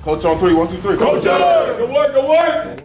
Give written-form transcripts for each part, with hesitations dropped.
Coach on 3, 1, 2, 3. Coach, good work, good work.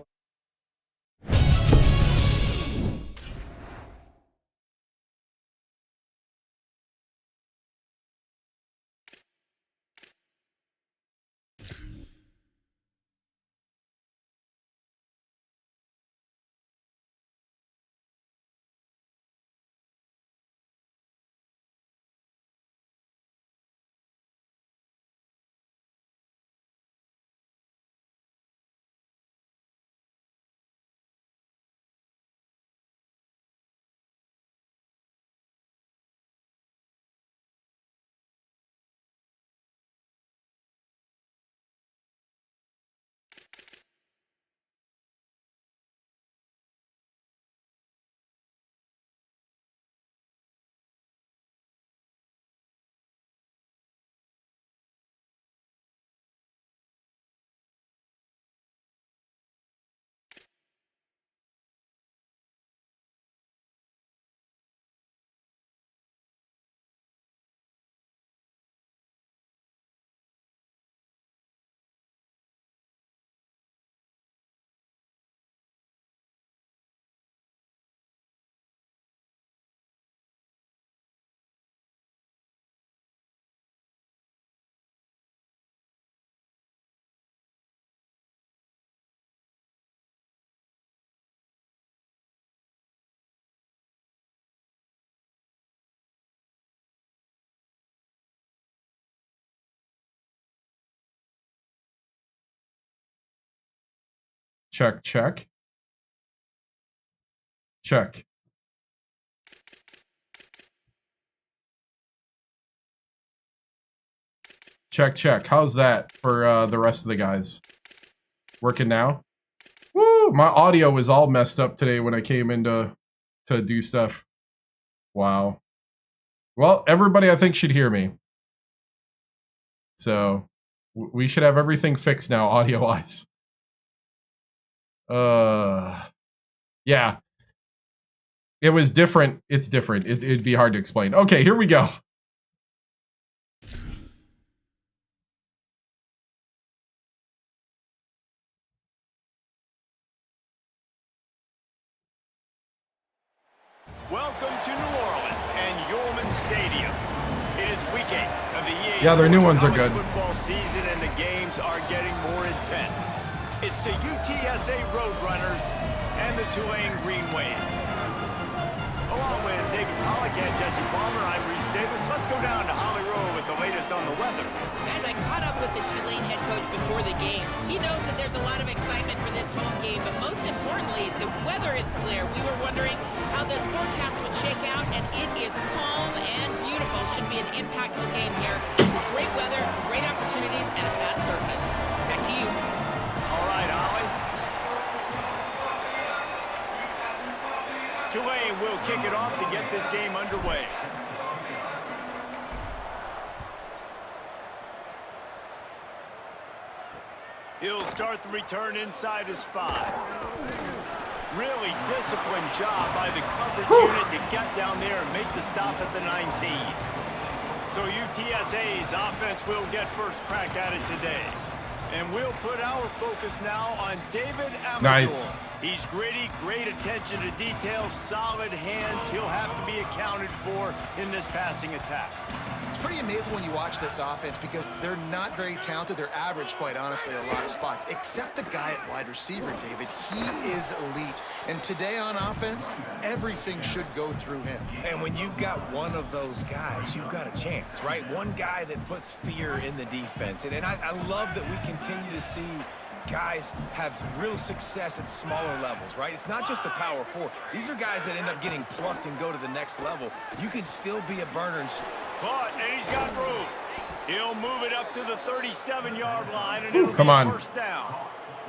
Check, check. Check. Check, check. How's that for the rest of the guys? Working now? Woo! My audio was all messed up today when I came in to do stuff. Wow. Well, everybody I think should hear me. So we should have everything fixed now, audio-wise. Yeah. It was different. It's different. It'd be hard to explain. Okay, here we go. Welcome to New Orleans and Yorman Stadium. It is week 8 of the EA Yeah, their new ones are good. Football season, and the games are getting more intense. It's the UTSA Roadrunners and the Tulane Green Wave. Along with David Pollock and Jesse Palmer, I'm Reese Davis. Let's go down to Holly Rowe with the latest on the weather. Guys, I caught up with the Tulane head coach before the game. He knows that there's a lot of excitement for this home game, but most importantly, the weather is clear. We were wondering how the forecast would shake out, and it is calm and beautiful. Should be an impactful game here. Great weather, great opportunities, and a fast surface. Back to you. All right, Holly. Tulane will kick it off to get this game underway. He'll start the return inside his 5. Really disciplined job by the coverage unit to get down there and make the stop at the 19. So UTSA's offense will get first crack at it today. And we'll put our focus now on David Amador. Nice. He's gritty, great attention to detail, solid hands. He'll have to be accounted for in this passing attack. It's pretty amazing when you watch this offense because they're not very talented. They're average, quite honestly, at a lot of spots, except the guy at wide receiver, David. He is elite. And today on offense, everything should go through him. And when you've got one of those guys, you've got a chance, right? One guy that puts fear in the defense. And I love that we continue to see guys have real success at smaller levels, right? It's not just the power 4. These are guys that end up getting plucked and go to the next level. You can still be a burner. Caught, and he's got room. He'll move it up to the 37-yard line, and it'll come be a on. first down.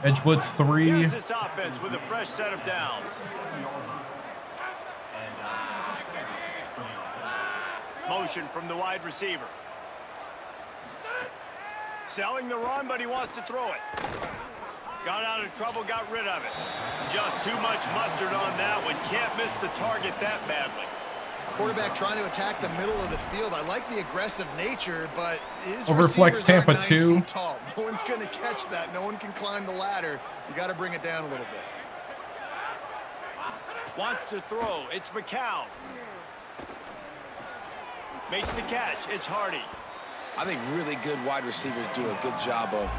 Edge blitz 3. Here's this offense with a fresh set of downs. Motion from the wide receiver. Selling the run, but he wants to throw it. Got out of trouble, got rid of it. Just too much mustard on that one. Can't miss the target that badly. Quarterback trying to attack the middle of the field. I like the aggressive nature, but his Overflex Tampa 9 2. feet tall. No one's going to catch that. No one can climb the ladder. You got to bring it down a little bit. Wants to throw. It's McCown. Makes the catch. It's Hardy. I think really good wide receivers do a good job of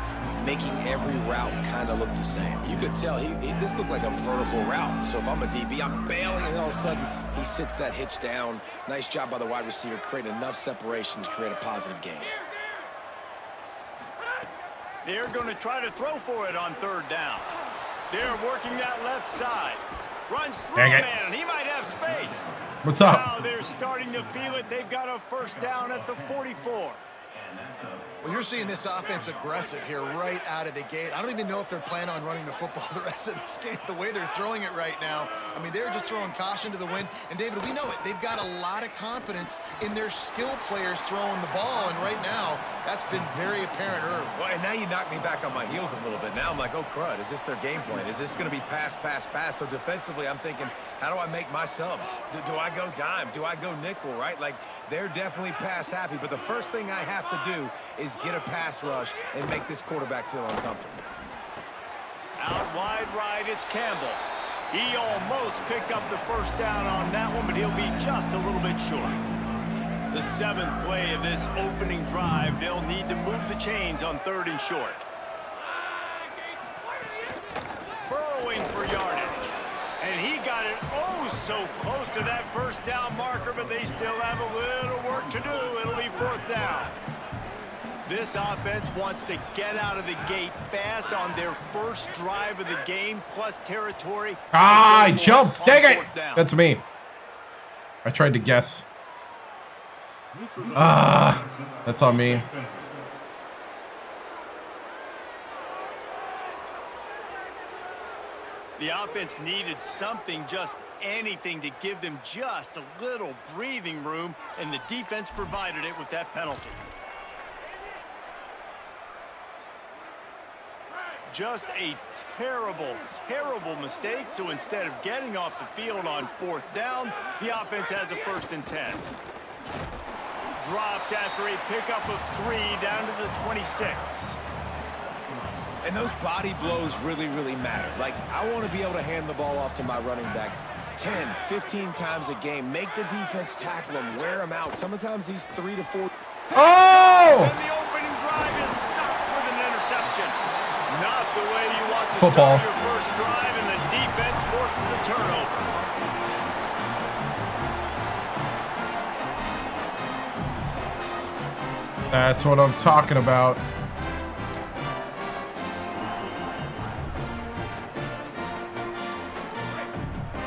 making every route kind of look the same. You could tell this looked like a vertical route. So if I'm a DB, I'm bailing, and all of a sudden he sits that hitch down. Nice job by the wide receiver, creating enough separation to create a positive gain. They're going to try to throw for it on 3rd down. They're working that left side. Runs through a man, and he might have space. What's up? Now they're starting to feel it. They've got a 1st down at the 44. Well, you're seeing this offense aggressive here right out of the gate. I don't even know if they're planning on running the football the rest of this game, the way they're throwing it right now. I mean, they're just throwing caution to the wind. And, David, we know it. They've got a lot of confidence in their skill players throwing the ball, and right now that's been very apparent early. Well, and now you knock me back on my heels a little bit. Now I'm like, oh, crud, is this their game plan? Is this going to be pass, pass, pass? So defensively, I'm thinking, how do I make my subs? Do I go dime? Do I go nickel, right? Like, they're definitely pass happy, but the first thing I have to do is get a pass rush and make this quarterback feel uncomfortable. Out wide right, it's Campbell. He almost picked up the 1st down on that one, but he'll be just a little bit short. The 7th play of this opening drive, they'll need to move the chains on 3rd and short. Burrowing for yardage. And he got it so close to that 1st down marker, but they still have a little work to do. It'll be 4th down. This offense wants to get out of the gate fast on their first drive of the game, plus territory. I jumped. Dang it. That's me. I tried to guess. That's on me. The offense needed something, just anything, to give them just a little breathing room, and the defense provided it with that penalty. Just a terrible, terrible mistake. So instead of getting off the field on 4th down, the offense has a 1st and 10. Dropped after a pickup of 3 down to the 26. And those body blows really, really matter. Like, I want to be able to hand the ball off to my running back 10, 15 times a game. Make the defense tackle them, wear them out. Sometimes these 3 to 4. Oh! And the opening drive is stopped with an interception. Not the way you want to Football. start your first drive, and the defense forces a turnover. That's what I'm talking about.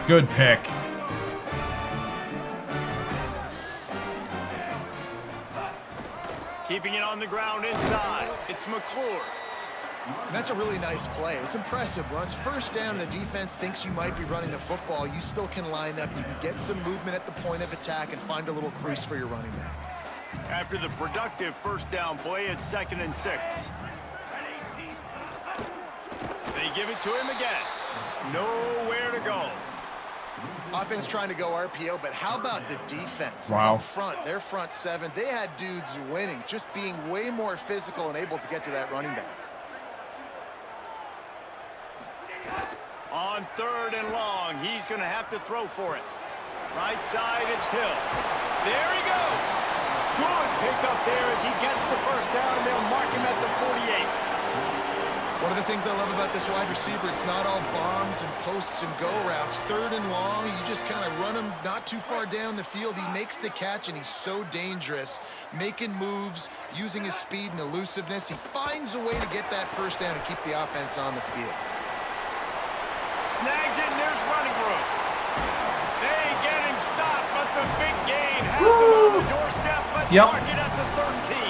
Good pick. Keeping it on the ground inside. It's McClure. And that's a really nice play. It's impressive. Once 1st down, the defense thinks you might be running the football. You still can line up. You can get some movement at the point of attack and find a little crease for your running back. After the productive 1st down play, it's 2nd and 6. They give it to him again. Nowhere to go. Offense trying to go RPO, but how about the defense? Wow. Up front, their front 7, they had dudes winning, just being way more physical and able to get to that running back. On 3rd and long, he's going to have to throw for it. Right side, it's Hill. There he goes. Good pick up there as he gets the 1st down, and they'll mark him at the 48. One of the things I love about this wide receiver, it's not all bombs and posts and go routes. 3rd and long, you just kind of run him not too far down the field. He makes the catch, and he's so dangerous, making moves, using his speed and elusiveness. He finds a way to get that 1st down and keep the offense on the field. Snags it, and there's running room. They get him stopped, but the big gain has him on the doorstep. Let's mark it at the 13.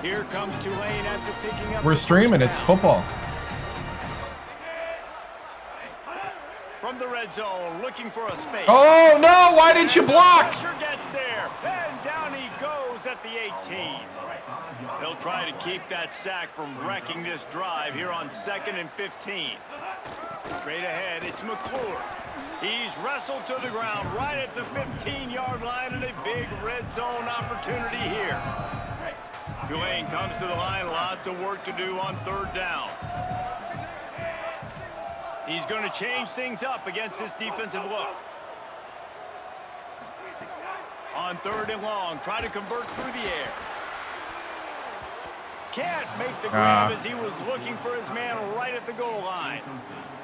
Here comes Tulane after picking up. We're streaming. It's football. From the red zone, looking for a space. Oh, no. Why didn't you block? Pressure gets there, and down he goes at the 18. They'll try to keep that sack from wrecking this drive here on 2nd and 15. Straight ahead, it's McClure. He's wrestled to the ground right at the 15-yard line, and a big red zone opportunity here. Tulane comes to the line, lots of work to do on third down. He's going to change things up against this defensive look. On third and long, try to convert through the air. Can't make the grab as he was looking for his man right at the goal line.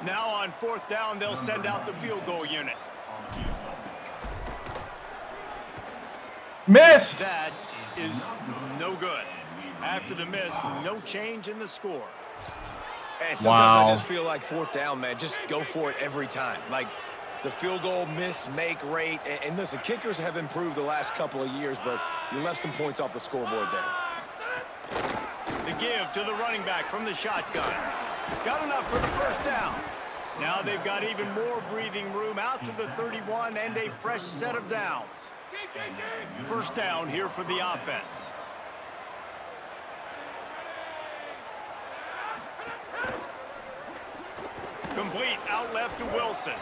Now on fourth down, they'll send out the field goal unit. Missed! That is no good. After the miss, no change in the score. And sometimes I just feel like fourth down, man, just go for it every time. Like the field goal, miss, make rate. And listen, kickers have improved the last couple of years, but you left some points off the scoreboard there. The give to the running back from the shotgun. Got enough for the first down. Now they've got even more breathing room out to the 31 and a fresh set of downs. First down here for the offense. Complete out left to Wilson.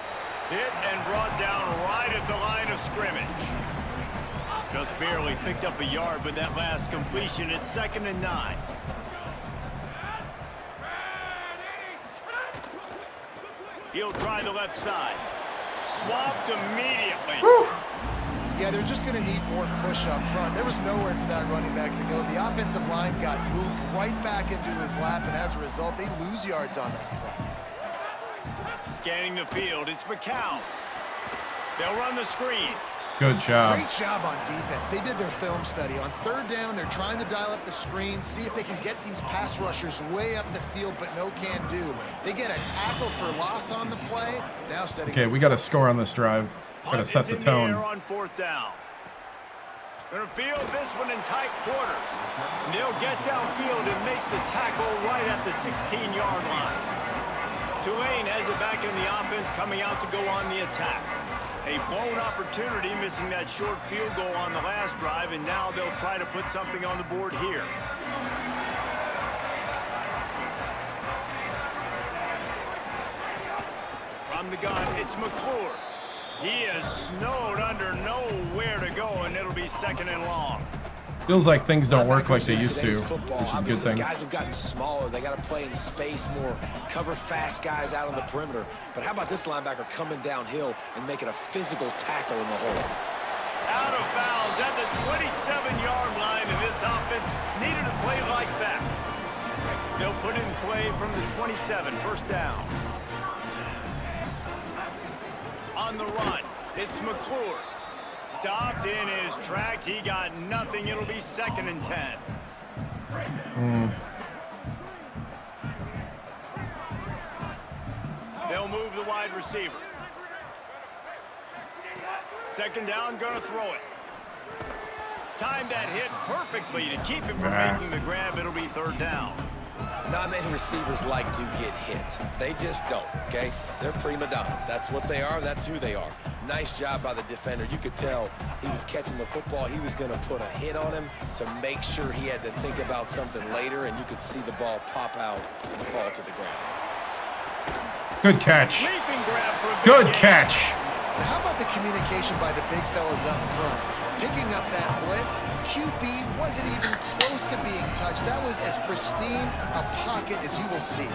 Hit and brought down right at the line of scrimmage. Just barely picked up a yard with that last completion. It's 2nd and 9. He'll try the left side. Swapped immediately. Whew. Yeah, they're just going to need more push up front. There was nowhere for that running back to go. The offensive line got moved right back into his lap, and as a result, they lose yards on that play. Scanning the field, it's McCown. They'll run the screen. Good job. Great job on defense. They did their film study. On third down, they're trying to dial up the screen, see if they can get these pass rushers way up the field, but no can do. They get a tackle for loss on the play. Now setting. Okay, we got to score on this drive. Got to set the tone. On fourth down. Gonna field this one in tight quarters. And they'll get downfield and make the tackle right at the 16-yard line. Tulane has it back in the offense, coming out to go on the attack. A blown opportunity, missing that short field goal on the last drive, and now they'll try to put something on the board here. From the gun, it's McClure. He is snowed under, nowhere to go, and it'll be 2nd and long. Feels like things don't work like they used to, football, which is a good thing. Guys have gotten smaller. They got to play in space more, cover fast guys out on the perimeter. But how about this linebacker coming downhill and making a physical tackle in the hole? Out of bounds at the 27-yard line, and this offense needed a play like that. They'll put in play from the 27, first down. On the run, it's McClure. Stopped in his tracks. He got nothing. It'll be 2nd and 10. They'll move the wide receiver. 2nd down, gonna throw it. Timed that hit perfectly to keep him from making the grab. It'll be 3rd down. Not many receivers like to get hit. They just don't, okay? They're prima donnas. That's what they are. That's who they are. Nice job by the defender. You could tell he was catching the football. He was going to put a hit on him to make sure he had to think about something later, and you could see the ball pop out and fall to the ground. Good catch. Leaping grab for a Good big catch. Now, how about the communication by the big fellas up front? Picking up that blitz, QB wasn't even close to being touched. That was as pristine a pocket as you will see.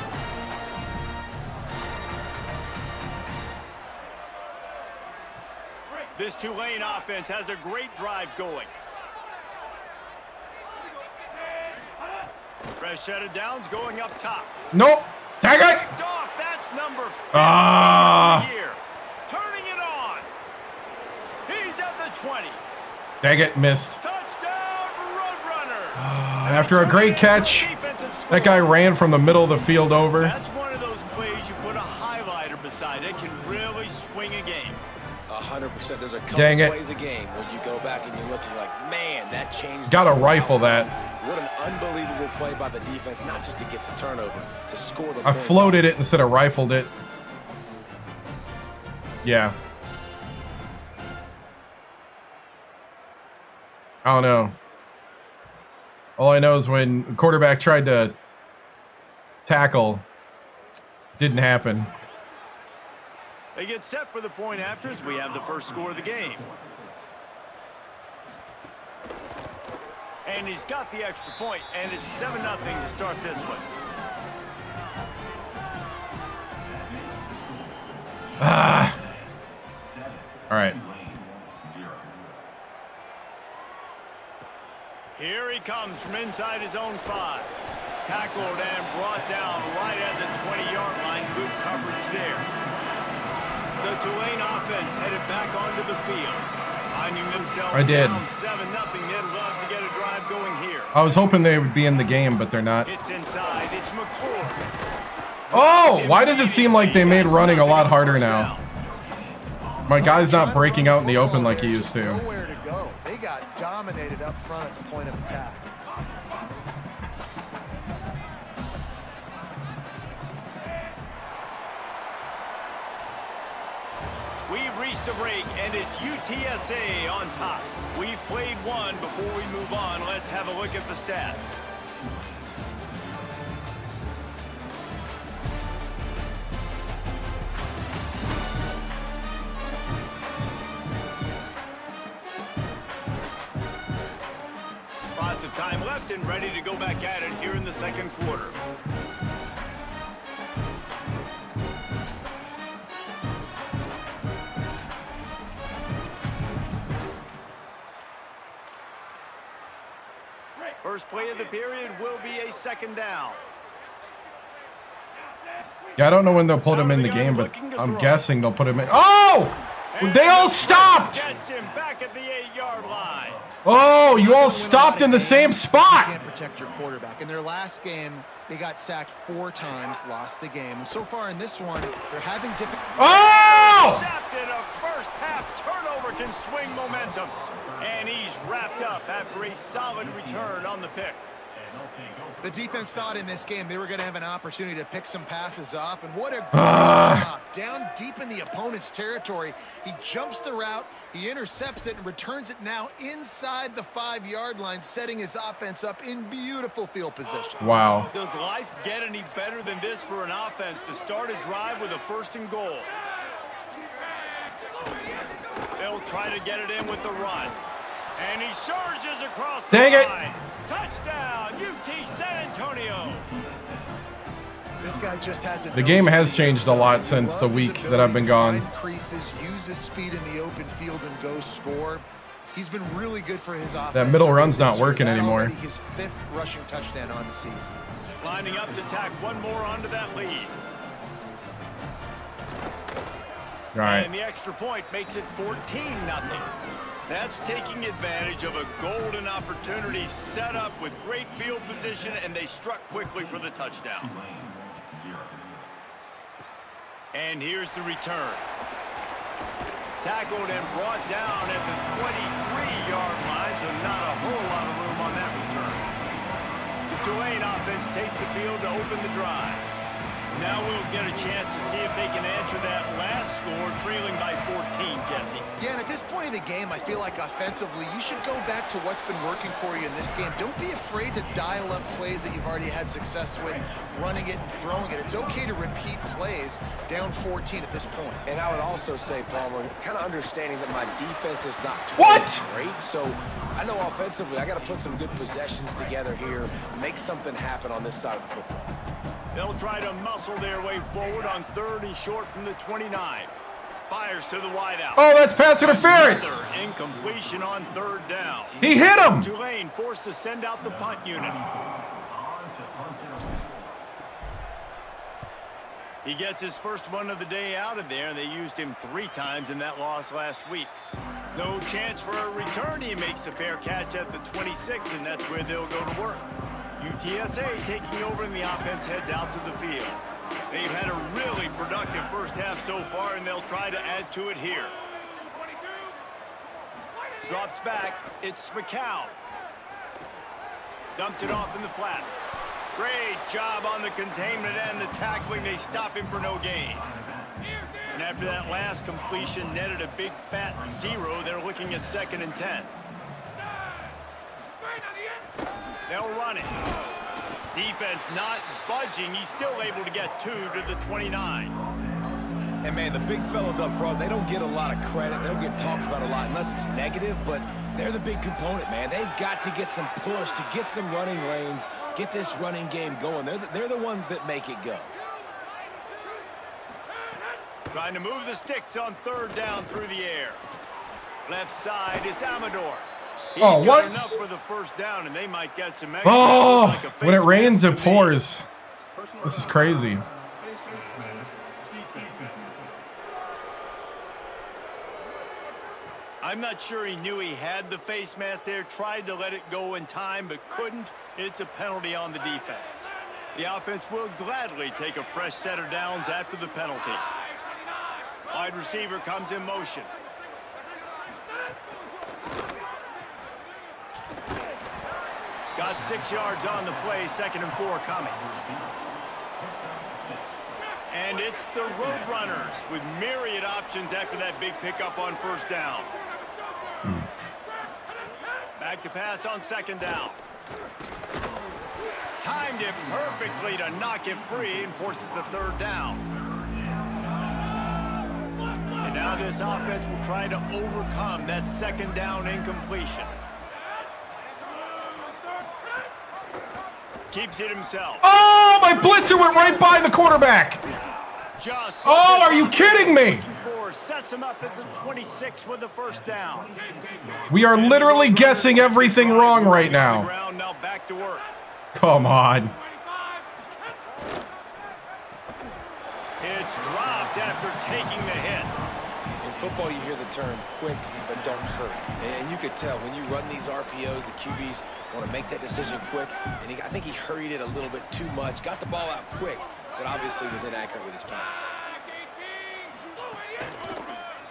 This Tulane offense has a great drive going. Fresh set of downs going up top. Nope. Tag it. Picked off. That's number 15 here. Turning it on. He's at the 20. Dang it, missed. Touchdown, Roadrunner. After a great catch, that guy ran from the middle of the field over. That's one of those plays you put a highlighter beside. It can really swing a game. 100%. There's a couple plays a game where you go back and you look and you're like, man, that changed. Gotta rifle that. What an unbelievable play by the defense, not just to get the turnover, to score the I floated it instead of rifled it. Yeah. I don't know. All I know is when the quarterback tried to tackle, didn't happen. They get set for the point after as we have the first score of the game. And he's got the extra point, and it's 7-0 to start this one. All right. Here he comes from inside his own 5. Tackled and brought down right at the 20-yard line. Good coverage there. The Tulane offense headed back onto the field. Finding themselves down 7-0. They'd love to get a drive going here. I was hoping they would be in the game, but they're not. It's inside. It's McCord. Oh, why does it seem like they made running a lot harder now? My guy's not breaking out in the open like he used to. Nowhere to go. They got dominated up front at the point of attack. We've reached a break, and it's UTSA on top. We've played one. Before we move on, let's have a look at the stats. Lots of time left and ready to go back at it here in the second quarter. First play of the period will be a second down. Yeah, I don't know when they'll put him in the game, but I'm guessing they'll put him in. Oh! They all stopped! Gets him back at the 8-yard line. Oh, you all stopped in the same spot! You can't protect your quarterback. In their last game, they got sacked 4 times, lost the game. And so far in this one, they're having difficulty. Oh! Intercepted. A first half turnover can swing momentum. And he's wrapped up after a solid return on the pick. The defense thought in this game they were going to have an opportunity to pick some passes off, and what a great job. Down deep in the opponent's territory, he jumps the route, he intercepts it, and returns it now inside the 5-yard line, setting his offense up in beautiful field position. Wow. Does life get any better than this for an offense to start a drive with a 1st and goal? They'll try to get it in with the run. And he surges across the line. Touchdown, UT San Antonio. This guy just has The game has changed a lot since the week that I've been gone. Creases, uses speed in the open field and goes score. He's been really good for his offense. That middle run's not working anymore. His 5th rushing touchdown on the season. Lining up to tack one more onto that lead. All right. And the extra point makes it 14-0. That's taking advantage of a golden opportunity set up with great field position, and they struck quickly for the touchdown. And here's the return. Tackled and brought down at the 23-yard line, so not a whole lot of room on that return. The Tulane offense takes the field to open the drive. Now we'll get a chance to see if they can answer that last score, trailing by 14, Jesse. Yeah, and at this point in the game, I feel like offensively, you should go back to what's been working for you in this game. Don't be afraid to dial up plays that you've already had success with, running it and throwing it. It's okay to repeat plays down 14 at this point. And I would also say, Palmer, kind of understanding that my defense is not great, so I know offensively I got to put some good possessions together here, make something happen on this side of the football. They'll try to muscle their way forward on 3rd and short from the 29. Fires to the wideout. Oh, that's pass interference. Another incompletion on 3rd down. He hit him. Tulane forced to send out the punt unit. He gets his first one of the day out of there, and they used him 3 times in that loss last week. No chance for a return. He makes the fair catch at the 26, and that's where they'll go to work. UTSA taking over, and the offense heads out to the field. They've had a really productive first half so far, and they'll try to add to it here. Drops back. It's McCown. Dumps it off in the flats. Great job on the containment and the tackling. They stop him for no gain. And after that last completion netted a big fat 0, they're looking at 2nd and 10. They'll run it. Defense not budging. He's still able to get 2 to the 29. And, man, the big fellas up front, they don't get a lot of credit. They don't get talked about a lot unless it's negative, but they're the big component, man. They've got to get some push, to get some running lanes, get this running game going. They're the ones that make it go. Trying to move the sticks on 3rd down through the air. Left side is Amador. He's got enough for the 1st down, and they might get some extra. Oh, when it rains, it pours. This is crazy. I'm not sure he knew he had the face mask there, tried to let it go in time, but couldn't. It's a penalty on the defense. The offense will gladly take a fresh set of downs after the penalty. Wide receiver comes in motion. Got 6 yards on the play, 2nd and 4 coming. And it's the Roadrunners with myriad options after that big pickup on 1st down. Back to pass on 2nd down. Timed it perfectly to knock it free and forces the 3rd down. And now this offense will try to overcome that 2nd down incompletion. Keeps it himself. Oh, my blitzer went right by the quarterback. Oh, are you kidding me? Sets him up at the 26 with the 1st down. We are literally guessing everything wrong right now. Now back to work. Come on. It's dropped after taking the hit. In football, you hear the term quick but don't hurry. And you could tell when you run these RPOs, the QBs want to make that decision quick. And I think he hurried it a little bit too much. Got the ball out quick, but obviously was inaccurate with his pass.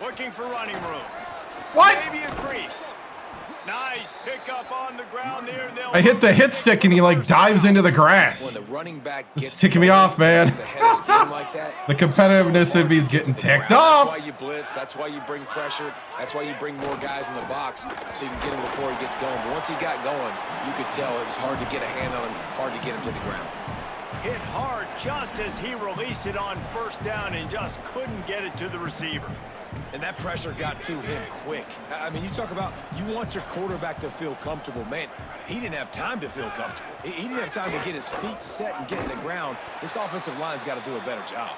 Looking for running room. What? Maybe a crease. Nice pickup on the ground there. I hit the hit stick and he like dives into the grass. When the running back It's ticking me off, man. Like that, the competitiveness in me is getting ticked off. That's why you blitz. That's why you bring pressure. That's why you bring more guys in the box so you can get him before he gets going. But once he got going, you could tell it was hard to get a hand on him, hard to get him to the ground. Hit hard just as he released it on 1st down and just couldn't get it to the receiver. And that pressure got to him quick. I mean, you talk about you want your quarterback to feel comfortable. Man, he didn't have time to feel comfortable. He didn't have time to get his feet set and get in the ground. This offensive line's got to do a better job.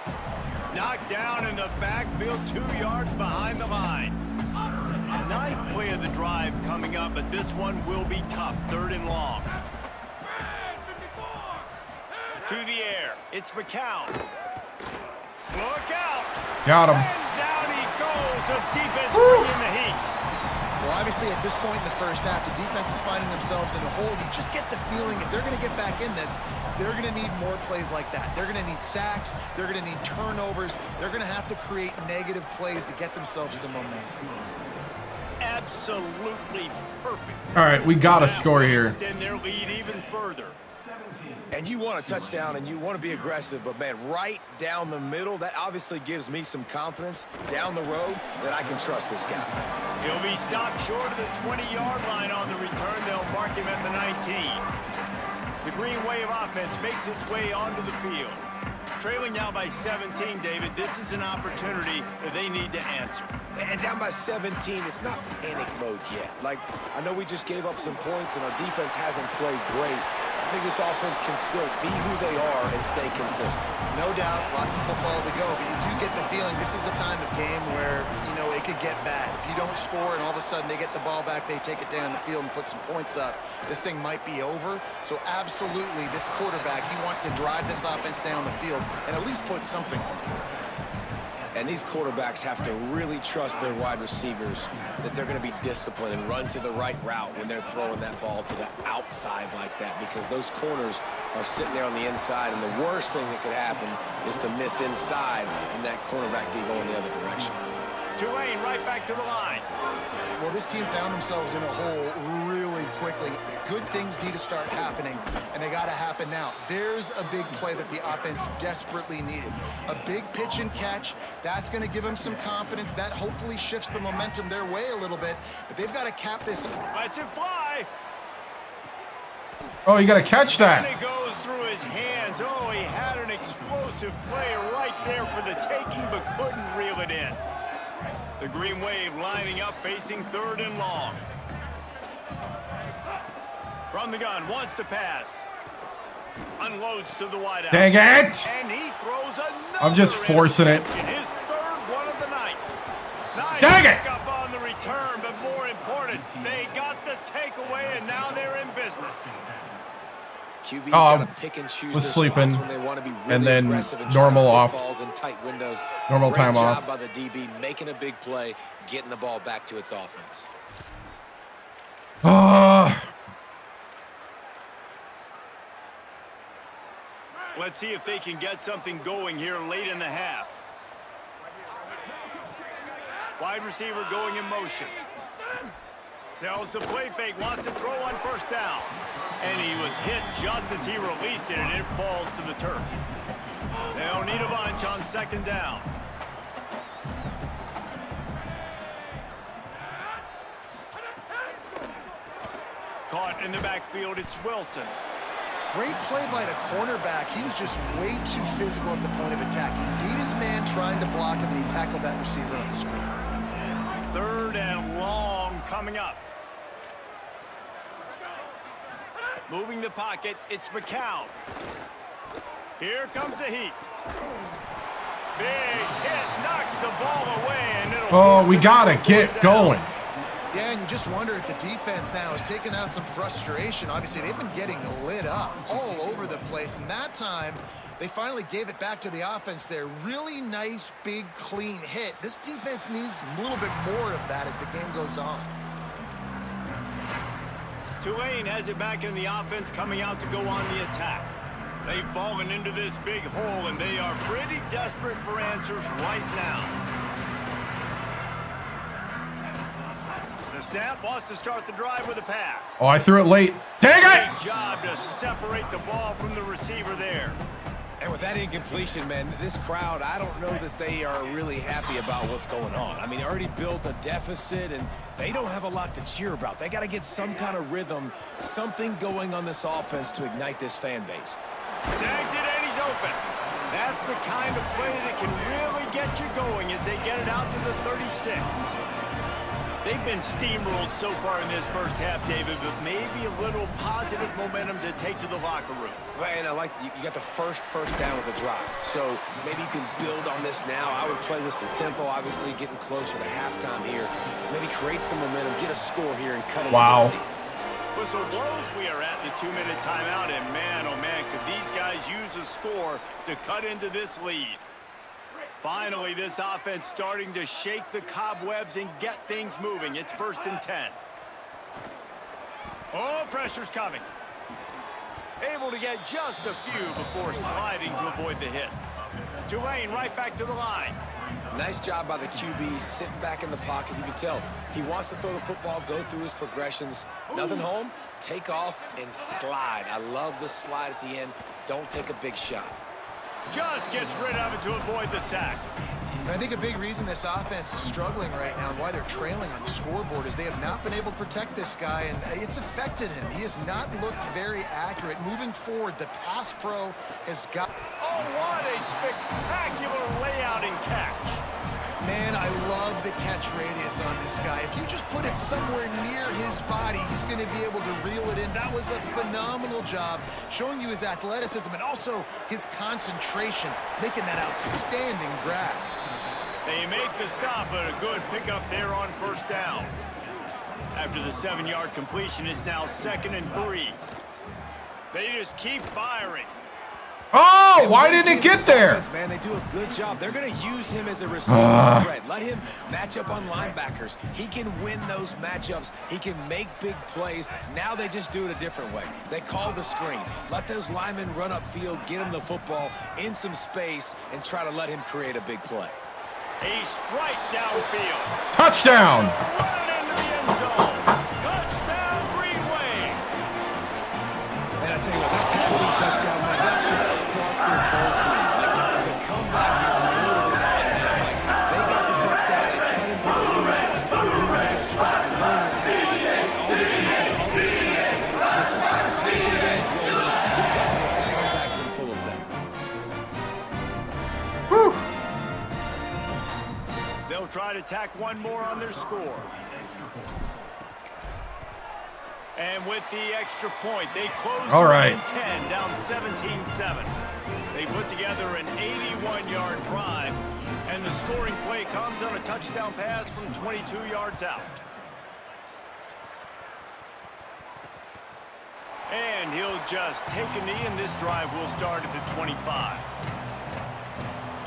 Knocked down in the backfield, 2 yards behind the line. 9th play of the drive coming up, but this one will be tough. 3rd and long. To the air. It's McCown. Look out. Got him. And down he goes. The defense bringing the heat. Well, obviously, at this point in the 1st half, the defense is finding themselves in a hole. You just get the feeling if they're going to get back in this, they're going to need more plays like that. They're going to need sacks. They're going to need turnovers. They're going to have to create negative plays to get themselves some momentum. Absolutely perfect. All right, we got to score here. Extend their lead even further. And you want a touchdown and you want to be aggressive, but man, right down the middle, that obviously gives me some confidence down the road that I can trust this guy. He'll be stopped short of the 20-yard line on the return. They'll mark him at the 19. The Green Wave offense makes its way onto the field. Trailing now by 17, David, this is an opportunity that they need to answer. And down by 17, it's not panic mode yet. Like, I know we just gave up some points and our defense hasn't played great. I think this offense can still be who they are and stay consistent. No doubt, lots of football to go, but you do get the feeling this is the time of game where, you know, it could get bad. If you don't score and all of a sudden they get the ball back, they take it down the field and put some points up, this thing might be over. So absolutely, this quarterback, he wants to drive this offense down the field and at least put something on it. And these quarterbacks have to really trust their wide receivers that they're going to be disciplined and run to the right route when they're throwing that ball to the outside like that, because those corners are sitting there on the inside, and the worst thing that could happen is to miss inside and that cornerback be going the other direction. Tulane right back to the line. Well, this team found themselves in a hole really quickly. Good things need to start happening, and they got to happen now. There's a big play that the offense desperately needed. A big pitch and catch. That's going to give them some confidence. That hopefully shifts the momentum their way a little bit, but they've got to cap this. Lets it fly. Oh, you got to catch that. And it goes through his hands. Oh, he had an explosive play right there for the taking, but couldn't reel it in. The Green Wave lining up, facing 3rd and long. From the gun, wants to pass. Unloads to the wideout. Dang it! And he throws another. I'm just forcing it. His 3rd one of the night. Nice. Dang it! Up on the return, but more important, they got the takeaway, and now they're in business. QB's gotta pick and choose was their sleeping, spots when they want to be really and then aggressive and normal try to off. fit balls in tight windows. Normal Great time job off. by the DB, making a big play, getting the ball back to its offense. Let's see if they can get something going here late in the half. Wide receiver going in motion. Tells the play fake, wants to throw on 1st down. And he was hit just as he released it, and it falls to the turf. They'll need a bunch on 2nd down. Caught in the backfield, it's Wilson. Great play by the cornerback. He was just way too physical at the point of attack. He beat his man trying to block him, and he tackled that receiver on the screen. 3rd and long coming up. Moving the pocket, it's McCown. Here comes the heat. Big hit, knocks the ball away, and it'll We gotta get going. Yeah, and you just wonder if the defense now has taken out some frustration. Obviously, they've been getting lit up all over the place, and that time, they finally gave it back to the offense there. Really nice, big, clean hit. This defense needs a little bit more of that as the game goes on. Tulane has it back in the offense, coming out to go on the attack. They've fallen into this big hole, and they are pretty desperate for answers right now. The snap wants to start the drive with a pass. Oh, I threw it late. Dang it! Great job to separate the ball from the receiver there. And with that incompletion, man, this crowd, I don't know that they are really happy about what's going on. I mean, they already built a deficit, and they don't have a lot to cheer about. They got to get some kind of rhythm, something going on this offense to ignite this fan base. Snags it, and he's open. That's the kind of play that can really get you going as they get it out to the 36. They've been steamrolled so far in this first half, David, but maybe a little positive momentum to take to the locker room. And I like you got the first down of the drive. So maybe you can build on this now. I would play with some tempo, obviously getting closer to halftime here. Maybe create some momentum, get a score here, and cut into this lead. Whistle blows, we are at the 2-minute timeout, and man, oh man, could these guys use a score to cut into this lead. Finally, this offense starting to shake the cobwebs and get things moving. It's 1st and 10. Oh, pressure's coming. Able to get just a few before sliding to avoid the hits. Tulane right back to the line. Nice job by the QB, sitting back in the pocket. You can tell he wants to throw the football, go through his progressions. Nothing home, take off, and slide. I love the slide at the end. Don't take a big shot. Just gets rid of it to avoid the sack. And I think a big reason this offense is struggling right now and why they're trailing on the scoreboard is they have not been able to protect this guy, and it's affected him. He has not looked very accurate. Moving forward, the pass pro has got... Oh, what a spectacular layout and catch. Man, I love the catch radius on this guy. If you just put it somewhere near his body, he's going to be able to reel it in. That was a phenomenal job, showing you his athleticism and also his concentration, making that outstanding grab. They make the stop, but a good pickup there on 1st down. After the 7-yard completion, it's now 2nd and 3. They just keep firing. Oh, why didn't it get there? Man, they do a good job. They're going to use him as a receiver threat. Let him match up on linebackers. He can win those matchups. He can make big plays. Now they just do it a different way. They call the screen. Let those linemen run upfield, get him the football in some space, and try to let him create a big play. A strike downfield. Touchdown. Running into the end zone. Touchdown, Green Wave. And I tell you what, that passing touchdown, man, that should spark this whole team. Like, the comeback is motivated right now. Like, they got the touchdown, they cut into the lead. We're going to get a stop and go in there. All the juices, all the excitement. Listen, the passing game's rolling. We got this. The comeback try to tack one more on their score. And with the extra point, they close All to right. 10, down 17-7. They put together an 81-yard drive, and the scoring play comes on a touchdown pass from 22 yards out. And he'll just take a knee, and this drive will start at the 25.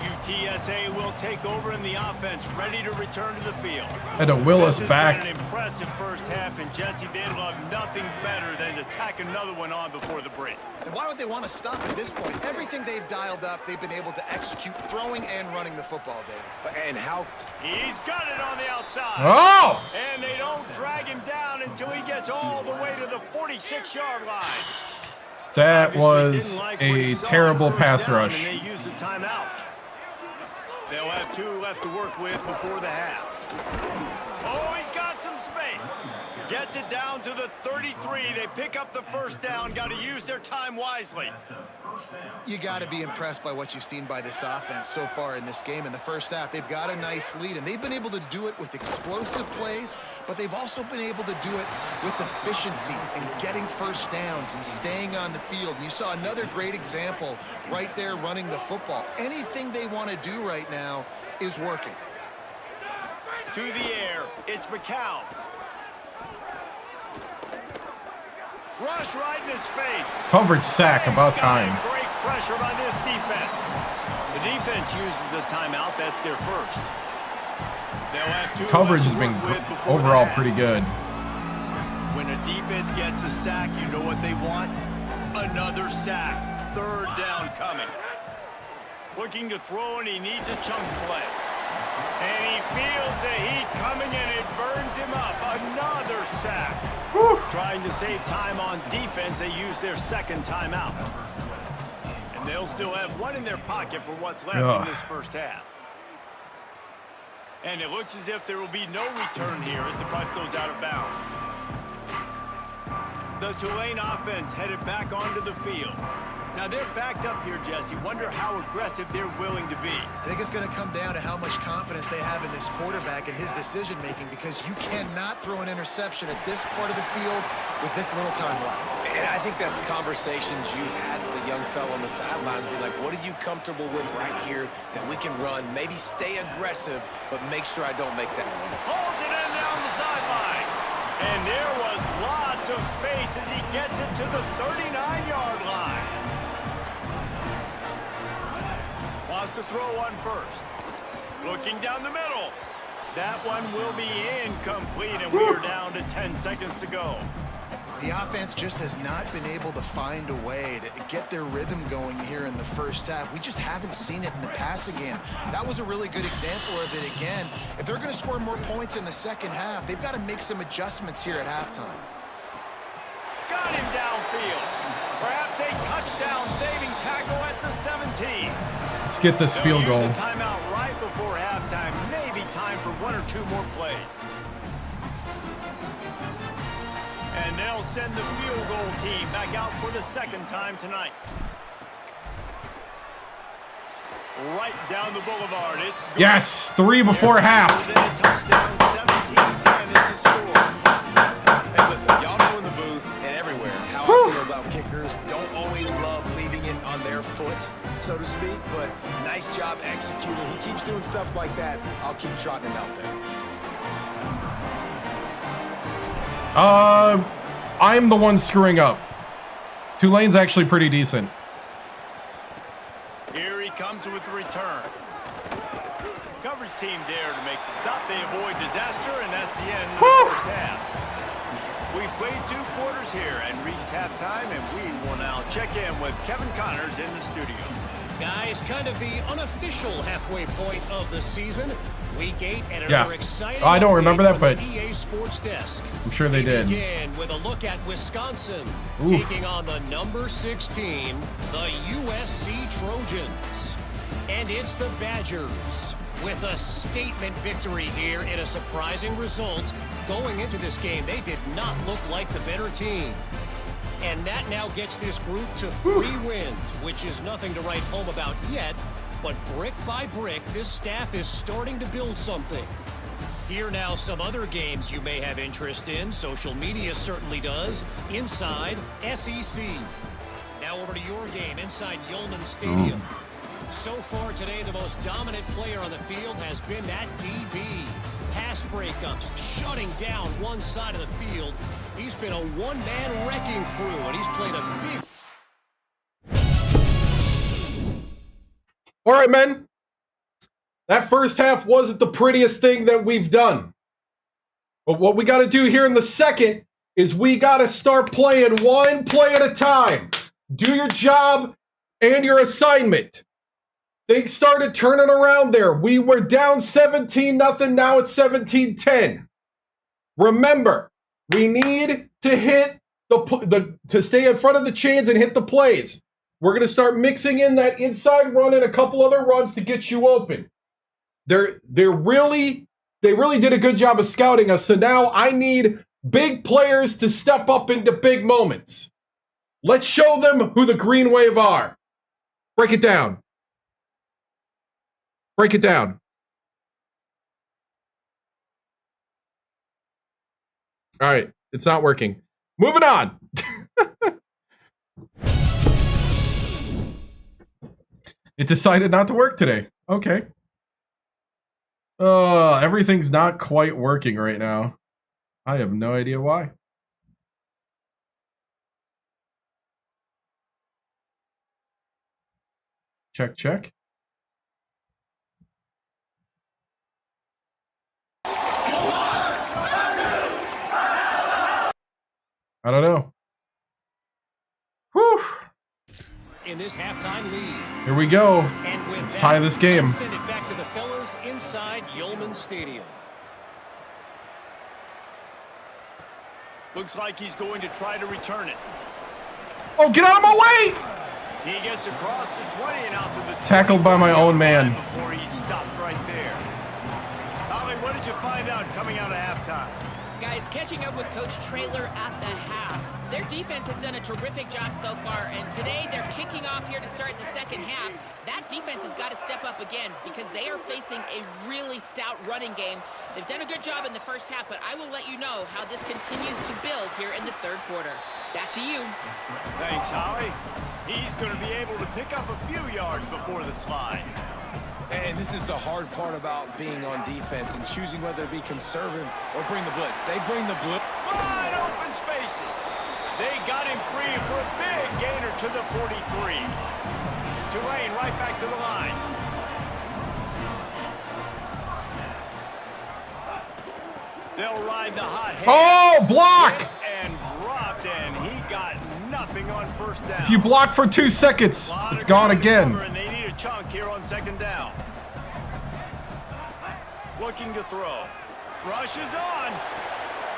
UTSA will take over in the offense, ready to return to the field. Had to will us This has back. been an impressive first half, and Jesse, they'd love nothing better than to tack another one on before the break. And why would they want to stop at this point? Everything they've dialed up, they've been able to execute, throwing and running the football, David. And how He's got it on the outside. Oh! And they don't drag him down until he gets all the way to the 46-yard line. That Obviously was didn't like what he a saw on terrible first pass down, rush. And they used the timeout. They'll have 2 left to work with before the half. Oh, he's got some space. Gets it down to the 33. They pick up the first down. Got to use their time wisely. You got to be impressed by what you've seen by this offense so far in this game. In the first half, they've got a nice lead, and they've been able to do it with explosive plays, but they've also been able to do it with efficiency and getting first downs and staying on the field. And you saw another great example right there running the football. Anything they want to do right now is working. To the air, it's McCown. Rush right in his face. Coverage sack, about time. Great pressure on this defense. The defense uses a timeout. That's their first. They'll have 2 Coverage left has to been work with before overall the half. pretty good. When a defense gets a sack, you know what they want? Another sack. 3rd down coming. Looking to throw, and he needs a chunk play. And he feels the heat coming, and it burns him up. Another sack. Whew. Trying to save time on defense, they use their 2nd timeout. And they'll still have 1 in their pocket for what's left in this first half. And it looks as if there will be no return here as the punt goes out of bounds. The Tulane offense headed back onto the field. Now they're backed up here, Jesse. Wonder how aggressive they're willing to be. I think it's going to come down to how much confidence they have in this quarterback and his decision-making, because you cannot throw an interception at this part of the field with this little time left. And I think that's conversations you've had with a young fellow on the sidelines. Be like, what are you comfortable with right here that we can run? Maybe stay aggressive, but make sure I don't make that. Pulls it in down the sideline. And there was lots of space as he gets it to the 39-yard line. Wants to throw one first. Looking down the middle. That one will be incomplete, and we are down to 10 seconds to go. The offense just has not been able to find a way to get their rhythm going here in the first half. We just haven't seen it in the passing game. That was a really good example of it again. If they're going to score more points in the second half, they've got to make some adjustments here at halftime. Got him downfield. Perhaps a touchdown-saving tackle at the 17. Let's get this field goal. They'll use a timeout right before halftime. Maybe time for 1 or 2 more plays. And they'll send the field goal team back out for the 2nd time tonight. Right down the boulevard. It's good. Yes, 3 before half. Within a touchdown, 17-10 is the score. Hey, listen, y'all know in the booth and everywhere how I feel about kickers. Don't always love leaving it on their foot, so to speak, but nice job executing. He keeps doing stuff like that. I'll keep trotting him out there. I'm the one screwing up. Tulane's actually pretty decent. Here he comes with the return. Coverage team dare to make the stop. They avoid disaster, and that's the end of the first half. We've played 2 quarters here and reached halftime, and we will now check in with Kevin Connors in the studio. Guys, kind of the unofficial halfway point of the season. Week 8 and another exciting I don't remember that, update but from the EA Sports Desk. I'm sure they did. Begin with a look at Wisconsin taking on the number 16, the USC Trojans. And it's the Badgers with a statement victory here in a surprising result. Going into this game, they did not look like the better team. And that now gets this group to 3 wins, which is nothing to write home about yet. But brick by brick, this staff is starting to build something. Here now some other games you may have interest in. Social media certainly does. Inside SEC. Now over to your game inside Yulman Stadium. So far today, the most dominant player on the field has been that DB. Pass breakups, shutting down one side of the field. He's been a one-man wrecking crew, and he's played a big... All right, men. That first half wasn't the prettiest thing that we've done. But what we got to do here in the second is we got to start playing one play at a time. Do your job and your assignment. Things started turning around there. We were down 17-0. Now it's 17-10. Remember, we need to hit to stay in front of the chains and hit the plays. We're going to start mixing in that inside run and a couple other runs to get you open. They really did a good job of scouting us. So now I need big players to step up into big moments. Let's show them who the Green Wave are. Break it down. Break it down. All right, it's not working. Moving on. It decided not to work today. Okay. Everything's not quite working right now. I have no idea why. Check, check. I don't know. Whew. In this halftime lead. Here we go. And with Let's that, tie this game. let's send it back to the fellas inside Yulman Stadium. Looks like he's going to try to return it. Oh, get out of my way! He gets across the 20 and out to the Tackled by my own man. Before he stopped right there. Holly, what did you find out coming out of halftime? Guys, catching up with Coach Traylor at the half. Their defense has done a terrific job so far, and today they're kicking off here to start the second half. That defense has got to step up again because they are facing a really stout running game. They've done a good job in the first half, but I will let you know how this continues to build here in the third quarter. Back to you. Thanks, Holly. He's going to be able to pick up a few yards before the slide. And this is the hard part about being on defense and choosing whether to be conservative or bring the blitz. They bring the blitz. Wide open spaces. They got him free for a big gainer to the 43. Tulane right back to the line. They'll ride the hot hand. Oh, block! And dropped, and he got nothing on first down. If you block for 2 seconds, it's gone again. And they need a chunk here on second down. Looking to throw. Rushes on.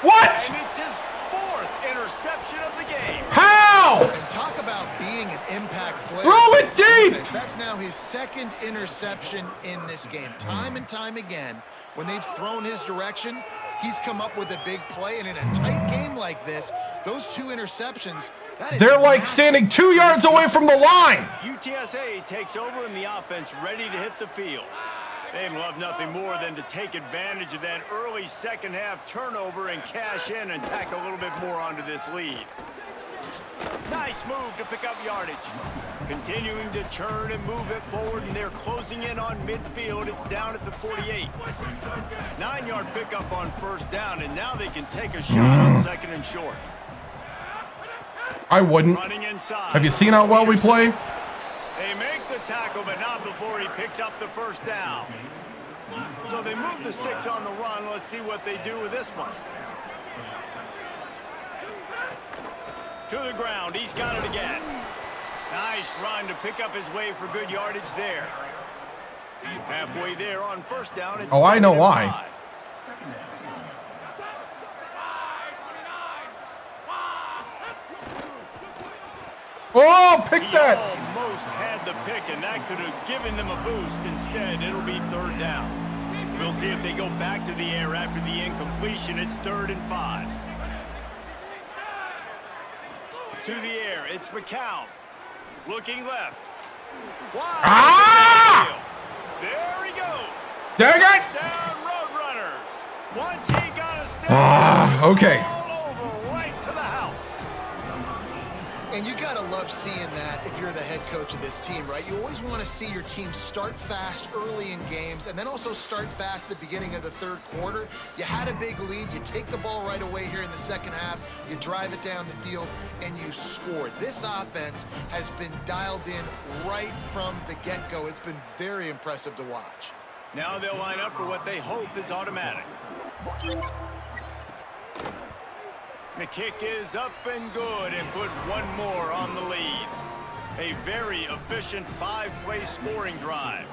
What? And it's his 4th interception of the game. How? And talk about being an impact player. Throw it deep! That's now his 2nd interception in this game. Time and time again, when they've thrown his direction, he's come up with a big play. And in a tight game like this, those 2 interceptions, that is They're like massive. standing 2 yards away from the line. UTSA takes over in the offense, ready to hit the field. They'd love nothing more than to take advantage of that early second half turnover and cash in and tack a little bit more onto this lead. Nice move to pick up yardage. Continuing to churn and move it forward, and they're closing in on midfield. It's down at the 48. 9-yard pickup on first down, and now they can take a shot on second and short. I wouldn't. Running inside. Have you seen how well we play? They make the tackle, but not before he picks up the first down. So they move the sticks on the run. Let's see what they do with this one. To the ground. He's got it again. Nice run to pick up his way for good yardage there. Halfway there on first down. It's Oh, I know 2nd and why. 5. Oh, pick He that. almost had the pick, and that could have given them a boost. Instead, it'll be 3rd down. We'll see if they go back to the air after the incompletion. It's 3rd and 5. To the air, it's McCown. Looking left. Ah! There he goes. Dang it! Down Roadrunners. Once he got a step, Okay. all over right to the house. And you gotta love seeing that if you're the head coach of this team, right? You always want to see your team start fast early in games and then also start fast at the beginning of the third quarter. You had a big lead, you take the ball right away here in the second half, you drive it down the field, and you score. This offense has been dialed in right from the get-go. It's been very impressive to watch. Now they'll line up for what they hope is automatic. The kick is up and good and put one more on the lead. A very efficient 5-play scoring drive.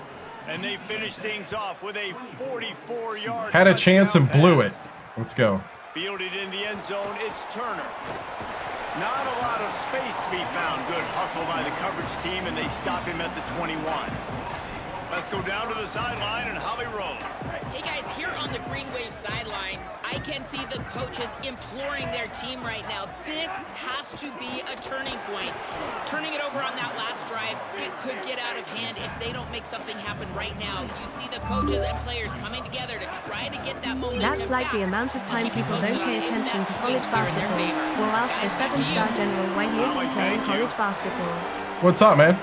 And they finish things off with a 44-yard Had a chance and blew it. pass. Let's go. Fielded in the end zone, it's Turner. Not a lot of space to be found. Good hustle by the coverage team, and they stop him at the 21. Let's go down to the sideline and Holly Rowe. Hey guys, here on the Green Wave sideline, I can see the coaches imploring their team right now. This has to be a turning point. Turning it over on that last drive, it could get out of hand if they don't make something happen right now. You see the coaches and players coming together to try to get that momentum That's like back. the amount of time Keep you people don't posted pay on if attention that to college swings here in their basketball. favor. We'll ask the Guys, back to 7-star you. general why he isn't playing Thank you. college basketball. What's up, man?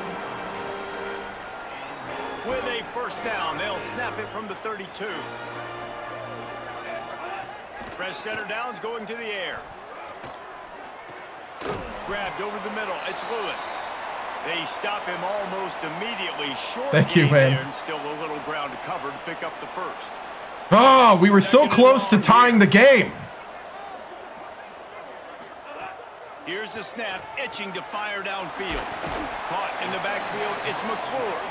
With a first down, they'll snap it from the 32. Press center downs going to the air. Grabbed over the middle. It's Lewis. They stop him almost immediately. Short Thank you, gain man. there, and still a little ground to cover to pick up the first. Oh, we were so close to tying the game. Here's the snap, itching to fire downfield. Caught in the backfield, it's McClure.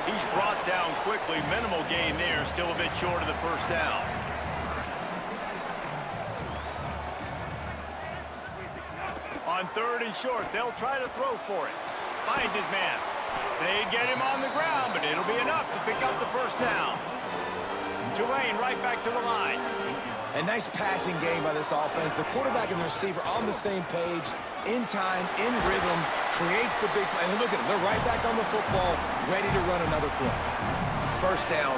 He's brought down quickly. Minimal gain there, still a bit short of the first down. On third and short, they'll try to throw for it. Finds his man. They get him on the ground, but it'll be enough to pick up the first down. Tulane right back to the line. A nice passing game by this offense. The quarterback and the receiver on the same page, in time, in rhythm, creates the big play. And look at them. They're right back on the football, ready to run another play. First down,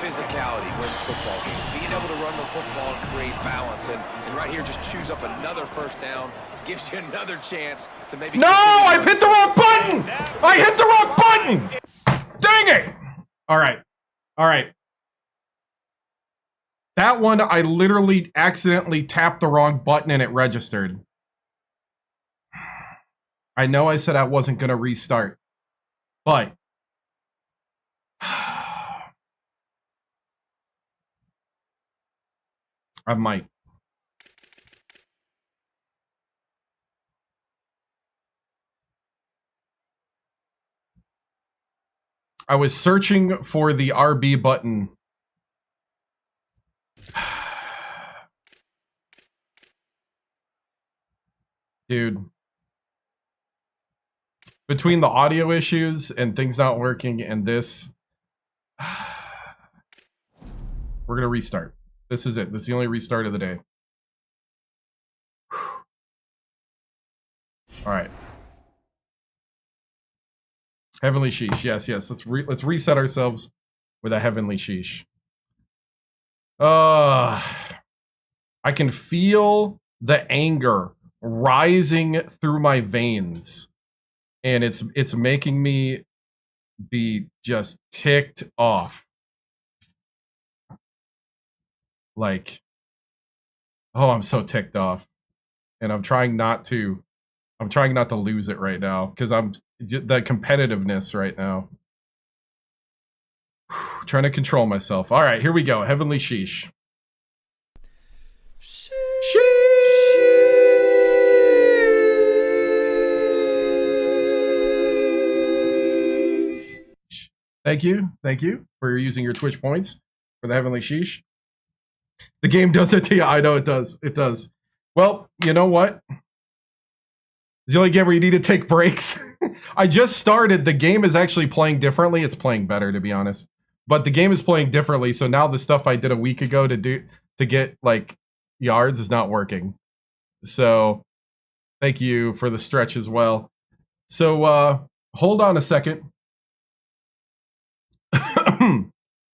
physicality wins football games. Being able to run the football and create balance. And right here, just choose up another first down. Gives you another chance to maybe... No, I hit the wrong button. I hit the wrong button. Dang it. All right. All right. That one, I literally accidentally tapped the wrong button and it registered. I know I said I wasn't going to restart, but I might. I was searching for the RB button. Dude. Between the audio issues and things not working and this, we're going to restart. This is it. This is the only restart of the day. All right. Heavenly sheesh. Yes, yes. Let's reset ourselves with a heavenly sheesh. I can feel the anger rising through my veins, and it's making me be just ticked off. Like, oh, I'm so ticked off, and I'm trying not to lose it right now because the competitiveness right now. Trying to control myself. All right, here we go. Heavenly sheesh. Thank you for using your Twitch points for the heavenly sheesh. The game does it to you. I know it does. It does. Well, you know what? It's the only game where you need to take breaks. I just started. The game is actually playing differently. It's playing better, to be honest. But the game is playing differently. So now the stuff I did a week ago to get like yards is not working. So thank you for the stretch as well. So hold on a second.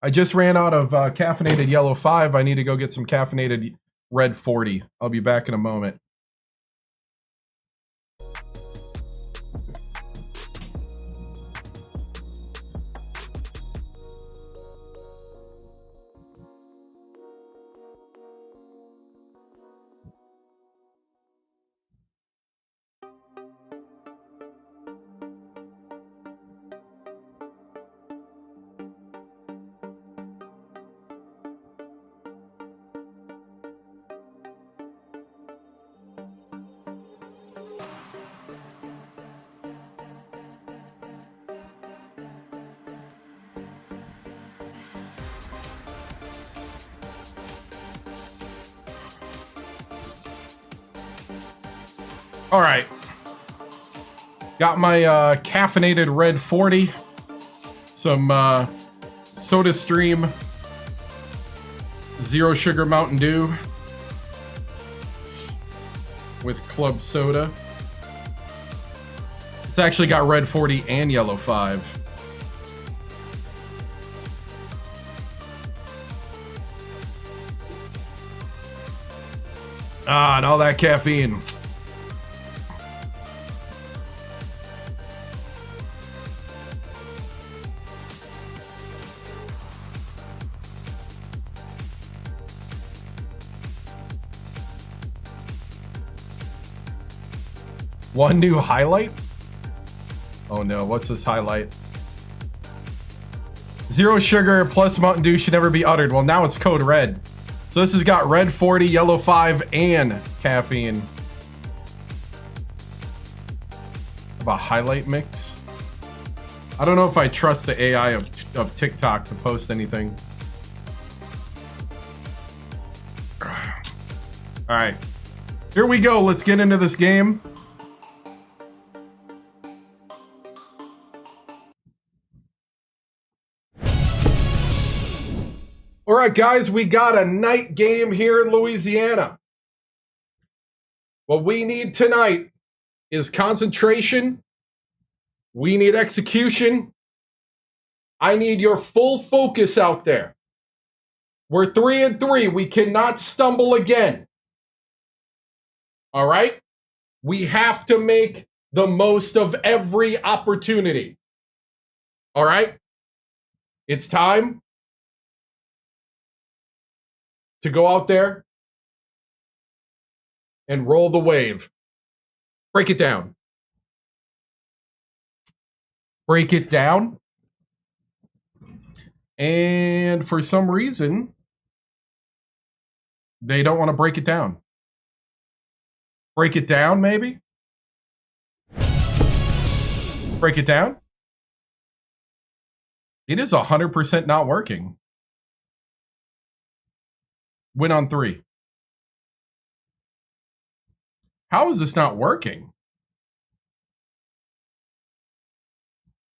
I just ran out of caffeinated yellow 5. I need to go get some caffeinated red 40. I'll be back in a moment. All right. Got my caffeinated red 40. Some Soda Stream Zero Sugar Mountain Dew with club soda. It's actually got red 40 and yellow 5. Ah, and all that caffeine. One new highlight? Oh no, what's this highlight? Zero sugar plus Mountain Dew should never be uttered. Well, now it's code red. So this has got red 40, yellow 5, and caffeine. A highlight mix? I don't know if I trust the AI of TikTok to post anything. Alright. Here we go. Let's get into this game. All right, guys, we got a night game here in Louisiana. What we need tonight is concentration. We need execution. I need your full focus out there. We're 3-3. We cannot stumble again. All right? We have to make the most of every opportunity. All right? It's time to go out there and roll the wave. Break it down. Break it down. And for some reason, they don't want to break it down. Break it down, maybe? Break it down? It is 100% not working. Win on 3. How is this not working?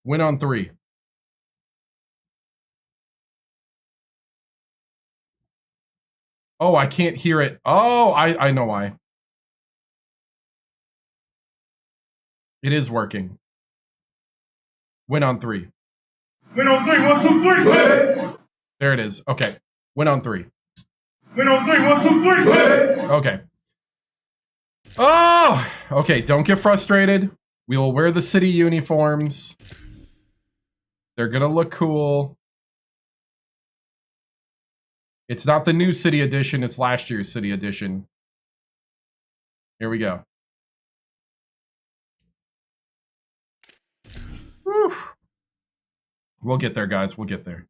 Win on 3. Oh, I can't hear it. Oh, I know why. It is working. Win on 3. Win on 3, 1, 2, 3. There it is. Okay. Win on 3. Win on 3, 1, 2, 3. Okay. Oh! Okay, don't get frustrated. We will wear the city uniforms. They're gonna look cool. It's not the new city edition, it's last year's city edition. Here we go. Whew. We'll get there, guys. We'll get there.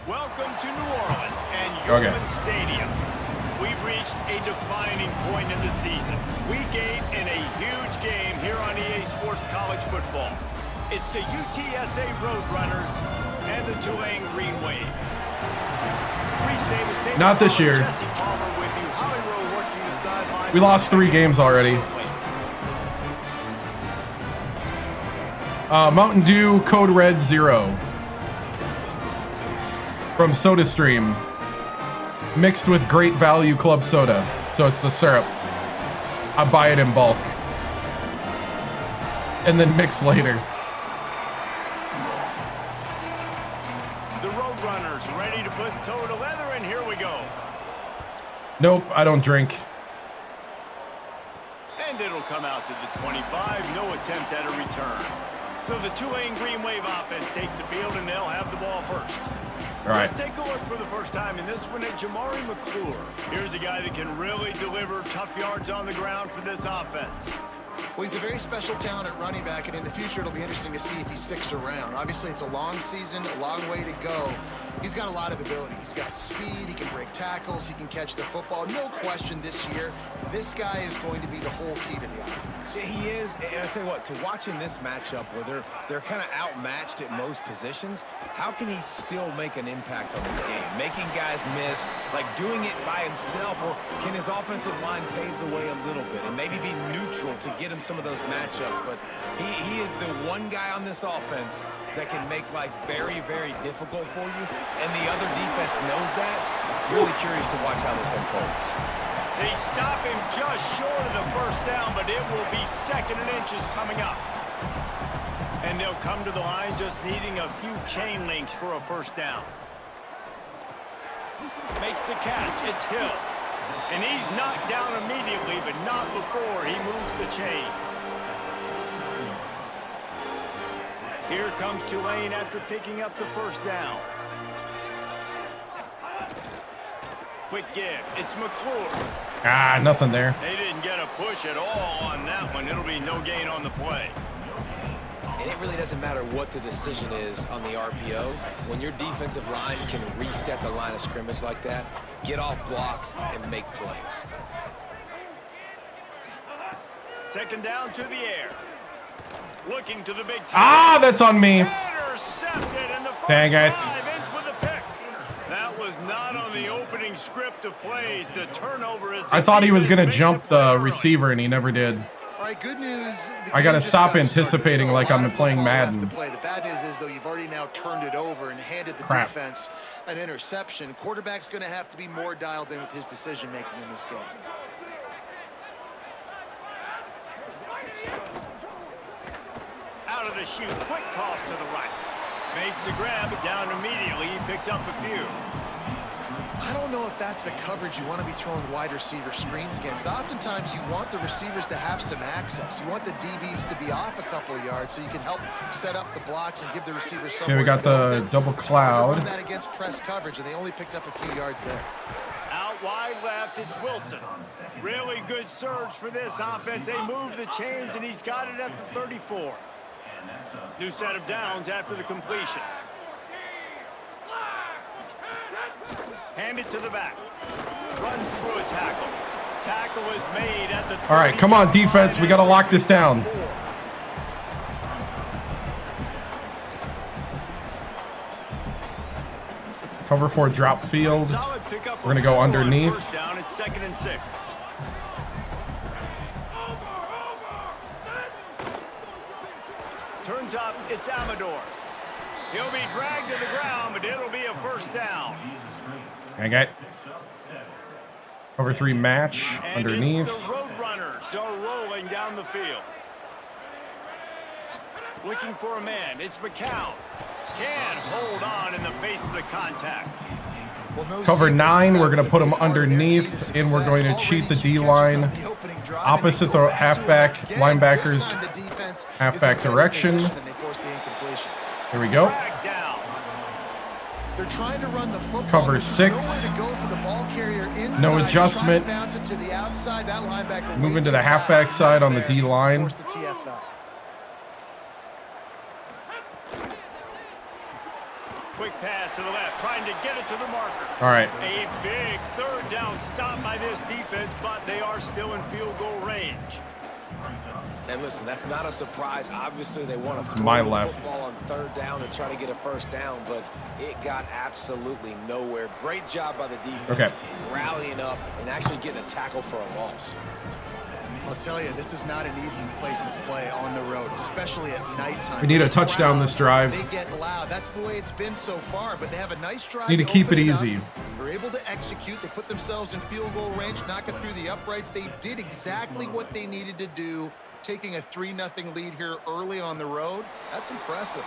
Welcome to New Orleans and Yorkland Stadium. We've reached a defining point in the season. Week 8 in a huge game here on EA Sports College Football. It's the UTSA Roadrunners and the Tulane Green Wave. Not this year. We lost 3 games already. Mountain Dew Code Red 0. From SodaStream, mixed with Great Value Club Soda. So it's the syrup. I buy it in bulk. and then mix later. The Roadrunners ready to put toe to leather, and here we go. Nope, I don't drink. And it'll come out to the 25. No attempt at a return. So the Tulane Green Wave offense takes the field, and they'll have the ball first. All right. Let's take a look for the first time in this one at Jamari McClure. Here's a guy that can really deliver tough yards on the ground for this offense. Well, he's a very special talent at running back, and in the future, it'll be interesting to see if he sticks around. Obviously, it's a long season, a long way to go. He's got a lot of ability. He's got speed, he can break tackles, he can catch the football. No question this year, this guy is going to be the whole key to the offense. He is, and I tell you what, to watching this matchup where they're kind of outmatched at most positions, how can he still make an impact on this game? Making guys miss, like doing it by himself, or can his offensive line pave the way a little bit and maybe be neutral to get him some of those matchups? But he is the one guy on this offense that can make life very, very difficult for you, and the other defense knows that. Really curious to watch how this unfolds. They stop him just short of the first down, but it will be 2nd and inches coming up. And they'll come to the line just needing a few chain links for a first down. Makes the catch. It's Hill. And he's knocked down immediately, but not before he moves the chains. Here comes Tulane after picking up the first down. Quick give. It's McClure. Ah, nothing there. They didn't get a push at all on that one. It'll be no gain on the play. And it really doesn't matter what the decision is on the RPO. When your defensive line can reset the line of scrimmage like that, get off blocks and make plays. 2nd down to the air. Looking to the big time. Ah, that's on me. Intercepted, and the first Dang it. drive ends with a pick. That was not on the opening script of plays. The turnover is. I thought he was going to jump the receiver, and he never did. All right, good news. I got to stop anticipating like I'm playing Madden. The bad news is, though, you've already now turned it over and handed the defense an interception. Quarterback's going to have to be more dialed in with his decision-making in this game. Out of the chute, quick toss to the right. Makes the grab, down immediately. He picks up a few. I don't know if that's the coverage you want to be throwing wide receiver screens against. Oftentimes, you want the receivers to have some access. You want the DBs to be off a couple of yards so you can help set up the blocks and give the receivers somewhere. Okay, we got the double cloud. Run that against press coverage, and they only picked up a few yards there. Out wide left, it's Wilson. Really good surge for this offense. They move the chains, and he's got it at the 34. New set of downs after the completion. Hand it to the back. Runs through a tackle. Tackle is made at the 30. All right, come on, defense. We got to lock this down. Cover 4 drop field. We're going to go underneath. First down, it's 2nd and 6. Turns up, it's Amador. He'll be dragged to the ground, but it'll be a first down. Okay. Cover 3 match And underneath. it's the Roadrunners are rolling down the field. Looking for a man. It's McCown. Can't hold on in the face of the contact. Cover 9, we're going to put him underneath, and we're going to cheat the D-line opposite the halfback, linebackers, halfback direction. Here we go. They're trying to run the football. Cover 6. No adjustment. Moving to the halfback side on the D-line. Quick pass to the left, trying to get it to the marker. All right. A big 3rd down stop by this defense, but they are still in field goal range. And listen, that's not a surprise. Obviously, they want to throw my the left. football on 3rd down and try to get a first down, but it got absolutely nowhere. Great job by the defense, rallying up and actually getting a tackle for a loss. I'll tell you, this is not an easy place to play on the road, especially at nighttime. We need a touchdown this drive. They get loud. That's the way it's been so far, but they have a nice drive. Need to keep it easy. They're able to execute. They put themselves in field goal range, knock it through the uprights. They did exactly what they needed to do taking a 3-0 lead here early on the road. That's impressive.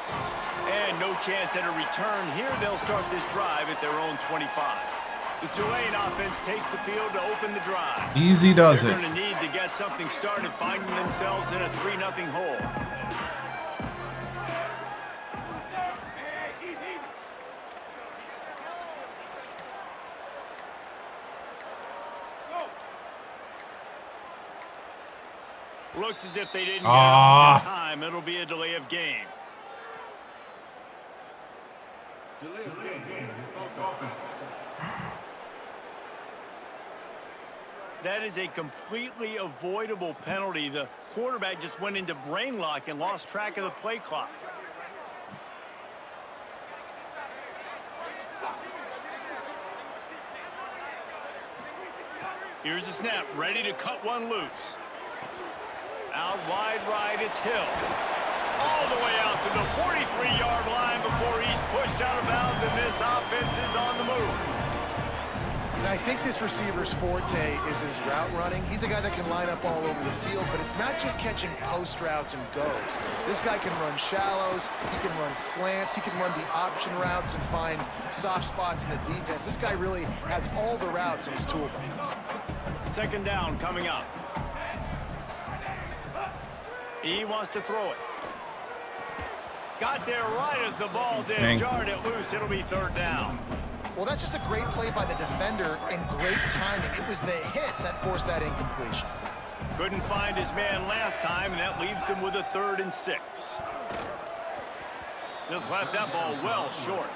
And no chance at a return here. They'll start this drive at their own 25. The Tulane offense takes the field to open the drive. Easy does They're it. going to need to get something started, finding themselves in a 3-0 hole. Looks as if they didn't get off in time. It'll be a delay of game. That is a completely avoidable penalty. The quarterback just went into brain lock and lost track of the play clock. Here's the snap, ready to cut one loose. Out wide right, it's Hill. All the way out to the 43-yard line before he's pushed out of bounds, and this offense is on the move. And I think this receiver's forte is his route running. He's a guy that can line up all over the field, but it's not just catching post routes and goes. This guy can run shallows, he can run slants, he can run the option routes and find soft spots in the defense. This guy really has all the routes in his toolbox. Second down coming up. He wants to throw it. Got there right as the ball did. Jarred it loose. It'll be third down. Well, that's just a great play by the defender and great timing. It was the hit that forced that incompletion. Couldn't find his man last time, and that leaves him with a 3rd and 6. Just left that ball well short.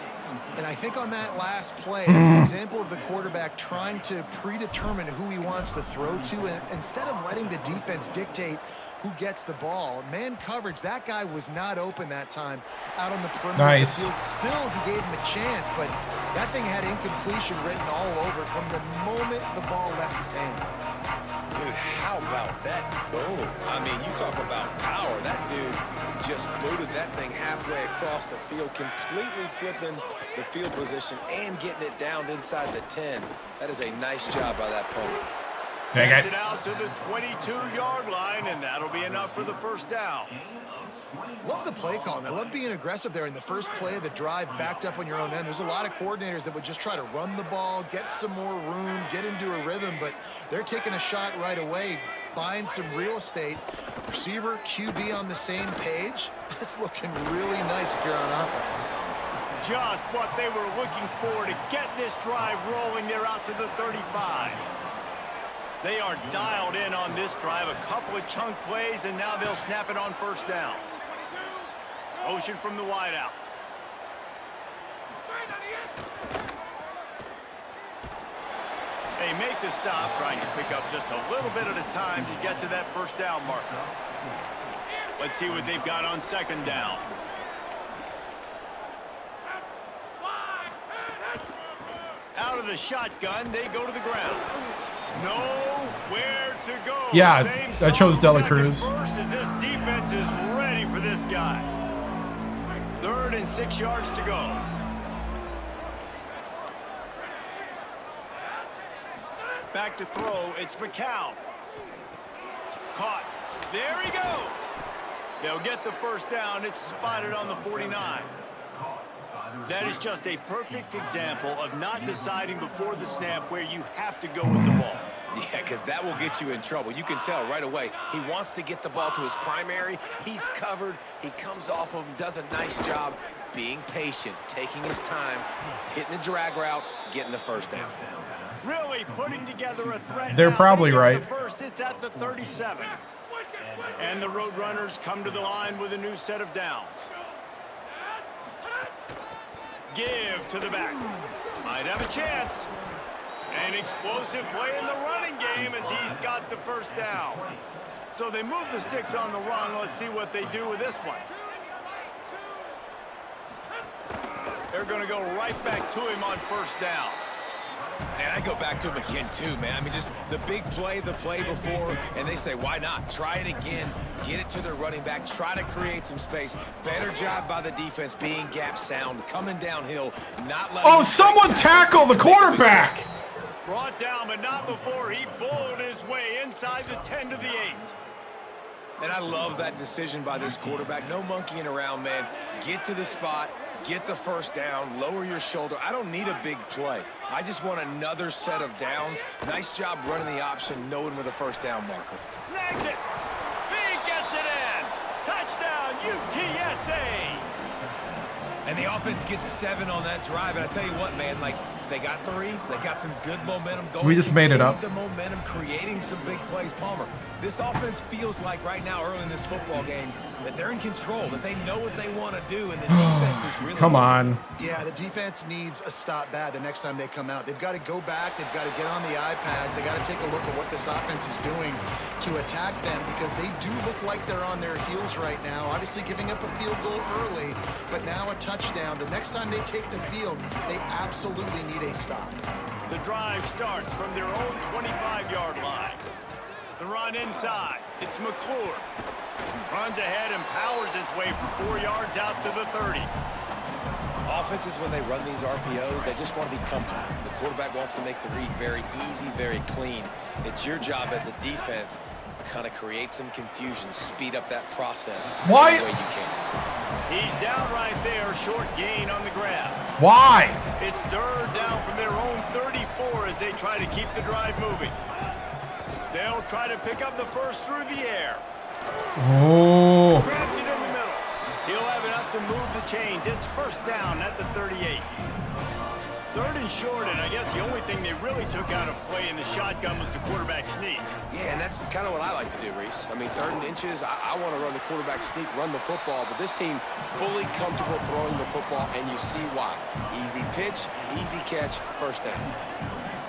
And I think on that last play, it's an example of the quarterback trying to predetermine who he wants to throw to, and instead of letting the defense dictate who gets the ball. Man coverage, that guy was not open that time out on the perimeter of the field. Still, he gave him a chance, but that thing had incompletion written all over it from the moment the ball left his hand. Dude, how about that boom? I mean, you talk about power. That dude just booted that thing halfway across the field, completely flipping the field position and getting it down inside the 10. That is a nice job by that opponent. Gets it out to the 22-yard line, and that'll be enough for the first down. Love the play call. I love being aggressive there in the first play of the drive, backed up on your own end. There's a lot of coordinators that would just try to run the ball, get some more room, get into a rhythm, but they're taking a shot right away, buying some real estate. Receiver, QB on the same page. It's looking really nice if you're on offense. Just what they were looking for to get this drive rolling. They're out to the 35. They are dialed in on this drive. A couple of chunk plays, and now they'll snap it on first down. Motion from the wideout. They make the stop, trying to pick up just a little bit at a time to get to that first down marker. Let's see what they've got on second down. Out of the shotgun, they go to the ground. Nowhere to go. Yeah, I chose Delacroix. This defense is ready for this guy. 3rd and 6 yards to go. Back to throw. It's McCown. Caught. There he goes. They'll get the first down. It's spotted on the 49. That is just a perfect example of not deciding before the snap where you have to go with the ball. Yeah, because that will get you in trouble. You can tell right away. He wants to get the ball to his primary. He's covered. He comes off of him, does a nice job being patient, taking his time, hitting the drag route, getting the first down. Really putting together a threat. They're probably right. The first, it's at the 37. And the Roadrunners come to the line with a new set of downs. Give to the back. Might have a chance. An explosive play in the running game as he's got the first down. So they move the sticks on the run. Let's see what they do with this one. They're going to go right back to him on first down. And I go back to him again, too, man. I mean, just the big play, the play before, and they say, why not? Try it again. Get it to their running back. Try to create some space. Better job by the defense being gap sound, coming downhill, not letting... Oh, someone tackle the quarterback! Brought down, but not before he bowled his way inside the 10 to the 8. And I love that decision by this quarterback. No monkeying around, man. Get to the spot, get the first down, lower your shoulder. I don't need a big play. I just want another set of downs. Nice job running the option, knowing where the first down marker. Snags it. He gets it in. Touchdown, UTSA. And the offense gets 7 on that drive. And I tell you what, man, like, they got 3. They got some good momentum going. We just made it up. The momentum, creating some big plays. Palmer, this offense feels like right now, early in this football game, that they're in control, that they know what they want to do, and the defense is really... Come on. Yeah, the defense needs a stop bad the next time they come out. They've got to go back. They've got to get on the iPads. They got to take a look at what this offense is doing to attack them, because they do look like they're on their heels right now. Obviously giving up a field goal early, but now a touchdown. The next time they take the field, they absolutely need a stop. The drive starts from their own 25-yard line. The run inside. It's McClure. Runs ahead and powers his way for 4 yards out to the 30. Offenses, when they run these RPOs, they just want to be comfortable. The quarterback wants to make the read very easy, very clean. It's your job as a defense to kind of create some confusion, speed up that process. Why? Any way you can. He's down right there, short gain on the grab. Why? It's 3rd down from their own 34 as they try to keep the drive moving. They'll try to pick up the first through the air. Oh. Grabs it in the middle. He'll have enough to move the chains. It's 1st down at the 38. 3rd and short, and I guess the only thing they really took out of play in the shotgun was the quarterback sneak. Yeah, and that's kind of what I like to do, Reese. I mean, 3rd and inches, I want to run the quarterback sneak, run the football, but this team fully comfortable throwing the football, and you see why. Easy pitch, easy catch, 1st down.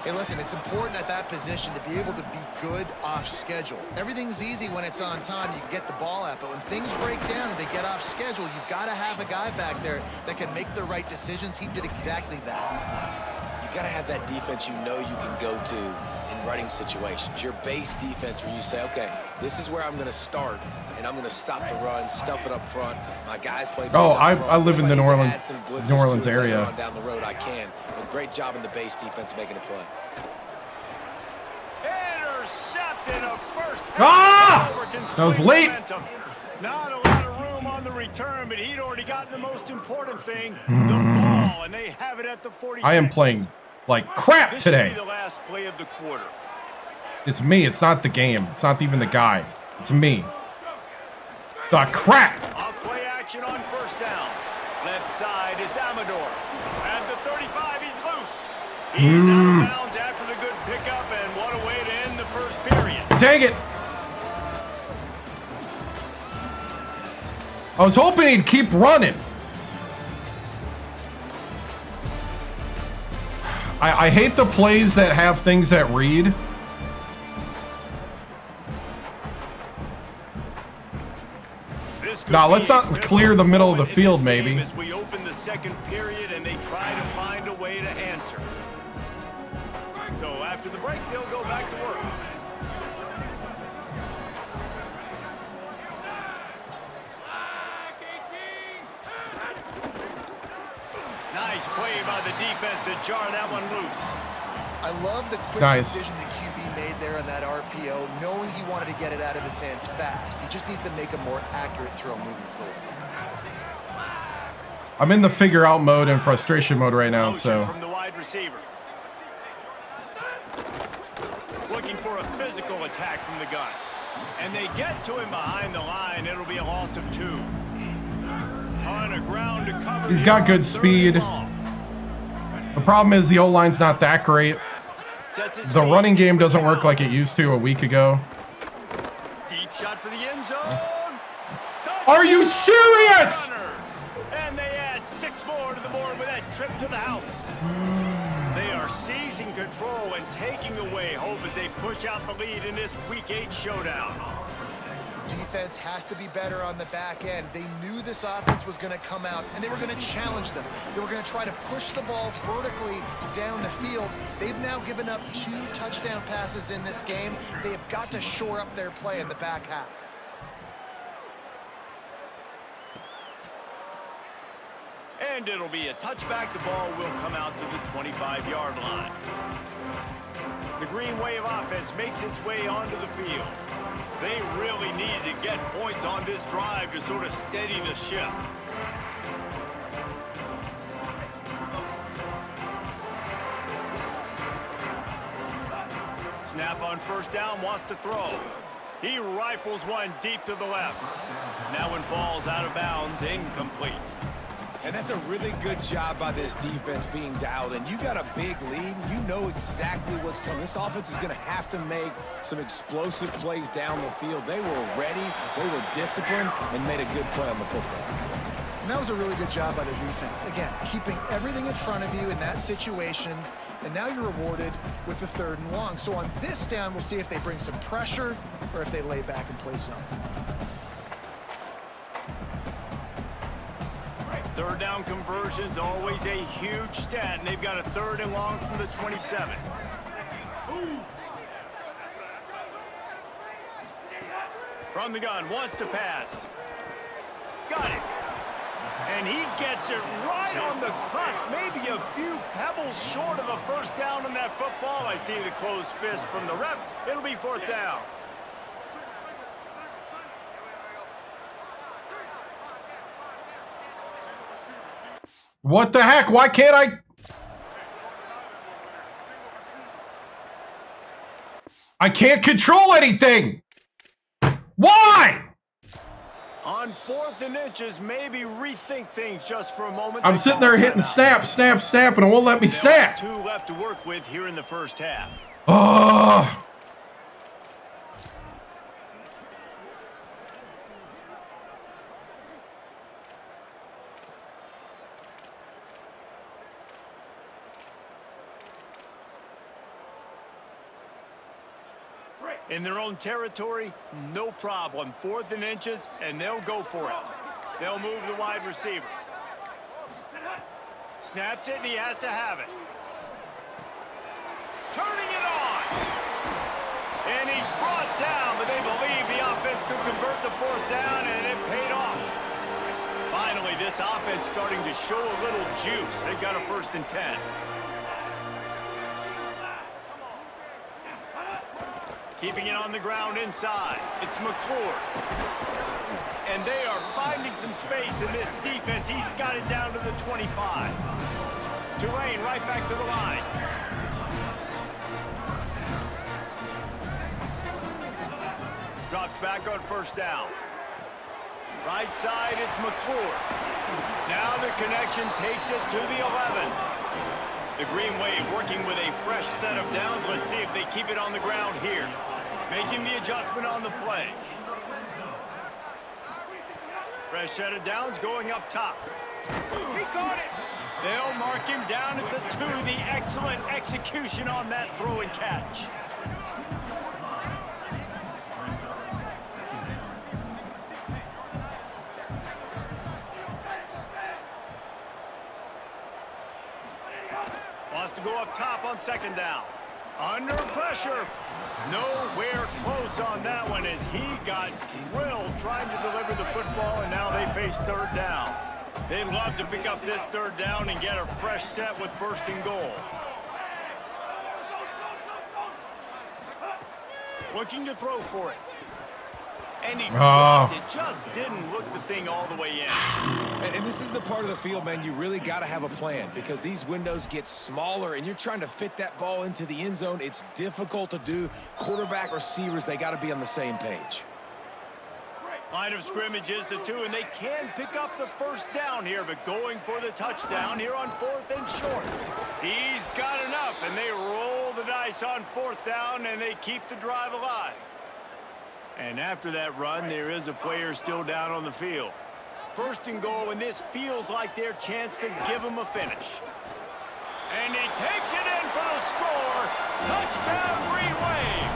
Hey, listen, it's important at that position to be able to be good off schedule. Everything's easy when it's on time. You can get the ball out, but when things break down and they get off schedule, you've got to have a guy back there that can make the right decisions. He did exactly that. You got to have that defense you know you can go to in running situations. Your base defense where you say, okay, this is where I'm going to start, and I'm going to stop the run, stuff it up front. My guys play. Oh, I live in the New Orleans area. Down the road, I can. But great job in the base defense making a play. Intercepted a first. Ah! That was late. Momentum. Not a lot of room on the return, but he'd already gotten the most important thing, the ball, and they have it at the 46. I am playing like crap today. This will be the last play of the quarter. It's me. It's not the game. It's not even the guy. It's me. The crap. Off play action on 1st down. Left side is Amador. At the 35, he's loose. He's out of bounds after the good pickup, and what a way to end the first period. Dang it. I was hoping he'd keep running. I hate the plays that have things that read. Now, let's not clear the middle of the field, maybe. As we open the 2nd period and they try to find a way to answer. So after the break, they'll go back to work. Nice play by the defense to jar that one loose. I love the quick decision the QB made there on that RPO, knowing he wanted to get it out of his hands fast. He just needs to make a more accurate throw moving forward. I'm in the figure out mode and frustration mode right now, so. From the wide receiver. Looking for a physical attack from the gun. And they get to him behind the line. It'll be a loss of 2. Ton of ground to cover. He's got good speed. The problem is the O-line's not that great. The running game doesn't work like it used to a week ago. Deep shot for the end zone. Are you serious? And they add 6 more to the board with that trip to the house. They are seizing control and taking away hope as they push out the lead in this Week 8 showdown. Defense has to be better on the back end. They knew this offense was going to come out, and they were going to challenge them. They were going to try to push the ball vertically down the field. They've now given up 2 touchdown passes in this game. They have got to shore up their play in the back half. And it'll be a touchback. The ball will come out to the 25-yard line. The Green Wave offense makes its way onto the field. They really needed to get points on this drive to sort of steady the ship. Snap on first down, wants to throw. He rifles one deep to the left. That one falls out of bounds, incomplete. And that's a really good job by this defense being dialed in. You got a big lead. You know exactly what's coming. This offense is going to have to make some explosive plays down the field. They were ready, they were disciplined, and made a good play on the football. And that was a really good job by the defense. Again, keeping everything in front of you in that situation, and now you're rewarded with the 3rd and long. So on this down, we'll see if they bring some pressure or if they lay back and play zone. 3rd down conversion's always a huge stat, and they've got a 3rd and long from the 27. From the gun, wants to pass. Got it. And he gets it right on the cusp, maybe a few pebbles short of a first down on that football. I see the closed fist from the ref. It'll be 4th down. What the heck? Why can't I can't control anything! Why? On 4th and inches, maybe rethink things just for a moment. I'm sitting there hitting snap, snap, snap, and it won't let me snap. 2 left to work with here in the first half. Oh. In their own territory, no problem. 4th and inches, and they'll go for it. They'll move the wide receiver. Snaps it, and he has to have it. Turning it on. And he's brought down, but they believe the offense could convert the 4th down, and it paid off. Finally, this offense starting to show a little juice. They've got a 1st and 10. Keeping it on the ground inside. It's McClure. And they are finding some space in this defense. He's got it down to the 25. Tulane right back to the line. Drops back on first down. Right side, it's McClure. Now the connection takes it to the 11. The Green Wave working with a fresh set of downs. Let's see if they keep it on the ground here. Making the adjustment on the play. Fresh set of downs going up top. He caught it. They'll mark him down at the 2. The excellent execution on that throw and catch. Wants to go up top on 2nd down. Under pressure. Nowhere close on that one as he got drilled trying to deliver the football, and now they face 3rd down. They'd love to pick up this 3rd down and get a fresh set with 1st and goal. Looking to throw for it. And he dropped it. Just didn't look the thing all the way in. And this is the part of the field, man, you really got to have a plan because these windows get smaller and you're trying to fit that ball into the end zone. It's difficult to do. Quarterback, receivers, they got to be on the same page. Line of scrimmage is the 2, and they can pick up the 1st down here, but going for the touchdown here on 4th and short. He's got enough, and they roll the dice on 4th down, and they keep the drive alive. And after that run, there is a player still down on the field. 1st and goal, and this feels like their chance to give them a finish. And he takes it in for the score. Touchdown, Green Wave.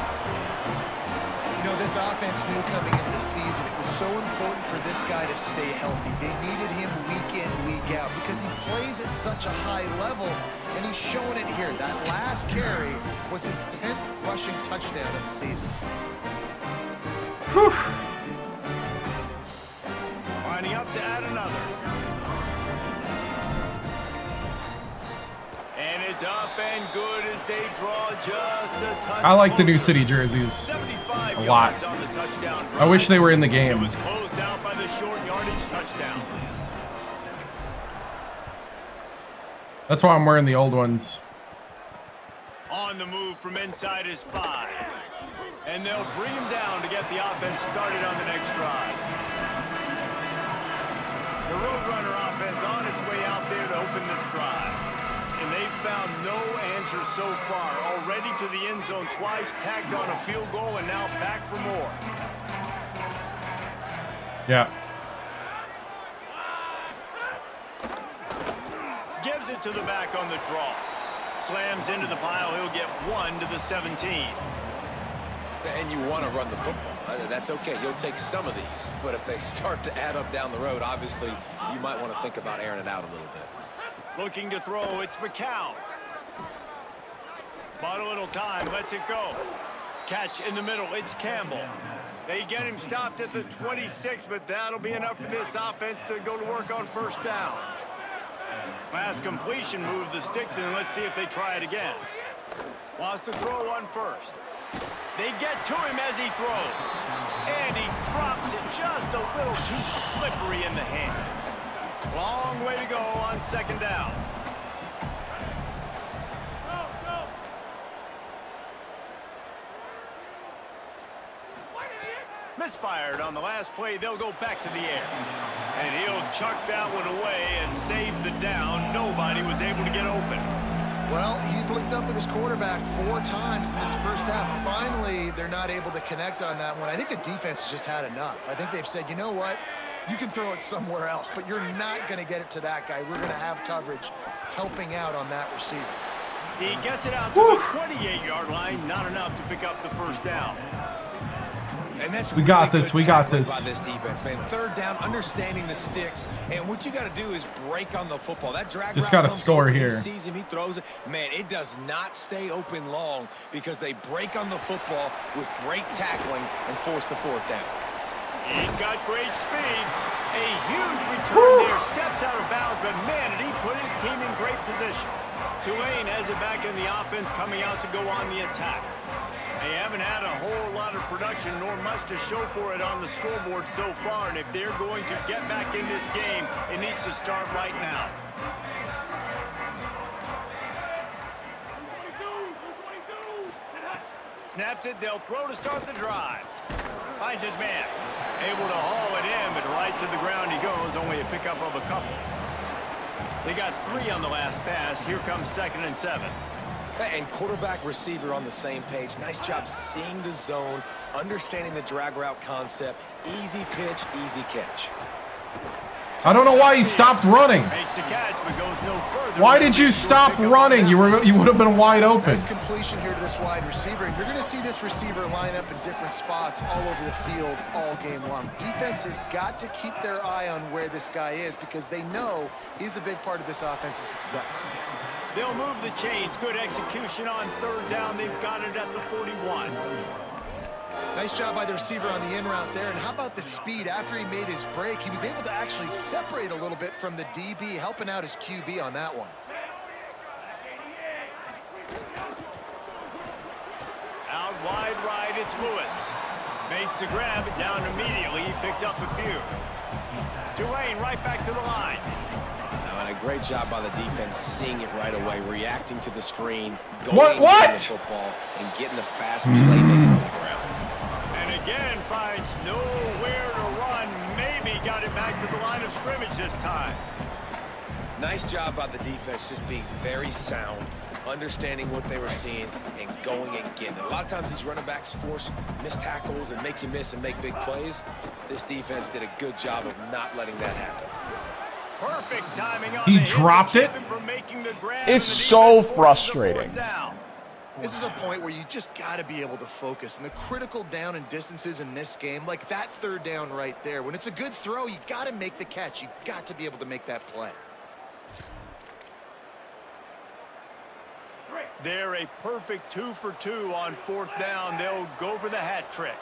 You know, this offense knew coming into the season it was so important for this guy to stay healthy. They needed him week in, week out because he plays at such a high level, and he's showing it here. That last carry was his 10th rushing touchdown of the season. Whew. Lining up to add another. And It's up and good as they draw just a touch. I like the new closer. city jerseys 75 a lot. yards on the touchdown I wish they were in the It game. was closed out by the short yardage touchdown. That's why I'm wearing the old ones. On the move from inside his 5. And they'll bring him down to get the offense started on the next drive. The Roadrunner offense on its way out there to open this drive. And they've found no answer so far. Already to the end zone twice, tagged on a field goal, and now back for more. Yeah. Gives it to the back on the draw. Slams into the pile. He'll get 1 to the 17. And you want to run the football. That's okay. You'll take some of these. But if they start to add up down the road, obviously, you might want to think about airing it out a little bit. Looking to throw, it's McCown. Bought a little time, lets it go. Catch in the middle, it's Campbell. They get him stopped at the 26, but that'll be enough for this offense to go to work on first down. Last completion moved the sticks in. Let's see if they try it again. Wants to throw on first. They get to him as he throws. And he drops it just a little too slippery in the hands. Long way to go on second down. Misfired on the last play. They'll go back to the air. And he'll chuck that one away and save the down. Nobody was able to get open. Well, he's linked up with his quarterback 4 times in this first half. Finally, they're not able to connect on that one. I think the defense has just had enough. I think they've said, you know what? You can throw it somewhere else, but you're not going to get it to that guy. We're going to have coverage helping out on that receiver. He gets it out to the 28-yard line. Not enough to pick up the first down. And that's We got this, good we got tackling this. by this defense, man. Third down, understanding the sticks, and what you got to do is break on the football. That drag Just route gotta comes score over, he here. sees him, he throws it. Man, it does not stay open long because they break on the football with great tackling and force the fourth down. He's got great speed. A huge return there. Steps out of bounds, but man, did he put his team in great position. Tulane has it back in the offense, coming out to go on the attack. They haven't had a whole lot of production, nor much to show for it on the scoreboard so far. And if they're going to get back in this game, it needs to start right now. Snaps it, they'll throw to start the drive. Finds his man. Able to haul it in, but right to the ground he goes. Only a pickup of a couple. They got 3 on the last pass. Here comes 2nd and 7. And quarterback receiver on the same page. Nice job seeing the zone, understanding the drag route concept. Easy pitch, easy catch. I don't know why he stopped running. Makes a catch, but goes no further. Why did you stop running? You would have been wide open. Nice completion here to this wide receiver. And you're going to see this receiver line up in different spots all over the field all game long. Defense has got to keep their eye on where this guy is because they know he's a big part of this offense's success. They'll move the chains. Good execution on third down. They've got it at the 41. Nice job by the receiver on the in route there. And how about the speed? After he made his break, he was able to actually separate a little bit from the DB, helping out his QB on that one. Out wide right, it's Lewis. Makes the grab, down immediately. He picks up a few. Tulane right back to the line. And a great job by the defense seeing it right away, reacting to the screen, going What? the football, and getting the fast playmaking on the ground. And again, finds nowhere to run. Maybe got it back to the line of scrimmage this time. Nice job by the defense, just being very sound, understanding what they were seeing, and going and getting it. A lot of times these running backs force missed tackles and make you miss and make big plays. This defense did a good job of not letting that happen. Perfect timing on He the hit to dropped keep it? him from making the grab, It's and the so defense forces the frustrating. fourth down. This is a point where you just got to be able to focus. And the critical down and distances in this game, like that third down right there, when it's a good throw, you got to make the catch. You got to be able to make that play. They're a perfect 2 for 2 on fourth down. They'll go for the hat trick.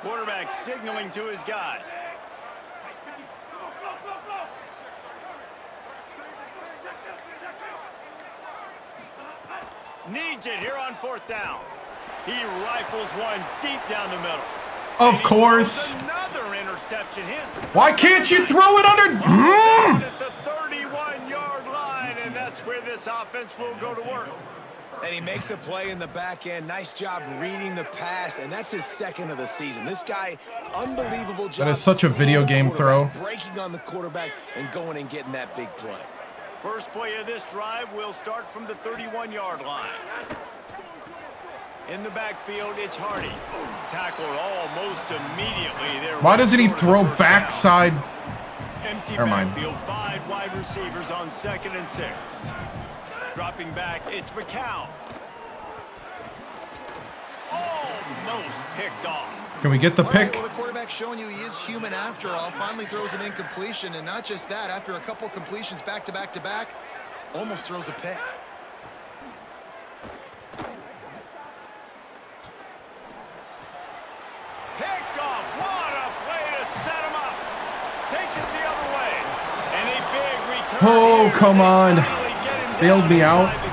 Quarterback signaling to his guys. Needs it here on 4th down. He rifles one deep down the middle. Of course. Another interception. Why can't you throw it under? Down at the 31-yard line, and that's where this offense will go to work. And he makes a play in the back end. Nice job reading the pass, and that's his 2nd of the season. This guy, unbelievable job. That is such a video game throw. Breaking on the quarterback and going and getting that big play. First play of this drive will start from the 31-yard line. In the backfield, it's Hardy. Tackled almost immediately. There. Why doesn't he throw backside? Empty Never mind. backfield, 5 wide receivers on 2nd and 6. Dropping back, it's McCown. Almost picked off. Can we get the All right, pick? well, the quarterback showing you he is human after all. Finally throws an incompletion, and not just that, after a couple completions back to back to back, almost throws a pick. Picked off. What a play to set him up. Takes it the other way. And a big return. Oh, here come as they on. finally get him Bailed down me out. inside the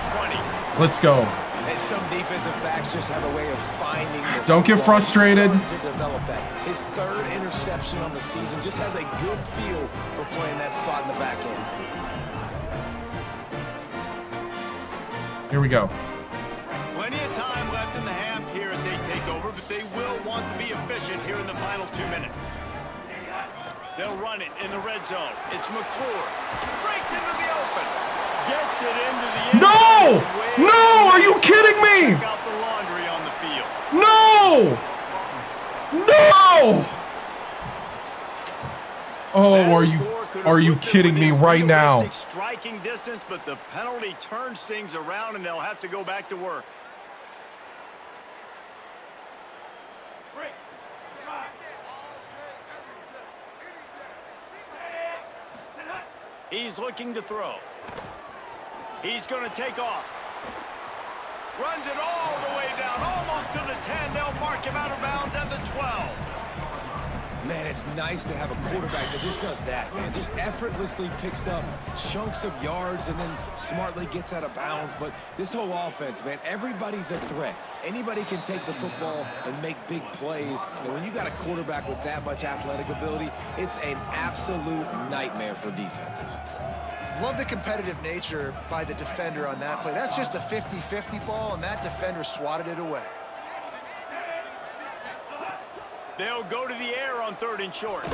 20. Let's go. And some defensive backs just have a way of finding the Don't get football. frustrated. He's starting to develop that. His 3rd interception on the season, just has a good feel for playing that spot in the back end. Here we go. Plenty of time left in the half here as they take over, but they will want to be efficient here in the final 2 minutes. They'll run it in the red zone. It's McClure. Breaks into the open. Gets it into the end. No! No! Are you kidding me? Check out the laundry on the field. No! No! Oh, are you kidding me right now? Striking distance, but the penalty turns things around, and they'll have to go back to work. He's looking to throw. He's going to take off. Runs it all the way down, almost to the 10. They'll mark him out of bounds at the 12. Man, it's nice to have a quarterback that just does that, man. Just effortlessly picks up chunks of yards and then smartly gets out of bounds. But this whole offense, man, everybody's a threat. Anybody can take the football and make big plays. And when you got a quarterback with that much athletic ability, it's an absolute nightmare for defenses. Love the competitive nature by the defender on that play. That's just a 50-50 ball, and that defender swatted it away. They'll go to the air on 3rd and short.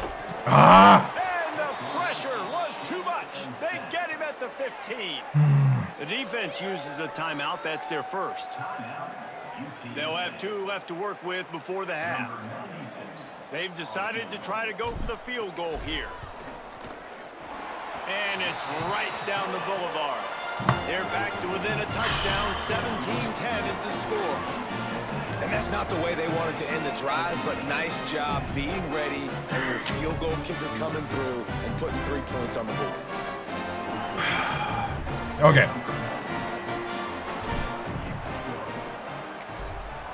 Ah! And the pressure was too much. They get him at the 15. The defense uses a timeout. That's their first. They'll have 2 left to work with before the half. They've decided to try to go for the field goal here. And it's right down the boulevard. They're back to within a touchdown. 17-10 is the score. And that's not the way they wanted to end the drive, but nice job being ready and your field goal kicker coming through and putting 3 points on the board. Okay.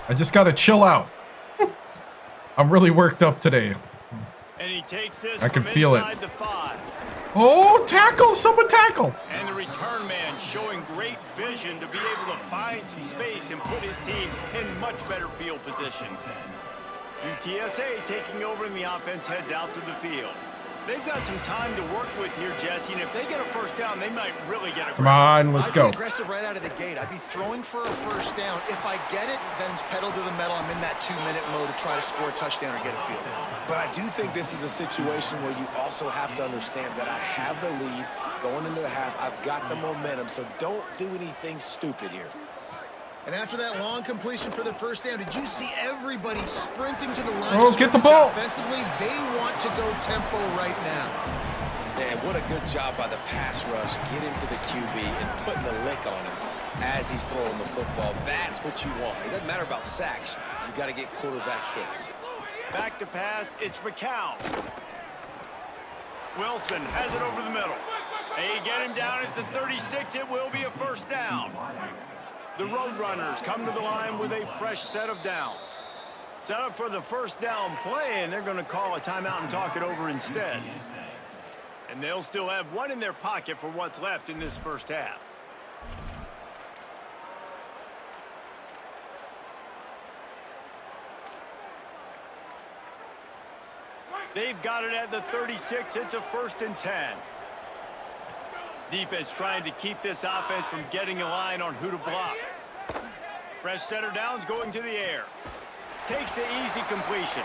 I just gotta chill out. I'm really worked up today. And he takes this I can from feel it. inside the 5. Oh, tackle! Someone tackle! And the return man showing great vision to be able to find some space and put his team in much better field position. UTSA taking over, and the offense heads out to the field. They've got some time to work with here, Jesse, and if they get a first down, they might really get aggressive. Come on, let's go. I'd be aggressive right out of the gate. I'd be throwing for a first down. If I get it, then it's pedal to the metal. I'm in that 2-minute mode to try to score a touchdown or get a field goal. But I do think this is a situation where you also have to understand that I have the lead going into the half. I've got the momentum, so don't do anything stupid here. And after that long completion for the first down, did you see everybody sprinting to the line? Oh, get the ball. Offensively, they want to go tempo right now. Man, what a good job by the pass rush, getting to the QB and putting a lick on him as he's throwing the football. That's what you want. It doesn't matter about sacks. You got to get quarterback hits. Back to pass, it's McCown. Wilson has it over the middle. They get him down at the 36. It will be a first down. The Roadrunners come to the line with a fresh set of downs. Set up for the first down play, and they're going to call a timeout and talk it over instead. And they'll still have 1 in their pocket for what's left in this first half. They've got it at the 36. It's a 1st and 10. Defense trying to keep this offense from getting a line on who to block. Fresh setter downs going to the air. Takes the easy completion.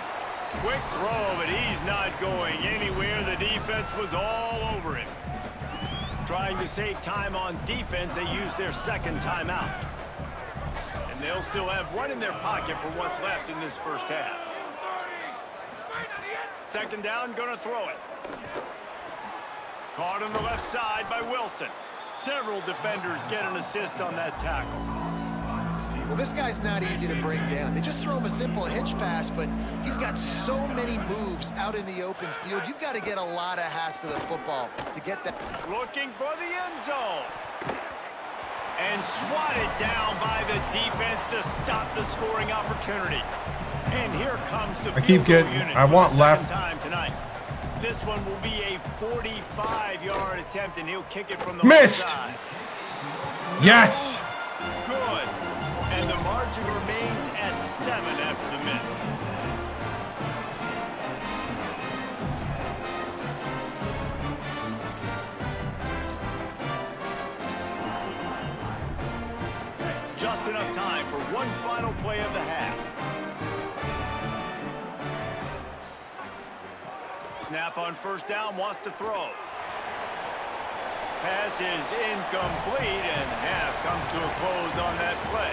Quick throw, but he's not going anywhere. The defense was all over him. Trying to save time on defense, they use their 2nd timeout. And they'll still have one in their pocket for what's left in this first half. 2nd down, gonna throw it. Caught on the left side by Wilson. Several defenders get an assist on that tackle. Well, this guy's not easy to bring down. They just throw him a simple hitch pass, but he's got so many moves out in the open field. You've got to get a lot of hats to the football to get that. Looking for the end zone. And swatted down by the defense to stop the scoring opportunity. And here comes the I keep getting, I want left. Time tonight. This one will be a 45-yard attempt, and he'll kick it from the missed. left side. Yes. Good. And the margin remains at 7 after the miss. Just enough time for one final play of the half. Snap on 1st down, wants to throw. Pass is incomplete, and half comes to a close on that play.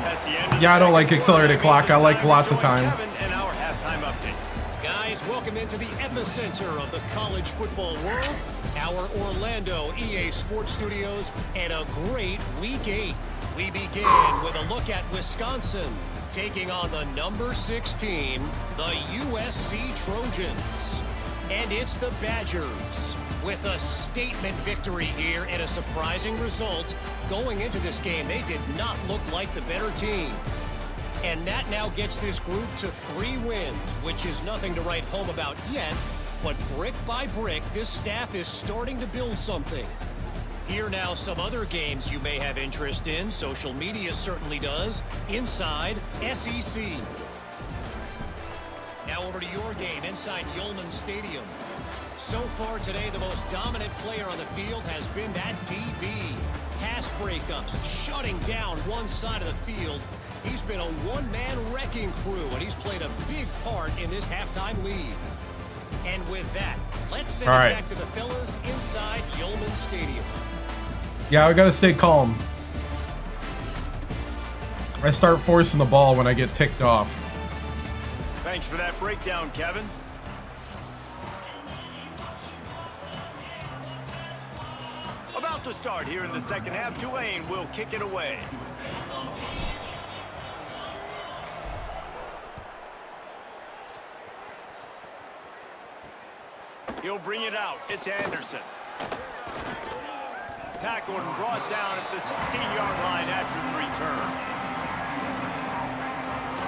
That's the end of Yeah, I don't like accelerated clock. I like lots of time. Kevin and our halftime update. Guys, welcome into the epicenter of the college football world, our Orlando EA Sports Studios, and a great Week 8. We begin with a look at Wisconsin taking on the number 16, the USC Trojans. And it's the Badgers with a statement victory here and a surprising result. Going into this game, they did not look like the better team. And that now gets this group to 3 wins, which is nothing to write home about yet. But brick by brick, this staff is starting to build something. Here now some other games you may have interest in. Social media certainly does. Inside SEC. Now over to your game inside Yulman Stadium. So far today, the most dominant player on the field has been that DB. Pass breakups, shutting down one side of the field. He's been a one-man wrecking crew, and he's played a big part in this halftime lead. And with that, let's send it back to the fellas inside Yulman Stadium. Yeah, we got to stay calm. I start forcing the ball when I get ticked off. Thanks for that breakdown, Kevin. About to start here in the second half. Tulane will kick it away. He'll bring it out. It's Anderson. Tackled and brought down at the 16-yard line after the return.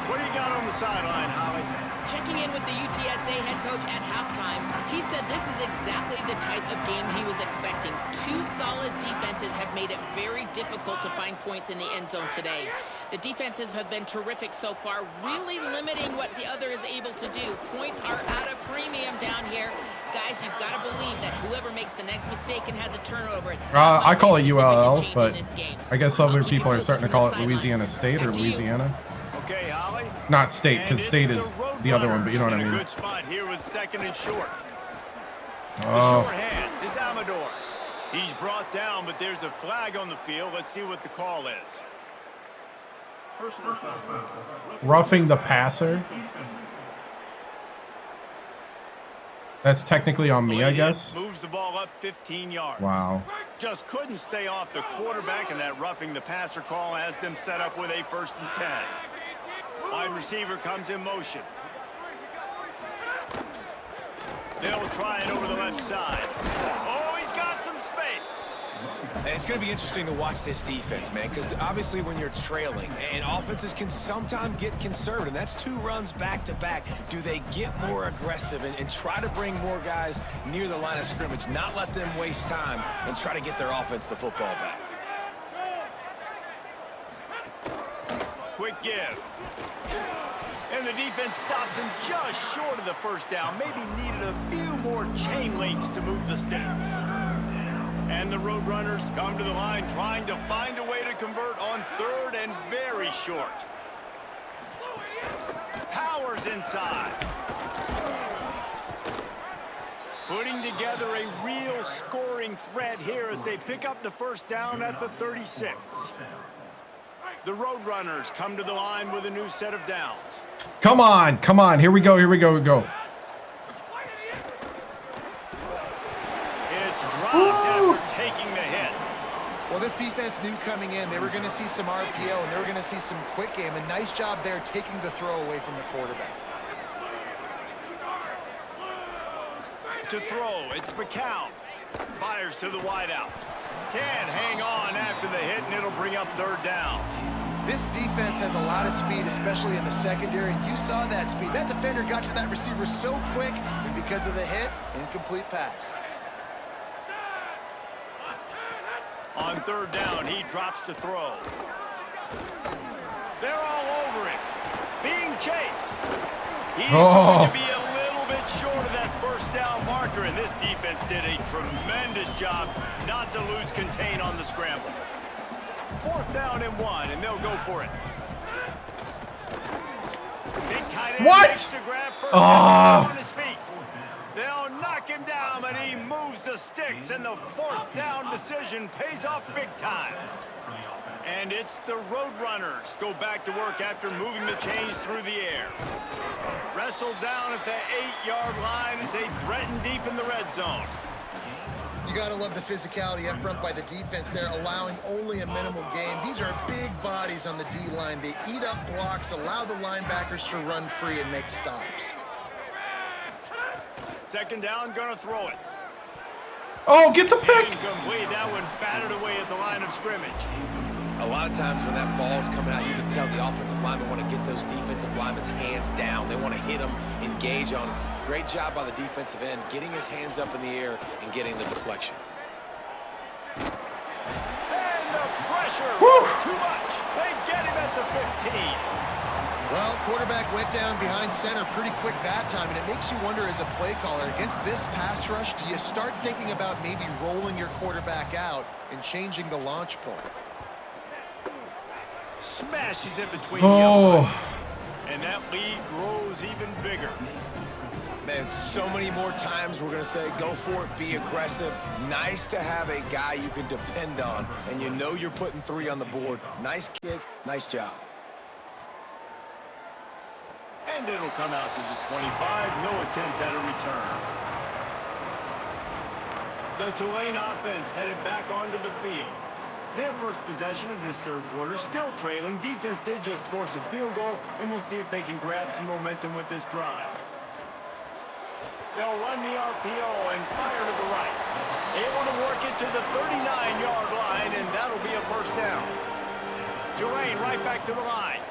What do you got on the sideline, Holly? Checking in with the UTSA head coach at halftime, he said this is exactly the type of game he was expecting. 2 solid defenses have made it very difficult to find points in the end zone today. The defenses have been terrific so far, really limiting what the other is able to do. Points are at a premium down here. Guys, you've got to believe that whoever makes the next mistake and has a turnover. I call it ULL, but I guess other people are starting to call it Louisiana State or Louisiana. Okay, Holly. Not State, because State is the other one, but you know what I mean. A good spot here with 2nd and short. Oh. Short hands. It's Amador. He's brought down, but there's a flag on the field. Let's see what the call is. Roughing the passer. That's technically on me, I guess. Moves the ball up 15 yards. Wow. Just couldn't stay off the quarterback, and that roughing the passer call has them set up with a 1st and 10. Wide receiver comes in motion. They'll try it over the left side. Oh, he's got some space. And it's going to be interesting to watch this defense, man, because obviously when you're trailing, and offenses can sometimes get conservative. That's 2 runs back-to-back. Do they get more aggressive and try to bring more guys near the line of scrimmage, not let them waste time, and try to get their offense the football back? quick give. And the defense stops him just short of the first down. Maybe needed a few more chain links to move the sticks. And the Roadrunners come to the line trying to find a way to convert on third and very short. Powers inside. Putting together a real scoring threat here as they pick up the first down at the 36. The Roadrunners come to the line with a new set of downs. Come on, come on. Here we go, here we go, we go. It's dropped after taking the hit. Well, this defense knew coming in they were going to see some RPO and they were going to see some quick game. A nice job there taking the throw away from the quarterback. To throw, it's McCown. Fires to the wideout. Can't hang on after the hit, and it'll bring up third down. This defense has a lot of speed, especially in the secondary, and you saw that speed. That defender got to that receiver so quick, and because of the hit, incomplete pass. On third down, he drops to throw. They're all over him. Being chased. He's going to be a little bit short of that first down marker, and this defense did a tremendous job not to lose contain on the scramble. Fourth down and 1, and they'll go for it. Big tight end makes to grab first down on his feet. They'll knock him down, but he moves the sticks, and the fourth down decision pays off big time. And it's the Roadrunners go back to work after moving the chains through the air. Wrestled down at the 8-yard line as they threaten deep in the red zone. You got to love the physicality up front by the defense there, allowing only a minimal gain. These are big bodies on the D-line. They eat up blocks, allow the linebackers to run free and make stops. Second down, gonna throw it. Oh, get the pick! Incomplete. That one battered away at the line of scrimmage. A lot of times when that ball's coming out, you can tell the offensive linemen want to get those defensive linemen's hands down. They want to hit them, engage on. Great job by the defensive end, getting his hands up in the air and getting the deflection. And the pressure was too much. They get him at the 15. Well, quarterback went down behind center pretty quick that time, and it makes you wonder as a play caller, against this pass rush, do you start thinking about maybe rolling your quarterback out and changing the launch point? Smashes it between the uprights. And that lead grows even bigger. Man, so many more times we're going to say, go for it, be aggressive. Nice to have a guy you can depend on, and you know you're putting 3 on the board. Nice kick, nice job. And it'll come out to the 25. No attempt at a return. The Tulane offense headed back onto the field. Their first possession of this third quarter, still trailing. Defense did just force a field goal, and we'll see if they can grab some momentum with this drive. They'll run the RPO and fire to the right. Able to work it to the 39-yard line, and that'll be a first down. Tulane right back to the line.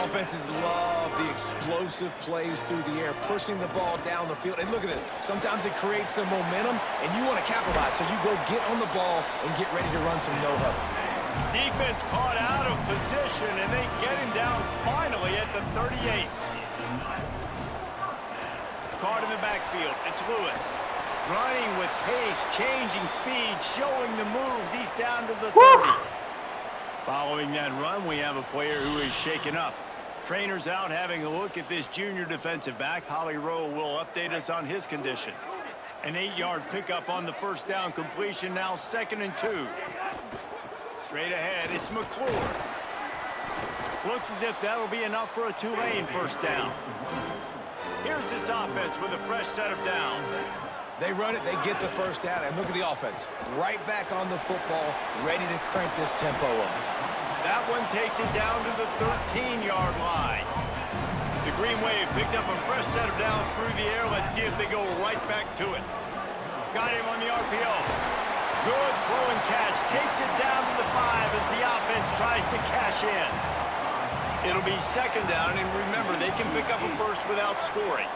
Offenses love the explosive plays through the air, pushing the ball down the field. And look at this. Sometimes it creates some momentum, and you want to capitalize. So you go get on the ball and get ready to run some no-huddle. Defense caught out of position, and they get him down finally at the 38. Caught in the backfield. It's Lewis. Running with pace, changing speed, showing the moves. He's down to the 30. Following that run, we have a player who is shaken up. Trainer's out having a look at this junior defensive back. Holly Rowe will update us on his condition. An 8-yard pickup on the first down completion, now 2nd and 2. Straight ahead, it's McClure. Looks as if that'll be enough for a Tulane first down. Here's this offense with a fresh set of downs. They run it, they get the first down, and look at the offense. Right back on the football, ready to crank this tempo up. That one takes it down to the 13-yard line. The Green Wave picked up a fresh set of downs through the air. Let's see if they go right back to it. Got him on the RPO. Good throw and catch. Takes it down to the 5 as the offense tries to cash in. It'll be second down, and remember, they can pick up a first without scoring.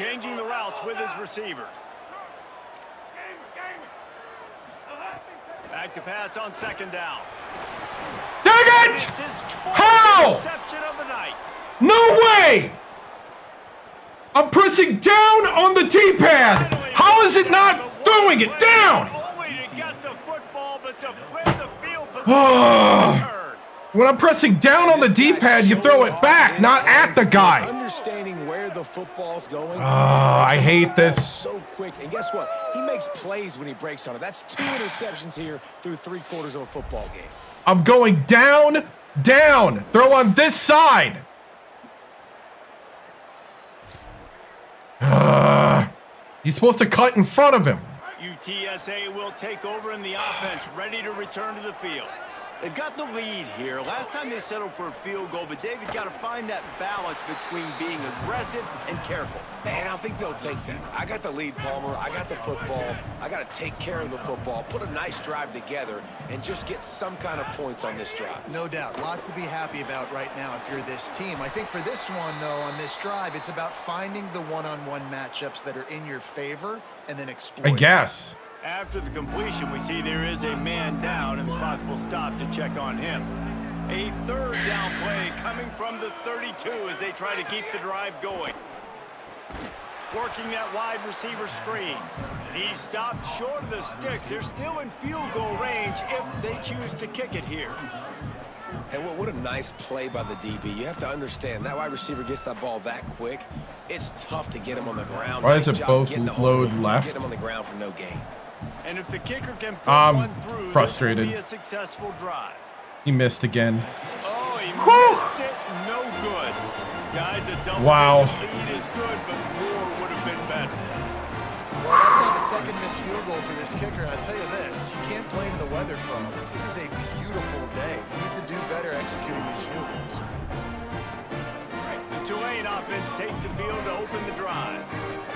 changing the routes with his receivers. Back to pass on second down. Dang it! How? Reception of the night. No way! I'm pressing down on the D-pad. How is it not throwing it down? Only to get the football, but to flip the field position. When I'm pressing down on the D-pad, you throw it back, not at the guy. Understanding where the football's going. I hate this. So quick, and guess what? He makes plays when he breaks on it. That's 2 interceptions here through 3/4 of a football game. I'm going down, down. Throw on this side. He's supposed to cut in front of him. UTSA will take over in the offense, ready to return to the field. They've got the lead here. Last time they settled for a field goal, but David got to find that balance between being aggressive and careful. And I think they'll take that. I got the lead, Palmer. I got the football. I got to take care of the football, put a nice drive together, and just get some kind of points on this drive. No doubt. Lots to be happy about right now if you're this team. I think for this one, though, on this drive, it's about finding the one-on-one matchups that are in your favor and then exploiting. I guess. After the completion, we see there is a man down, and the clock will stop to check on him. A third down play coming from the 32 as they try to keep the drive going. Working that wide receiver screen. He stopped short of the sticks. They're still in field goal range if they choose to kick it here. And what a nice play by the DB. You have to understand, that wide receiver gets that ball that quick. It's tough to get him on the ground. Why is it job both getting a hold load of him, left? Get him on the ground for no gain. And if the kicker can put I'm one through, frustrated. this will be a successful drive. He missed again. Oh, he missed it. No good. Guys, a double-digit lead is good, but more would have been better. Well, that's not the second missed field goal for this kicker. I'll tell you this, you can't blame the weather for all this. This is a beautiful day. He needs to do better executing these field goals. The Tulane offense takes the field to open the drive.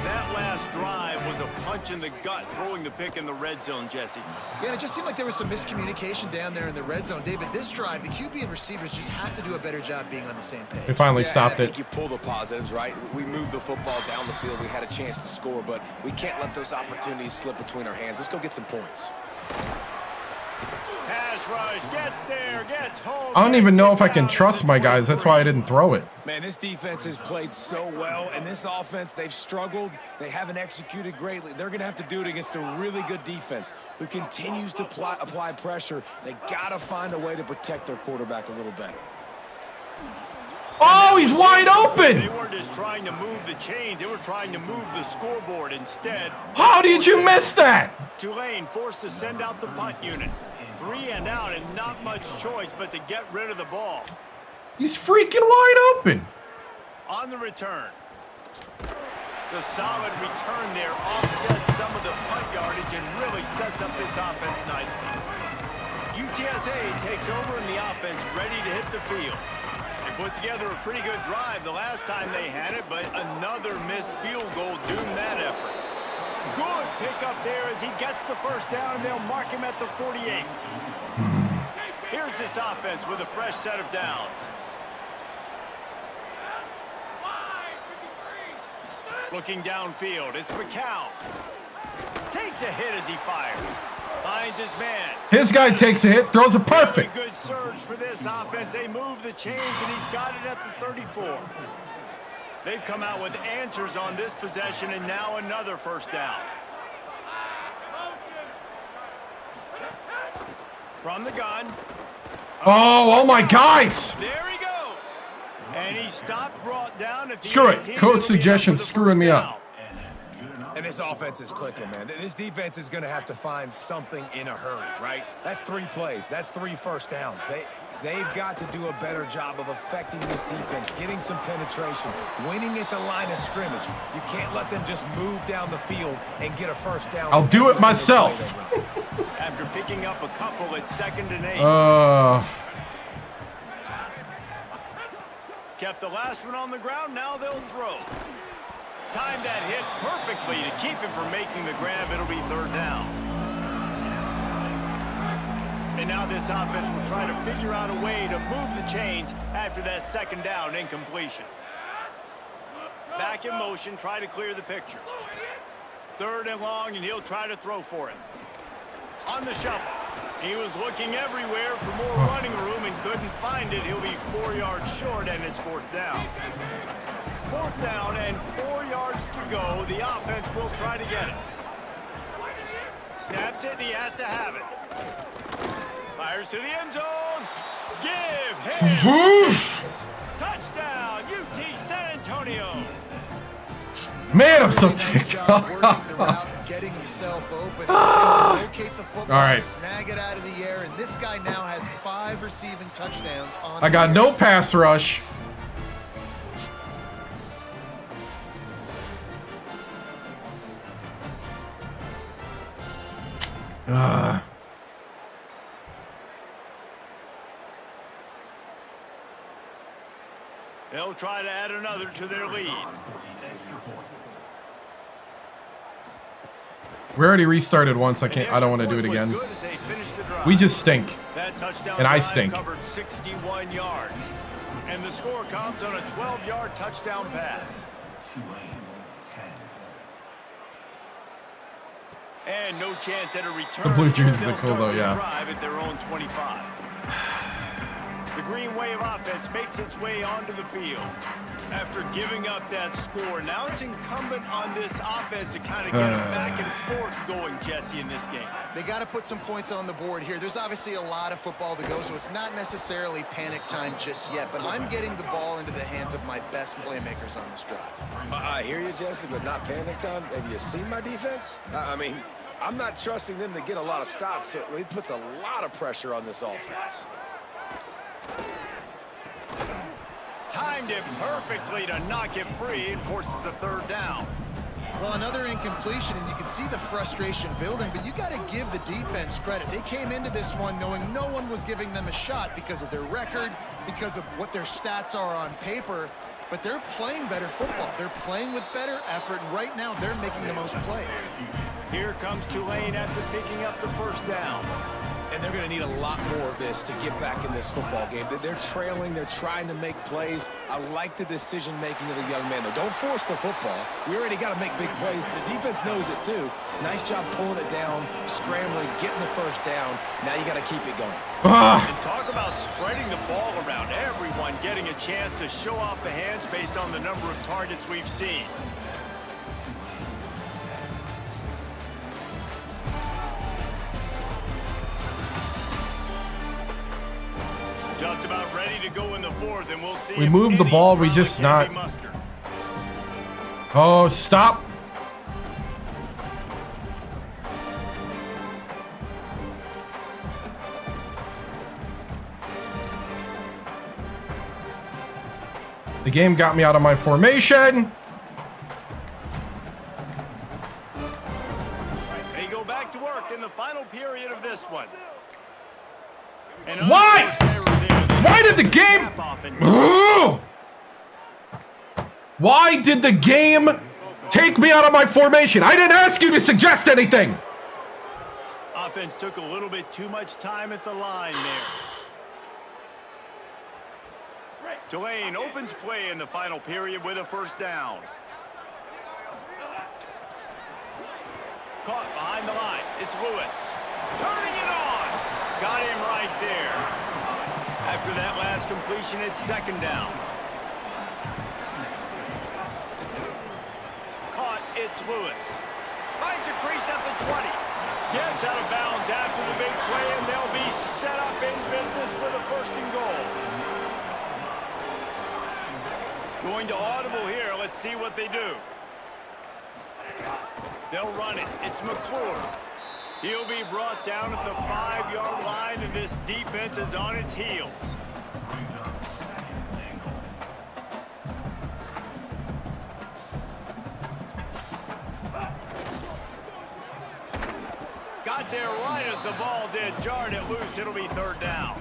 That last drive was a punch in the gut, throwing the pick in the red zone, Jesse. Yeah, and it just seemed like there was some miscommunication down there in the red zone. David, this drive, the QB and receivers just have to do a better job being on the same page. They finally stopped I think it. you pull the positives, right? We moved the football down the field. We had a chance to score, but we can't let those opportunities slip between our hands. Let's go get some points. Pass rush, gets there, gets home. I don't even know if I can trust my guys. That's why I didn't throw it. Man, this defense has played so well, and this offense, they've struggled. They haven't executed greatly. They're going to have to do it against a really good defense who continues to apply pressure. They got to find a way to protect their quarterback a little better. Oh, he's wide open. They weren't just trying to move the chains. They were trying to move the scoreboard instead. How did you miss that? Tulane forced to send out the punt unit. 3 and out, and not much choice but to get rid of the ball. He's freaking wide open. On the return. The solid return there offsets some of the punt yardage and really sets up this offense nicely. UTSA takes over in the offense, ready to hit the field. They put together a pretty good drive the last time they had it, but another missed field goal doomed that effort. Good pickup there as he gets the first down, and they'll mark him at the 48. Here's this offense with a fresh set of downs. Looking downfield, it's McCown. Takes a hit as he fires. Finds his man. His guy takes a hit, throws it perfect. Good surge for this offense. They move the chains, and he's got it at the 34. They've come out with answers on this possession, and now another first down. From the gun. Oh my guys. There he goes. And he stopped, brought down at the Screw it. 18. Code suggestion screwing me up. And this offense is clicking, man. This defense is going to have to find something in a hurry, right? That's 3 plays. That's 3 first downs. They've got to do a better job of affecting this defense, getting some penetration, winning at the line of scrimmage. You can't let them just move down the field and get a first down. I'll do it myself. After picking up a couple at 2nd and 8. Kept the last one on the ground. Now they'll throw. Timed that hit perfectly to keep him from making the grab. It'll be 3rd down. And now this offense will try to figure out a way to move the chains after that 2nd down incompletion. Back in motion, try to clear the picture. 3rd and long, and he'll try to throw for it. On the shuffle. He was looking everywhere for more running room and couldn't find it. He'll be 4 yards short, and it's 4th down. 4th down and 4 yards to go. The offense will try to get it. Snaps it, and he has to have it. Fires to the end zone. Give him 6. Touchdown, UT San Antonio. Man, I'm so ticked off. Getting himself open. Locate the football, all right. Snag it out of the air, and this guy now has 5 receiving touchdowns on I got no pass rush. They'll try to add another to their lead. We already restarted once. I don't want to do it again. We just stink. And I stink. Covered 61 yards. And the score comes on a 12-yard touchdown pass. And no chance at a return. The blue jerseys They'll are cool start though, this yeah. drive at their own 25. The Green Wave offense makes its way onto the field. After giving up that score, now it's incumbent on this offense to kind of get it back and forth going, Jesse, in this game. They got to put some points on the board here. There's obviously a lot of football to go, so it's not necessarily panic time just yet, but I'm getting the ball into the hands of my best playmakers on this drive. I hear you, Jesse, but not panic time. Have you seen my defense? I mean, I'm not trusting them to get a lot of stops, so it puts a lot of pressure on this offense. Timed it perfectly to knock it free and forces the 3rd down. Well, another incompletion, and you can see the frustration building, but you got to give the defense credit. They came into this one knowing no one was giving them a shot because of their record, because of what their stats are on paper, but they're playing better football. They're playing with better effort, and right now they're making the most plays. Here comes Tulane after picking up the 1st down. And they're going to need a lot more of this to get back in this football game. They're trailing. They're trying to make plays. I like the decision-making of the young man, though. Don't force the football. We already got to make big plays. The defense knows it, too. Nice job pulling it down, scrambling, getting the 1st down. Now you got to keep it going. And talk about spreading the ball around. Everyone getting a chance to show off the hands based on the number of targets we've seen. Just about ready to go in the 4th, and we'll see. We moved the ball, we just not. Oh, stop. The game got me out of my formation. They go back to work in the final period of this one. Why? Why did the game? Why did the game take me out of my formation? I didn't ask you to suggest anything. Offense took a little bit too much time at the line there. Tulane opens play in the final period with a 1st down. Caught behind the line. It's Lewis. Turning it on. Got him right there. After that last completion, it's 2nd down. Caught, it's Lewis. Finds a crease at the 20. Gets out of bounds after the big play, and they'll be set up in business with a 1st and goal. Going to audible here. Let's see what they do. They'll run it. It's McClure. He'll be brought down at the 5-yard line, and this defense is on its heels. Got there right as the ball did. Jarred it loose. It'll be 3rd down.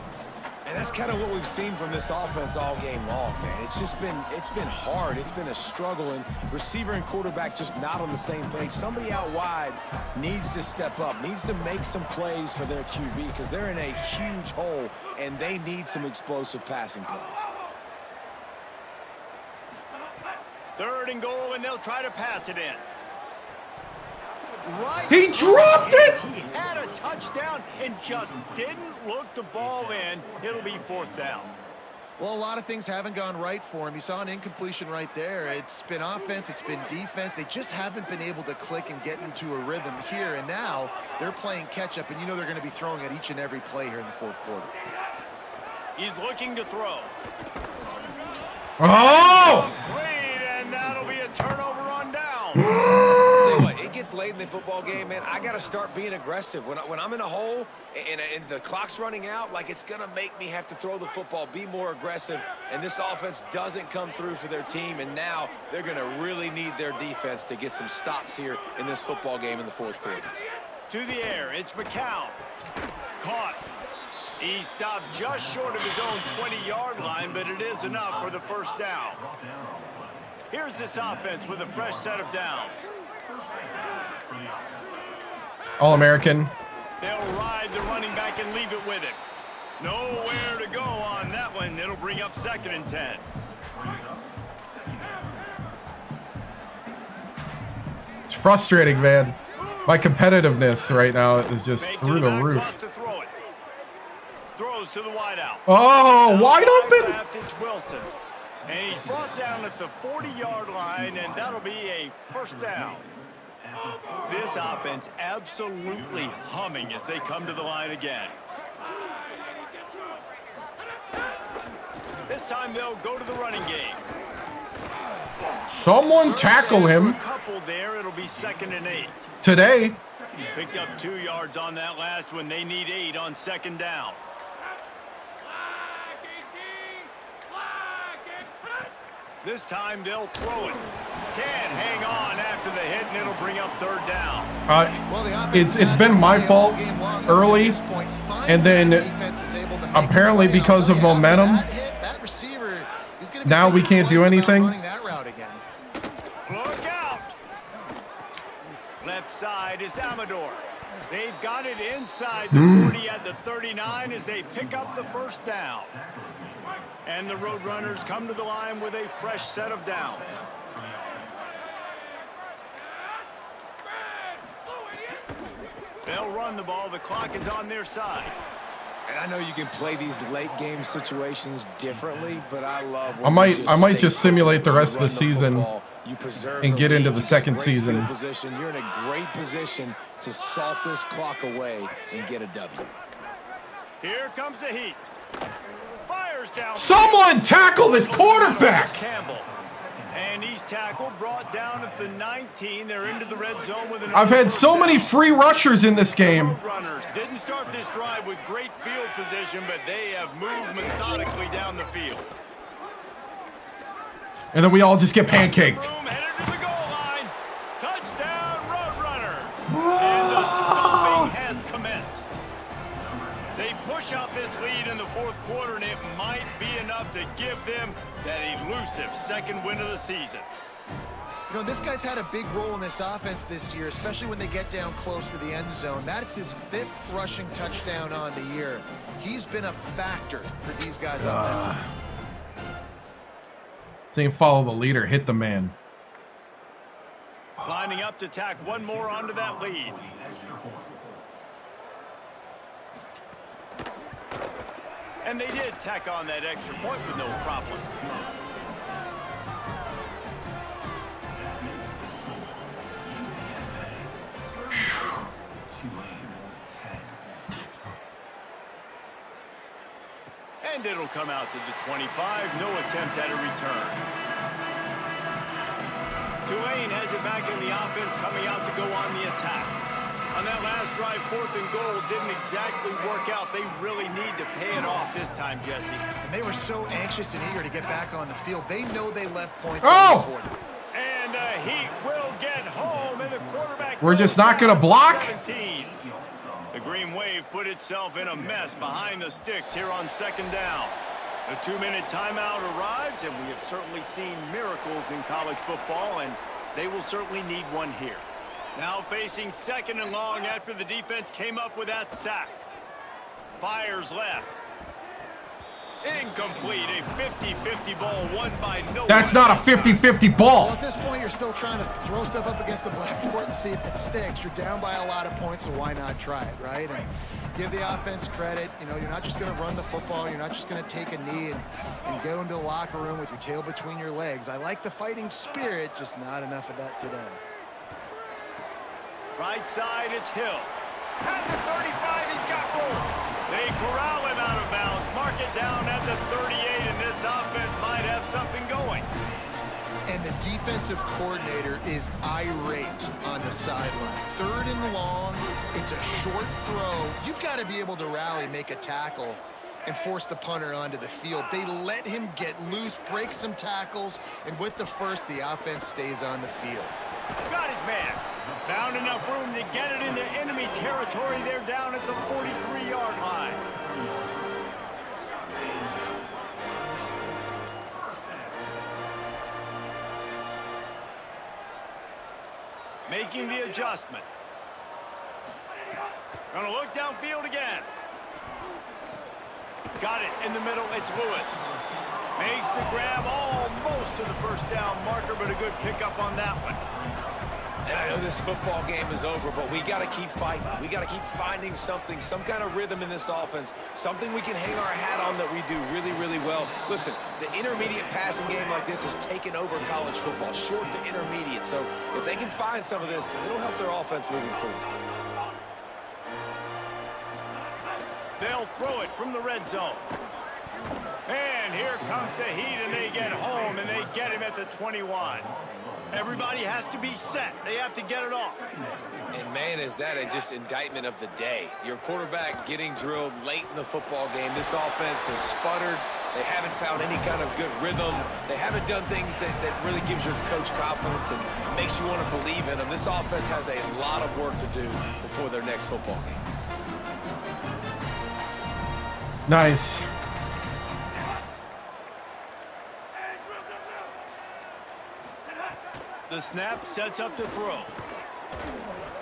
And that's kind of what we've seen from this offense all game long, man. It's been hard. It's been a struggle, and receiver and quarterback just not on the same page. Somebody out wide needs to step up, needs to make some plays for their QB because they're in a huge hole, and they need some explosive passing plays. 3rd and goal, and they'll try to pass it in. Right. He dropped it! He had a touchdown and just didn't look the ball in. It'll be 4th down. Well, a lot of things haven't gone right for him. He saw an incompletion right there. It's been offense, it's been defense. They just haven't been able to click and get into a rhythm here. And now they're playing catch-up, and you know they're going to be throwing at each and every play here in the 4th quarter. He's looking to throw. Oh! Complete, and that'll be a turnover on down. Tell you what, it gets late in the football game, man. I got to start being aggressive. When I'm in a hole and the clock's running out, like, it's going to make me have to throw the football, be more aggressive, and this offense doesn't come through for their team, and now they're going to really need their defense to get some stops here in this football game in the 4th quarter. To the air, it's McCown. Caught. He stopped just short of his own 20-yard line, but it is enough for the 1st down. Here's this offense with a fresh set of downs. All-American. They'll ride the running back and leave it with him. Nowhere to go on that one. It'll bring up 2nd and 10. It's frustrating, man. My competitiveness right now is just through the roof. Throws to the wideout. Oh, wide open. It's Wilson. And he's brought down at the 40-yard line, and that'll be a 1st down. This offense absolutely humming as they come to the line again. This time they'll go to the running game. Someone tackle him. A couple there, it'll be 2nd and 8. Today. Picked up 2 yards on that last one. They need 8 on 2nd down. This time they'll throw it. Can't hang on after the hit, and it'll bring up 3rd down. It's been my fault early, and then apparently because of momentum, now we can't do anything. Look out! Left side is Amador. They've got it inside the 40 at the 39 as they pick up the 1st down. And the Roadrunners come to the line with a fresh set of downs. They'll run the ball. The clock is on their side. And I know you can play these late game situations differently, but I love. I might just simulate the rest of the season and get into the 2nd season. You're in a great position to salt this clock away and get a W. Here comes the heat. Fires down. Someone tackle this quarterback. Campbell. And he's tackled, brought down at the 19. They're into the red zone with an. I've had so many free rushers in this game. Runners didn't start this drive with great field position, but they have moved methodically down the field. And then we all just get pancaked. Headed to the goal line. Touchdown, Roadrunners. And the stomping has commenced. They push out this lead in the 4th quarter, and it might be enough to give them that elusive 2nd win of the season. You know, this guy's had a big role in this offense this year, especially when they get down close to the end zone. That's his 5th rushing touchdown on the year. He's been a factor for these guys offensively. Same follow the leader, hit the man. Lining up to tack one more onto that lead. And they did tack on that extra point with no problem. And it'll come out to the 25. No attempt at a return. Tulane has it back in the offense, coming out to go on the attack. On that last drive, 4th and goal didn't exactly work out. They really need to pay it off this time, Jesse. And they were so anxious and eager to get back on the field. They know they left points on the board. And Heat will get home, and the quarterback. We're just not going to block. 17. The Green Wave put itself in a mess behind the sticks here on 2nd down. The 2-minute timeout arrives, and we have certainly seen miracles in college football, and they will certainly need one here. Now facing 2nd and long after the defense came up with that sack. Fires left. Incomplete. A 50-50 ball won by no That's one. not a 50-50 Well, ball. at this point, you're still trying to throw stuff up against the blackboard and see if it sticks. You're down by a lot of points, so why not try it, right? And give the offense credit. You know, you're not just going to run the football. You're not just going to take a knee and go into the locker room with your tail between your legs. I like the fighting spirit, just not enough of that today. Right side, it's Hill. At the 35, he's got room. They corral him out of bounds. Mark it down at the 38, and this offense might have something going. And the defensive coordinator is irate on the sideline. 3rd and long, it's a short throw. You've got to be able to rally, make a tackle, and force the punter onto the field. They let him get loose, break some tackles, and with the first, the offense stays on the field. Got his man. Found enough room to get it into enemy territory. They're down at the 43-yard line. Making the adjustment. Gonna look downfield again. Got it in the middle. It's Lewis. Makes the grab almost to the first down marker, but a good pickup on that one. And I know this football game is over, but we got to keep fighting. We got to keep finding something, some kind of rhythm in this offense, something we can hang our hat on that we do really, really well. Listen, the intermediate passing game like this has taken over college football, short to intermediate. So if they can find some of this, it'll help their offense moving forward. They'll throw it from the red zone. And here comes the heat, and they get home, and they get him at the 21. Everybody has to be set. They have to get it off. And, man, is that a just indictment of the day. Your quarterback getting drilled late in the football game. This offense has sputtered. They haven't found any kind of good rhythm. They haven't done things that really gives your coach confidence and makes you want to believe in them. This offense has a lot of work to do before their next football game. Nice. The snap sets up to throw.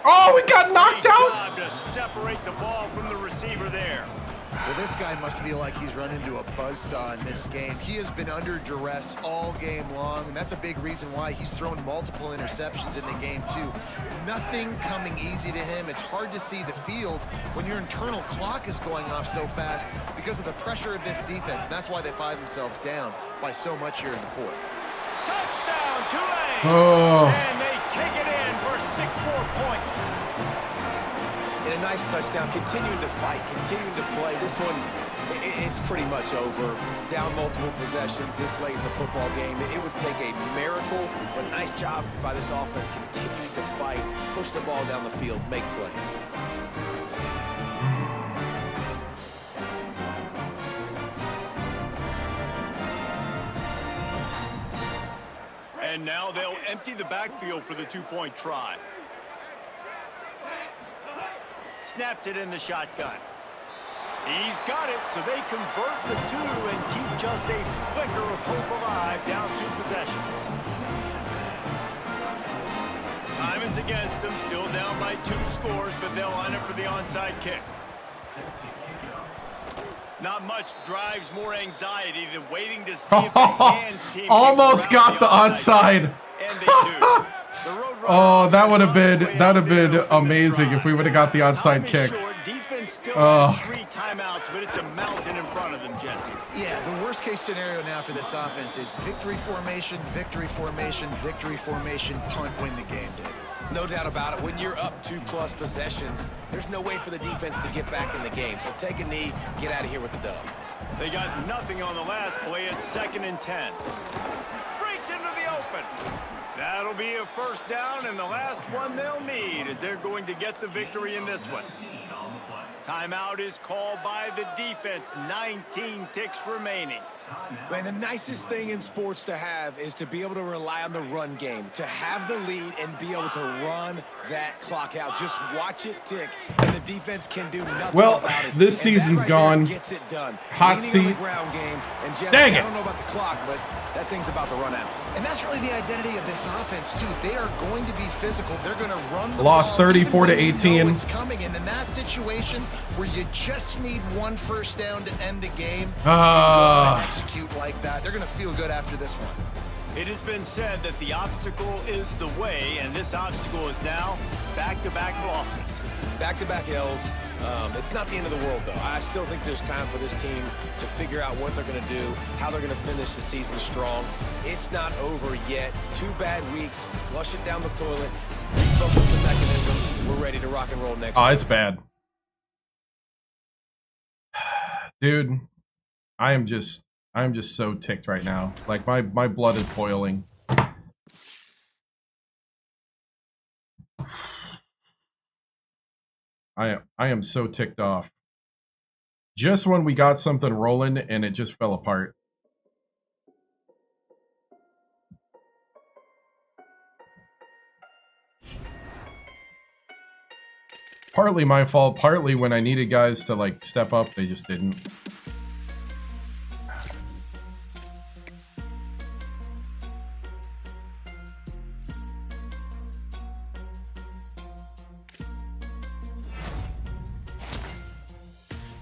Oh, we got knocked Great out. job to separate the ball from the receiver there. Well, this guy must feel like he's run into a buzzsaw in this game. He has been under duress all game long, and that's a big reason why he's thrown multiple interceptions in the game, too. Nothing coming easy to him. It's hard to see the field when your internal clock is going off so fast because of the pressure of this defense, and that's why they find themselves down by so much here in the fourth. Touchdown, Tulane! Oh. And they take it in for 6 more points. And a nice touchdown, continuing to fight, continuing to play. This one, it's pretty much over. Down multiple possessions this late in the football game. It would take a miracle, but nice job by this offense continuing to fight, push the ball down the field, make plays. And now they'll empty the backfield for the 2-point try. Snaps it in the shotgun. He's got it, so they convert the 2 and keep just a flicker of hope alive, down 2 possessions. Time is against them, still down by 2 scores, but they'll line up for the onside kick. Not much drives more anxiety than waiting to see if the hands team Almost got the onside. And they do. Oh, that would have been amazing if we would have got the onside kick. Defense still has 3 timeouts, but it's a mountain in front of them, Jesse. Yeah, the worst case scenario now for this offense is victory formation, victory formation, victory formation, punt, win the game, David. No doubt about it. When you're up 2+ possessions, there's no way for the defense to get back in the game. So take a knee, get out of here with the dub. They got nothing on the last play. It's 2nd and 10. Breaks into the open. That'll be a first down, and the last one they'll need as they're going to get the victory in this one. Timeout is called by the defense. 19 ticks remaining. Man, the nicest thing in sports to have is to be able to rely on the run game, to have the lead and be able to run that clock out. Just watch it tick, and the defense can do nothing about it. This season's right gone. Gets it done. Hot Leaning seat. on the ground game. And Jesse, Dang it. I don't know about the clock, but that thing's about to run out. And that's really the identity of this offense, too. They are going to be physical. They're going to run the Lost ball 34 to even when you 18. know it's coming. And in that situation where you just need one first down to end the game, execute like that. They're going to feel good after this one. It has been said that the obstacle is the way, and this obstacle is now back-to-back losses. Back-to-back L's. It's not the end of the world, though. I still think there's time for this team to figure out what they're going to do, how they're going to finish the season strong. It's not over yet. 2 bad weeks. Flush it down the toilet. Refocus the mechanism. We're ready to rock and roll next week. It's bad. Dude, I am just so ticked right now. Like my blood is boiling. I am so ticked off. Just when we got something rolling and it just fell apart. Partly my fault, partly when I needed guys to like step up, they just didn't.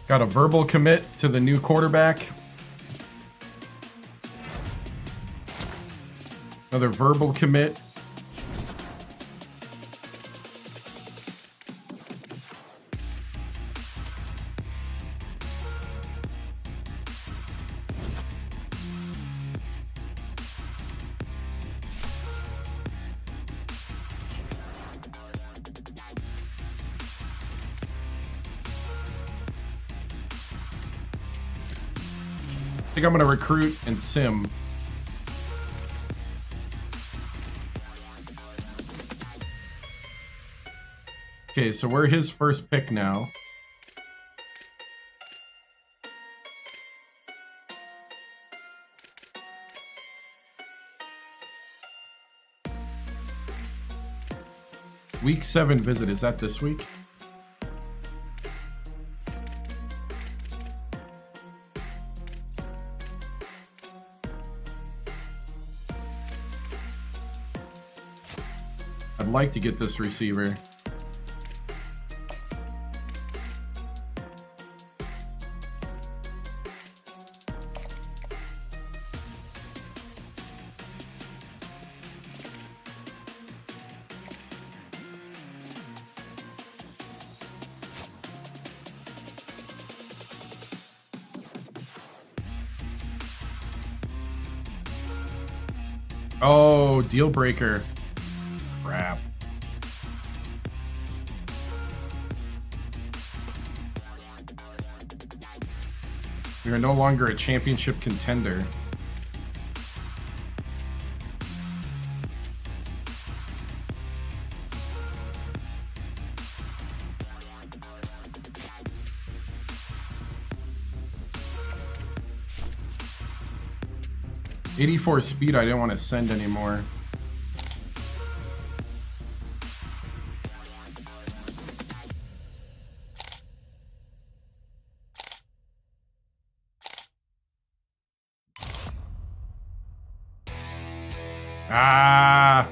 Got a verbal commit to the new quarterback. Another verbal commit. I think I'm gonna recruit and sim. Okay, so we're his first pick now. Week 7 visit, is that this week? I'd like to get this receiver. Oh, deal breaker. Crap. We are no longer a championship contender. .84 speed I didn't want to send anymore. Ah.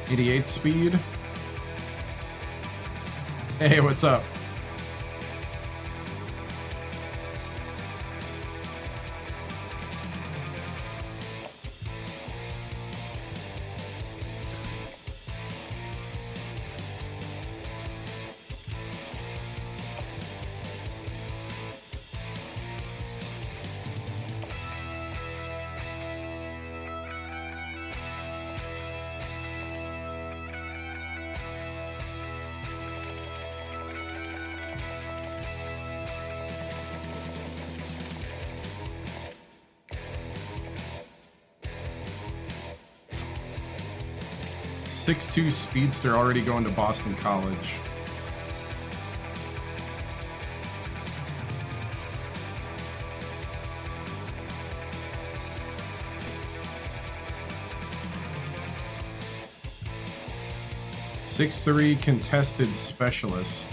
.88 speed. Hey, what's up? .62 speedster already going to Boston College. 6'3" contested specialist.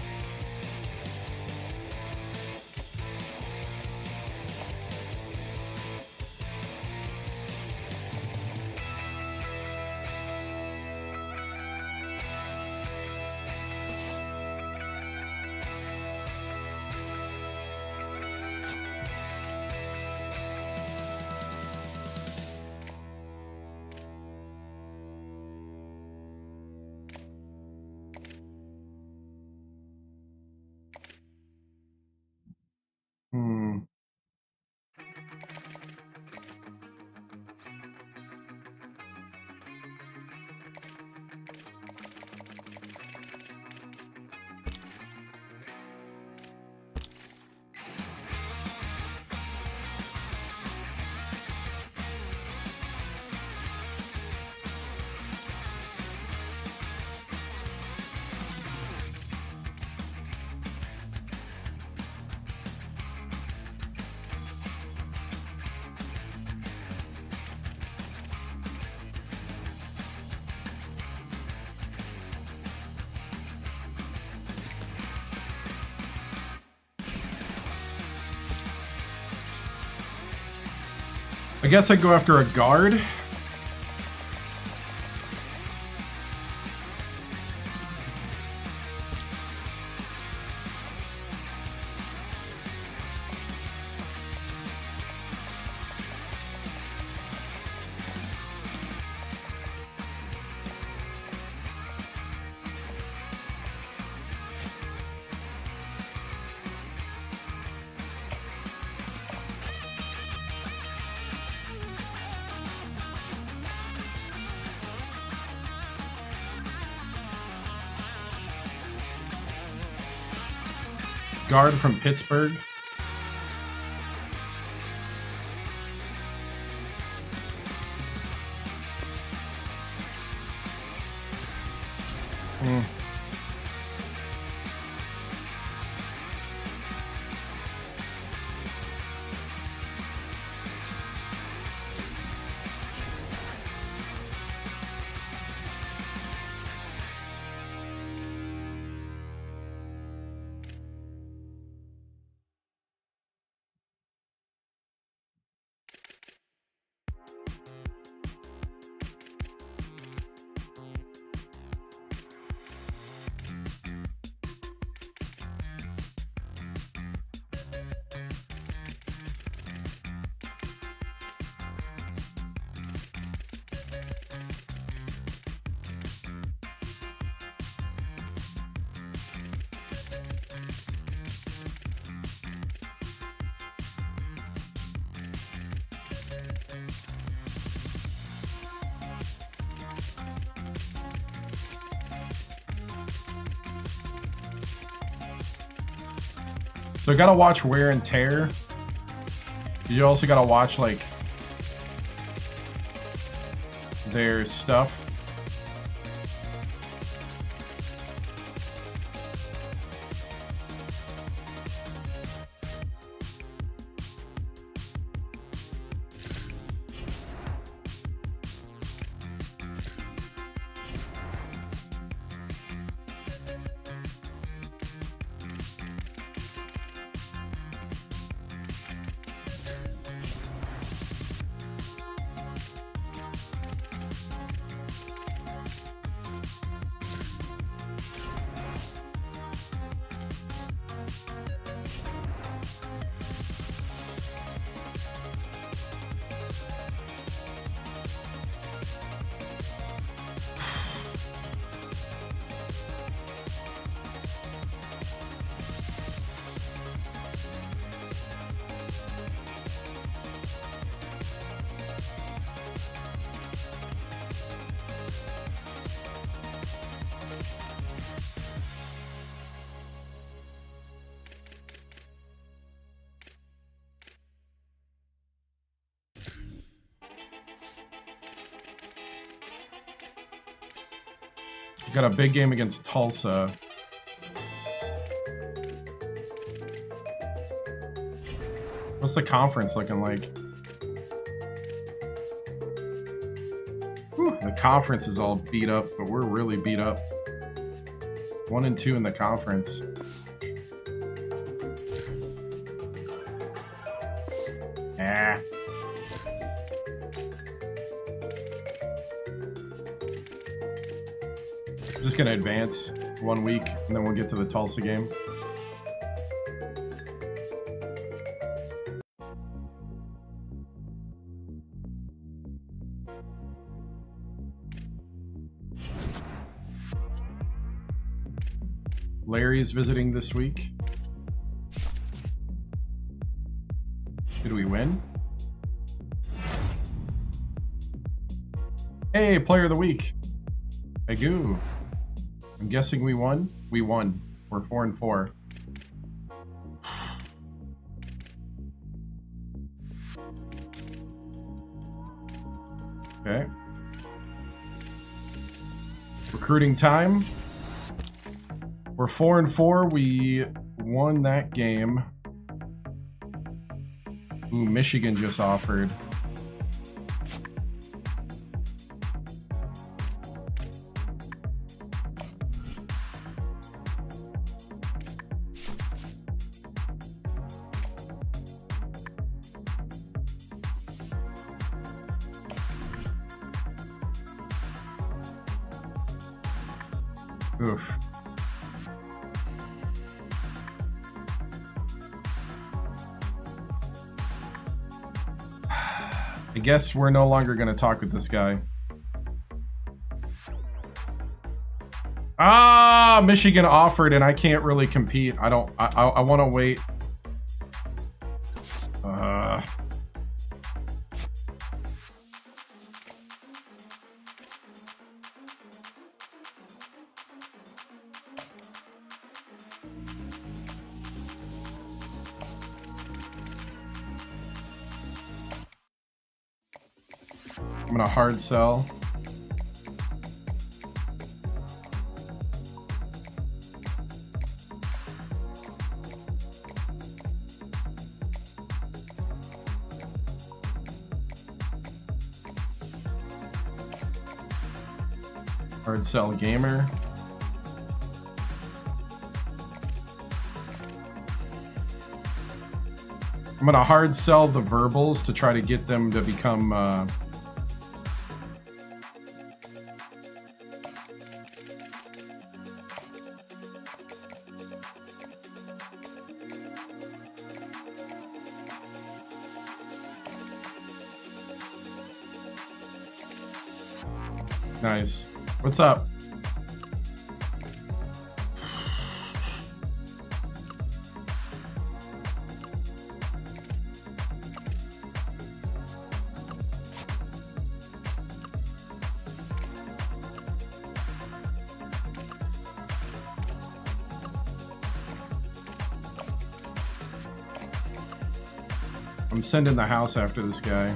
I guess I'd go after a guard. Guard from Pittsburgh. So you gotta watch wear and tear. You also gotta watch like their stuff. Got a big game against Tulsa. What's the conference looking like? Whew, the conference is all beat up, but we're really beat up. 1 and 2 in the conference. Ah. Just gonna advance 1 week, and then we'll get to the Tulsa game. Larry's visiting this week. Did we win? Hey, player of the week. Hey, goo. I'm guessing we won? We won. We're 4 and 4. Okay. Recruiting time. We're 4 and 4. We won that game. Ooh, Michigan just offered. Oof. I guess we're no longer going to talk with this guy. Ah, Michigan offered and I can't really compete. I want to wait. I'm gonna hard sell. Hard sell gamer. I'm gonna hard sell the verbals to try to get them to become nice. What's up? I'm sending the house after this guy.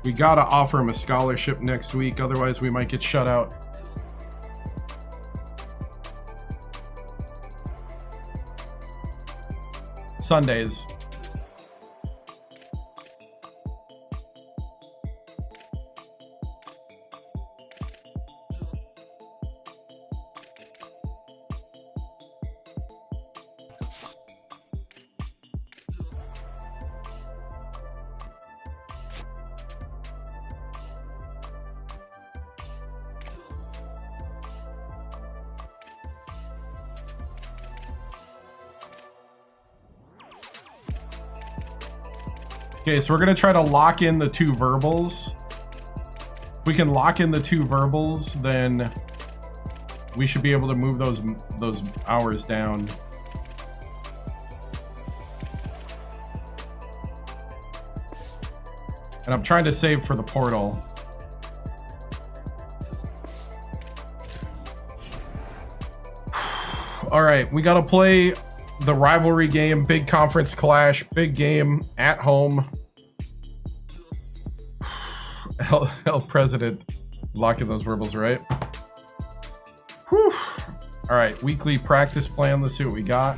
We gotta offer him a scholarship next week, otherwise we might get shut out. Sundays. Okay, so we're gonna try to lock in the 2 verbals. If we can lock in the 2 verbals, then we should be able to move those hours down. And I'm trying to save for the portal. All right, we got to play the rivalry game, big conference clash, big game at home. Hell, President, locking those verbals, right? Whew. All right, weekly practice plan. Let's see what we got.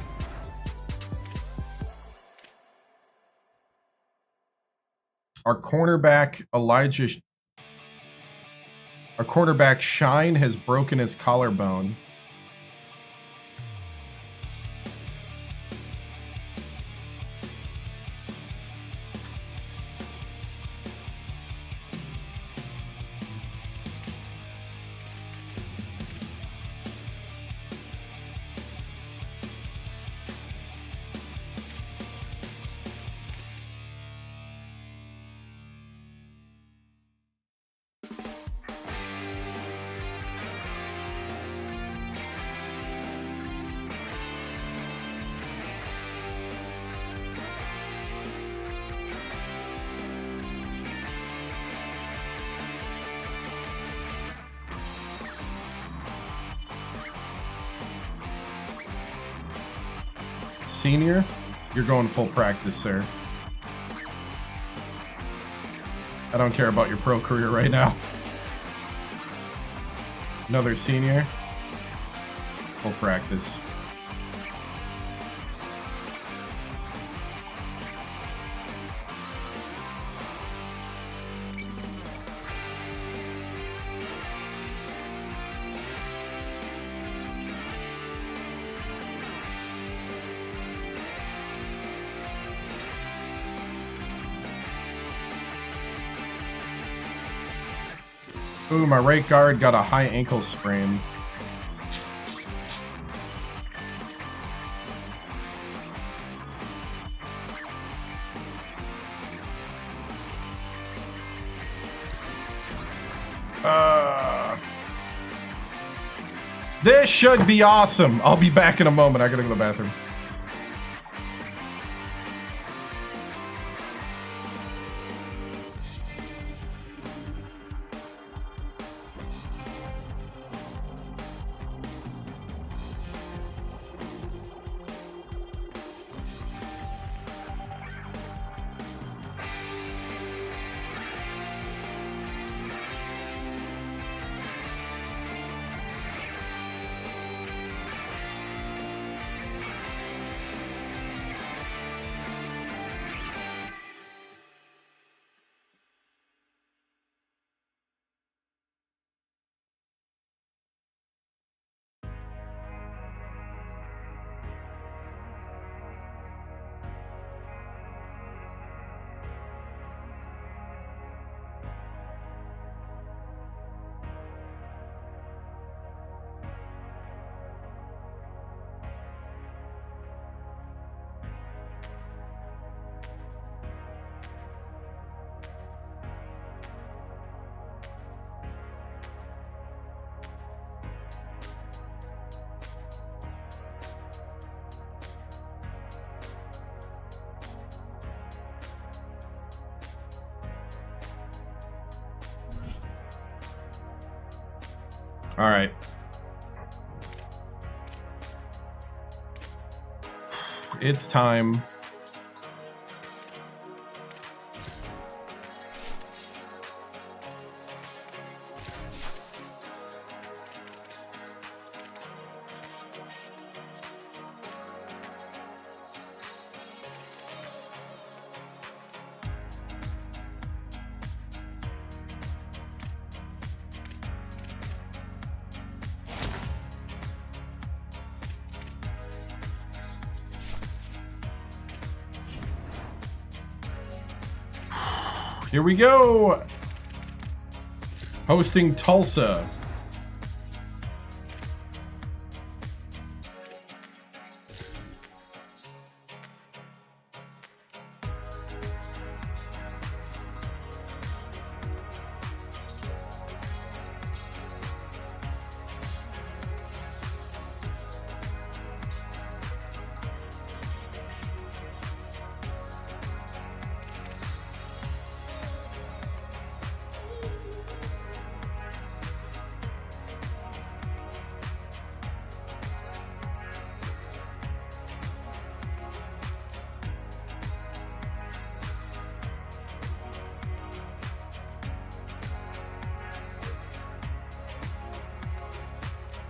Our cornerback Shine has broken his collarbone. Senior, you're going full practice, sir. I don't care about your pro career right now. Another senior, full practice. Ooh, my right guard got a high ankle sprain. This should be awesome. I'll be back in a moment. I gotta go to the bathroom. All right. It's time. Here we go. Hosting Tulsa.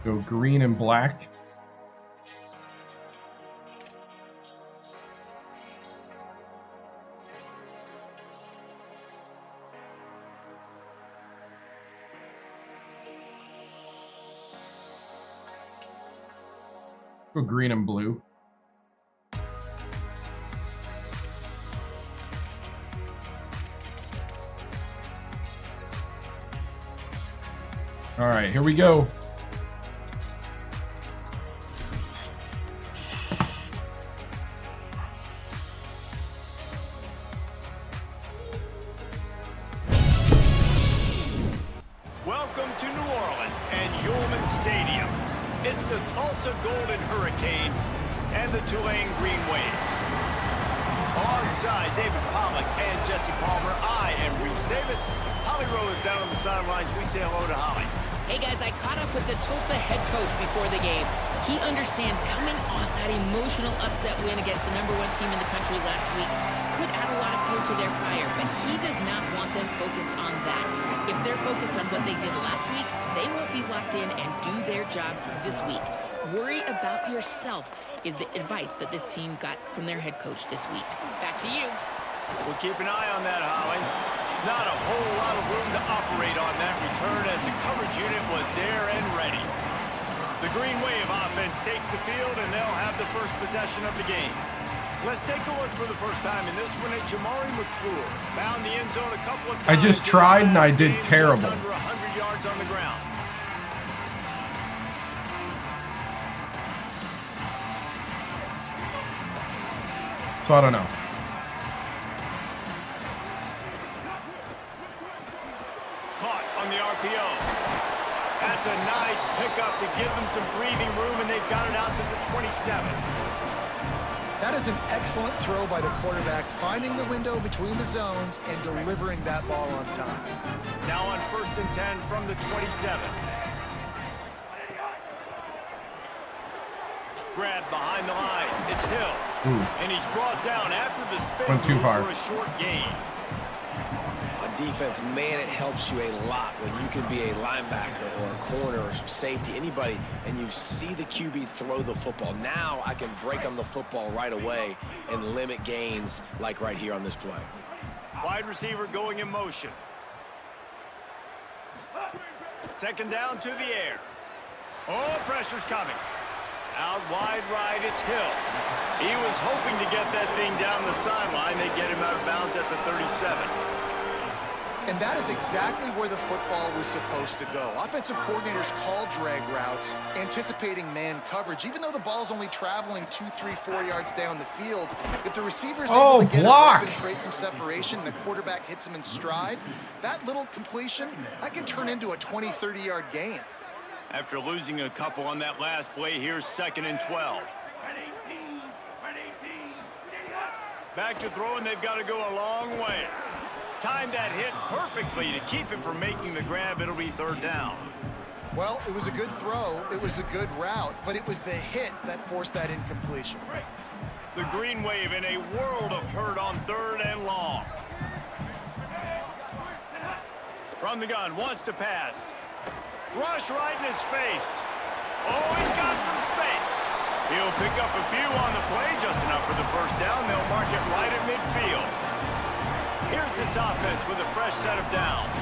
Go green and black. Go green and blue. All right, here we go. Welcome to New Orleans and Yulman Stadium. It's the Tulsa Golden Hurricane and the Tulane Green Wave. Alongside David Pollock and Jesse Palmer, I am Reese Davis. Holly Rowe is down on the sidelines. We say hello to Holly. Hey guys, I caught up with the Tulsa head coach before the game. He understands coming off that emotional upset win against the #1 team in the country last week could add a lot of fuel to their fire, but he does not want them focused on that. If they're focused on what they did last week, they won't be locked in and do their job this week. Worry about yourself is the advice that this team got from their head coach this week. Back to you. We'll keep an eye on that, Holly. Not a whole lot of room to operate on that return as the coverage unit was there and ready. The Green Wave offense takes the field, and they'll have the first possession of the game. Let's take a look for the first time in this one at Jamari McClure. Found the end zone a couple of times. I just tried and I did terrible. Just under 100 yards on the ground. So I don't know. Caught on the RPO. That's a nice pickup to give them some breathing room, and they've got it out to the 27. That is an excellent throw by the quarterback, finding the window between the zones and delivering that ball on time. Now on 1st and 10 from the 27. Grab behind the line. It's Hill. Ooh. And he's brought down after the spin Went too move far. for a short gain. On defense, man, it helps you a lot when you can be a linebacker or a corner or safety, anybody, and you see the QB throw the football. Now I can break on the football right away and limit gains like right here on this play. Wide receiver going in motion. Second down to the air. Oh, pressure's coming. Out wide right, it's Hill. He was hoping to get that thing down the sideline. They get him out of bounds at the 37. And that is exactly where the football was supposed to go. Offensive coordinators call drag routes, anticipating man coverage. Even though the ball's only traveling 2, 3, 4 yards down the field, if the receiver's able to get block. it up and create some separation, and the quarterback hits him in stride, that little completion, that can turn into a 20, 30-yard gain. After losing a couple on that last play, here's 2nd and 12. Back to throw, and they've got to go a long way. Timed that hit perfectly to keep him from making the grab. It'll be 3rd down. Well, it was a good throw, it was a good route, but it was the hit that forced that incompletion. The Green Wave in a world of hurt on 3rd and long. From the gun, wants to pass. Rush right in his face. Oh, he's got some space. He'll pick up a few on the play, just enough for the 1st down. They'll mark it right at midfield. Here's this offense with a fresh set of downs.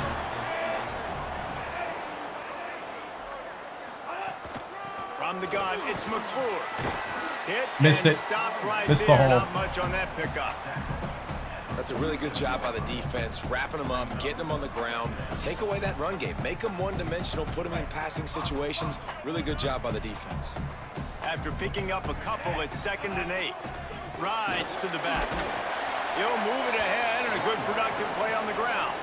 From the gun, it's McClure. Hit Missed and it. stopped right Missed the there. hole. Not much on that pickup. That's a really good job by the defense, wrapping them up, getting them on the ground. Take away that run game. Make them one-dimensional, put them in passing situations. Really good job by the defense. After picking up a couple at 2nd and 8. Rides to the back. He'll move it ahead, and a good productive play on the ground.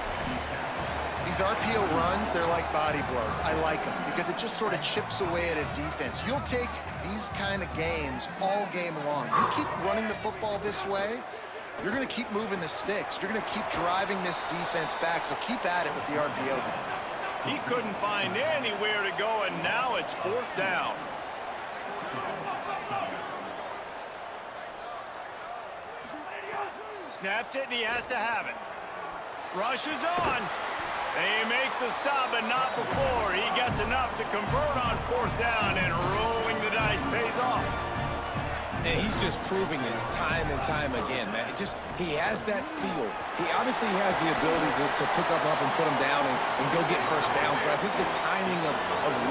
These RPO runs, they're like body blows. I like them because it just sort of chips away at a defense. You'll take these kind of gains all game long. You keep running the football this way, you're going to keep moving the sticks. You're going to keep driving this defense back, so keep at it with the RPO. He couldn't find anywhere to go, and now it's 4th down. Snapped it, and he has to have it. Rushes on. They make the stop, but not before. He gets enough to convert on 4th down, and rolling the dice pays off. And he's just proving it time and time again, man. He has that feel. He obviously has the ability to pick up and put him down and go get first downs, but I think the timing of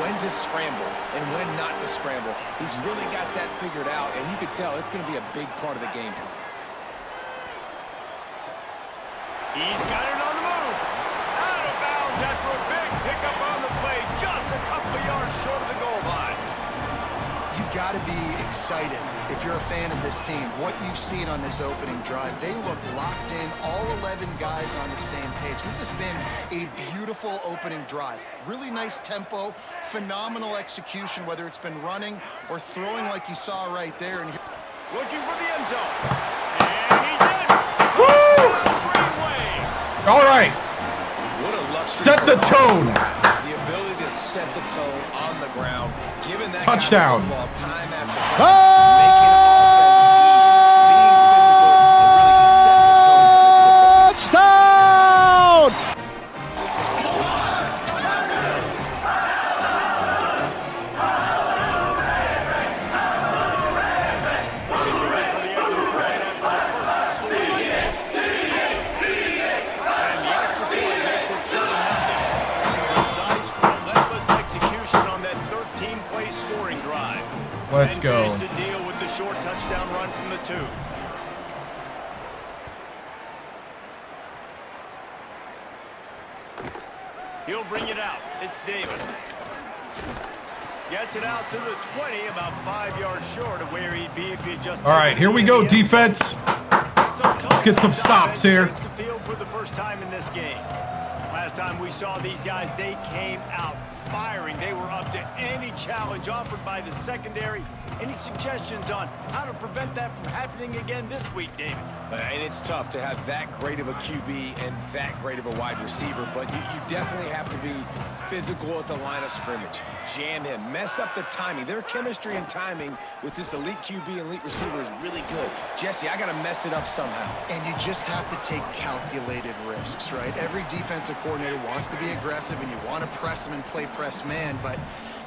when to scramble and when not to scramble, he's really got that figured out, and you can tell it's going to be a big part of the game plan. He's got it on the move. Out of bounds after a big pickup on the play, just a couple of yards short of the goal line. You've got to be excited if you're a fan of this team. What you've seen on this opening drive, they look locked in, all 11 guys on the same page. This has been a beautiful opening drive. Really nice tempo, phenomenal execution, whether it's been running or throwing like you saw right there. And looking for the end zone. And he's in. All right. What a luxury. Set the tone. The ability to set the tone on the ground, giving that touchdown. guy the football time after time, making offense easy, being physical, and really setting the tone for this football. Touchdown! Let's go. To deal with the short touchdown run from the 2. He'll bring it out. It's Davis. Gets it out to the 20, about 5 yards short of where he'd be if he just. All right, here we go, defense. Let's get some stops here. The field for the first time in this game. Last time we saw these guys, they came out firing. They were up to any challenge offered by the secondary. Any suggestions on how to prevent that from happening again this week, David? And it's tough to have that great of a QB and that great of a wide receiver, but you definitely have to be physical at the line of scrimmage. Jam him, mess up the timing. Their chemistry and timing with this elite QB and elite receiver is really good. Jesse, I got to mess it up somehow. And you just have to take calculated risks, right? Every defensive coordinator wants to be aggressive, and you want to press them and play press man, but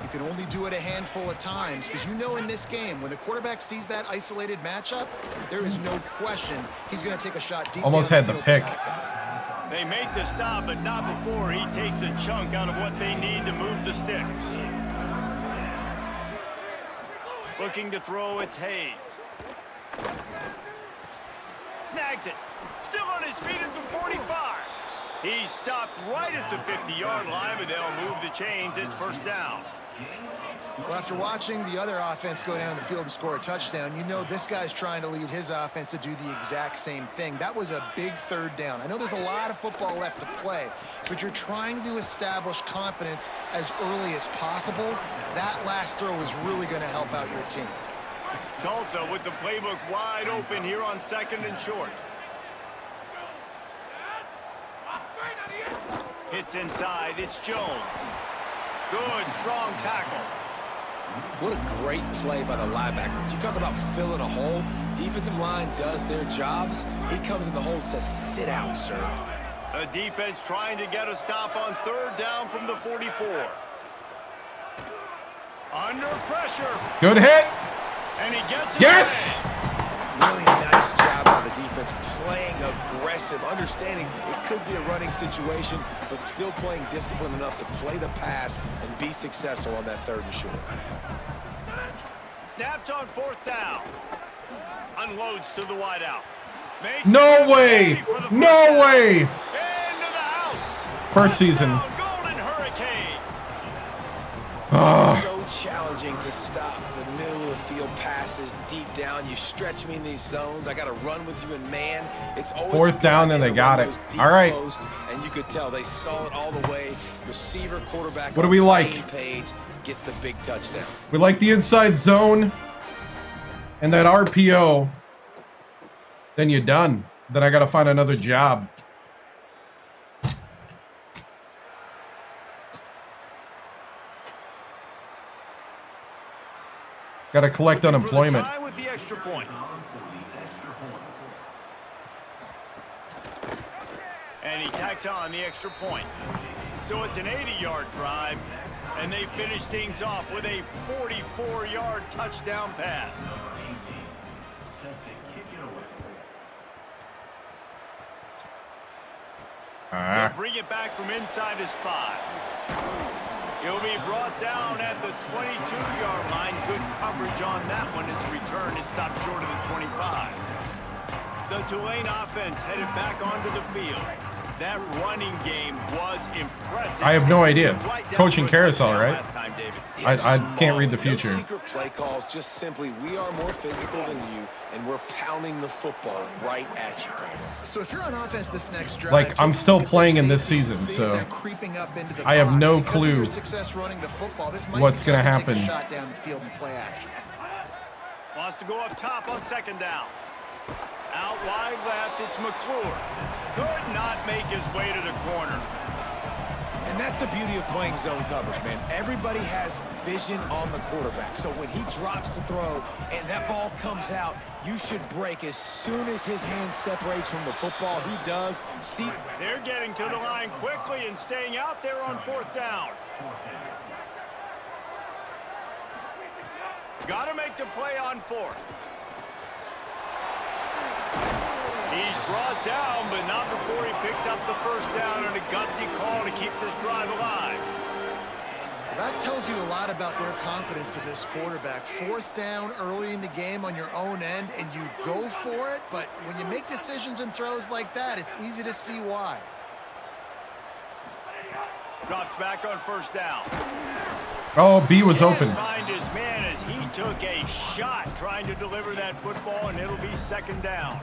you can only do it a handful of times, because you know in this game, when the quarterback sees that isolated matchup, there is no question he's going to take a shot deep. Almost had the pick. They make the stop, but not before he takes a chunk out of what they need to move the sticks. Looking to throw, it's Hayes. Snags it. Still on his feet at the 45. He's stopped right at the 50-yard line, but they'll move the chains. It's first down. Well, after watching the other offense go down the field and score a touchdown, you know this guy's trying to lead his offense to do the exact same thing. That was a big 3rd down. I know there's a lot of football left to play, but you're trying to establish confidence as early as possible. That last throw is really going to help out your team. Tulsa with the playbook wide open here on 2nd and short. Hits inside. It's Jones. Good, strong tackle. What a great play by the linebacker. You talk about filling a hole. Defensive line does their jobs. He comes in the hole and says, sit out, sir. A defense trying to get a stop on 3rd down from the 44. Under pressure. Good hit. And he gets it. Yes. Really nice job by the defense, playing aggressive, understanding it could be a running situation, but still playing disciplined enough to play the pass and be successful on that 3rd and short. Snapped on 4th down. Unloads to the wideout. No way. No way. Into the house. First season. Golden Hurricane. So challenging to stop the middle of the field passes deep down. You stretch me in these zones. I got to run with you in man. It's always 4th down and they got it. All right. Post, and you could tell they saw it all the way. Receiver, quarterback. What do we like? Same page gets the big touchdown. We like the inside zone and that RPO. Then you're done. Then I got to find another job. Got to collect unemployment. With the extra point. And he tacks on the extra point. So it's an 80-yard drive, and they finish things off with a 44-yard touchdown pass. They'll bring it back from inside his 5. He'll be brought down at the 22-yard line. Good coverage on that one. His return is stopped short of the 25. The Tulane offense headed back onto the field. That running game was impressive. I have no idea. Coaching Carousel, right? Last time, David. I can't read the future. No secret play calls, just simply we are more physical than you, and we're pounding the football right at you. So if you're on offense this next drive, Like, I'm still playing in this season, so I have no clue what's going to happen. Shot down the field and play action. Wants to go up top on second down. Out wide left, it's McClure. Could not make his way to the corner. And that's the beauty of playing zone coverage, man. Everybody has vision on the quarterback. So when he drops to throw and that ball comes out, you should break as soon as his hand separates from the football. He does. See, they're getting to the line quickly and staying out there on fourth down. Got to make the play on fourth. He's brought down, but not before he picks up the first down and a gutsy call to keep this drive alive. That tells you a lot about their confidence in this quarterback. Fourth down early in the game on your own end, and you go for it, but when you make decisions and throws like that, it's easy to see why. Drops back on first down. Oh, B was open. Find his man as he took a shot trying to deliver that football, and it'll be second down.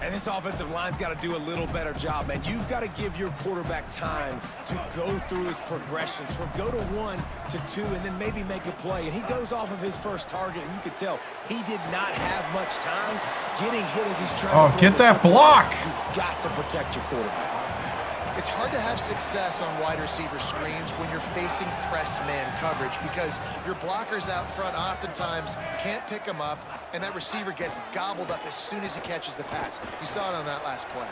and this offensive line's got to do a little better job, man. You've got to give your quarterback time to go through his progressions from go to 1 to 2 and then maybe make a play. And he goes off of his first target, and you could tell he did not have much time getting hit as he's trying to get that block. You've got to protect your quarterback. It's hard to have success on wide receiver screens when you're facing press man coverage because your blockers out front oftentimes can't pick them up, and that receiver gets gobbled up as soon as he catches the pass. You saw it on that last play.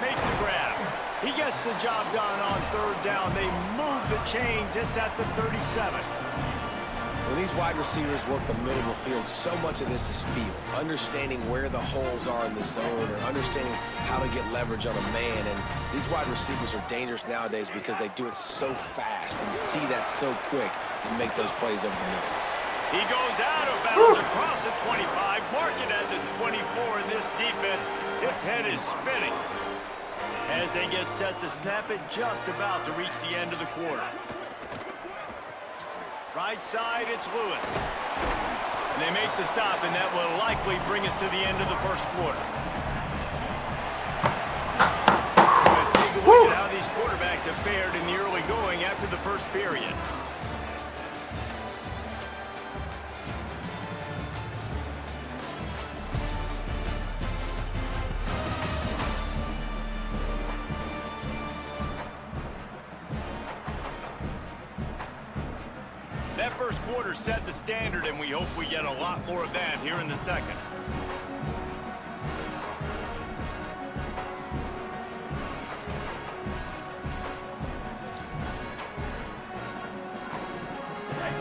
Makes the grab. He gets the job done on third down. They move the chains. It's at the 37. When these wide receivers work the middle of the field, so much of this is feel. Understanding where the holes are in the zone or understanding how to get leverage on a man. And these wide receivers are dangerous nowadays because they do it so fast and see that so quick and make those plays over the middle. He goes out of bounds across the 25, mark it at the 24 in this defense. Its head is spinning as they get set to snap it, just about to reach the end of the quarter. Right side, it's Lewis. And they make the stop, and that will likely bring us to the end of the first quarter. Let's take a look at how these quarterbacks have fared in the early going after the first period. That first quarter set the standard, and we hope we get a lot more of that here in the second.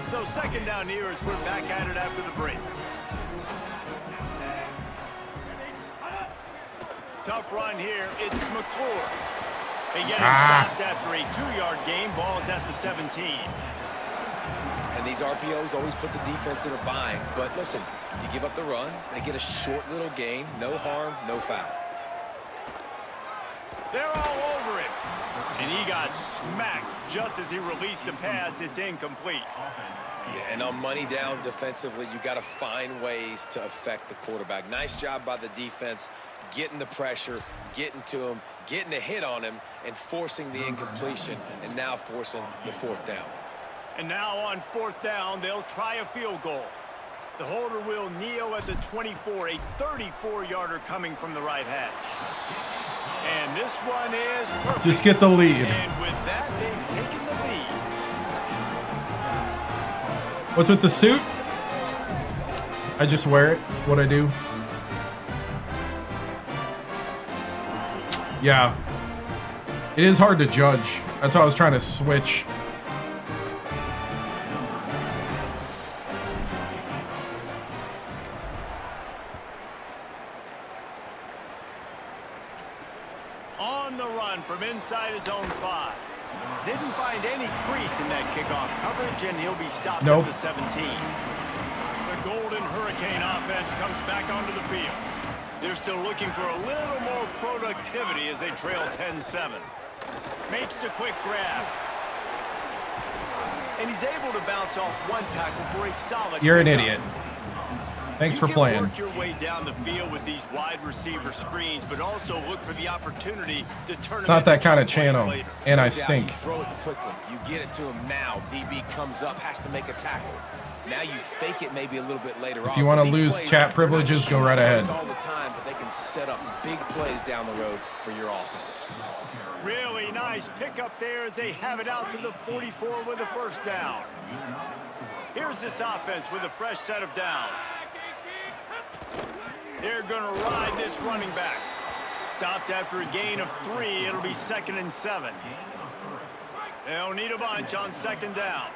So second down here as we're back at it after the break. Tough run here. It's McClure. They get him stopped after a 2-yard gain. Ball's at the 17. And these RPOs always put the defense in a bind. But listen, you give up the run, they get a short little gain, no harm, no foul. They're all over it. And he got smacked just as he released the pass. It's incomplete. Yeah, and on money down defensively, you got to find ways to affect the quarterback. Nice job by the defense, getting the pressure, getting to him, getting a hit on him, and forcing the incompletion, and now forcing the fourth down. And now on fourth down, they'll try a field goal. The holder will kneel at the 24, a 34-yarder coming from the right hash. And this one is perfect. Just get the lead. And with that, they've taken the lead. What's with the suit? I just wear it. What I do. Yeah. It is hard to judge. That's why I was trying to switch. On the run from inside his own 5. Didn't find any crease in that kickoff coverage, and he'll be stopped at the 17. The Golden Hurricane offense comes back onto the field. They're still looking for a little more productivity as they trail 10-7. Makes the quick grab. And he's able to bounce off one tackle for a solid You're an pickup. idiot. Thanks for playing. You can work your way down the field with these wide receiver screens, but also look for the opportunity to turn It's not that kind of plays channel, later. and I You stink. throw it quickly. You get it to him now. DB comes up, has to make a tackle. Now you fake it maybe a little bit later on. If you want to So these lose plays, chat they're not privileges, go huge right ahead. plays all the time, but they can set up big plays down the road for your offense. Really nice pickup there as they have it out to the 44 with a first down. Here's this offense with a fresh set of downs. They're going to ride this running back. Stopped after a gain of 3. It'll be 2nd and 7. They'll need a bunch on 2nd down.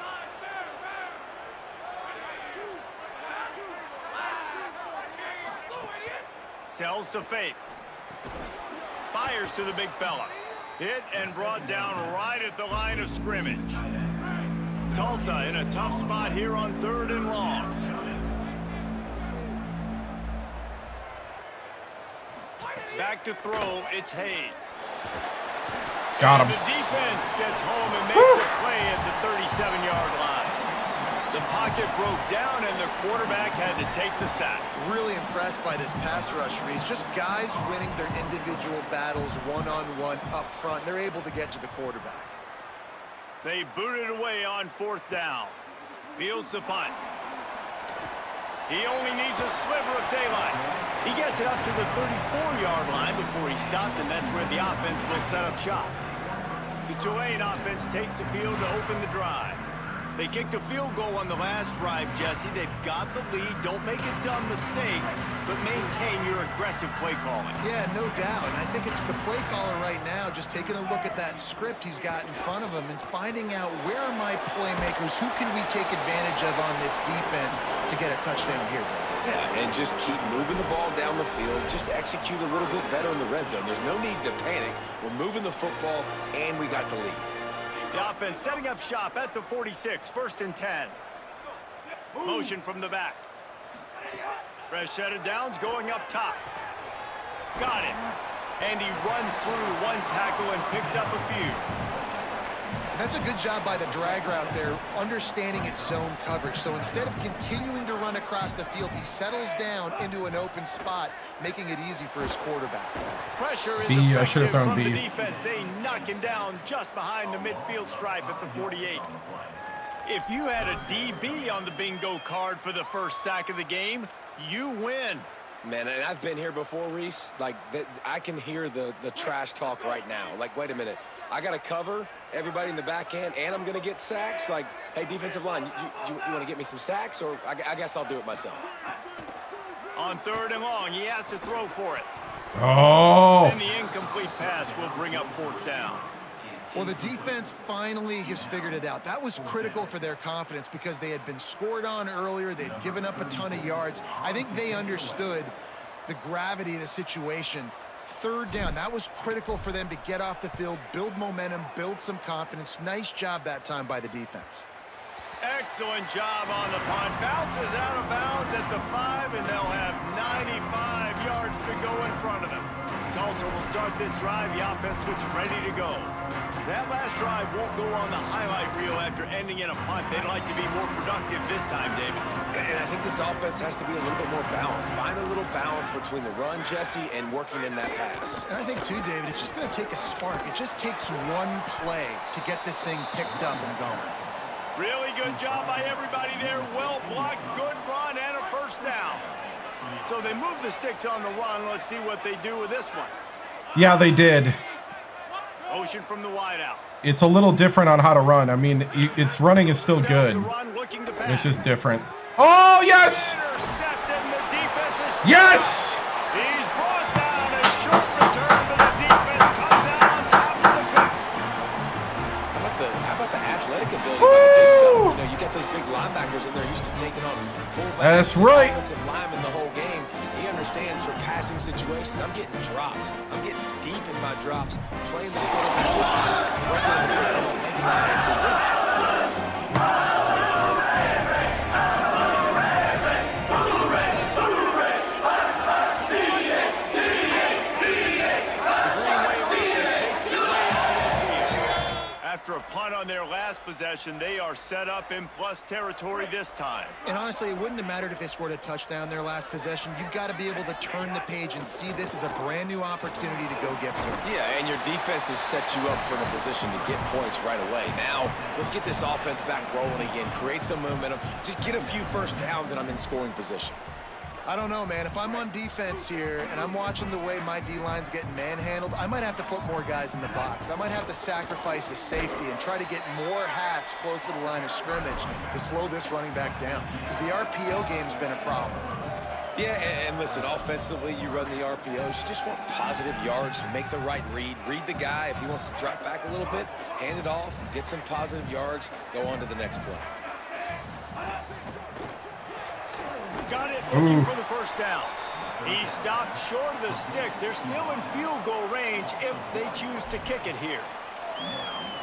Sells to fake. Fires to the big fella. Hit and brought down right at the line of scrimmage. Tulsa in a tough spot here on 3rd and long. Back to throw, it's Hayes. Got And him. the defense gets home and makes a play at the 37-yard line. The pocket broke down and the quarterback had to take the sack. Really impressed by this pass rush, Reese. Just guys winning their individual battles one-on-one up front. They're able to get to the quarterback. They booted away on 4th down. Fields the punt. He only needs a sliver of daylight. He gets it up to the 34-yard line before he stopped, and that's where the offense will set up shop. The Tulane offense takes the field to open the drive. They kicked a field goal on the last drive, Jesse. They've got the lead. Don't make a dumb mistake, but maintain your aggressive play calling. Yeah, no doubt. And I think it's the play caller right now just taking a look at that script he's got in front of him and finding out where are my playmakers, who can we take advantage of on this defense to get a touchdown here. Yeah, and just keep moving the ball down the field. Just execute a little bit better in the red zone. There's no need to panic. We're moving the football, and we got the lead. The offense setting up shop at the 46, 1st and 10. Motion from the back. Fresh set of downs going up top. Got it. And he runs through one tackle and picks up a few. That's a good job by the drag route there, understanding its zone coverage. So instead of continuing to run across the field, he settles down into an open spot, making it easy for his quarterback. Pressure is B, I should have effective thrown from B. the defense. They knock him down just behind the midfield stripe at the 48. If you had a DB on the bingo card for the first sack of the game, you win. Man, and I've been here before, Reese. Like, I can hear the trash talk right now. Like, wait a minute. I got to cover everybody in the back end, and I'm going to get sacks. Like, hey, defensive line, you want to get me some sacks, or I guess I'll do it myself. On 3rd and long, he has to throw for it. Oh. And the incomplete pass will bring up 4th down. Well, the defense finally has figured it out. That was critical for their confidence because they had been scored on earlier. They'd given up a ton of yards. I think they understood the gravity of the situation. 3rd down, that was critical for them to get off the field, build momentum, build some confidence. Nice job that time by the defense. Excellent job on the punt. Bounces out of bounds at the 5, and they'll have 95 yards to go in front of them. Tulsa will start this drive. The offense looks ready to go. That last drive won't go on the highlight reel after ending in a punt. They'd like to be more productive this time, David. And I think this offense has to be a little bit more balanced. Find a little balance between the run, Jesse, and working in that pass. And I think, too, David, it's just going to take a spark. It just takes one play to get this thing picked up and going. Really good job by everybody there. Well blocked, good run, and a first down. So they move the sticks on the run. Let's see what they do with this one. Yeah, they did. Motion from the wideout. It's a little different on how to run. I mean, its running is still good. Run, looking to pass. It's just different. Oh, yes! Intercepted, and the defense is Yes! He's brought down a short return, but the defense comes out on top of the pick. and they're used to taking on fullbacks. That's right. Offensive lineman the whole game. He understands for passing situations. I'm getting drops. I'm getting deep in my drops, playing the quarterback's eyes, breaking the football, making that. After a punt on their last possession, they are set up in plus territory this time. And honestly, it wouldn't have mattered if they scored a touchdown their last possession. You've got to be able to turn the page and see this as a brand new opportunity to go get points. Yeah, and your defense has set you up for the position to get points right away. Now, let's get this offense back rolling again, create some momentum, just get a few first downs, and I'm in scoring position. I don't know, man. If I'm on defense here and I'm watching the way my D-line's getting manhandled, I might have to put more guys in the box. I might have to sacrifice a safety and try to get more hats close to the line of scrimmage to slow this running back down, because the RPO game's been a problem. Yeah, and listen, offensively, you run the RPOs. You just want positive yards, make the right read the guy. If he wants to drop back a little bit, hand it off, get some positive yards, go on to the next play. Got it, looking for the first down. He stopped short of the sticks. They're still in field goal range if they choose to kick it here.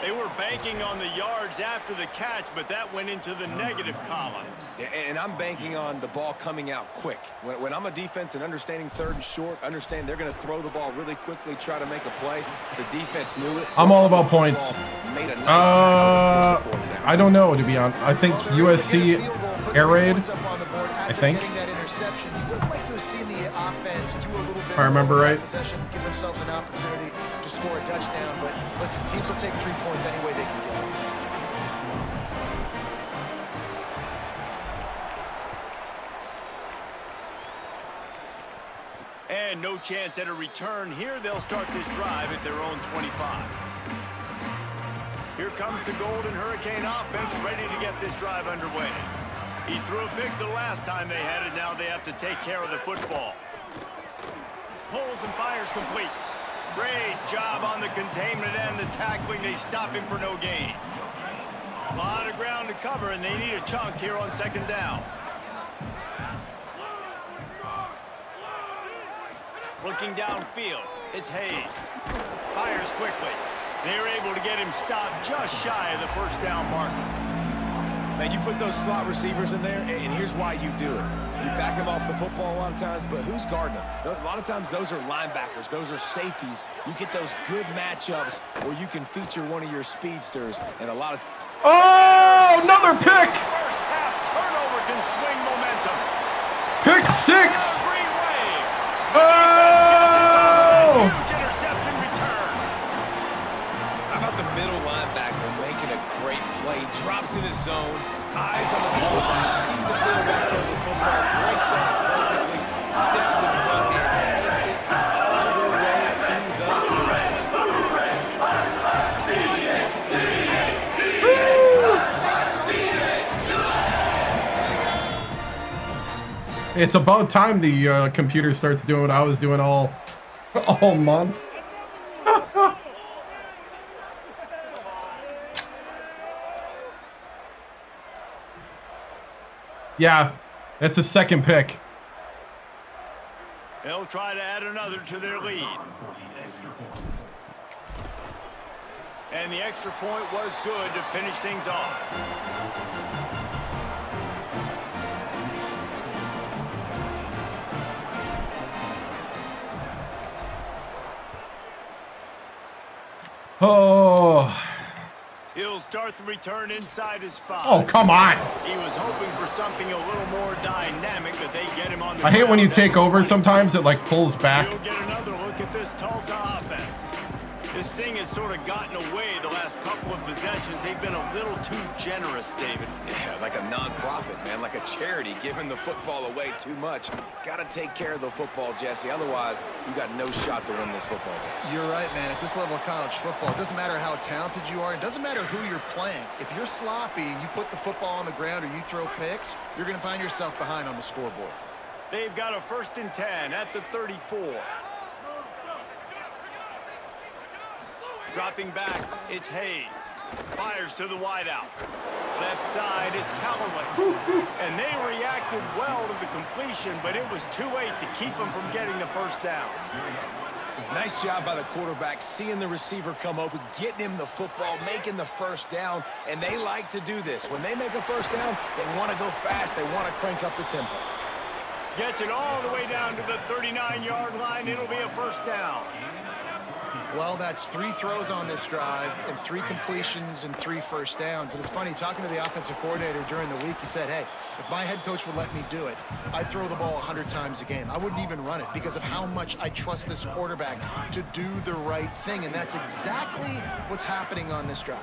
They were banking on the yards after the catch, but that went into the negative column. And I'm banking on the ball coming out quick. When I'm a defense and understanding third and short, understand they're going to throw the ball really quickly, try to make a play. The defense knew it. I'm all about points. Made a nice tackle to force a fourth down. I don't know, to be honest. I think USC air raid. I think. You would like to have seen the offense do a little bit. If I remember right. Possession, give themselves an opportunity to score a touchdown. But listen, teams will take 3 points any way they can get. And no chance at a return here. They'll start this drive at their own 25. Here comes the Golden Hurricane offense, ready to get this drive underway. He threw a pick the last time they had it. Now they have to take care of the football. Pulls and fires complete. Great job on the containment and the tackling. They stop him for no gain. A lot of ground to cover, and they need a chunk here on second down. Looking downfield, it's Hayes. Fires quickly. They're able to get him stopped just shy of the first down marker. Man, you put those slot receivers in there, and here's why you do it. You back them off the football a lot of times, but who's guarding them? A lot of times those are linebackers. Those are safeties. You get those good matchups where you can feature one of your speedsters, and a lot of Oh, another pick! First half turnover can swing momentum. Pick 6! Oh! Huge interception return. How about the middle linebacker making a great play? Drops in his zone, eyes on the quarterback, sees the quarterback throw the football, breaks out perfectly, steps in front, and takes it all the way to the hoops. It's about time the computer starts doing what I was doing all month. Yeah, it's a second pick. They'll try to add another to their lead. And the extra point was good to finish things off. Oh. He'll start the return inside his 5. Oh, come on. He was hoping for something a little more dynamic, but they get him on the I hate when you ground. take over sometimes, it like pulls back. We'll get another look at this Tulsa offense. This thing has sort of gotten away the last couple of possessions. They've been a little too generous, David. Yeah, like a non-profit, man, like a charity, giving the football away too much. Got to take care of the football, Jesse. Otherwise, you got no shot to win this football game. You're right, man. At this level of college football, it doesn't matter how talented you are. It doesn't matter who you're playing. If you're sloppy and you put the football on the ground or you throw picks, you're going to find yourself behind on the scoreboard. They've got a 1st and 10 at the 34. Dropping back, it's Hayes. Fires to the wideout. left side is Callaway. And they reacted well to the completion, but it was too late to keep them from getting the first down. Nice job by the quarterback, seeing the receiver come open, getting him the football, making the first down, and they like to do this. When they make a first down, they want to go fast. They want to crank up the tempo. Gets it all the way down to the 39-yard line. It'll be a first down. Well, that's 3 throws on this drive and 3 completions and 3 first downs. And it's funny, talking to the offensive coordinator during the week, he said, hey, if my head coach would let me do it, I'd throw the ball 100 times a game. I wouldn't even run it because of how much I trust this quarterback to do the right thing. And that's exactly what's happening on this drive.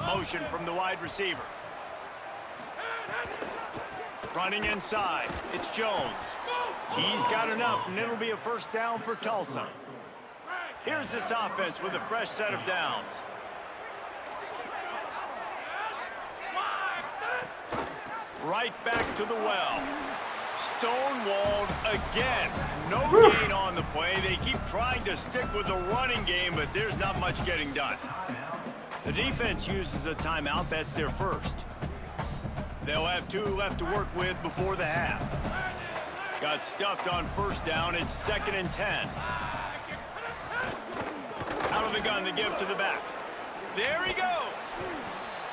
Motion from the wide receiver. Running inside, it's Jones. He's got enough, and it'll be a first down for Tulsa. Here's this offense with a fresh set of downs. Right back to the well. Stonewalled again. No gain on the play. They keep trying to stick with the running game, but there's not much getting done. The defense uses a timeout. That's their first. They'll have 2 left to work with before the half. Got stuffed on first down. It's 2nd and 10. Out of the gun to give to the back. There he goes.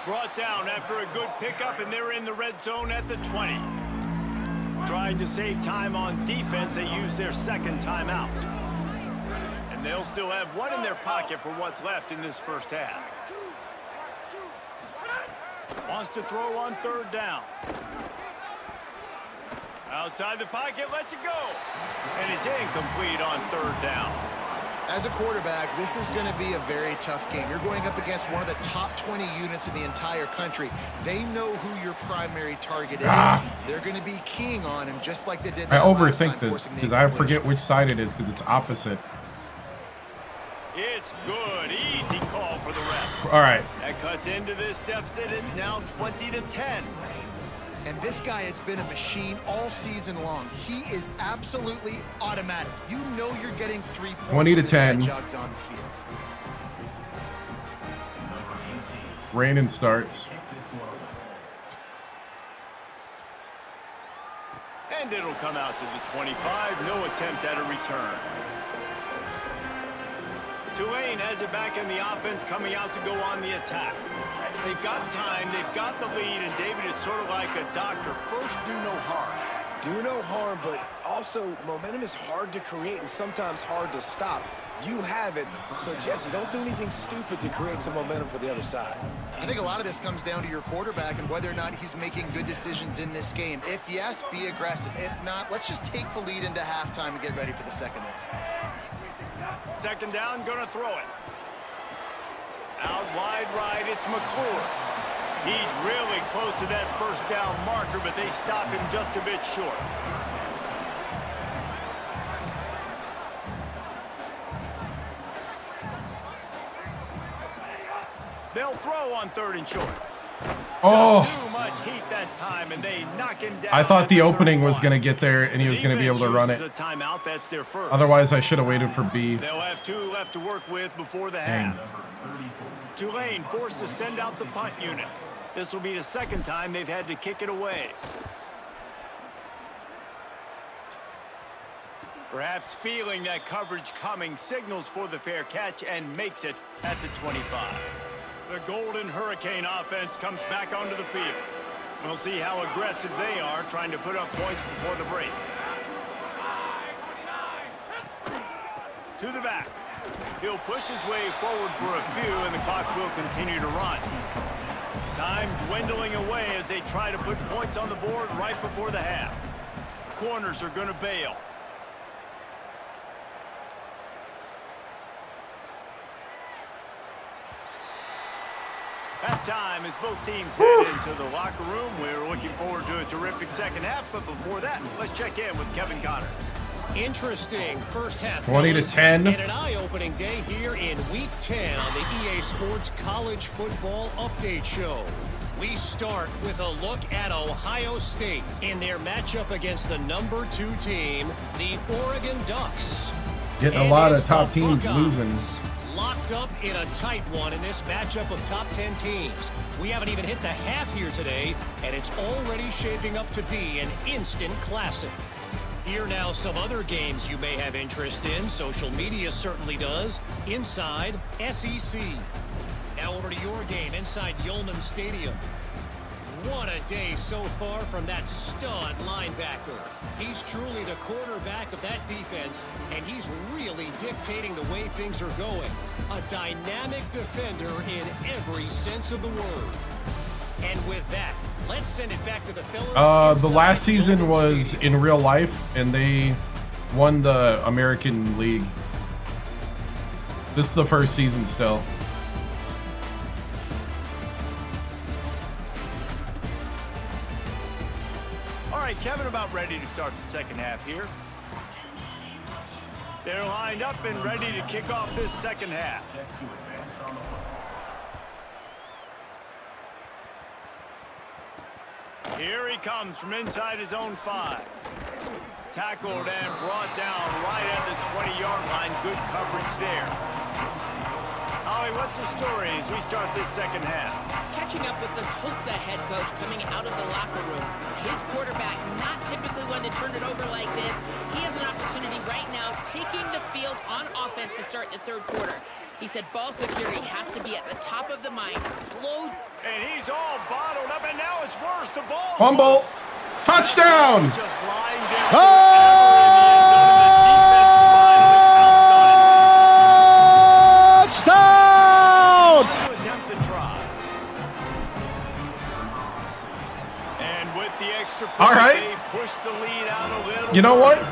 Brought down after a good pickup, and they're in the red zone at the 20. Trying to save time on defense, they use their 2nd timeout. And they'll still have 1 in their pocket for what's left in this first half. Wants to throw on 3rd down. Outside the pocket, lets it go. And it's incomplete on 3rd down. As a quarterback, this is going to be a very tough game. You're going up against one of the top 20 units in the entire country. They know who your primary target is. They're going to be keying on him just like they did I that last time, overthink this forcing the because I forget incompletion. which side it is because it's opposite. It's good. Easy call for the ref. All right. That cuts into this deficit. It's now 20-10. And this guy has been a machine all season long. He is absolutely automatic. You know you're getting 3 points 20 to when this guy 10. jogs on the field. Raining starts. And it'll come out to the 25. No attempt at a return. Tulane has it back in the offense, coming out to go on the attack. They've got time, they've got the lead, and David, it's sort of like a doctor. First, do no harm. Do no harm, but also momentum is hard to create and sometimes hard to stop. You have it, so Jesse, don't do anything stupid to create some momentum for the other side. I think a lot of this comes down to your quarterback and whether or not he's making good decisions in this game. If yes, be aggressive. If not, let's just take the lead into halftime and get ready for the second half. 2nd down, gonna throw it. Out wide right, it's McClure. He's really close to that first down marker, but they stop him just a bit short. They'll throw on 3rd and short. Oh, Just too much heat that time, and they knock him down. I thought the at opening was 31. going to get there and he was going to be able to run it. Defense uses a timeout. That's their first. Otherwise, I should have waited for B. They'll have 2 left to work with before the Dang. half. Tulane forced to send out the punt unit. This will be the 2nd time they've had to kick it away. Perhaps feeling that coverage coming, signals for the fair catch and makes it at the 25. The Golden Hurricane offense comes back onto the field. We'll see how aggressive they are trying to put up points before the break. To the back. He'll push his way forward for a few, and the clock will continue to run. Time dwindling away as they try to put points on the board right before the half. Corners are going to bail. Halftime as both teams head into the locker room. We're looking forward to a terrific second half, but before that, let's check in with Kevin Connor. Interesting first half. 20 to 10. And an eye-opening day here in Week 10 on the EA Sports College Football Update Show. We start with a look at Ohio State in their matchup against the number 2 team, the Oregon Ducks. Getting a And lot it's of top the teams Buckeyes, losing. locked up in a tight one in this matchup of top 10 teams. We haven't even hit the half here today, and it's already shaping up to be an instant classic. Here now some other games you may have interest in. Social media certainly does. Inside SEC. Now over to your game inside Yulman Stadium. What a day so far from that stud linebacker. He's truly the quarterback of that defense, and he's really dictating the way things are going. A dynamic defender in every sense of the word. And with that, let's send it back to the fellas. The last season was in real life, and they won the American League. This is the first season still. Kevin about ready to start the second half here. They're lined up and ready to kick off this second half. Here he comes from inside his own 5. Tackled and brought down right at the 20-yard line. Good coverage there. Ollie, what's the story as we start this second half? Catching up with the Tulsa head coach coming out of the locker room. His quarterback, not typically one to turn it over like this. He has an opportunity right now taking the field on offense to start the third quarter. He said ball security has to be at the top of the mind. Slow. And he's all bottled up, and now it's worse. The ball. Fumble. Touchdown. Just lying there. Touchdown. Attempt to try. And with the extra point, all right. they push the lead out a little. You know what?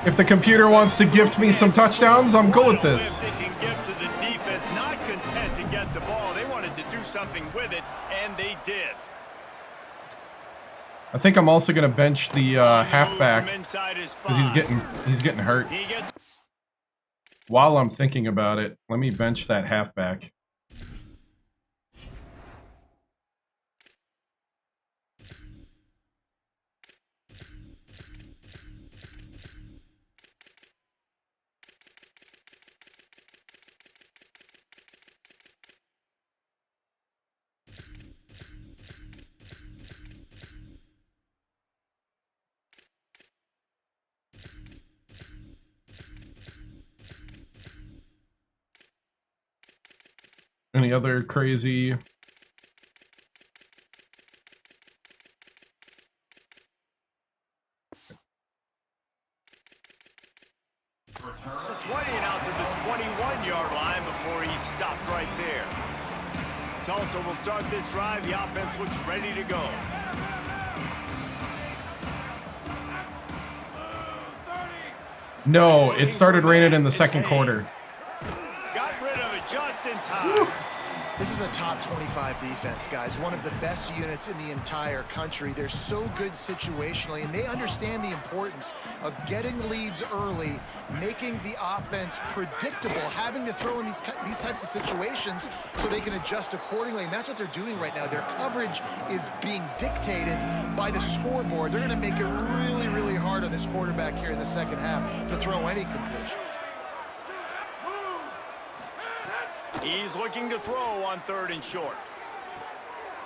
If the computer wants to gift me some touchdowns, I'm cool with this. They can give to the defense, not content to get the ball. They wanted to do something with it, and they did. I think I'm also gonna bench the halfback because he's getting hurt. While I'm thinking about it, let me bench that halfback. Any other crazy? So 20 and out to the 21-yard line before he stopped right there. Tulsa will start this drive. The offense looks ready to go. No, it started raining in the second quarter. Got rid of it just in time. This is a top 25 defense, guys. One of the best units in the entire country. They're so good situationally, and they understand the importance of getting leads early, making the offense predictable, having to throw in these types of situations so they can adjust accordingly, and that's what they're doing right now. Their coverage is being dictated by the scoreboard. They're going to make it really, really hard on this quarterback here in the second half to throw any completions. He's looking to throw on 3rd and short.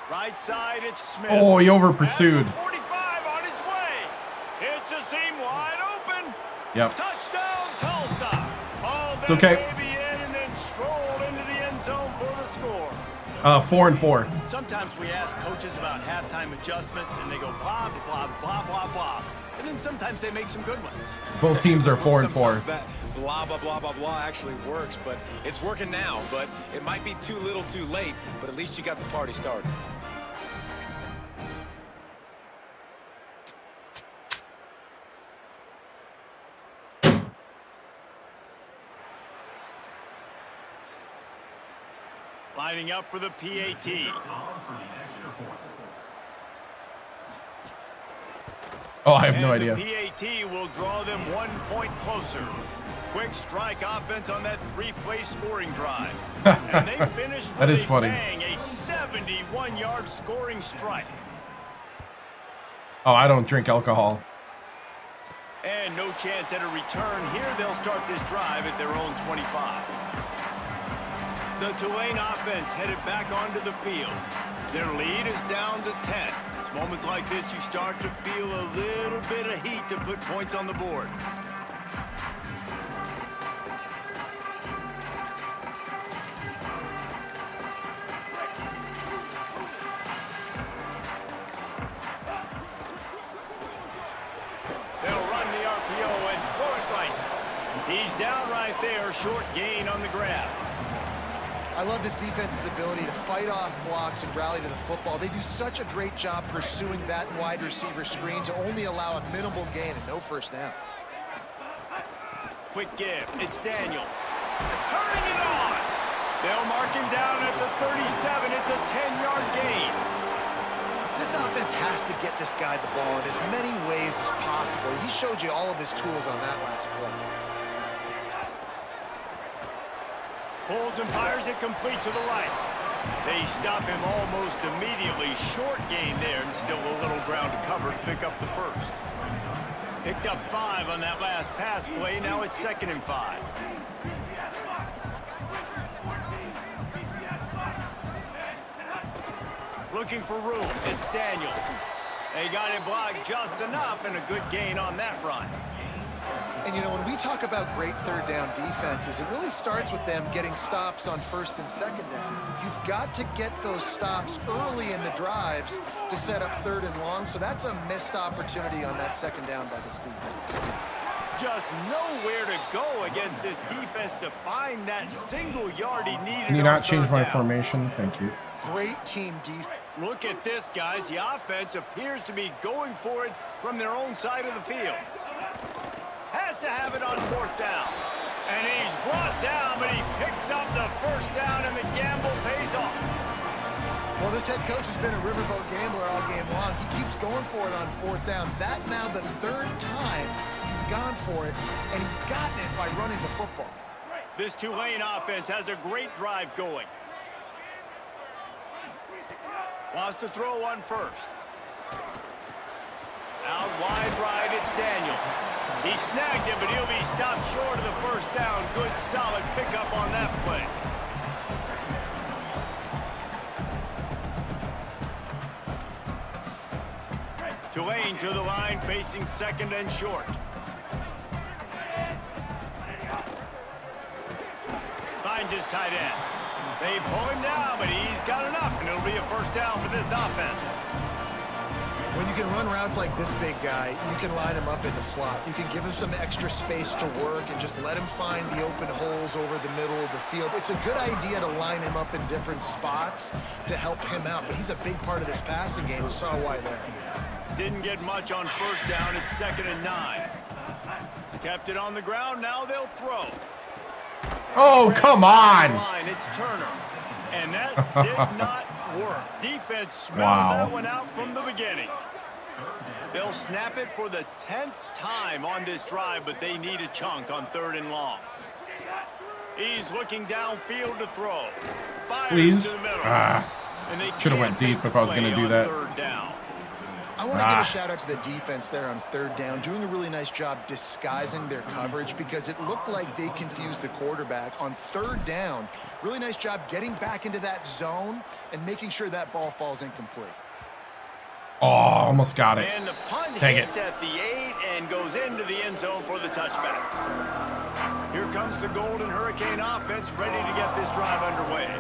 Right side, it's Smith. Oh, he over pursued. 45 on his way. It's a seam wide open. Yep. Touchdown, Tulsa. Oh, it's okay. Maybe in and then strolled into the end zone for the score. 4-4. Sometimes we ask coaches about halftime adjustments, and they go blah, blah, blah, blah, blah. And then sometimes they make some good ones. Both teams are 4-4. That blah, blah, blah, blah, blah actually works, but it's working now. But it might be too little too late, but at least you got the party started. Lining up for the PAT. Oh, I have no idea. The PAT will draw them 1 point closer. Quick strike offense on that 3-play scoring drive. And they finished with that is funny. a 71-yard scoring strike. Oh, I don't drink alcohol. And no chance at a return here. They'll start this drive at their own 25. The Tulane offense headed back onto the field. Their lead is down to 10. It's moments like this you start to feel a little bit of heat to put points on the board. They'll run the RPO and throw it right. He's down right there, short gain on the grab. I love this defense's ability to fight off blocks and rally to the football. They do such a great job pursuing that wide receiver screen to only allow a minimal gain and no first down. Quick give. It's Daniels. Turning it on. They'll mark him down at the 37. It's a 10-yard gain. This offense has to get this guy the ball in as many ways as possible. He showed you all of his tools on that last play. Pulls and fires it complete to the right. They stop him almost immediately. Short gain there and still a little ground to cover to pick up the first. Picked up 5 on that last pass play. Now it's 2nd and 5. Looking for room. It's Daniels. They got it blocked just enough and a good gain on that run. And, you know, when we talk about great third down defenses, it really starts with them getting stops on 1st and 2nd down. You've got to get those stops early in the drives to set up 3rd and long, so that's a missed opportunity on that 2nd down by this defense. Just nowhere to go against this defense to find that single yard he needed. Can you not change my formation? Thank you. Great team defense. Look at this, guys. The offense appears to be going for it from their own side of the field. Has to have it on 4th down. And he's brought down, but he picks up the first down, and the gamble pays off. Well, this head coach has been a riverboat gambler all game long. He keeps going for it on 4th down. That now the 3rd time he's gone for it, and he's gotten it by running the football. This Tulane offense has a great drive going. Wants to throw one first. Out wide right, it's Daniels. He snagged it, but he'll be stopped short of the first down. Good, solid pickup on that play. Tulane to the line, facing 2nd and short. Finds his tight end. They pull him down, but he's got enough, and it'll be a first down for this offense. When you can run routes like this big guy, you can line him up in the slot. You can give him some extra space to work and just let him find the open holes over the middle of the field. It's a good idea to line him up in different spots to help him out, but he's a big part of this passing game. We saw why there. Didn't get much on first down. It's 2nd and 9. Kept it on the ground. Now they'll throw. Oh, come on. It's Turner. And that did not work. Defense smelled that one out from the beginning. They'll snap it for the 10th time on this drive, but they need a chunk on 3rd and long. He's looking downfield to throw. Fires Please. to the middle. Should have went deep if I was going to do that. 3rd down. I want to give a shout out to the defense there on 3rd down, doing a really nice job disguising their coverage because it looked like they confused the quarterback on 3rd down. Really nice job getting back into that zone and making sure that ball falls incomplete. Oh, almost got it. And the punt Dang hits at the 8 and goes into the end zone for the touchback. Here comes the Golden Hurricane offense ready to get this drive underway.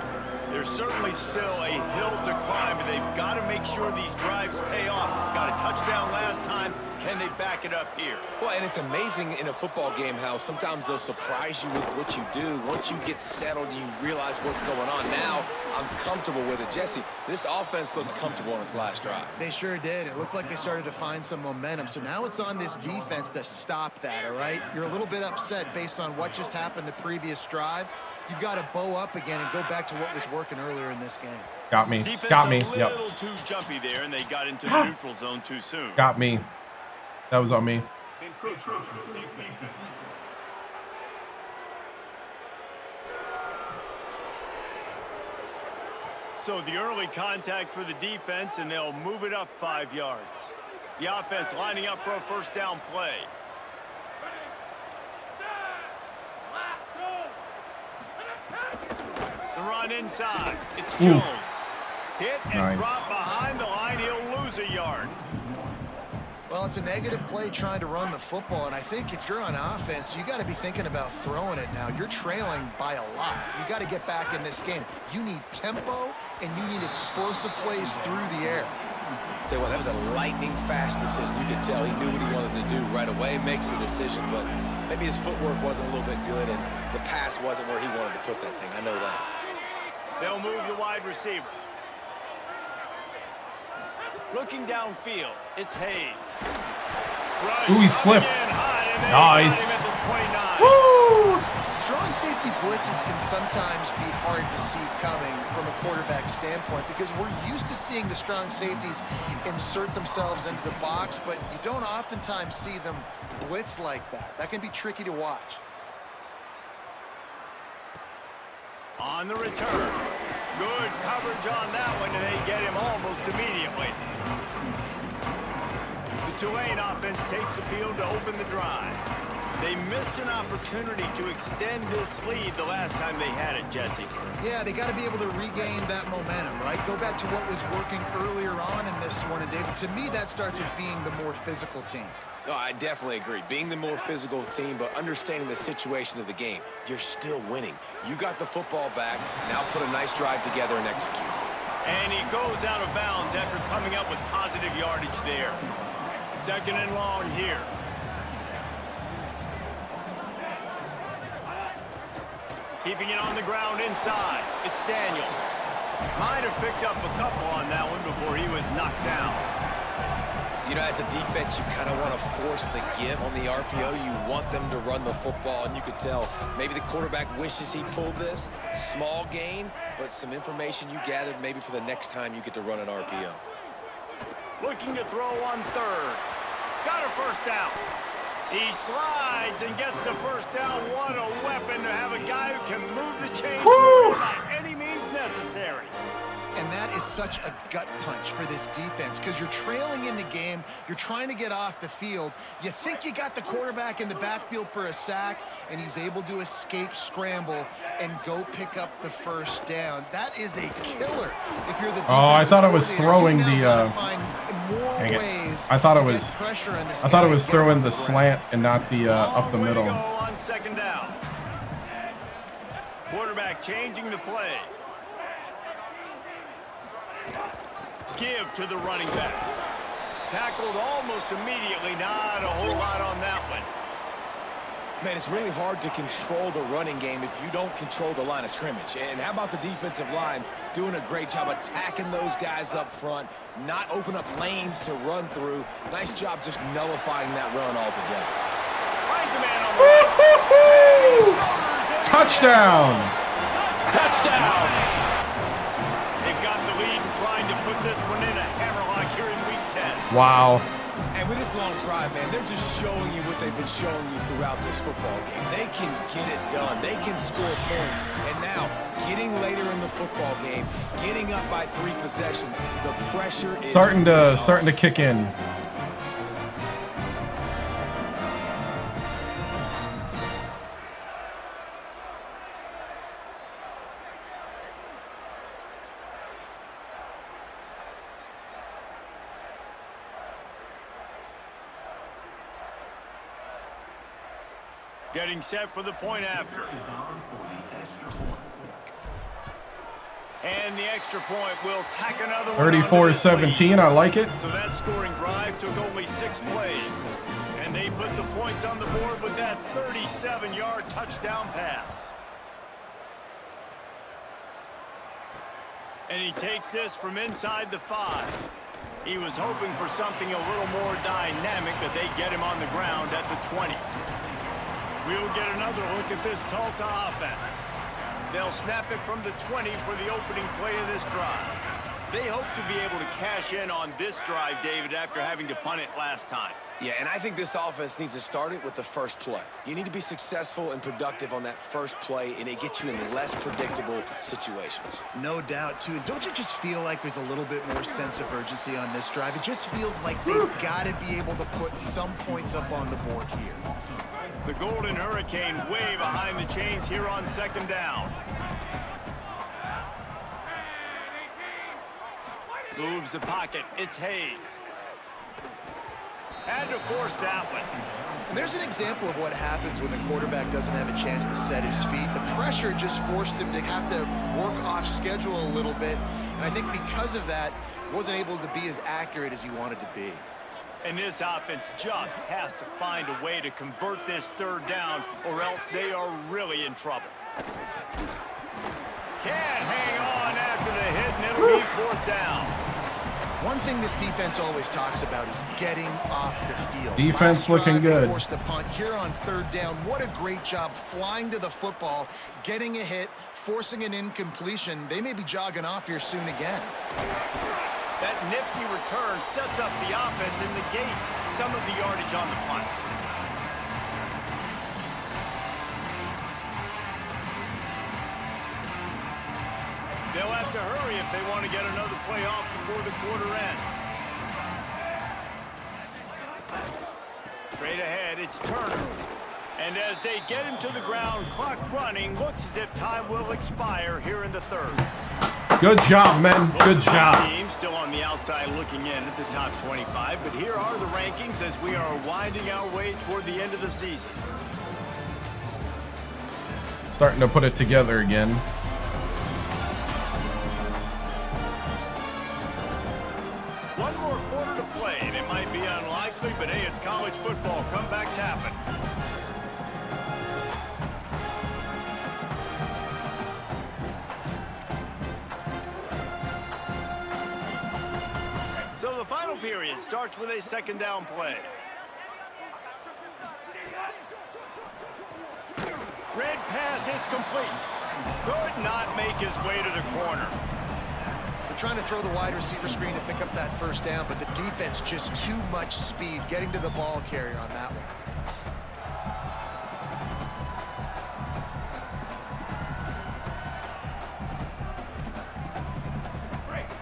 There's certainly still a hill to climb, but they've got to make sure these drives pay off. Got a touchdown last time. Can they back it up here? Well, and it's amazing in a football game how sometimes they'll surprise you with what you do. Once you get settled and you realize what's going on, now I'm comfortable with it. Jesse, this offense looked comfortable on its last drive. They sure did. It looked like they started to find some momentum. So now it's on this defense to stop that, all right? You're a little bit upset based on what just happened the previous drive. You've got to bow up again and go back to what was working earlier in this game. Got me. Defense Got me. a little too jumpy there, and they got into the neutral zone too soon. Got me. That was on me. So the early contact for the defense, and they'll move it up 5 yards. The offense lining up for a first down play. The run inside. It's Jones. Hit and Nice. drop behind the line. He'll lose a yard. Well, it's a negative play trying to run the football, and I think if you're on offense, you got to be thinking about throwing it now. You're trailing by a lot. You got to get back in this game. You need tempo, and you need explosive plays through the air. Tell you what, that was a lightning-fast decision. You could tell he knew what he wanted to do right away. Makes the decision, but maybe his footwork wasn't a little bit good, and the pass wasn't where he wanted to put that thing. I know that. They'll move the wide receiver. Looking downfield, it's Hayes. Rush Ooh, he slipped. Nice. Woo! Strong safety blitzes can sometimes be hard to see coming from a quarterback standpoint because we're used to seeing the strong safeties insert themselves into the box, but you don't oftentimes see them blitz like that. That can be tricky to watch. On the return. Good coverage on that one, and they get him almost immediately. The Tulane offense takes the field to open the drive. They missed an opportunity to extend this lead the last time they had it, Jesse. Yeah, they got to be able to regain that momentum, right? Go back to what was working earlier on in this one, and David, to me, that starts with being the more physical team. No, I definitely agree. Being the more physical team, but understanding the situation of the game. You're still winning. You got the football back. Now put a nice drive together and execute. And he goes out of bounds after coming up with positive yardage there. 2nd and long here. Keeping it on the ground inside. It's Daniels. Might have picked up a couple on that one before he was knocked down. You know, as a defense, you kind of want to force the give on the RPO. You want them to run the football, and you could tell maybe the quarterback wishes he pulled this. Small gain, but some information you gathered maybe for the next time you get to run an RPO. Looking to throw on 3rd. Got a first down. He slides and gets the first down. What a weapon to have a guy who can move the chains by any means necessary. And that is such a gut punch for this defense because you're trailing in the game. You're trying to get off the field. You think you got the quarterback in the backfield for a sack, and he's able to escape, scramble, and go pick up the first down. That is a killer. If you're the I thought it was throwing the. Find more ways I thought it to was. get pressure on this I thought it guy was and get him throwing on the ground. slant and not the up the middle. Long way to go on 2nd down. Quarterback changing the play. Give to the running back. Tackled almost immediately. Not a whole lot on that one. Man, it's really hard to control the running game if you don't control the line of scrimmage. And how about the defensive line doing a great job attacking those guys up front, not open up lanes to run through. Nice job just nullifying that run altogether. Finds a man on the Touchdown! Touchdown! They've got the lead and trying to put this one in a hammerlock here in week 10. Wow. And with this long drive, man, they're just showing you what they've been showing you throughout this football game. They can get it done. They can score points. And now, getting later in the football game, getting up by 3 possessions, the pressure is Starting to kick in. Getting set for the point after. And the extra point will tack another one. 34-17, I like it. So that scoring drive took only 6 plays. And they put the points on the board with that 37-yard touchdown pass. And he takes this from inside the 5. He was hoping for something a little more dynamic, but they get him on the ground at the 20. We'll get another look at this Tulsa offense. They'll snap it from the 20 for the opening play of this drive. They hope to be able to cash in on this drive, David, after having to punt it last time. Yeah, and I think this offense needs to start it with the first play. You need to be successful and productive on that first play, and it gets you in less predictable situations. No doubt, too. And don't you just feel like there's a little bit more sense of urgency on this drive? It just feels like they've got to be able to put some points up on the board here. The Golden Hurricane way behind the chains here on 2nd down. Moves the pocket. It's Hayes. Had to force that one. And there's an example of what happens when the quarterback doesn't have a chance to set his feet. The pressure just forced him to have to work off schedule a little bit. And I think because of that, wasn't able to be as accurate as he wanted to be. And this offense just has to find a way to convert this third down, or else they are really in trouble. Can't hang on after the hit, and it'll be fourth down. One thing this defense always talks about is getting off the field. Defense looking good. They forced a punt here on third down. What a great job flying to the football, getting a hit, forcing an incompletion. They may be jogging off here soon again. That nifty return sets up the offense and negates some of the yardage on the punt. They'll have to hurry if they want to get another play off before the quarter ends. Straight ahead, it's Turner. And as they get him to the ground, clock running, looks as if time will expire here in the third. Good job, man. Good job. Team still on the outside looking in at the top 25, but here are the rankings as we are winding our way toward the end of the season. Starting to put it together again. One more quarter to play, and it might be unlikely, but hey, it's college football. Comebacks happen. So the final period starts with a second down play. Red pass, it's complete. Could not make his way to the corner. They're trying to throw the wide receiver screen to pick up that first down, but the defense just too much speed getting to the ball carrier on that one.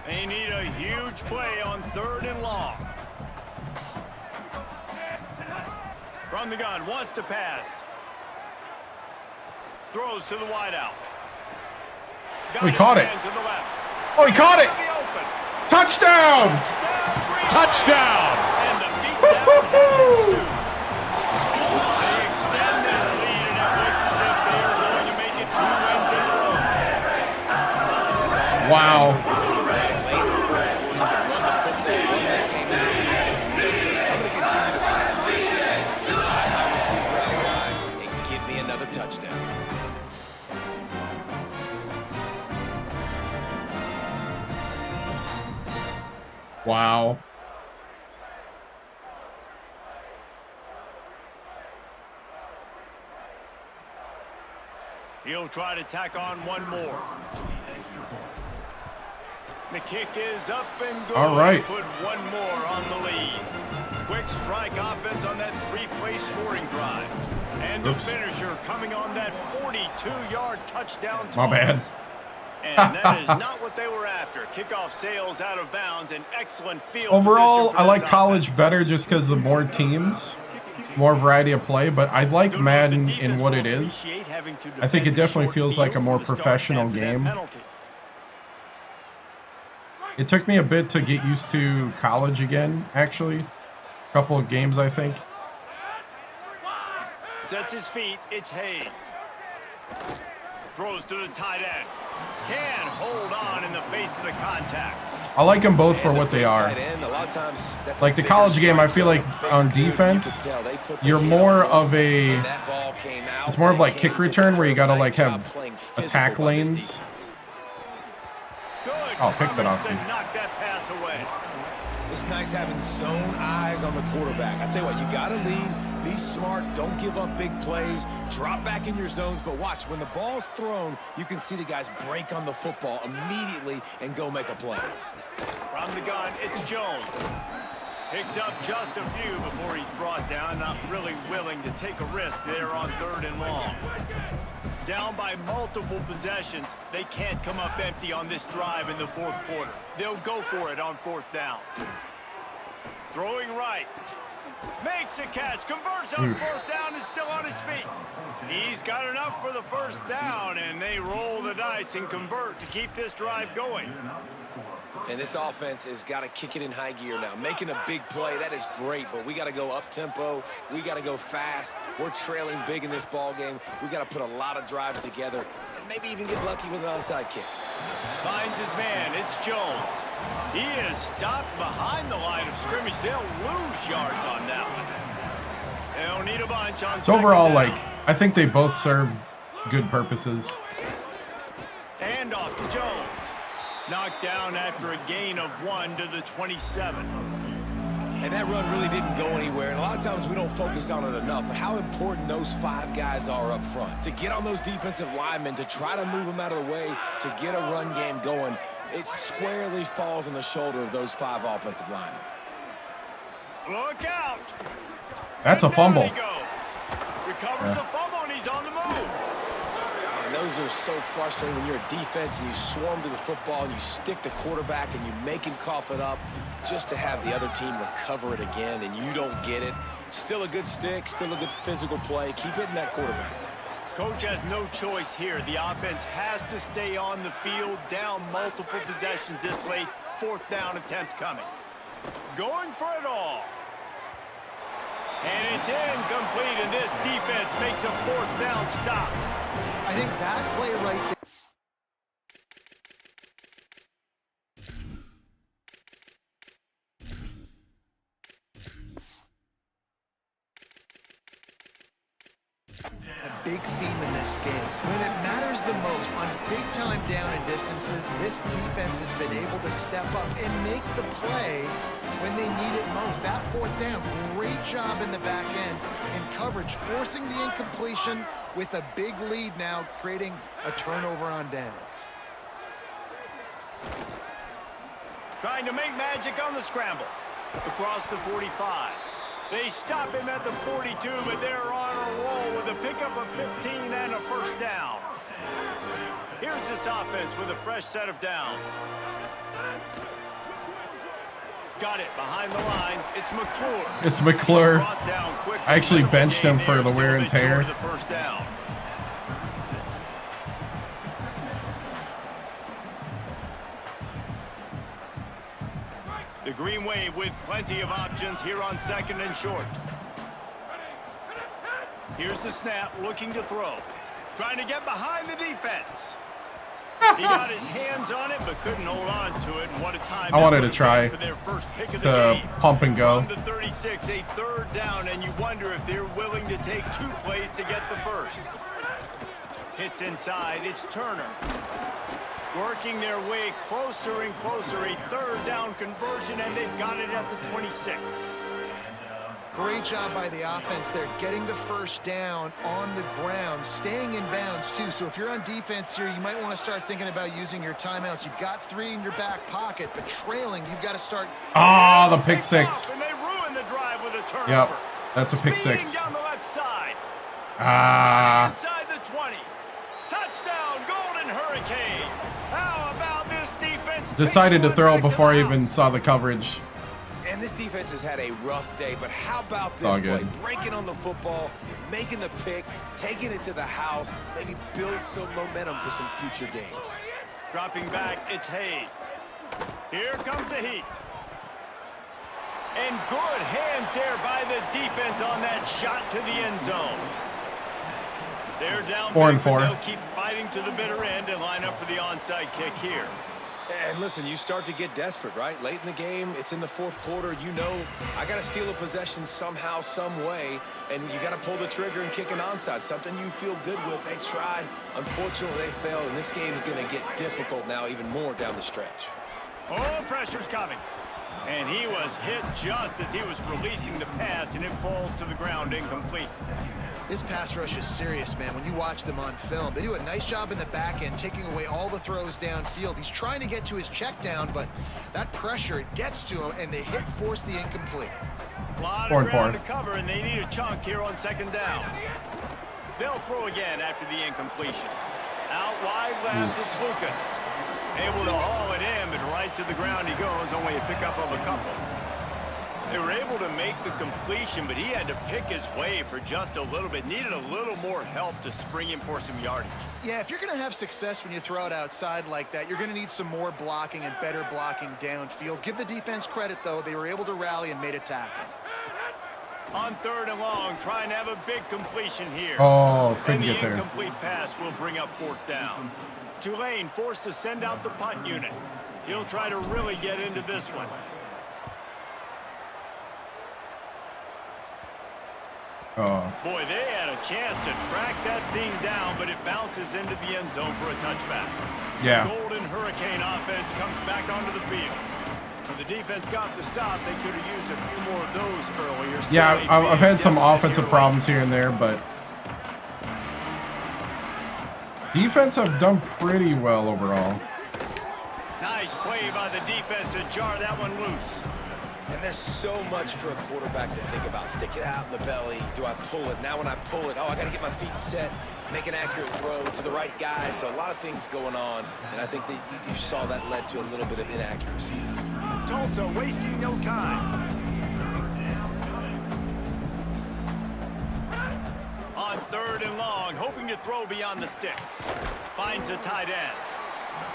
They need a huge play on third and long. From the gun, wants to pass. Throws to the wideout. Oh, he caught it. To the left. Oh, he caught it. Touchdown! Touchdown! And the beatdown has ensued. They extend this lead, and it looks as if they are going to make it 2 wins in a row. Wow. Touchdown. Wow. He'll try to tack on one more. The kick is up and good. All right. Put one more on the lead. Quick strike offense on that 3-play scoring drive. And the finisher coming on that 42-yard touchdown toss. My bad. And that is not what they were after. Kickoff sails out of bounds and excellent field Overall, position for I like this college offense. better just because of more teams, more variety of play, but I like Madden in what it is. I think it definitely feels like a more professional game. It took me a bit to get used to college again, actually. A couple of games, I think. Sets his feet, it's Hayes. Throws to the tight end. Can hold on in the face of the contact. I like them both for what they are. Like the college game, I feel like on defense, you're more of a, it's more of like kick return where you gotta like have attack lanes. Oh, pick that off. Knock that pass away. It's nice having zone eyes on the quarterback. I tell you what, you got to lead, be smart, don't give up big plays, drop back in your zones, but watch, when the ball's thrown, you can see the guys break on the football immediately and go make a play. From the gun, it's Jones. Picks up just a few before he's brought down, not really willing to take a risk there on third and long. Down by multiple possessions, they can't come up empty on this drive in the fourth quarter. They'll go for it on fourth down. Throwing right. Makes a catch, converts on fourth down, is still on his feet. He's got enough for the first down, and they roll the dice and convert to keep this drive going. And this offense has got to kick it in high gear now. Making a big play, that is great, but we got to go up-tempo. We got to go fast. We're trailing big in this ball game. We got to put a lot of drives together and maybe even get lucky with an onside kick. Finds his man. It's Jones. He is stopped behind the line of scrimmage. They'll lose yards on that one. They'll need a bunch on So overall, second down. like, I think they both serve good purposes. And off to Jones. Knocked down after a gain of 1 to the 27. And that run really didn't go anywhere. And a lot of times we don't focus on it enough. But how important those 5 guys are up front. To get on those defensive linemen, to try to move them out of the way, to get a run game going, it squarely falls on the shoulder of those 5 offensive linemen. Look out. That's a And down fumble. he goes. Recovers the fumble, and he's on the move. And those are so frustrating when you're a defense and you swarm to the football and you stick the quarterback and you make him cough it up just to have the other team recover it again and you don't get it. Still a good stick, still a good physical play. Keep hitting that quarterback. Coach has no choice here. The offense has to stay on the field, down multiple possessions this late. 4th down attempt coming. Going for it all. And it's incomplete, and this defense makes a 4th down stop. I think that play right there. A big theme in this game. When it matters the most, on big-time down and distances, this defense has been able to step up and make the play when they need it most. That 4th down, great job in the back end in coverage, forcing the incompletion with a big lead now, creating a turnover on downs. Trying to make magic on the scramble. Across the 45. They stop him at the 42, but they're on a roll with a pickup of 15 and a 1st down. Here's this offense with a fresh set of downs. Got it behind the line. It's McClure. It's McClure. He's brought down quickly. I actually benched him for the Still wear and a bit short tear. of the 1st down. The Green Wave with plenty of options here on 2nd and short. Here's the snap, looking to throw. Trying to get behind the defense. He got his hands on it, but couldn't hold on to it. And what a time I wanted to try for their first pick of the to game. pump and go. From the 36, a 3rd down, and you wonder if they're willing to take 2 plays to get the 1st. Hits inside, it's Turner. Working their way closer and closer, a 3rd down conversion, and they've got it at the 26. Great job by the offense there, getting the 1st down on the ground, staying in bounds too. So if you're on defense here, you might want to start thinking about using your timeouts. You've got 3 in your back pocket, but trailing, you've got to start. Oh, the pick 6. And they ruin the drive with a turnover. Yep, that's a pick 6. Speeding down the left side. Ah. Inside the 20. Touchdown, Golden Hurricane. How about this defense? Decided to taking throw one back before I the even house? saw the coverage. And this defense has had a rough day, but how about this All play? good. Breaking on the football, making the pick, taking it to the house, maybe build some momentum for some future games. Dropping back, it's Hayes. Here comes the heat. And good hands there by the defense on that shot to the end zone. They're down 4 and big, but 4. they'll keep fighting to the bitter end and line up for the onside kick here. And listen, you start to get desperate, right? Late in the game, it's in the 4th quarter. You know, I got to steal a possession somehow, some way, and you got to pull the trigger and kick an onside, something you feel good with. They tried. Unfortunately, they failed, and this game is going to get difficult now even more down the stretch. Oh, pressure's coming. And he was hit just as he was releasing the pass, and it falls to the ground incomplete. This pass rush is serious, man. When you watch them on film, they do a nice job in the back end, taking away all the throws downfield. He's trying to get to his check down, but that pressure, it gets to him, and they force the incomplete. A lot 4 of and ground 4. to cover, and they need a chunk here on 2nd down. They'll throw again after the incompletion. Out wide left, it's Lucas. Able to haul it in, but right to the ground he goes, only a pickup of a couple. They were able to make the completion, but he had to pick his way for just a little bit. Needed a little more help to spring him for some yardage. Yeah, if you're going to have success when you throw it outside like that, you're going to need some more blocking and better blocking downfield. Give the defense credit, though. They were able to rally and made a tackle. On 3rd and long, trying to have a big completion here. Oh, couldn't and the get there. incomplete pass will bring up 4th down. Tulane forced to send out the punt unit. He'll try to really get into this one. Oh. Boy, they had a chance to track that thing down, but it bounces into the end zone for a touchback. Yeah. The Golden Hurricane offense comes back onto the field. When the defense got the stop, they could have used a few more of those earlier. Yeah, I've had some offensive problems here and there, but defense have done pretty well overall. Nice play by the defense to jar that one loose. And there's so much for a quarterback to think about. Stick it out in the belly. Do I pull it? Now when I pull it, oh, I got to get my feet set, make an accurate throw to the right guy. So a lot of things going on, and I think that you saw that led to a little bit of inaccuracy. Tulsa wasting no time. On 3rd and long, hoping to throw beyond the sticks. Finds the tight end.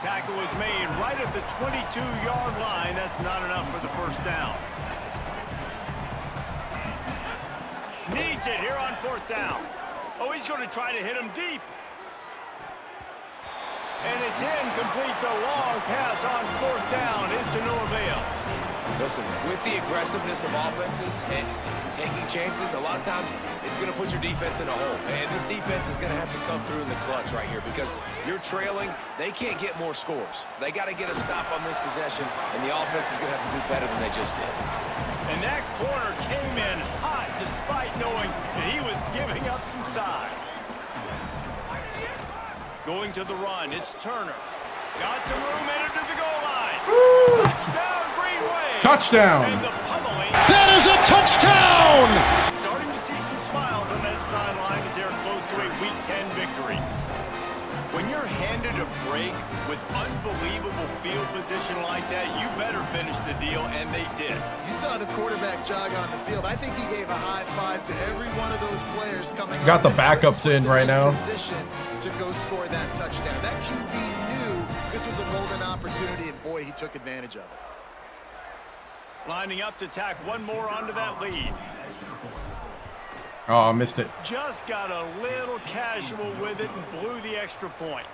Tackle is made right at the 22-yard line. That's not enough for the 1st down. Needs it here on 4th down. Oh, he's going to try to hit him deep. And it's incomplete. The long pass on 4th down is to no avail. Listen, with the aggressiveness of offenses and taking chances, a lot of times it's going to put your defense in a hole. And this defense is going to have to come through in the clutch right here because you're trailing. They can't get more scores. They got to get a stop on this possession, and the offense is going to have to do better than they just did. And that corner came in hot despite knowing that he was giving up some size. Going to the run, it's Turner. Got some room headed to the goal line. Woo! Touchdown, Green Wave. Touchdown. And the pummeling. That is a touchdown! Starting to see some smiles on that sideline as they're close to a Week 10 victory. When you're handed a break with unbelievable field position like that, you better finish the deal, and they did. You saw the quarterback jog on the field. I think he gave a high five to every one of those players coming. Got the backups in right now. Position to go score that touchdown. That QB knew this was a golden opportunity, and boy, he took advantage of it. Lining up to tack one more onto that lead. Oh, I missed it. Just got a little casual with it and blew the extra point.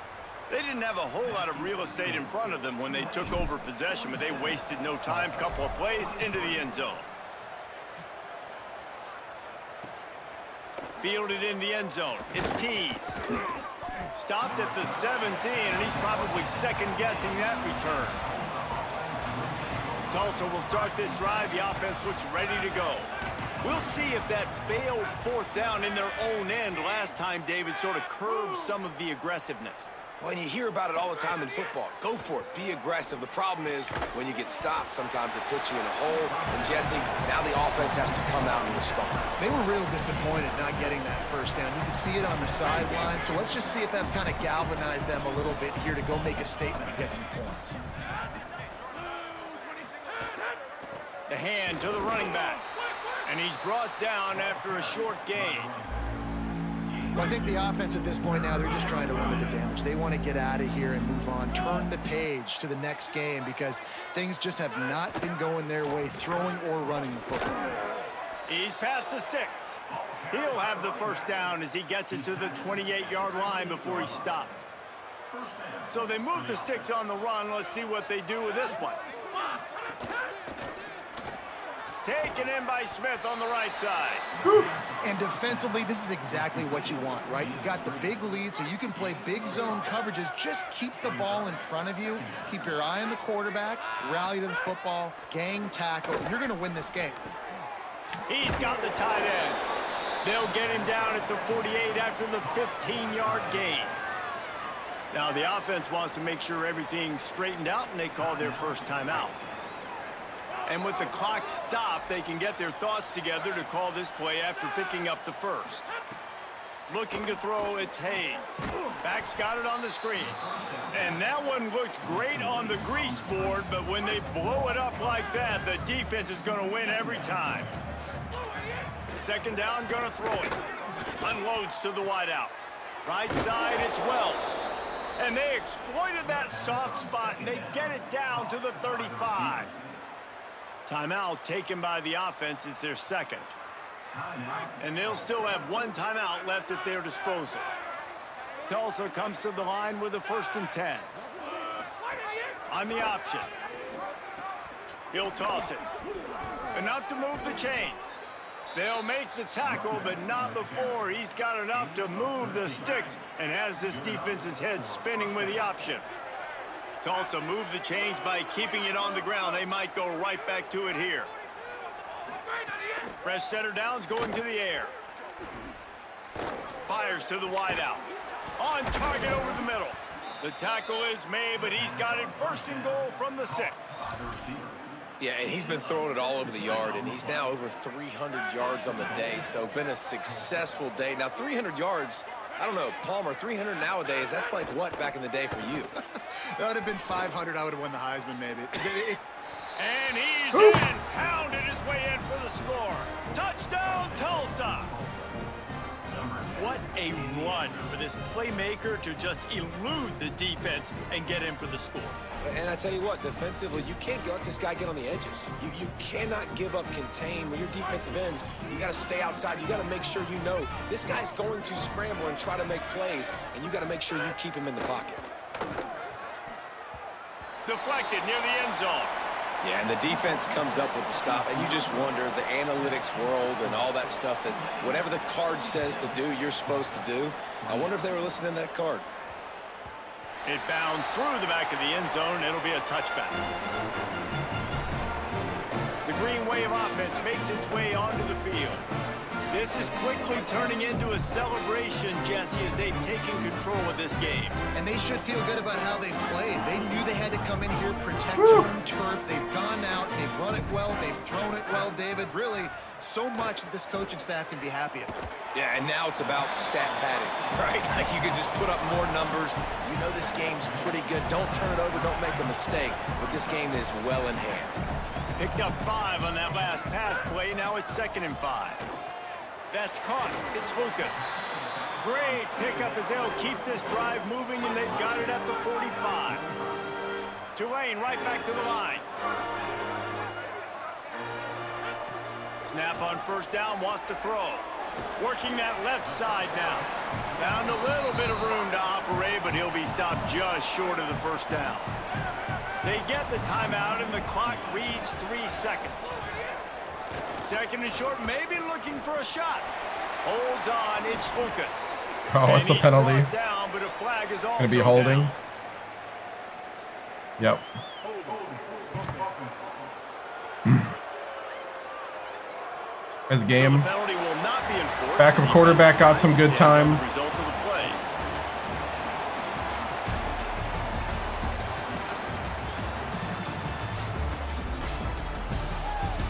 They didn't have a whole lot of real estate in front of them when they took over possession, but they wasted no time. Couple of plays into the end zone. Fielded in the end zone. It's Tees. Stopped at the 17, and he's probably second-guessing that return. Tulsa will start this drive. The offense looks ready to go. We'll see if that failed 4th down in their own end last time, David, sort of curbed some of the aggressiveness. Well, and you hear about it all the time in football. Go for it. Be aggressive. The problem is when you get stopped, sometimes it puts you in a hole. And, Jesse, now the offense has to come out and respond. They were real disappointed not getting that 1st down. You can see it on the sideline. So let's just see if that's kind of galvanized them a little bit here to go make a statement and get some points. The hand to the running back. And he's brought down after a short gain. Well, I think the offense at this point now, they're just trying to limit the damage. They want to get out of here and move on, turn the page to the next game because things just have not been going their way, throwing or running the football. He's past the sticks. He'll have the 1st down as he gets it to the 28-yard line before he stopped. So they move the sticks on the run. Let's see what they do with this one. Taken in by Smith on the right side. And defensively, this is exactly what you want, right? You got the big lead, so you can play big zone coverages. Just keep the ball in front of you. Keep your eye on the quarterback. Rally to the football. Gang tackle. You're going to win this game. He's got the tight end. They'll get him down at the 48 after the 15-yard gain. Now, the offense wants to make sure everything's straightened out, and they call their first timeout. And with the clock stopped, they can get their thoughts together to call this play after picking up the 1st. Looking to throw, it's Hayes. Back's got it on the screen. And that one looked great on the grease board, but when they blow it up like that, the defense is going to win every time. Second down, going to throw it. Unloads to the wideout. Right side, it's Wells. And they exploited that soft spot, and they get it down to the 35. Timeout taken by the offense. It's their second. And they'll still have one timeout left at their disposal. Tulsa comes to the line with a 1st and 10. On the option. He'll toss it. Enough to move the chains. They'll make the tackle, but not before he's got enough to move the sticks and has this defense's head spinning with the option. Tulsa moved the chains by keeping it on the ground. They might go right back to it here. Fresh center downs going to the air. Fires to the wideout. On target over the middle. The tackle is made, but he's got it 1st and goal from the 6. Yeah, and he's been throwing it all over the yard, and he's now over 300 yards on the day, so been a successful day. Now, 300 yards, I don't know, Palmer, 300 nowadays, that's like what back in the day for you? That would have been 500. I would have won the Heisman, maybe. And he's in, pounded his way in for the score. Touchdown, Tulsa! What a run for this playmaker to just elude the defense and get in for the score. And I tell you what, defensively, you can't let this guy get on the edges. You cannot give up contain. When your defensive ends, you got to stay outside. You got to make sure you know this guy's going to scramble and try to make plays, and you got to make sure you keep him in the pocket. Deflected near the end zone. Yeah, and the defense comes up with the stop, and you just wonder, the analytics world and all that stuff, that whatever the card says to do, you're supposed to do. I wonder if they were listening to that card. It bounds through the back of the end zone. It'll be a touchback. The green wave offense makes its way onto the field. This is quickly turning into a celebration, Jesse, as they've taken control of this game. And they should feel good about how they played. They knew they had to come in here, protect home turf. They've gone out, they've run it well, they've thrown it well, David. Really, so much that this coaching staff can be happy about. Yeah, and now it's about stat padding, right? Like you can just put up more numbers. You know this game's pretty good. Don't turn it over, don't make a mistake. But this game is well in hand. Picked up 5 on that last pass play. Now it's 2nd and 5. That's caught. It's Lucas. Great pickup as they'll keep this drive moving, and they've got it at the 45. Tulane right back to the line. Snap on 1st down, wants to throw. Working that left side now. Found a little bit of room to operate, but he'll be stopped just short of the 1st down. They get the timeout, and the clock reads 3 seconds. 2nd and short, maybe looking for a shot. Holds on, it's Lucas. Oh, it's a penalty. Down, but a flag is also gonna be holding. down. Yep. As game. So the penalty will not be enforced. Backup quarterback got some good time. Result of the play.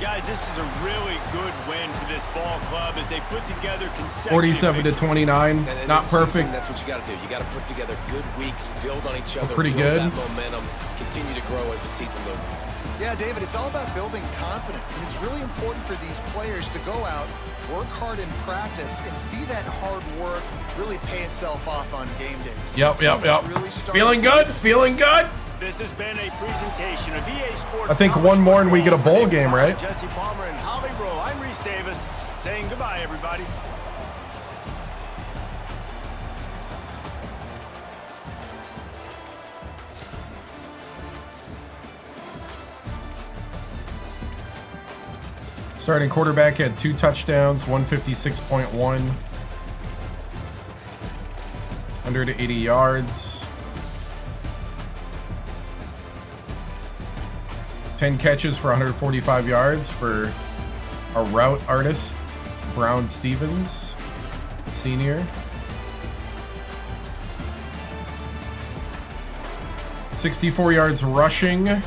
Guys, this is a really good win for this ball club as they put together consecutive 47-29. And Not this perfect. season, that's what you got to do. You got to put together good weeks, build on each other, Pretty build good. that momentum, continue to grow as the season goes on. Yeah, David, it's all about building confidence, and it's really important for these players to go out, work hard in practice, and see that hard work really pay itself off on game days. Yep. Really Feeling good. Feeling good. This has been a presentation of EA Sports. I think one more and we get a bowl game, right? Jesse Palmer and Holly Rowe. I'm Reese Davis saying goodbye, everybody. Starting quarterback had 2 touchdowns, 156.1, 180 yards. 10 catches for 145 yards for a route artist, Brown Stevens, senior. 64 yards rushing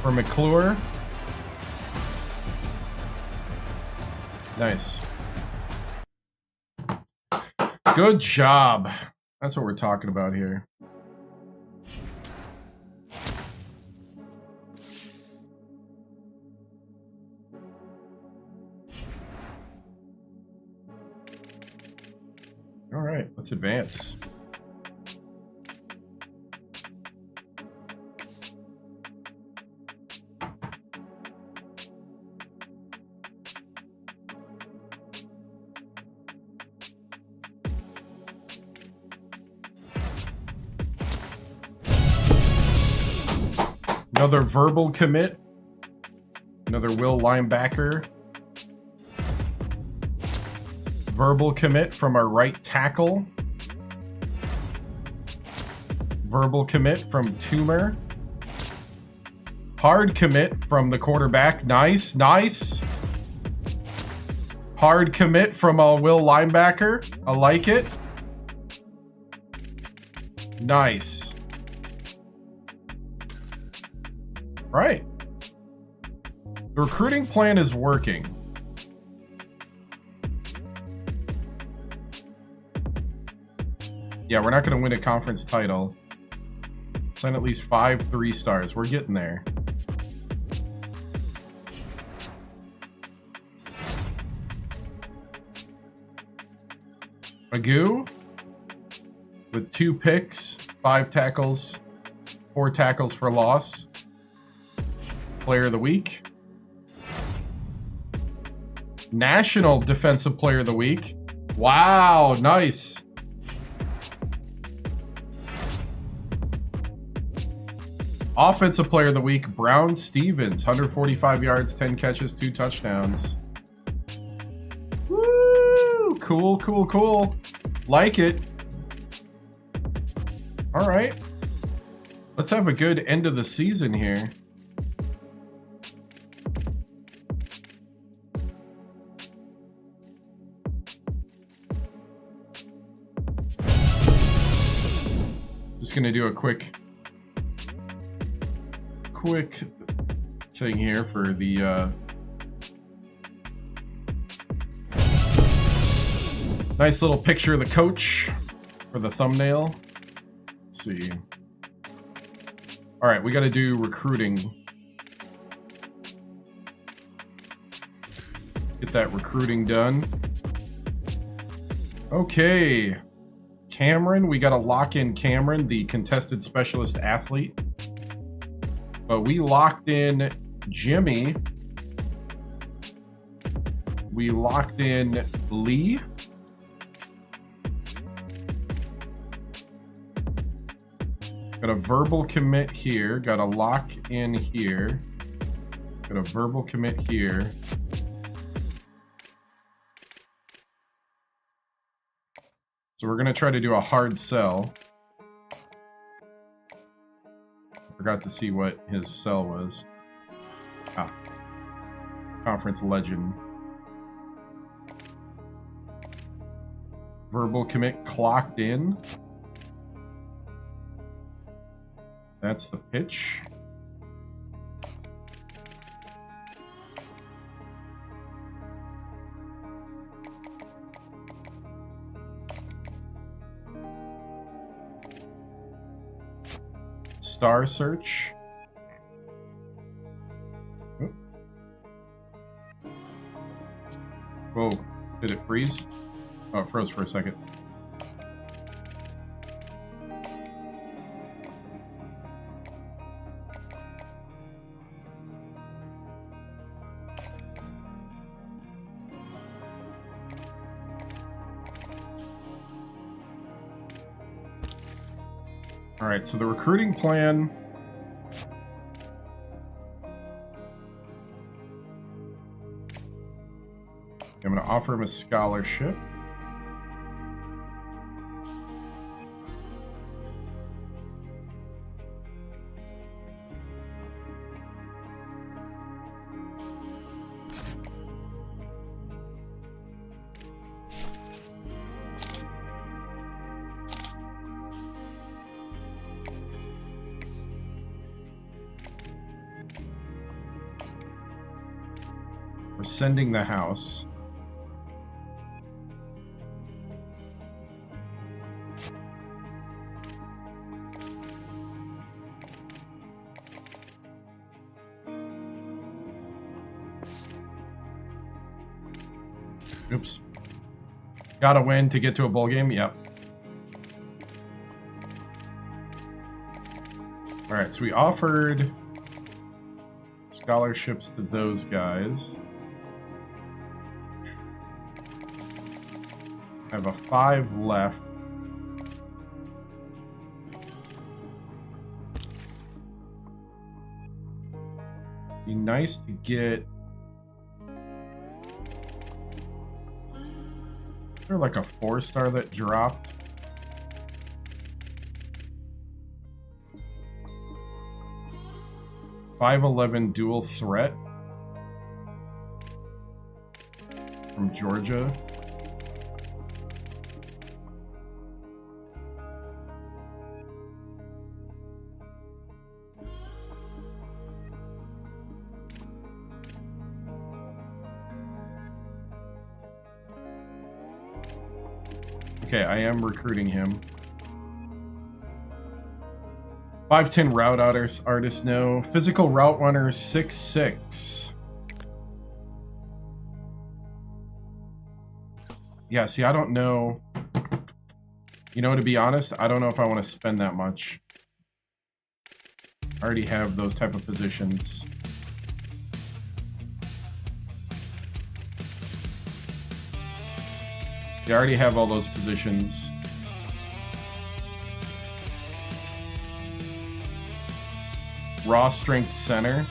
for McClure. Good job. That's what we're talking about here. All right, let's advance. Another verbal commit. Another Will linebacker. Verbal commit from our right tackle. Verbal commit from Toomer. Hard commit from the quarterback. Nice, nice. Hard commit from a Will linebacker. I like it. Nice. Right. The recruiting plan is working. Yeah, we're not going to win a conference title. Sign at least 5 3-stars. We're getting there. Magoo with 2 picks, 5 tackles, 4 tackles for loss. Player of the Week. National Defensive Player of the Week. Wow, nice. Offensive Player of the Week, Brown Stevens. 145 yards, 10 catches, 2 touchdowns. Woo! Cool, cool, cool. Like it. All right. Let's have a good end of the season here. Just gonna do a quick thing here for the nice little picture of the coach for the thumbnail. Let's see. All right, we got to do recruiting. Get that recruiting done. Okay. Cameron, we got to lock in Cameron, the contested specialist athlete. But we locked in Jimmy. We locked in Lee. Got a verbal commit here. Got a lock in here. Got a verbal commit here. So we're going to try to do a hard sell. Forgot to see what his sell was. Ah. Conference legend. Verbal commit clocked in. That's the pitch. Star search. Oop. Whoa, did it freeze? Oh, it froze for a second. All right, so the recruiting plan. I'm going to offer him a scholarship. We're sending the house. Oops. Gotta win to get to a bowl game? Yep. Alright, so we offered scholarships to those guys. I have a 5 left. Be nice to get... Is there like a 4-star that dropped? .511 dual threat from Georgia. Okay, I am recruiting him. 5'10 route artist, no. Physical route runner, 6'6. Yeah, see, I don't know. You know, to be honest, I don't know if I want to spend that much. I already have those type of positions. I already have all those positions. Raw strength center.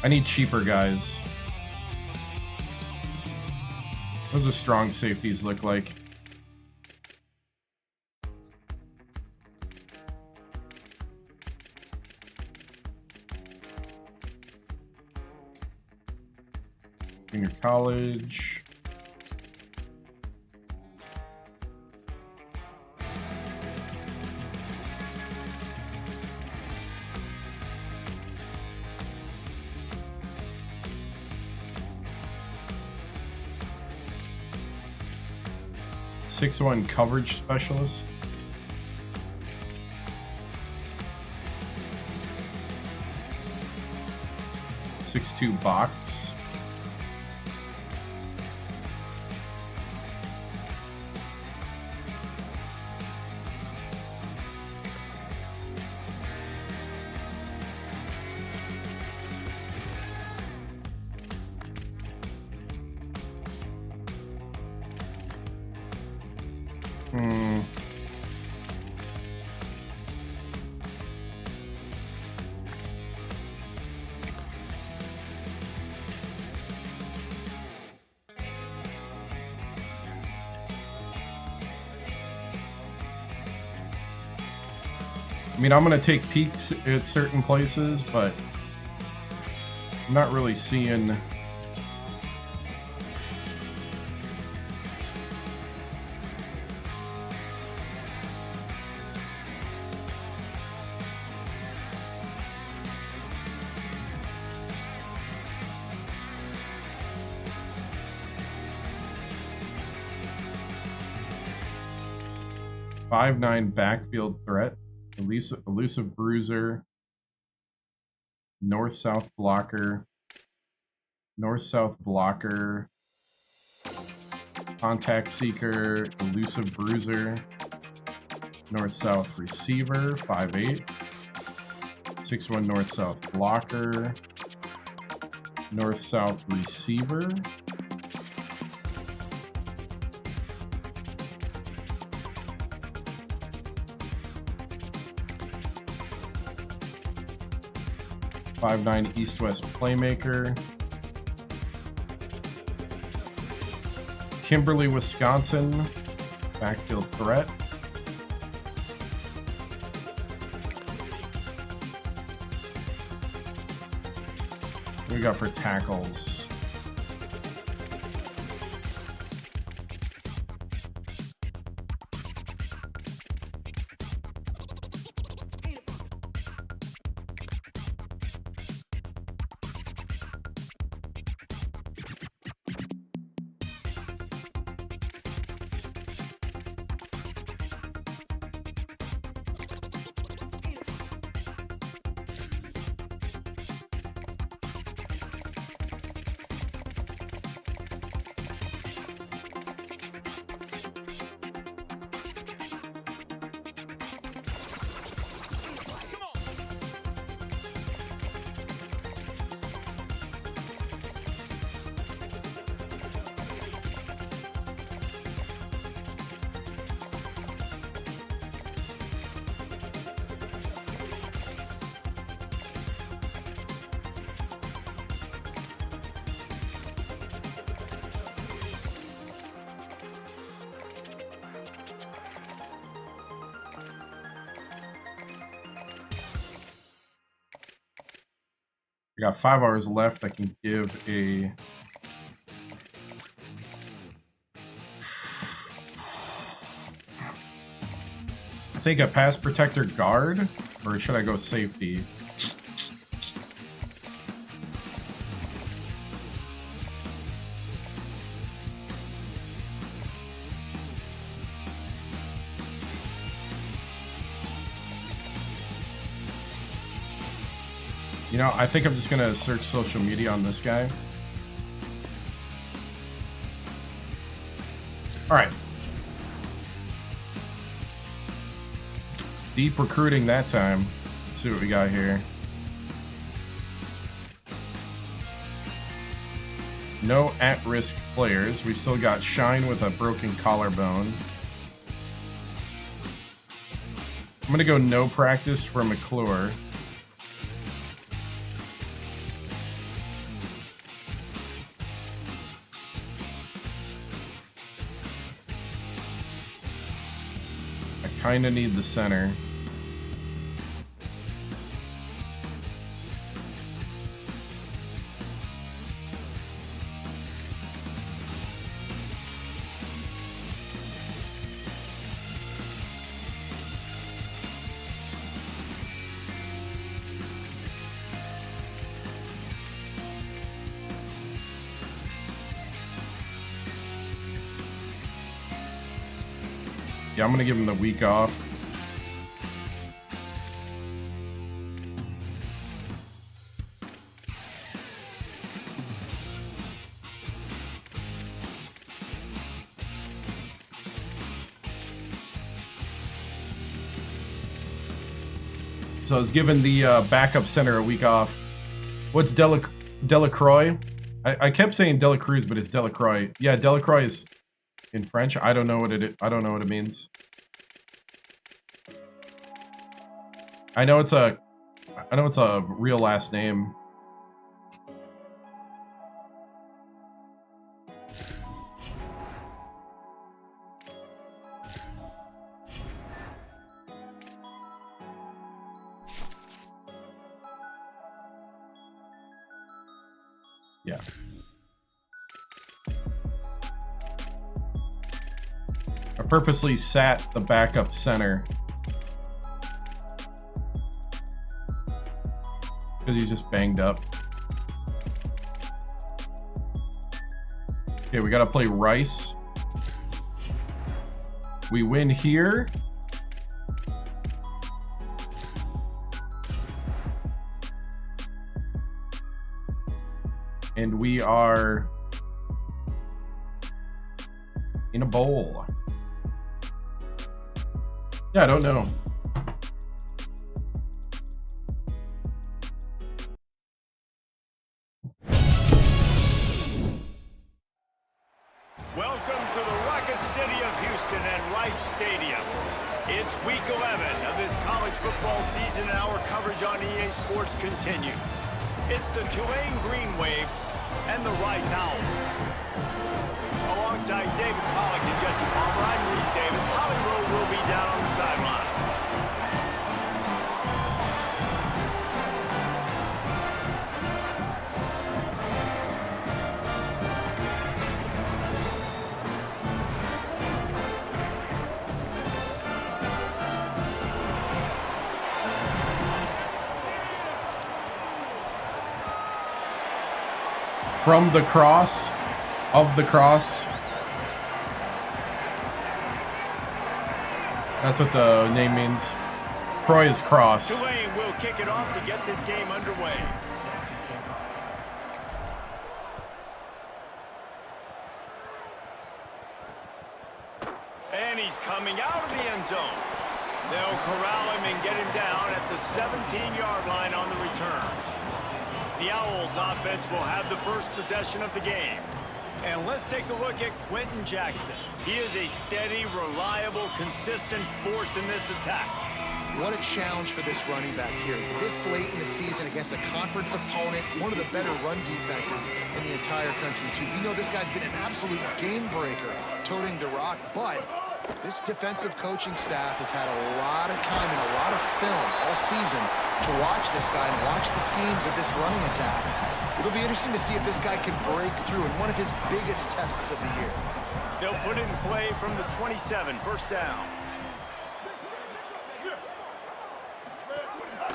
I need cheaper guys. What does the strong safeties look like? Junior college. .61 coverage specialist. .62 box. I mean, I'm going to take peeks at certain places, but I'm not really seeing... .59 backfield threat. Elusive bruiser, north-south blocker, contact seeker, elusive bruiser, north-south receiver, 5'8", 6'1 north-south blocker, north-south receiver. .59 east-west playmaker. Kimberly, Wisconsin, backfield threat. What do we got for tackles? I got 5 hours left. I can give a... I think a pass protector guard, or should I go safety? You know, I think I'm just gonna search social media on this guy. All right. Deep recruiting that time. Let's see what we got here. No at-risk players. We still got Shine with a broken collarbone. I'm gonna go no practice for McClure. Kind of need the center. Yeah, I'm gonna give him the week off. So I was given the backup center a week off. What's Delacroix? I kept saying Delacruz, but it's Delacroix. Yeah, Delacroix is in French. I don't know what I don't know what it means. I know it's a real last name. Yeah. I purposely sat the backup center because he's just banged up. Okay, we gotta play Rice. We win here. And we are in a bowl. Yeah, I don't know. Welcome to the Rocket City of Houston and Rice Stadium. It's week 11 of this college football season, and our coverage on EA Sports continues. It's the Tulane Green Wave and the Rice Owls. Alongside David Pollack and Jesse Palmer, I'm Reese Davis. Holly Rowe will be down on the sideline. From the cross, of the cross. That's what the name means. Croix is cross. Tulane will kick it off to get this game underway. And he's coming out of the end zone. They'll corral him and get him down at the 17-yard line on the return. The Owls offense will have the first possession of the game. And let's take a look at Quentin Jackson. He is a steady, reliable, consistent force in this attack. What a challenge for this running back here. This late in the season against a conference opponent, one of the better run defenses in the entire country, too. We know this guy's been an absolute game breaker, toting the rock, but This defensive coaching staff has had a lot of time and a lot of film all season to watch this guy and watch the schemes of this running attack. It'll be interesting to see if this guy can break through in one of his biggest tests of the year. They'll put it in play from the 27, first down.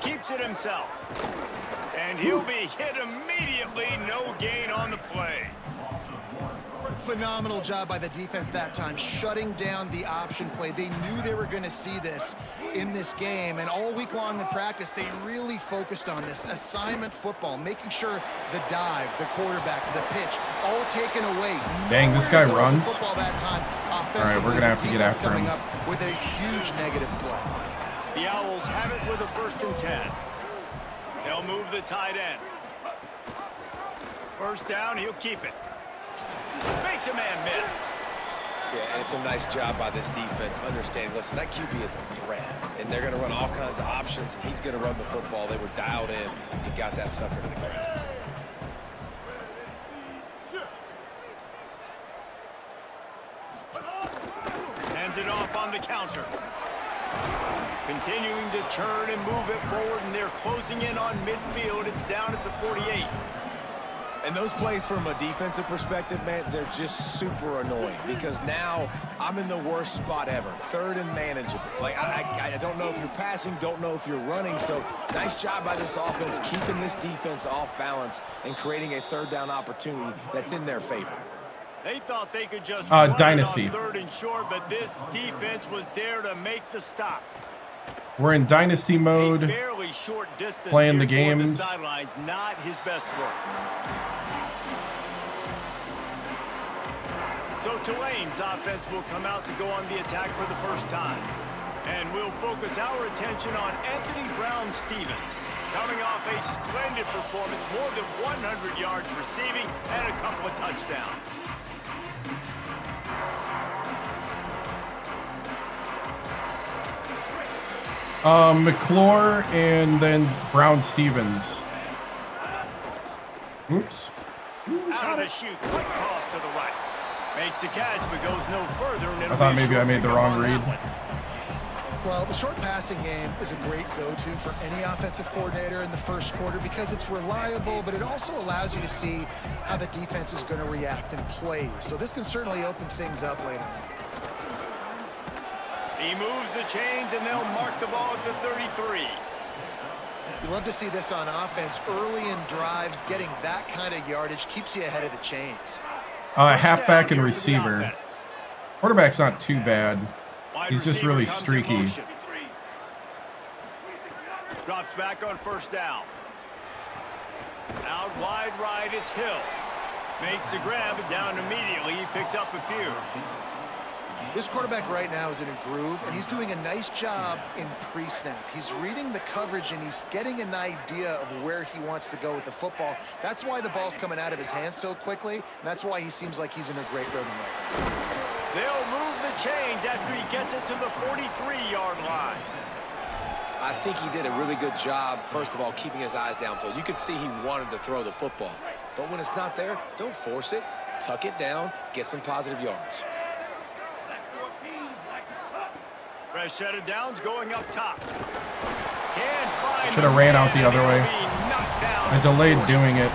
Keeps it himself. And he'll be hit immediately, no gain on the play. Phenomenal job by the defense that time, shutting down the option play. They knew they were going to see this in this game, and all week long in practice, they really focused on this assignment football, making sure the dive, the quarterback, the pitch, all taken away. Dang, this guy runs. That time, all right, we're going to have to get after him. Up with a huge negative play. The Owls have it with a 1st and 10. They'll move the tight end. First down, he'll keep it. Makes a man miss. Yeah, and it's a nice job by this defense. Understand, listen, that QB is a threat, and they're going to run all kinds of options, and he's going to run the football. They were dialed in and got that sucker to the ground. Hands it off on the counter. Continuing to turn and move it forward, and they're closing in on midfield. It's down at the 48. And those plays from a defensive perspective, man, they're just super annoying because now I'm in the worst spot ever. 3rd and manageable. Like, I don't know if you're passing, don't know if you're running. So nice job by this offense keeping this defense off balance and creating a 3rd down opportunity that's in their favor. They thought they could just run Dynasty. it on 3rd and short, but this defense was there to make the stop. We're in Dynasty mode, Short distance playing the games. The sidelines, not his best work. So Tulane's offense will come out to go on the attack for the first time. And we'll focus our attention on Anthony Brown-Stevens, coming off a splendid performance, more than 100 yards receiving and a couple of touchdowns. McClure and then Brown-Stevens. Oops. Out of the chute, quick toss to the right. Makes a catch, but goes no further. And I thought maybe I made the wrong read. Well, the short passing game is a great go-to for any offensive coordinator in the first quarter because it's reliable, but it also allows you to see how the defense is going to react and play. So this can certainly open things up later on. He moves the chains, and they'll mark the ball at the 33. You love to see this on offense. Early in drives, getting that kind of yardage keeps you ahead of the chains. Halfback and receiver. Quarterback's not too bad. He's just really streaky. Drops back on 1st down. Out wide right, it's Hill. Makes the grab, and down immediately. He picks up a few. This quarterback right now is in a groove, and he's doing a nice job in pre-snap. He's reading the coverage, and he's getting an idea of where he wants to go with the football. That's why the ball's coming out of his hands so quickly, and that's why he seems like he's in a great rhythm right now. They'll move the chains after he gets it to the 43-yard line. I think he did a really good job, first of all, keeping his eyes downfield. You could see he wanted to throw the football. But when it's not there, don't force it. Tuck it down, get some positive yards. Fresh set of downs going up top. Should have ran out the other way. I delayed doing it.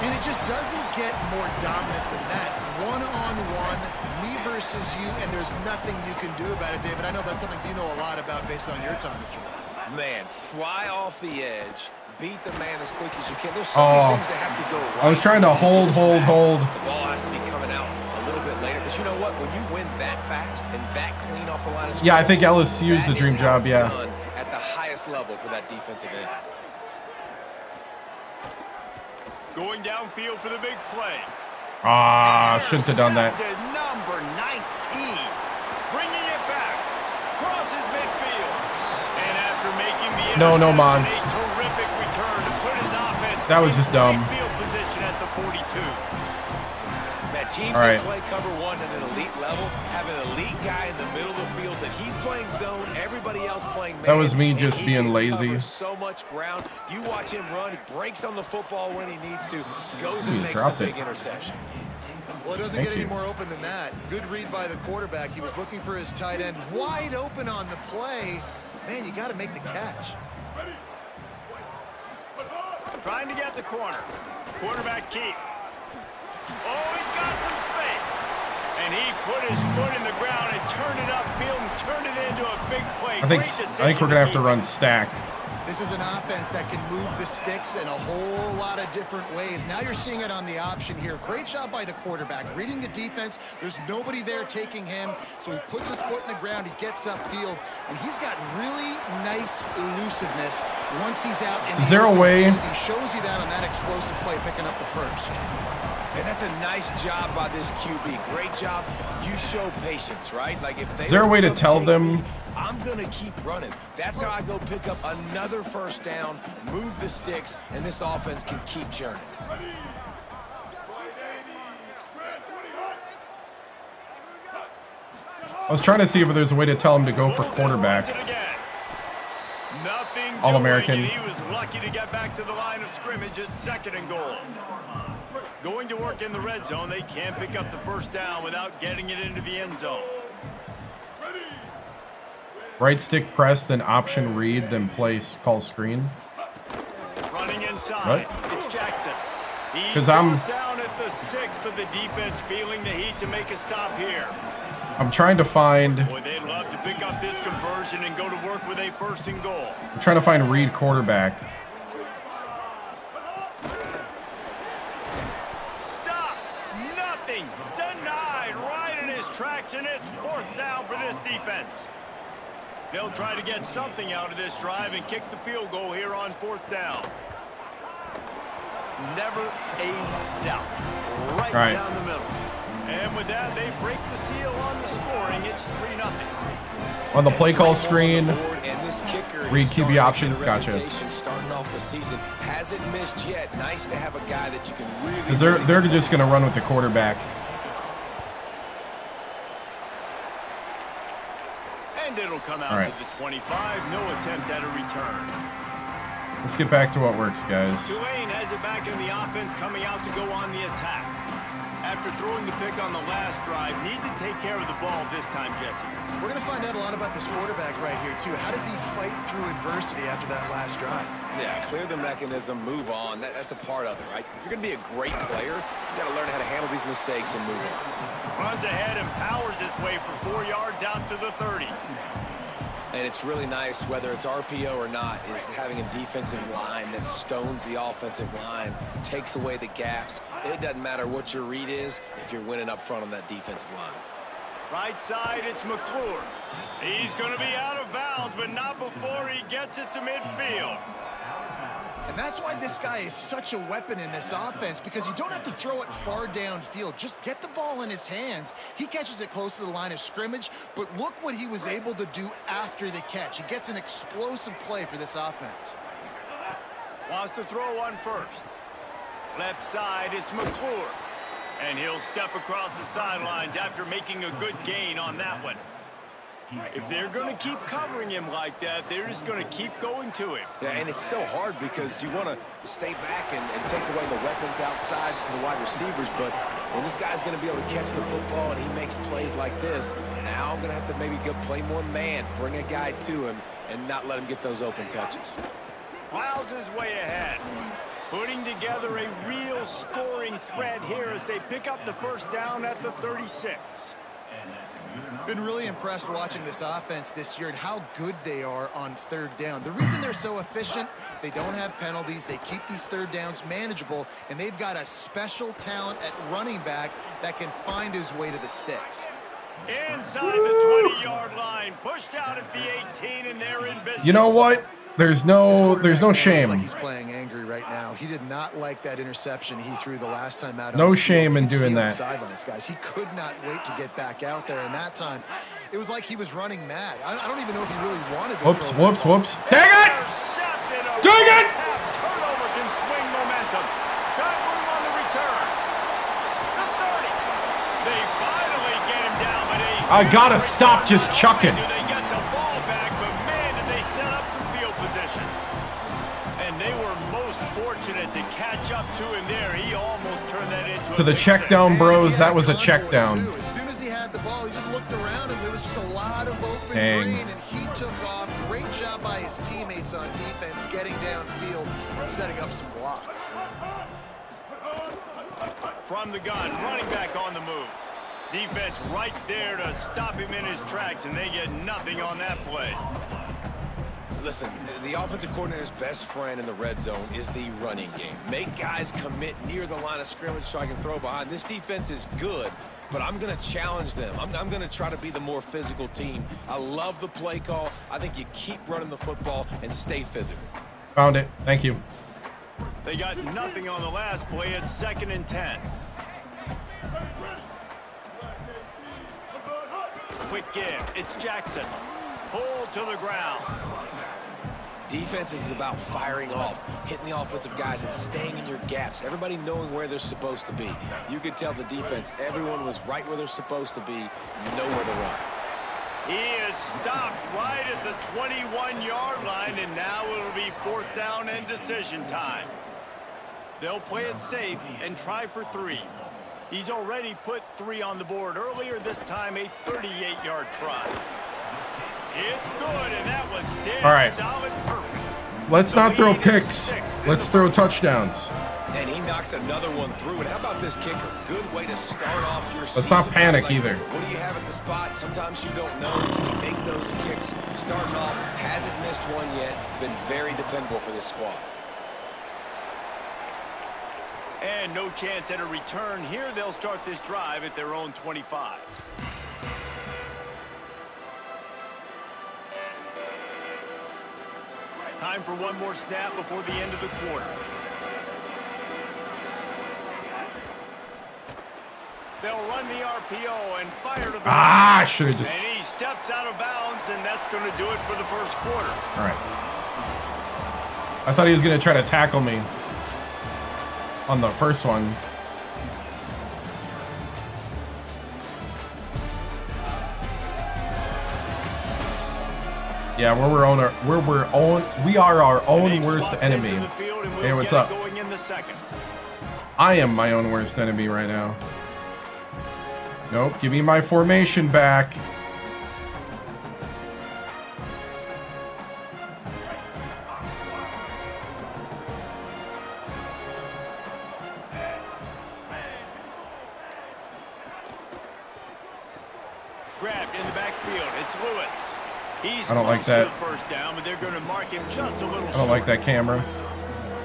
And it just doesn't get more dominant than that. One-on-one, me versus you, and there's nothing you can do about it, David. I know that's something you know a lot about based on your time at Tulane. Man, fly off the edge, beat the man as quick as you can. There's so many things that have to go right. I was trying to hold. The ball has to be coming out a little bit later. But you know what? When you win that fast and that clean off the line of scrimmage, yeah, I think LSU's the dream job, yeah. Done at the highest level for that defensive end. Going downfield for the big play. Shouldn't have done that. Number 19. Bringing it back. Crosses midfield. And after making the No, Mons. terrific return to put his offense that was just dumb. Field position at the 42. Man, teams that play cover one at an elite level have an elite guy in the middle of the field that he's playing zone, everybody else playing man. That was me just being lazy. So much ground. You watch him run, he breaks on the football when he needs to, goes and makes the big interception. Well, it doesn't get any more open than that. Good read by the quarterback. He was looking for his tight end wide open on the play. Man, you got to make the catch. Trying to get the corner. Quarterback keep. Oh, he's got some space. And he put his foot in the ground and turned it upfield and turned it into a big play. I think we're gonna have to run stack. This is an offense that can move the sticks in a whole lot of different ways. Now you're seeing it on the option here. Great job by the quarterback. Reading the defense. There's nobody there taking him. So he puts his foot in the ground. He gets upfield. And he's got really nice elusiveness once he's out. Is there a way? He shows you that on that explosive play, picking up the first. And that's a nice job by this QB. Great job. You show patience, right? Like if they Is there a way to tell them? I'm gonna keep running. That's how I go pick up another first down, move the sticks, and this offense can keep churning. I was trying to see if there's a way to tell him to go for quarterback. Nothing All-American. doing, and he was lucky to get back to the line of scrimmage at 2nd and goal. Going to work in the red zone, they can't pick up the first down without getting it into the end zone. Right stick press, then option read, then place call screen. Running inside, it's Jackson. He's I'm down at the 6, but the defense feeling the heat to make a stop here. I'm trying to find. Boy, they'd love to pick up this conversion and go to work with a 1st and goal. I'm trying to find read quarterback. Stop! Nothing! Denied right in his tracks, and it's 4th down for this defense. They'll try to get something out of this drive and kick the field goal here on 4th down. Never a doubt. Right down the middle. And with that, they break the seal on the scoring. It's 3-0. On the play call screen, And this kicker read QB option. Gotcha. Starting off the season, hasn't missed yet. Nice to have a guy that you can really. Because they're just gonna run with the quarterback. And it'll come out to the 25. No attempt at a return. Let's get back to what works, guys. Tulane has it back in the offense, coming out to go on the attack. After throwing the pick on the last drive, need to take care of the ball this time, Jesse. We're going to find out a lot about this quarterback right here, too. How does he fight through adversity after that last drive? Yeah, clear the mechanism, move on. That's a part of it, right? If you're going to be a great player, you got to learn how to handle these mistakes and move on. Runs ahead and powers his way for 4 yards out to the 30. And it's really nice, whether it's RPO or not, is having a defensive line that stones the offensive line, takes away the gaps. It doesn't matter what your read is if you're winning up front on that defensive line. Right side, it's McClure. He's going to be out of bounds, but not before he gets it to midfield. And that's why this guy is such a weapon in this offense, because you don't have to throw it far downfield. Just get the ball in his hands. He catches it close to the line of scrimmage, but look what he was able to do after the catch. He gets an explosive play for this offense. Wants to throw one first. Left side, it's McClure. And he'll step across the sidelines after making a good gain on that one. If they're going to keep covering him like that, they're just going to keep going to him. Yeah, and it's so hard because you want to stay back and take away the weapons outside for the wide receivers, but when this guy's going to be able to catch the football and he makes plays like this, now I'm going to have to maybe go play more man, bring a guy to him, and not let him get those open touches. Plows his way ahead, putting together a real scoring threat here as they pick up the first down at the 36. Been really impressed watching this offense this year and how good they are on 3rd down. The reason they're so efficient, they don't have penalties, they keep these 3rd downs manageable, and they've got a special talent at running back that can find his way to the sticks. Inside the 20-yard line, pushed out at the 18, and they're in business. You know what? There's no shame. Like he's playing angry right now. He did not like that interception he threw the last time out. No shame in doing that. Sidelines, guys. He could not wait to get back out there, and that time it was like he was running mad. I don't even know if he really wanted to. Whoops. Dang it! Dang it! Turnover can swing momentum. Got room on the return. The 30. They finally get him down, but I gotta stop just chucking. they get the ball back, but man, did they set up some field position. And they were most fortunate to catch up to him there. He almost turned that into To the check down, bros. That was a check down. As soon as he had the ball, he just looked around and there was just a lot of open Dang. green, and he took off. Great job by his teammates on defense, getting downfield and setting up some blocks. From the gun, running back on the move. Defense right there to stop him in his tracks, and they get nothing on that play. Listen, the offensive coordinator's best friend in the red zone is the running game. Make guys commit near the line of scrimmage so I can throw behind. This defense is good, but I'm going to challenge them. I'm going to try to be the more physical team. I love the play call. I think you keep running the football and stay physical. Found it. Thank you. They got nothing on the last play. It's 2nd and 10. Quick give. It's Jackson. Pull to the ground. Defense is about firing off, hitting the offensive guys, and staying in your gaps. Everybody knowing where they're supposed to be. You could tell the defense, everyone was right where they're supposed to be, nowhere to run. He is stopped right at the 21-yard line, and now it'll be 4th down and decision time. They'll play it safe and try for 3. He's already put 3 on the board earlier, this time a 38-yard try. It's good, and that was dead. All right. Solid, perfect. Let's not throw picks. Let's throw touchdowns. And he knocks another one through. And how about this kicker? Good way to start off your season. Let's not panic either. What do you have at the spot? Sometimes you don't know. You make those kicks. Starting off, hasn't missed one yet. Been very dependable for this squad. And no chance at a return here. They'll start this drive at their own 25. Time for one more snap before the end of the quarter. They'll run the RPO and fire to the I should have just... And he steps out of bounds, and that's going to do it for the first quarter. All right. I thought he was going to try to tackle me on the first one. Yeah, we are our own worst enemy. Hey, what's up? I am my own worst enemy right now. Nope, give me my formation back. Grabbed in the backfield. It's Lewis. He's I don't like close to that. the first down, but they're going to mark him just a little I don't like that camera.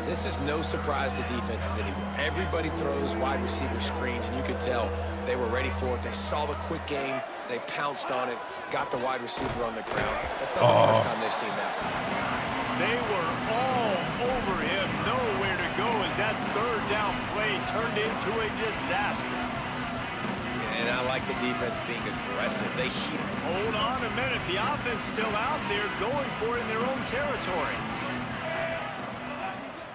This is no surprise to defenses anymore. Everybody throws wide receiver screens, and you could tell they were ready for it. They saw the quick game. They pounced on it, got the wide receiver on the ground. That's not the first time they've seen that one. They were all over him. Nowhere to go as that 3rd down play turned into a disaster. And I like the defense being aggressive. They keep... Hold on a minute. The offense still out there going for it in their own territory.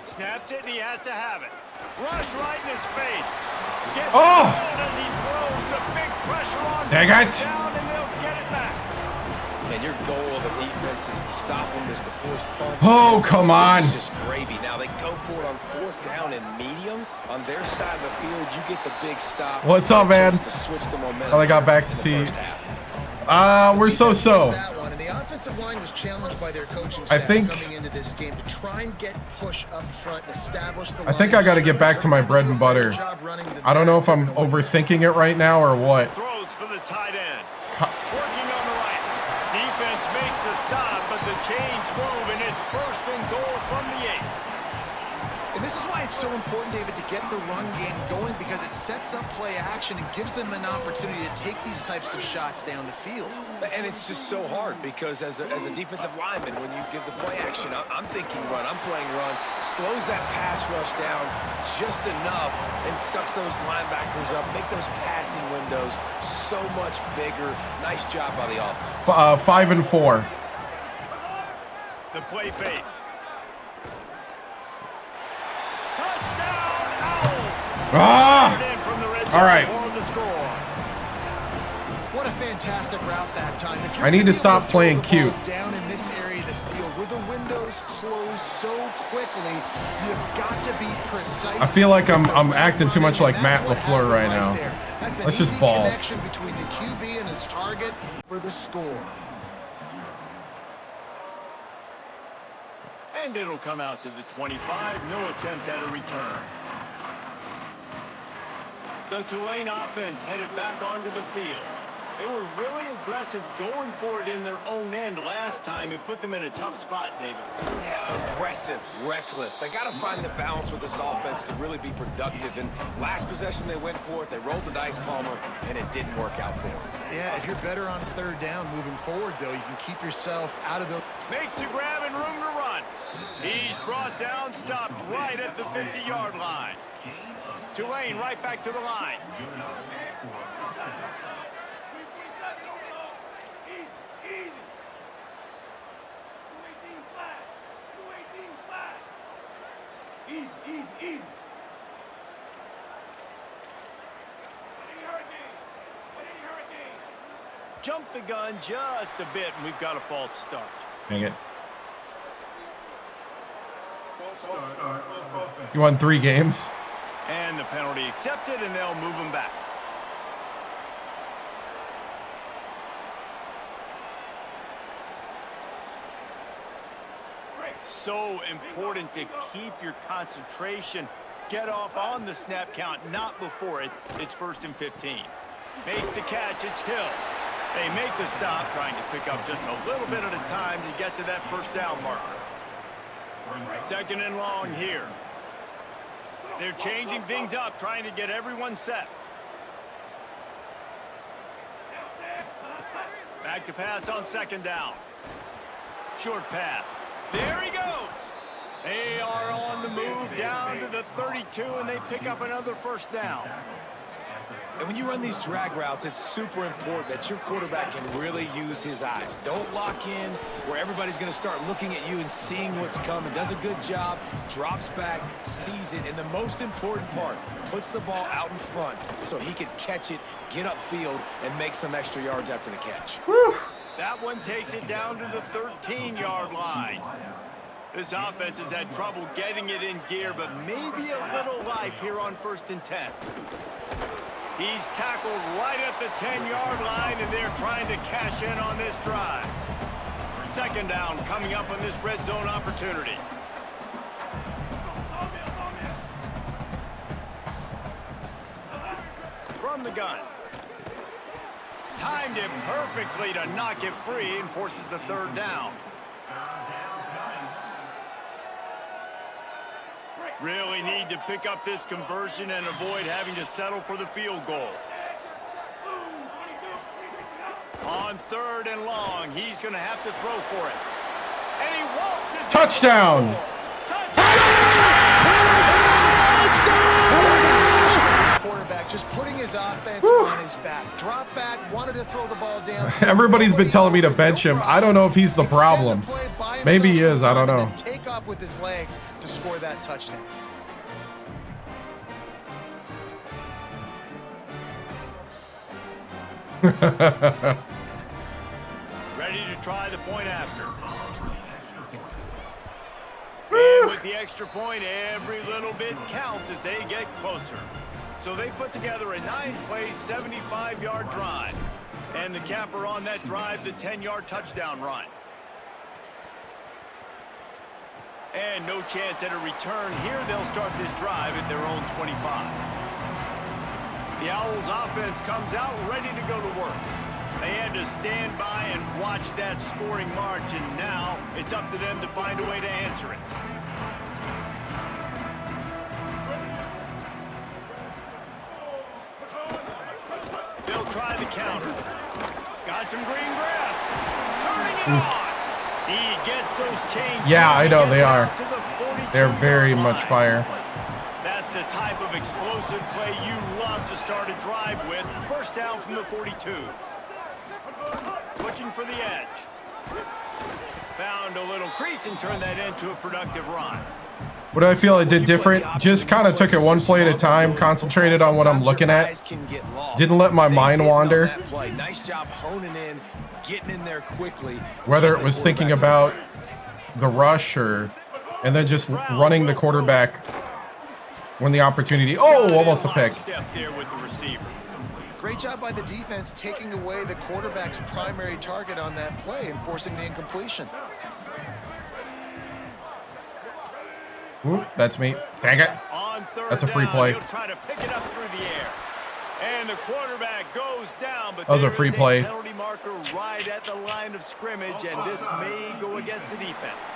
Snaps it, and he has to have it. Rush right in his face. Gets as he throws the big pressure on down, and they'll get it back. And your goal of a defense is to stop them, is to force punts. Oh, come on. This is just gravy. Now they go for it on 4th down and medium. On their side of the field, you get the big stop. What's up, man? To switch the momentum. Well, I got back to see. We're so-so. The offensive line was challenged by their coaching staff coming into this game to try and get push up front and establish the line. I think I got to get back to my bread and butter. I don't know if I'm overthinking it right now or what. Throws for the tight end. Working on the right. Defense makes a stop, but the chains move, and it's 1st and goal from the 8. And this is why it's so important, David, to get the run game going, because it sets up play action and gives them an opportunity to take these types of shots down the field. And it's just so hard because as a defensive lineman, when you give the play action, I'm thinking run, I'm playing run, slows that pass rush down just enough and sucks those linebackers up, make those passing windows so much bigger. Nice job by the offense. 5 and 4. The play fake. Touchdown, Owls! All right. What a fantastic route that time. I need to stop playing cute. Down in this area of the field, where the windows close so quickly. You've got to be precise. I feel like I'm acting too much like Matt LaFleur right now. Let's just ball. Connection between the QB and his target for the score. And it'll come out to the 25. No attempt at a return. The Tulane offense headed back onto the field. They were really aggressive going for it in their own end last time. It put them in a tough spot, David. Yeah, aggressive, reckless. They got to find the balance with this offense to really be productive. And last possession they went for it. They rolled the dice, Palmer, and it didn't work out for them. Yeah, if you're better on third down moving forward, though, you can keep yourself out of the... Makes a grab and room to run. He's brought down, stopped right at the 50-yard line. Tulane right back to the line. Easy. Jump the gun just a bit, and we've got a false start. Dang it. You won 3 games? And the penalty accepted, and they'll move him back. So important to keep your concentration. Get off on the snap count, not before it. It's 1st and 15. Makes the catch, it's Hill. They make the stop, trying to pick up just a little bit at a time to get to that first down marker. 2nd and long here. They're changing things up, trying to get everyone set. Back to pass on 2nd down. Short pass. There he goes. They are on the move down to the 32, and they pick up another 1st down. And when you run these drag routes, it's super important that your quarterback can really use his eyes. Don't lock in where everybody's going to start looking at you and seeing what's coming. Does a good job, drops back, sees it, and the most important part, puts the ball out in front so he can catch it, get upfield, and make some extra yards after the catch. Woo! That one takes it down to the 13-yard line. This offense has had trouble getting it in gear, but maybe a little life here on 1st and 10. He's tackled right at the 10-yard line, and they're trying to cash in on this drive. 2nd down coming up on this red zone opportunity. From the gun. Timed it perfectly to knock it free and forces a 3rd down. Really need to pick up this conversion and avoid having to settle for the field goal. On 3rd and long, he's going to have to throw for it. And he waltzes. Touchdown! Quarterback just putting his offense on his back. Drop back, wanted to throw the ball down. Everybody's been telling me to bench him. I don't know if he's the problem. Maybe he is. I don't know. Take off with his legs to score that touchdown. Ready to try the point after. And with the extra point, every little bit counts as they get closer. So they put together a 9-play, 75-yard drive. And the capper on that drive, the 10-yard touchdown run. And no chance at a return here. They'll start this drive at their own 25. The Owls offense comes out ready to go to work. They had to stand by and watch that scoring march, and now it's up to them to find a way to answer it. They'll try the counter. Got some green grass. Turning it on. He gets those chains. Yeah, I know they are. They're very much fire. That's the type of explosive play you love to start a drive with. 1st down from the 42. Looking for the edge. Found a little crease and turned that into a productive run. What do I feel I did different? Just kind of took it one play at a time, concentrated on what I'm looking at. Didn't let my mind wander. Nice job honing in, getting in there quickly. Whether it was thinking about the rush and then just running the quarterback when the opportunity. Oh, almost a pick. Step there with the receiver. Great job by the defense taking away the quarterback's primary target on that play and forcing the incompletion. Ooh, that's me. Dang it. On third That's a free down, play. he'll try to pick it up through the air. And the quarterback goes down, but That was a there free is play. Penalty marker right at the line of scrimmage, and this may go against the defense.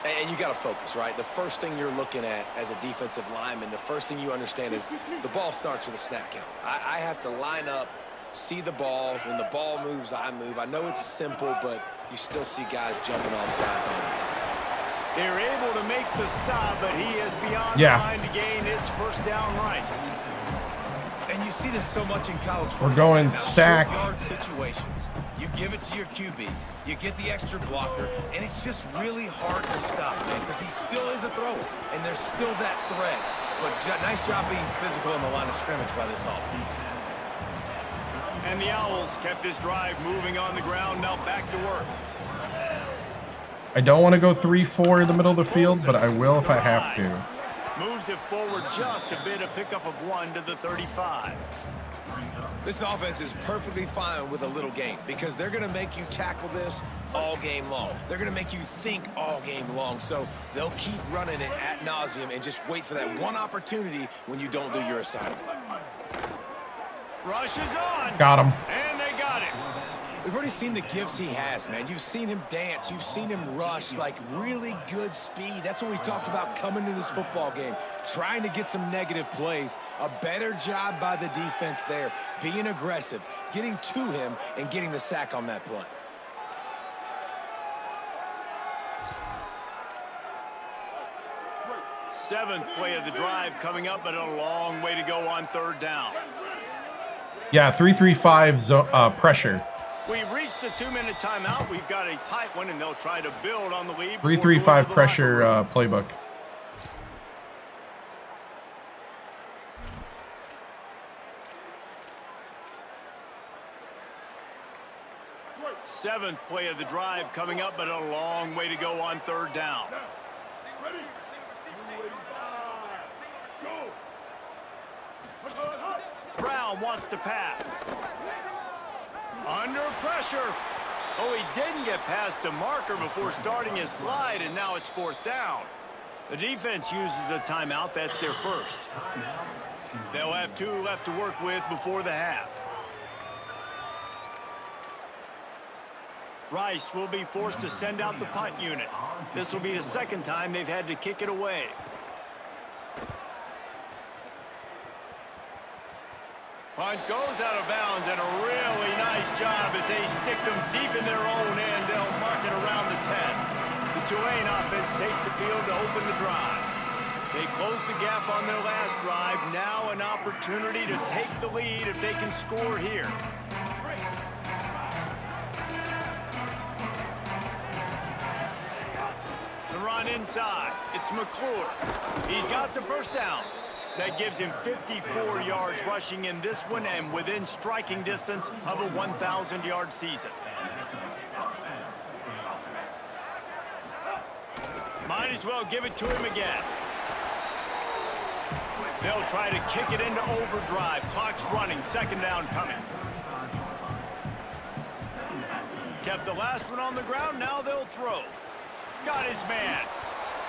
And you got to focus, right? The first thing you're looking at as a defensive lineman, the first thing you understand is the ball starts with a snap count. I have to line up, see the ball. When the ball moves, I move. I know it's simple, but you still see guys jumping off sides all the time. They're able to make the stop, but he is beyond Yeah. the line to gain its first down rights. And you see this so much in college football. We're going Now, stack. short yard situations. You give it to your QB, you get the extra blocker, and it's just really hard to stop, man, because he still is a thrower, and there's still that threat. But nice job being physical in the line of scrimmage by this offense. And the Owls kept this drive moving on the ground. Now back to work. I don't want to go 3-4 in the middle of the field, but I will if I have to. Moves it forward just a bit, a pickup of 1 to the 35. This offense is perfectly fine with a little game because they're going to make you tackle this all game long. They're going to make you think all game long. So they'll keep running it ad nauseum and just wait for that one opportunity when you don't do your assignment. Rush is on. Got him. And they got it. We've already seen the gifts he has, man. You've seen him dance. You've seen him rush, like really good speed. That's what we talked about coming to this football game, trying to get some negative plays. A better job by the defense there, being aggressive, getting to him, and getting the sack on that play. Seventh play of the drive coming up, but a long way to go on third down. Yeah, 3-3-5 pressure. We've reached the 2-minute timeout. We've got a tight one, and they'll try to build on the lead. 3-3-5 pressure playbook. Seventh play of the drive coming up, but a long way to go on third down. Brown wants to pass. Under pressure. Oh, he didn't get past the marker before starting his slide, and now it's fourth down. The defense uses a timeout. That's their first. They'll have 2 left to work with before the half. Rice will be forced to send out the punt unit. This will be the second time they've had to kick it away. Punt goes out of bounds, and a really nice job as they stick them deep in their own end. They'll mark it around the 10. The Tulane offense takes the field to open the drive. They close the gap on their last drive. Now an opportunity to take the lead if they can score here. The run inside. It's McClure. He's got the first down. That gives him 54 yards rushing in this one and within striking distance of a 1,000-yard season. Might as well give it to him again. They'll try to kick it into overdrive. Clock's running. Second down coming. Kept the last one on the ground. Now they'll throw. Got his man.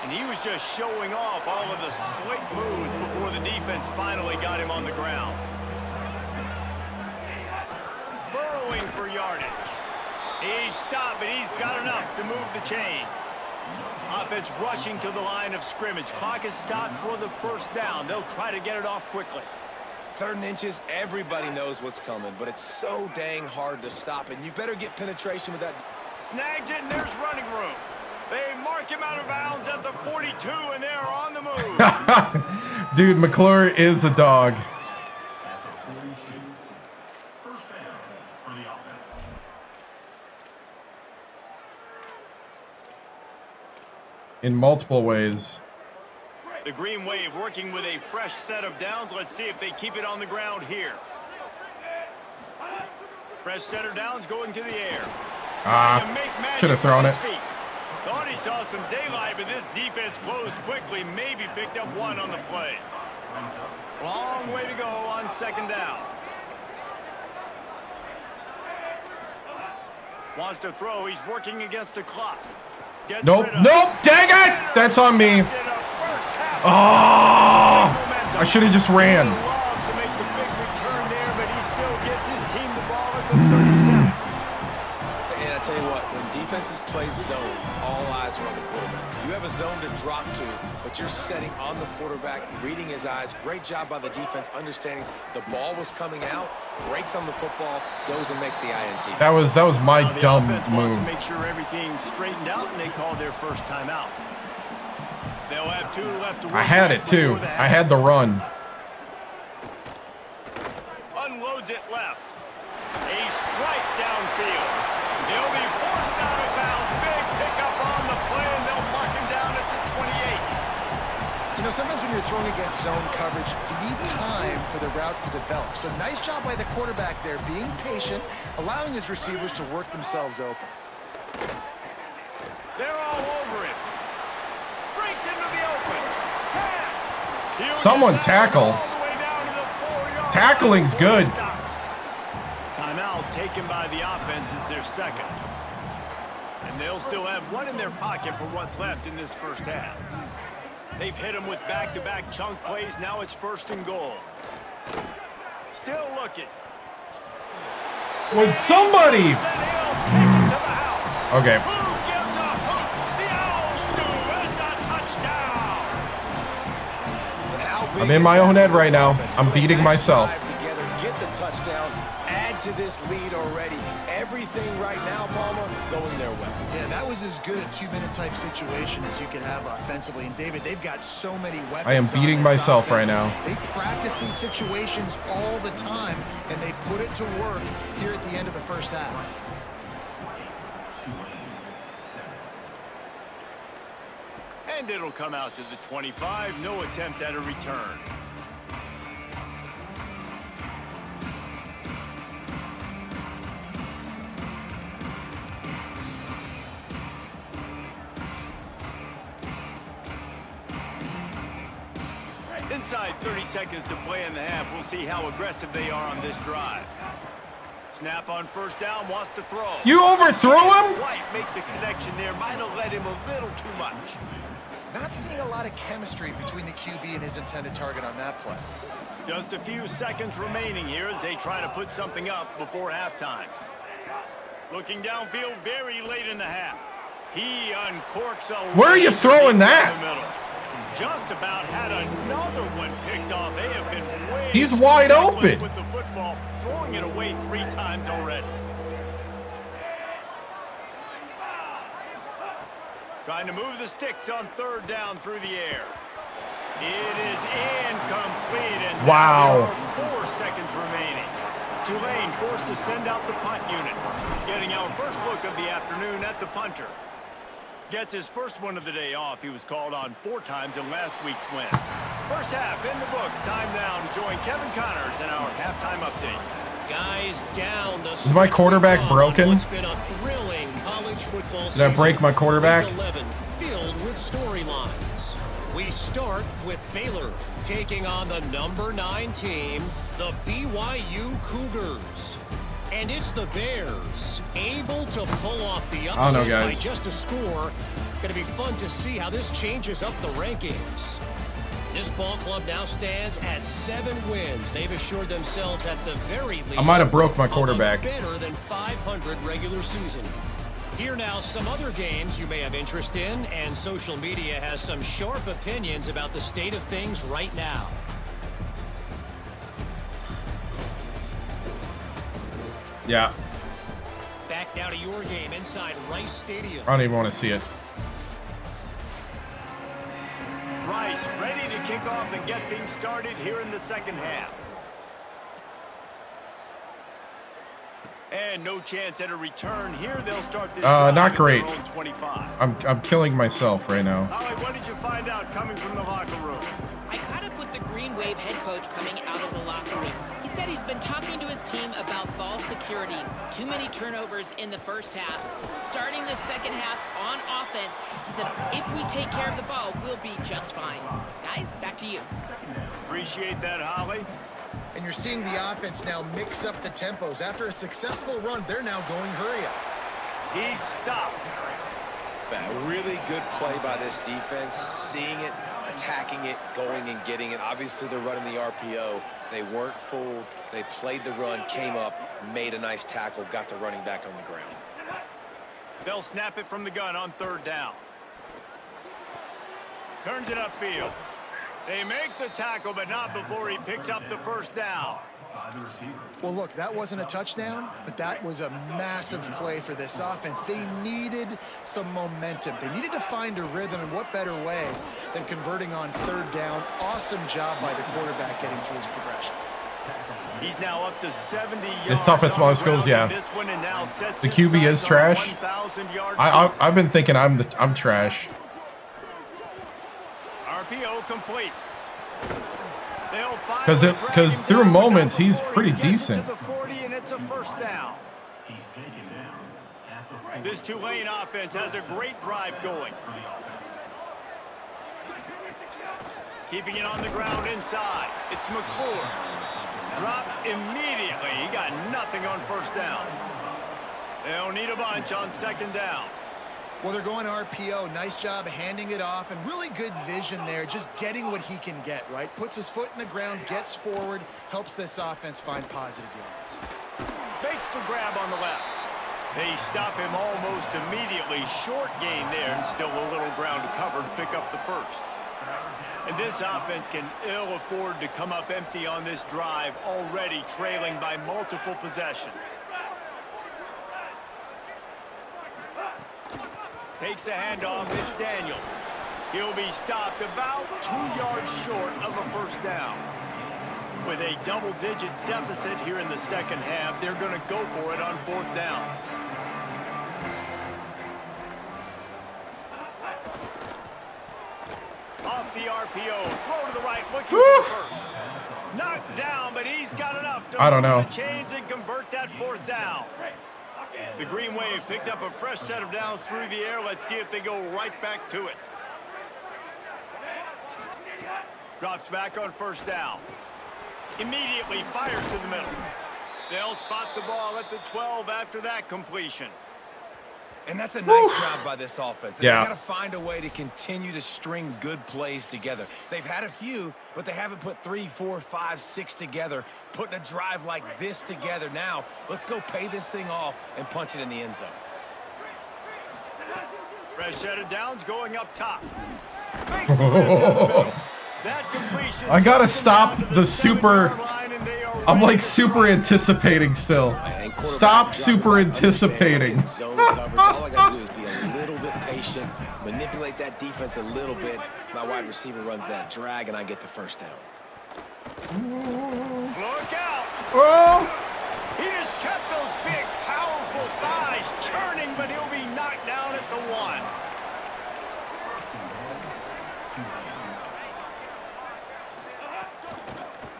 And he was just showing off all of the slick moves before the defense finally got him on the ground. Burrowing for yardage. He's stopped, but he's got enough to move the chain. Offense rushing to the line of scrimmage. Clock is stopped for the first down. They'll try to get it off quickly. 3rd and inches, everybody knows what's coming, but it's so dang hard to stop, and you better get penetration with that. Snags it, and there's running room. They mark him out of bounds at the 42, and they're on the move. Dude, McClure is a dog. In multiple ways. The Green Wave working with a fresh set of downs. Let's see if they keep it on the ground here. Fresh set of downs going to the air. Should have thrown it. Thought he saw some daylight, but this defense closed quickly. Maybe picked up one on the play. Long way to go on second down. Wants to throw. He's working against the clock. Nope. Dang it! That's on me. Oh! I should have just ran. To make the big return there, but he still gives his team the ball at the 37. And I tell you what, when defenses play zone, all eyes are on the quarterback. You have a zone to drop to, but you're setting on the quarterback, reading his eyes. Great job by the defense, understanding the ball was coming out, breaks on the football, goes and makes the INT. That was my dumb move. To make sure everything's straightened out, and they call their first timeout. They'll have 2 left to work. I had it too. I had the run. Unloads it left. A strike downfield. He'll be forced out of bounds. Big pickup on the play, and they'll mark him down at the 28. You know, sometimes when you're throwing against zone coverage, you need time for the routes to develop. So nice job by the quarterback there, being patient, allowing his receivers to work themselves open. They're all over him. Breaks into the open. Tap. Someone tackle. Tackling's good. Timeout taken by the offense. It's their second. And they'll still have one in their pocket for what's left in this first half. They've hit him with back-to-back chunk plays. Now it's 1st and goal. Still looking. Would somebody... Okay. I'm in my own head right now. I'm beating myself. Together, get the touchdown, add to this lead already. Everything right now, Palmer, going their way. Yeah, that was as good a 2-minute type situation as you could have offensively. And David, they've got so many weapons. I am beating myself right now. They practice these situations all the time, and they put it to work here at the end of the first half. And it'll come out to the 25. No attempt at a return. Inside 30 seconds to play in the half. We'll see how aggressive they are on this drive. Snap on first down, wants to throw. You overthrew him? White make the connection there. Might have led him a little too much. Not seeing a lot of chemistry between the QB and his intended target on that play. Just a few seconds remaining here as they try to put something up before halftime. Looking downfield very late in the half. He uncorks a... Where are you throwing that? Just about had another one picked off. They have been way... He's wide open. With the football, throwing it away 3 times already. Trying to move the sticks on 3rd down through the air. It is incomplete. And wow. There are 4 seconds remaining. Tulane forced to send out the punt unit. Getting our first look of the afternoon at the punter. Gets his first one of the day off. He was called on 4 times in last week's win. First half in the books. Time now to join Kevin Connors in our halftime update. Guys down the... Is my quarterback broken? It's been a thrilling college football season. Did I break my quarterback? 11 filled with storylines. We start with Baylor taking on the number 9 team, the BYU Cougars. And it's the Bears able to pull off the upset by just a score. Going to be fun to see how this changes up the rankings. This ball club now stands at 7 wins. They've assured themselves at the very least. I might have broke my quarterback. Better than 500 regular season. Here now some other games you may have interest in, and social media has some sharp opinions about the state of things right now. Yeah. Back now to your game inside Rice Stadium. I don't even want to see it. Rice ready to kick off and get things started here in the second half. And no chance at a return here. They'll start this not great. 25. I'm killing myself right now. Holly, what did you find out coming from the locker room? I caught up with the green Green Wave head coach coming out of the locker room. He said he's been talking to his team about ball security. Too many turnovers in the first half. Starting the second half on offense, he said, if we take care of the ball, we'll be just fine. Guys, back to you. Appreciate that, Holly. And you're seeing the offense now mix up the tempos. After a successful run, they're now going hurry up. He stopped. A really good play by this defense, seeing it, attacking it, going and getting it. Obviously, they're running the RPO. They weren't fooled. They played the run, came up, made a nice tackle, got the running back on the ground. They'll snap it from the gun on third down. Turns it upfield. They make the tackle, but not before he picks up the first down. Well, look, that wasn't a touchdown, but that was a massive play for this offense. They needed some momentum. They needed to find a rhythm, and what better way than converting on third down. Awesome job by the quarterback getting through his progression. He's now up to 70 yards. It's tough at small schools, yeah. The QB is trash. I've been thinking I'm trash. RPO complete. Because through moments he's pretty decent. To the 40 and it's a first down. This Tulane offense has a great drive going. Keeping it on the ground inside. It's McClure. Dropped immediately. He got nothing on first down. They'll need a bunch on second down. Well, they're going RPO. Nice job handing it off, and really good vision there, just getting what he can get, right? Puts his foot in the ground, gets forward, helps this offense find positive yards. Makes the grab on the left. They stop him almost immediately. Short gain there, and still a little ground to cover to pick up the first. And this offense can ill afford to come up empty on this drive, already trailing by multiple possessions. Takes the handoff, it's Daniels. He'll be stopped about 2 yards short of a first down. With a double-digit deficit here in the second half, they're going to go for it on fourth down. Off the RPO, throw to the right, looking for first. Knocked down, but he's got enough to move the chains and convert that fourth down. The Green Wave picked up a fresh set of downs through the air. Let's see if they go right back to it. Drops back on first down. Immediately fires to the middle. They'll spot the ball at the 12 after that completion. And that's a nice job by this offense. They've got to find a way to continue to string good plays together. They've had a few, but they haven't put 3, 4, 5, 6 together, putting a drive like this together. Now, let's go pay this thing off and punch it in the end zone. Fresh set of downs going up top. I gotta stop the super. I'm like super anticipating still. Stop super anticipating. All I gotta do is be a little bit patient, manipulate that defense a little bit. My wide receiver runs that drag, and I get the first down. Look out! Oh! He has kept those big, powerful thighs churning, but he'll be knocked down at the 1.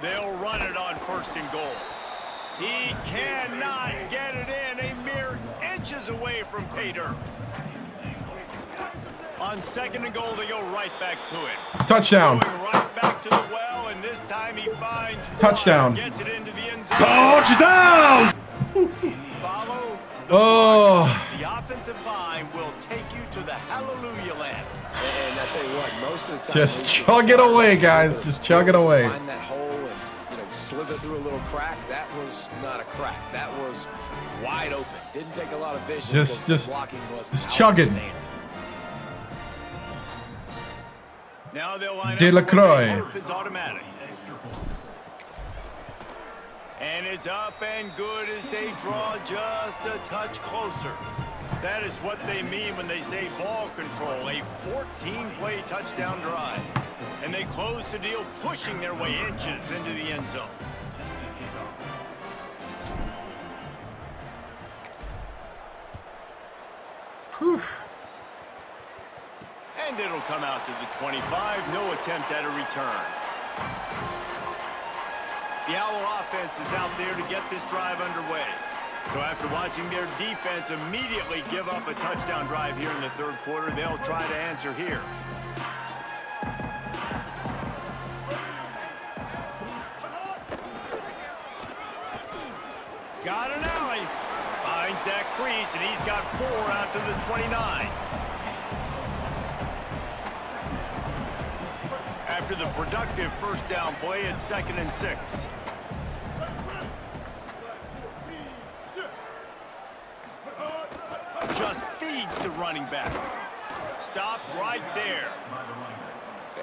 They'll run it on first and goal. He cannot get it in. A mere inches away from pay dirt. On second and goal, they go right back to it. Touchdown. Going right back to the well, and this time he finds touchdown. Gets it into the end zone. Touchdown. Follow the offensive line will take you to the hallelujah land. And I tell you what, most of the time, just chug it away, guys. Just chug it away. Find that hole and slither through a little crack. That was not a crack. That was wide open. Didn't take a lot of vision. Just chug it. Now they'll line Delacroix. up is automatic. And it's up and good as they draw just a touch closer. That is what they mean when they say ball control, a 14-play touchdown drive. And they close the deal, pushing their way inches into the end zone. Whew. And it'll come out to the 25. No attempt at a return. The Owl offense is out there to get this drive underway. So after watching their defense immediately give up a touchdown drive here in the third quarter, they'll try to answer here. Got an alley. Finds that crease, and he's got 4 out to the 29. After the productive first down play, it's 2nd and 6. Just feeds the running back. Stop right there.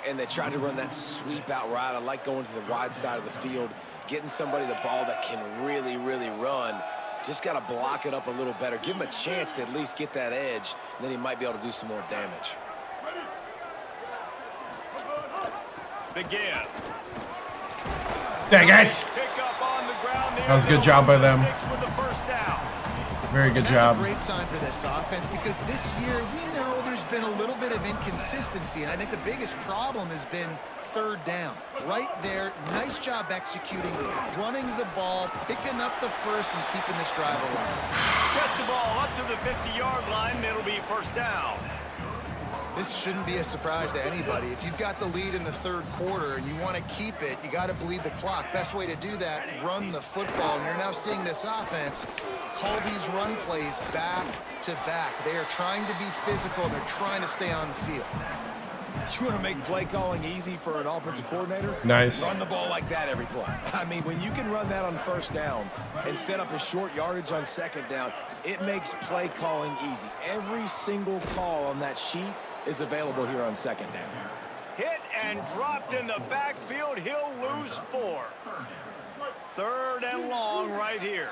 And they tried to run that sweep out route. I like going to the wide side of the field, getting somebody the ball that can really, really run. Just got to block it up a little better. Give him a chance to at least get that edge, and then he might be able to do some more damage. Again. Dang it! That was a good job by them. Very good job. That's a great sign for this offense because this year we know there's been a little bit of inconsistency, and I think the biggest problem has been third down. Right there, nice job executing, running the ball, picking up the first, and keeping this drive alive. Gets the ball up to the 50-yard line, and it'll be first down. This shouldn't be a surprise to anybody. If you've got the lead in the third quarter and you want to keep it, you got to bleed the clock. Best way to do that, run the football. And you're now seeing this offense call these run plays back to back. They are trying to be physical, and they're trying to stay on the field. You want to make play calling easy for an offensive coordinator? Nice. Run the ball like that every play. I mean, when you can run that on first down and set up a short yardage on second down, it makes play calling easy. Every single call on that sheet is available here on second down. Hit and dropped in the backfield. He'll lose 4. 3rd and long right here.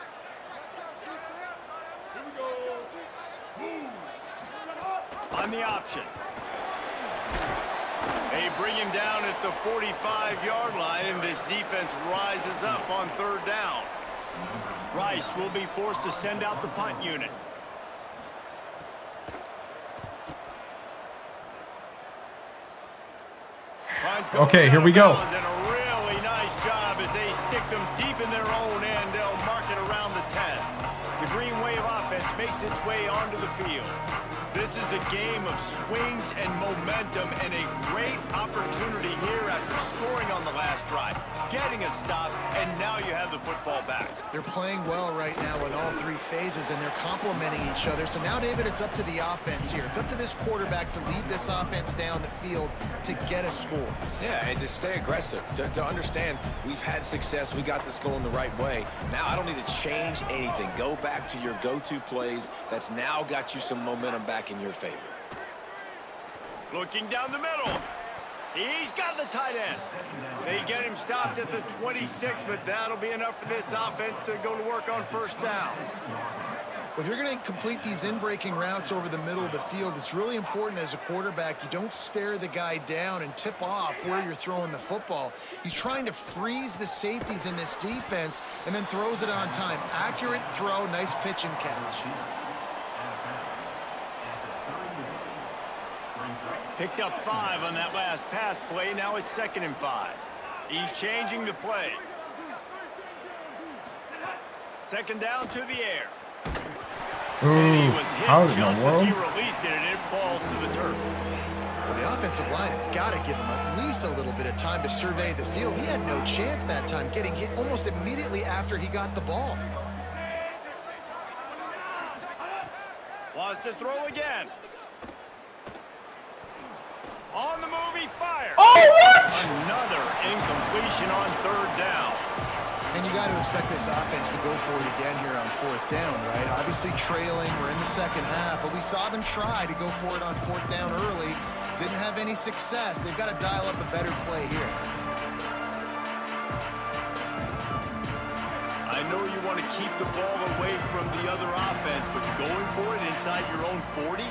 On the option. They bring him down at the 45-yard line, and this defense rises up on 3rd down. Rice will be forced to send out the punt unit. Okay, here we go. And a really nice job as they stick them deep in their own end. They'll mark it around the 10. The Green Wave offense makes its way onto the field. This is a game of swings and momentum, and a great opportunity here after scoring on the last drive, getting a stop, and now you have the football back. They're playing well right now in all 3 phases, and they're complementing each other. So now, David, it's up to the offense here. It's up to this quarterback to lead this offense down the field to get a score. Yeah, and to stay aggressive, to understand we've had success, we got this going the right way. Now I don't need to change anything. Go back to your go-to plays. That's now got you some momentum back in your favor. Looking down the middle. He's got the tight end. They get him stopped at the 26, but that'll be enough for this offense to go to work on first down. Well, if you're going to complete these in-breaking routes over the middle of the field, it's really important as a quarterback you don't stare the guy down and tip off where you're throwing the football. He's trying to freeze the safeties in this defense and then throws it on time. Accurate throw, nice pitch and catch. Picked up 5 on that last pass play. Now it's 2nd and 5. He's changing the play. 2nd down to the air. Ooh, And he was hit how in just the as world? he released it, and it falls to the turf. Well, the offensive line has got to give him at least a little bit of time to survey the field. He had no chance that time, getting hit almost immediately after he got the ball. Wants to throw again. On the move, he fires. Oh, what? Another incompletion on 3rd down. And you got to expect this offense to go for it again here on 4th down, right? Obviously trailing, we're in the second half, but we saw them try to go for it on 4th down early. Didn't have any success. They've got to dial up a better play here. I know you want to keep the ball away from the other offense, but going for it inside your own 40?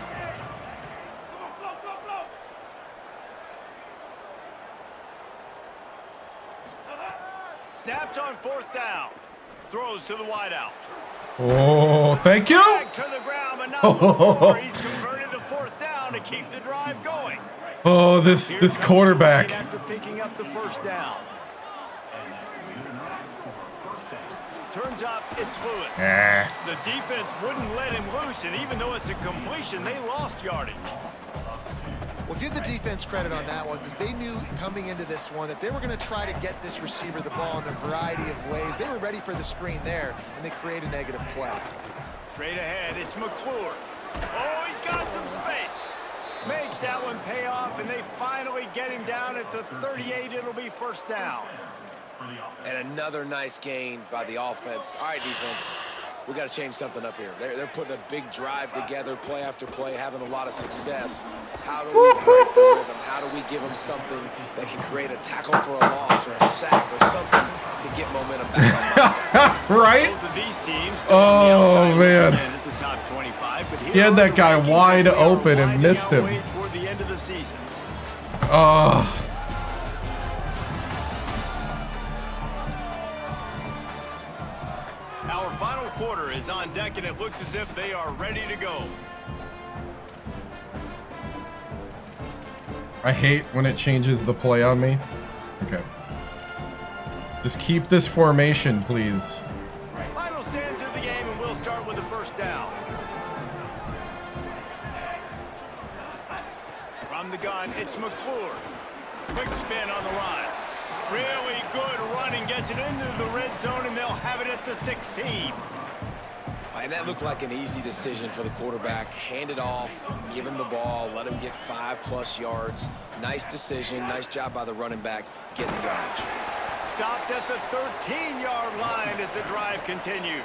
Snapped on 4th down. Throws to the wideout. Oh, thank you. Back to the ground, but not before he's converted to 4th down to keep the drive going. Oh, this quarterback. After picking up the first down. Turns up, it's Lewis. The defense wouldn't let him loose, and even though it's a completion, they lost yardage. Well, give the defense credit on that one, because they knew coming into this one that they were going to try to get this receiver the ball in a variety of ways. They were ready for the screen there, and they create a negative play. Straight ahead, it's McClure. Oh, he's got some space. Makes that one pay off, and they finally get him down at the 38. It'll be first down. And another nice gain by the offense. All right, defense, we got to change something up here. They're putting a big drive together, play after play, having a lot of success. How do we break the rhythm? How do we give them something that can create a tackle for a loss or a sack or something to get momentum back on my side? Right? Both of these teams Oh, man. at the top 25, but He had that guy wide open and missed him. Toward the end of the season. Oh. Our final quarter is on deck, and it looks as if they are ready to go. I hate when it changes the play on me. Okay. Just keep this formation, please. Final stand to the game, and we'll start with the first down. From the gun, it's McClure. Quick spin on the line. Really good running, gets it into the red zone, and they'll have it at the 16. And that looked like an easy decision for the quarterback. Hand it off, give him the ball, let him get 5+ yards. Nice decision, nice job by the running back getting the yardage. Stopped at the 13-yard line as the drive continues.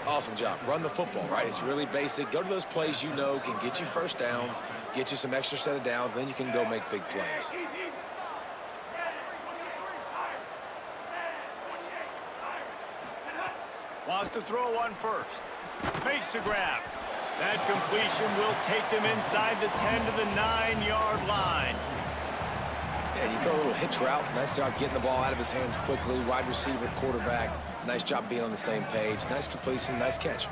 Awesome job. Run the football, right? It's really basic. Go to those plays you know can get you first downs, get you some extra set of downs, then you can go make big plays. Wants to throw one first. Makes the grab. That completion will take them inside the 10 to the 9-yard line. Yeah, you throw a little hitch route. Nice job getting the ball out of his hands quickly. Wide receiver, quarterback. Nice job being on the same page. Nice completion, nice catch.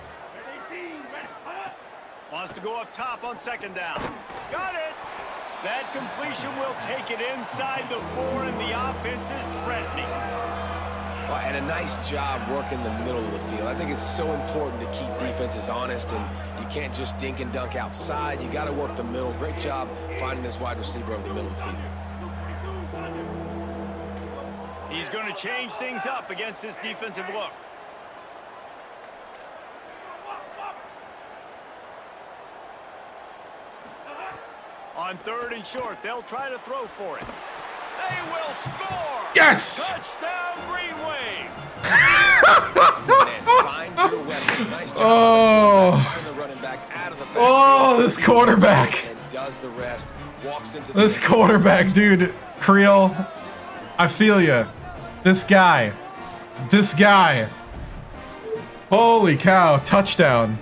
Wants to go up top on second down. Got it. That completion will take it inside the 4, and the offense is threatening. And a nice job working the middle of the field. I think it's so important to keep defenses honest, and you can't just dink and dunk outside. You got to work the middle. Great job finding this wide receiver over the middle of the field. He's going to change things up against this defensive look. On 3rd and short, they'll try to throw for it. They will score! Yes! Touchdown, Green Wave! And find your weapons. Nice job. Find the running back out of the backfield. Oh, this quarterback. And does the rest. Walks into This quarterback, dude. Creel, I feel you. This guy. This guy. Holy cow. Touchdown.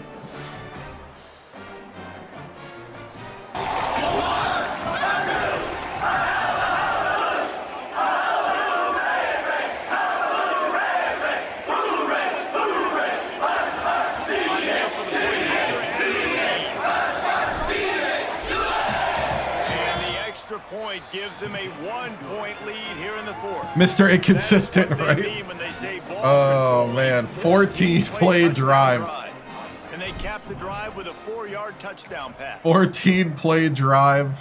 Point gives him a 1-point lead here in the 4th. Mr. Inconsistent, right? Oh, man. 14-play drive. And they cap the drive with a 4-yard touchdown pass. 14-play drive.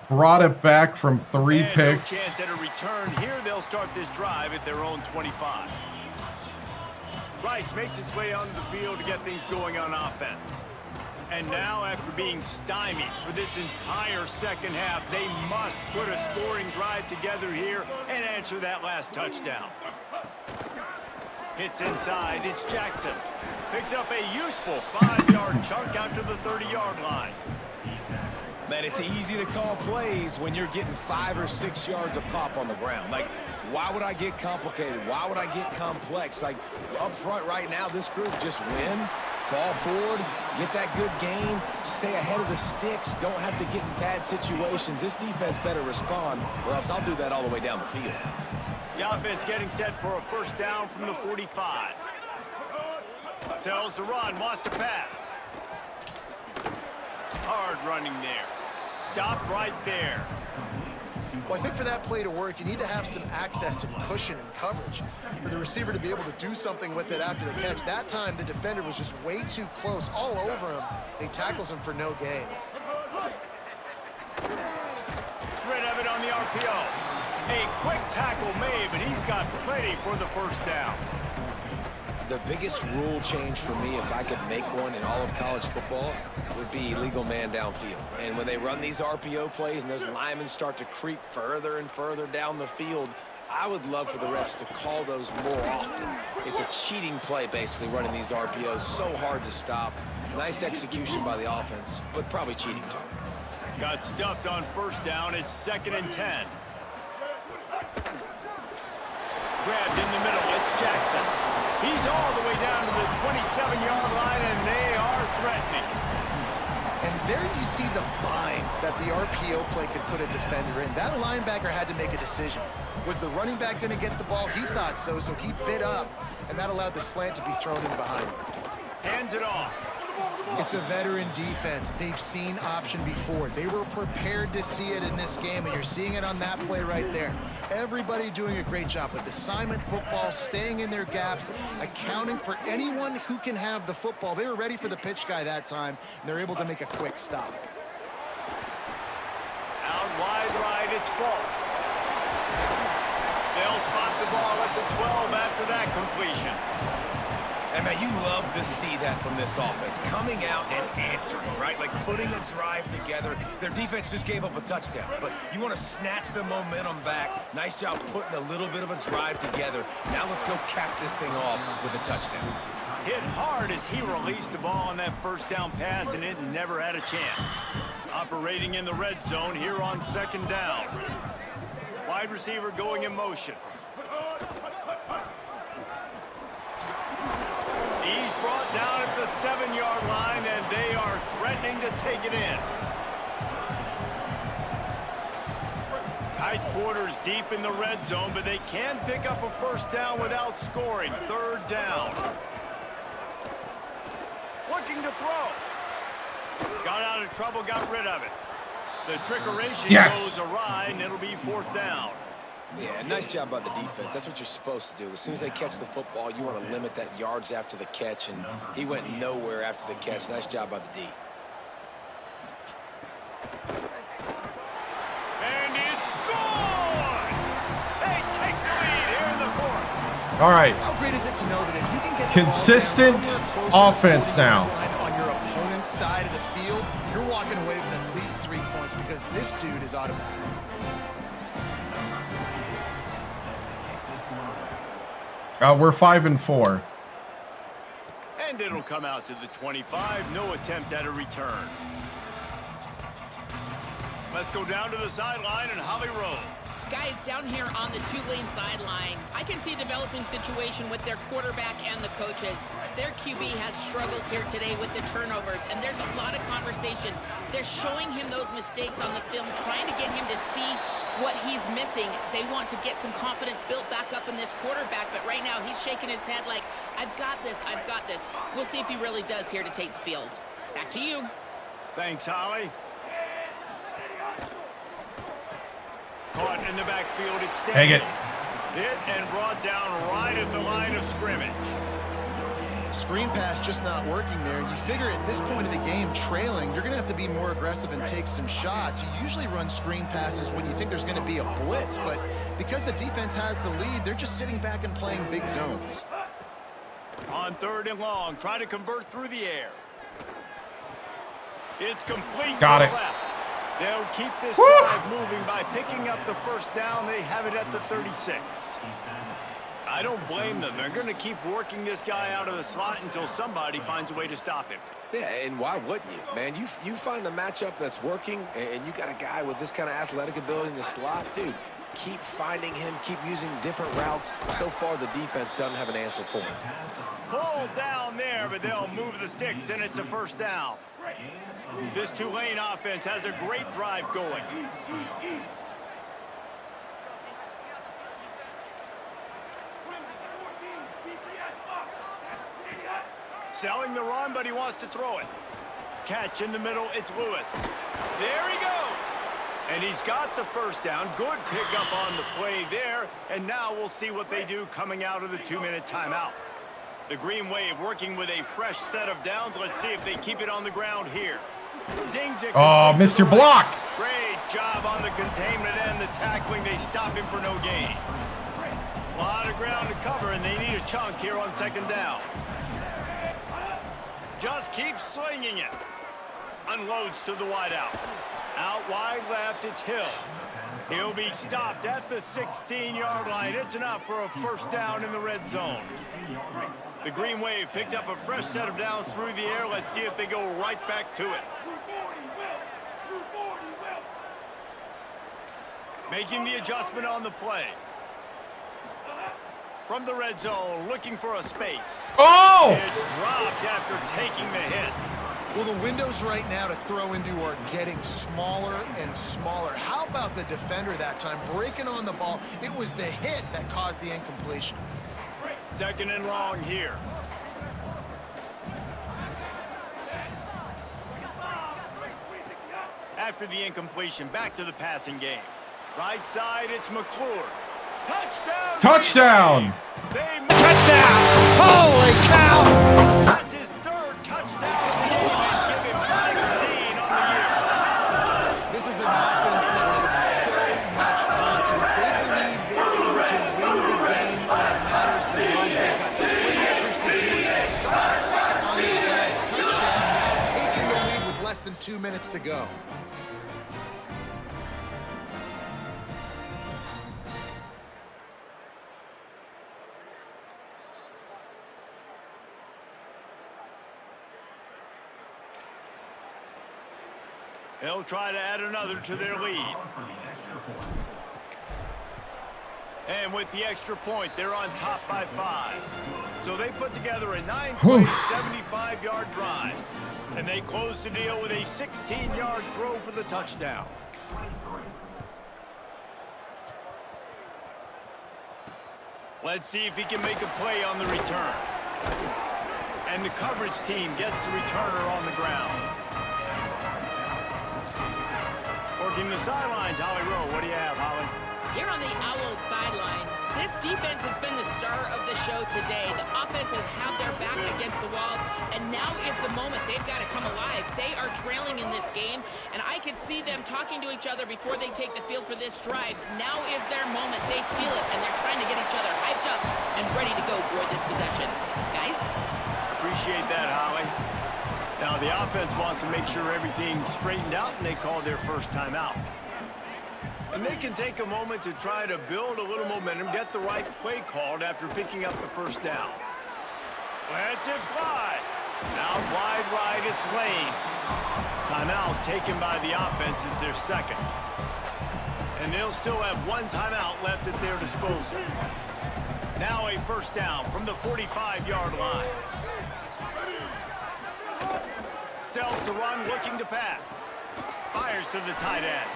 Brought it back from 3 picks. No chance at a return. Here they'll start this drive at their own 25. Rice makes its way onto the field to get things going on offense. And now, after being stymied for this entire second half, they must put a scoring drive together here and answer that last touchdown. Hits inside, it's Jackson. Picks up a useful 5-yard chunk out to the 30-yard line. Man, it's easy to call plays when you're getting 5 or 6 yards a pop on the ground. Like, why would I get complicated? Why would I get complex? Like, up front right now, this group just win, fall forward, get that good gain, stay ahead of the sticks, don't have to get in bad situations. This defense better respond, or else I'll do that all the way down the field. The offense getting set for a first down from the 45. Tells the run, wants to pass. Hard running there. Stopped right there. Well, I think for that play to work, you need to have some access and cushion and coverage for the receiver to be able to do something with it after the catch. That time, the defender was just way too close, all over him, and he tackles him for no gain. Rid of it on the RPO. A quick tackle made, but he's got plenty for the first down. The biggest rule change for me, if I could make one in all of college football, would be illegal man downfield. And when they run these RPO plays and those linemen start to creep further and further down the field, I would love for the refs to call those more often. It's a cheating play, basically, running these RPOs. So hard to stop. Nice execution by the offense, but probably cheating too. Got stuffed on first down. It's 2nd and 10. Grabbed in the middle. It's Jackson. He's all the way down to the 27-yard line, and they are threatening. And there you see the bind that the RPO play could put a defender in. That linebacker had to make a decision. Was the running back going to get the ball? He thought so, so he bit up, and that allowed the slant to be thrown in behind him. Hands it off. It's a veteran defense. They've seen option before. They were prepared to see it in this game, and you're seeing it on that play right there. Everybody doing a great job with assignment football, staying in their gaps, accounting for anyone who can have the football. They were ready for the pitch guy that time, and they're able to make a quick stop. Out wide right, it's Falk. They'll spot the ball at the 12 after that completion. And man, you love to see that from this offense, coming out and answering, right? Like putting a drive together. Their defense just gave up a touchdown, but you want to snatch the momentum back. Nice job putting a little bit of a drive together. Now let's go cap this thing off with a touchdown. Hit hard as he released the ball on that first down pass, and it never had a chance. Operating in the red zone here on 2nd down. Wide receiver going in motion. He's brought down at the 7-yard line, and they are threatening to take it in. Tight quarters deep in the red zone, but they can pick up a first down without scoring. 3rd down. Looking to throw. Got out of trouble, got rid of it. The trickeration goes awry, and it'll be 4th down. Yeah, nice job by the defense. That's what you're supposed to do. As soon as they catch the football, you want to limit that yards after the catch, and he went nowhere after the catch. Nice job by the D. And it's gone! They take the lead here in the 4th. All right. How great is it to know that if you can get consistent offense now on your opponent's side of the field, you're walking away with at least 3 points because this dude is automatic. We're 5-4. And it'll come out to the 25. No attempt at a return. Let's go down to the sideline and Holly roll. Guys, down here on the Tulane sideline, I can see a developing situation with their quarterback and the coaches. Their QB has struggled here today with the turnovers, and there's a lot of conversation. They're showing him those mistakes on the film, trying to get him to see what he's missing. They want to get some confidence built back up in this quarterback, but right now he's shaking his head like, I've got this, I've got this. We'll see if he really does here to take the field. Back to you. Thanks, Holly. Caught in the backfield, it's Take it. Hit and brought down right at the line of scrimmage. Screen pass just not working there. You figure at this point of the game, trailing, you're going to have to be more aggressive and take some shots. You usually run screen passes when you think there's going to be a blitz, but because the defense has the lead, they're just sitting back and playing big zones. On 3rd and long, try to convert through the air. It's complete. Got to it. the left. They'll keep this drive moving by picking up the first down. They have it at the 36. I don't blame them. They're going to keep working this guy out of the slot until somebody finds a way to stop him. Yeah, and why wouldn't you, man? You find a matchup that's working, and you got a guy with this kind of athletic ability in the slot, dude. Keep finding him, keep using different routes. So far, the defense doesn't have an answer for him. Pull down there, but they'll move the sticks, and it's a first down. This Tulane offense has a great drive going. Selling the run, but he wants to throw it. Catch in the middle, it's Lewis. There he goes. And he's got the first down. Good pickup on the play there. And now we'll see what they do coming out of the 2-minute timeout. The Green Wave working with a fresh set of downs. Let's see if they keep it on the ground here. Zings it. Oh, Mr. Block. Great job on the containment and the tackling. They stop him for no gain. A lot of ground to cover, and they need a chunk here on second down. Just keeps slinging it. Unloads to the wideout. Out wide left, it's Hill. He'll be stopped at the 16-yard line. It's enough for a first down in the red zone. The Green Wave picked up a fresh set of downs through the air. Let's see if they go right back to it. Making the adjustment on the play. From the red zone, looking for a space. Oh! It's dropped after taking the hit. Well, the windows right now to throw into are getting smaller and smaller. How about the defender that time breaking on the ball? It was the hit that caused the incompletion. Second and long here. After the incompletion, back to the passing game. Right side, it's McClure. Touchdown! Touchdown! Touchdown! Holy cow! That's his third touchdown of the game, and give him 16 on the year. This is an offense that has so much confidence. They believe they're able to win the game when it matters the most. They've got the playmakers to do it. They saw it on the last touchdown, now taking the lead with less than 2 minutes to go. They'll try to add another to their lead. And with the extra point, they're on top by 5. So they put together a 9-play, 75-yard drive. And they close the deal with a 16-yard throw for the touchdown. Let's see if he can make a play on the return. And the coverage team gets the returner on the ground. Working the sidelines, Holly Rowe. What do you have, Holly? Here on the Owls sideline, this defense has been the star of the show today. The offense has had their back against the wall, and now is the moment they've got to come alive. They are trailing in this game, and I can see them talking to each other before they take the field for this drive. Now is their moment. They feel it, and they're trying to get each other hyped up and ready to go for this possession. Guys? Appreciate that, Holly. Now, the offense wants to make sure everything's straightened out, and they call their first timeout. And they can take a moment to try to build a little momentum, get the right play called after picking up the first down. Let's it fly. Out wide right, it's Lane. Timeout taken by the offense is their second. And they'll still have one timeout left at their disposal. Now a first down from the 45-yard line. Sells the run, looking to pass. Fires to the tight end.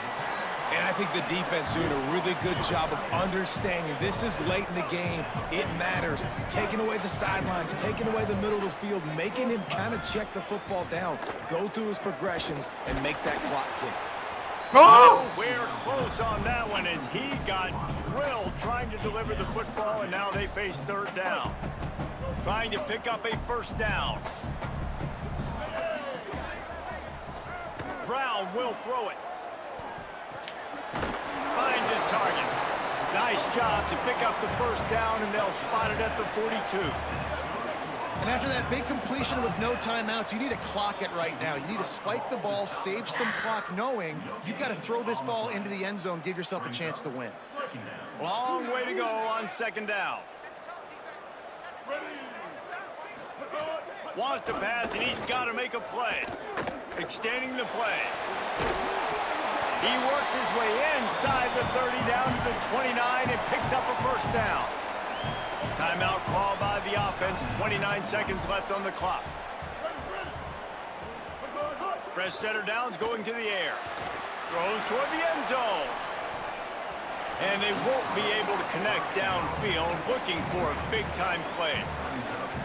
And I think the defense doing a really good job of understanding this is late in the game. It matters. Taking away the sidelines, taking away the middle of the field, making him kind of check the football down, go through his progressions, and make that clock tick. Oh! We're close on that one as he got drilled trying to deliver the football, and now they face third down. Trying to pick up a first down. Brown will throw it. Finds his target. Nice job to pick up the first down, and they'll spot it at the 42. And after that big completion with no timeouts, you need to clock it right now. You need to spike the ball, save some clock, knowing you've got to throw this ball into the end zone, give yourself a chance to win. Long way to go on second down. Wants to pass, and he's got to make a play. Extending the play. He works his way inside the 30 down to the 29 and picks up a first down. Timeout called by the offense. 29 seconds left on the clock. Fresh setter downs going to the air. Throws toward the end zone. And they won't be able to connect downfield, looking for a big-time play.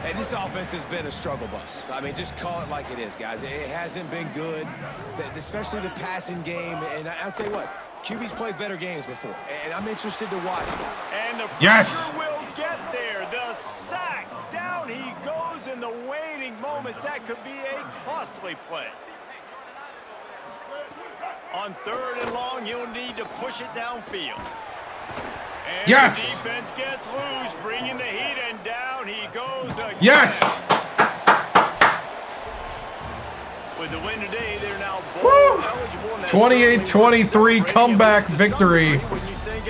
Hey, this offense has been a struggle bus. I mean, just call it like it is, guys. It hasn't been good, especially the passing game. And I'll tell you what, QB's played better games before, and I'm interested to watch. And the Yes! pressure will get there. The sack. Down he goes in the waiting moments. That could be a costly play. On 3rd and long, you'll need to push it downfield. And Yes! the defense gets loose, bringing the heat, and down he goes again. Yes! With the win today, they're now bowl eligible. 28-23 comeback victory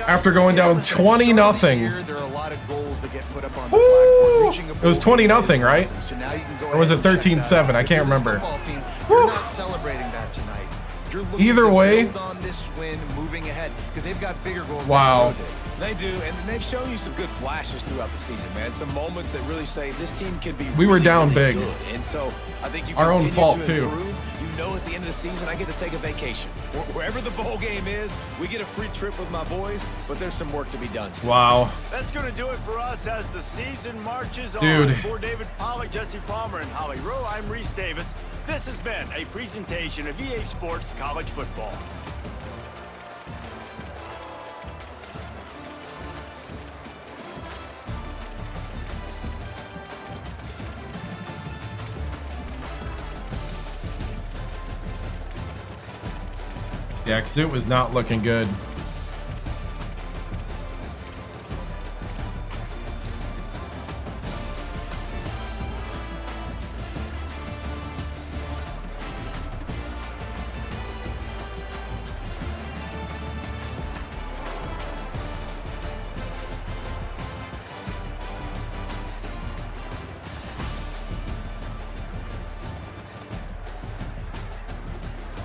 after going down 20-0. There are a lot of goals that get put up on Woo! the blackboard. It was 20-0, right? So now you can go Or was it ahead and check 13-7? that out. I If can't you're this remember. football team, Woo! you're not celebrating that tonight. You're looking Either to way. build on this win, moving ahead, because they've got bigger goals. Wow. than They do, and they've shown you some good flashes throughout the season, man. Some moments that really say this team could be We were really, down really big. good. And so I think you Our own continue fault, to too. improve. You know, at the end of the season, I get to take a vacation. Wherever the bowl game is, we get a free trip with my boys, but there's some work to be done still. Wow. That's going to do it for us as the season marches Dude. on. For David Pollack, Jesse Palmer, and Holly Rowe, I'm Reese Davis. This has been a presentation of EA Sports College Football. Yeah, because it was not looking good.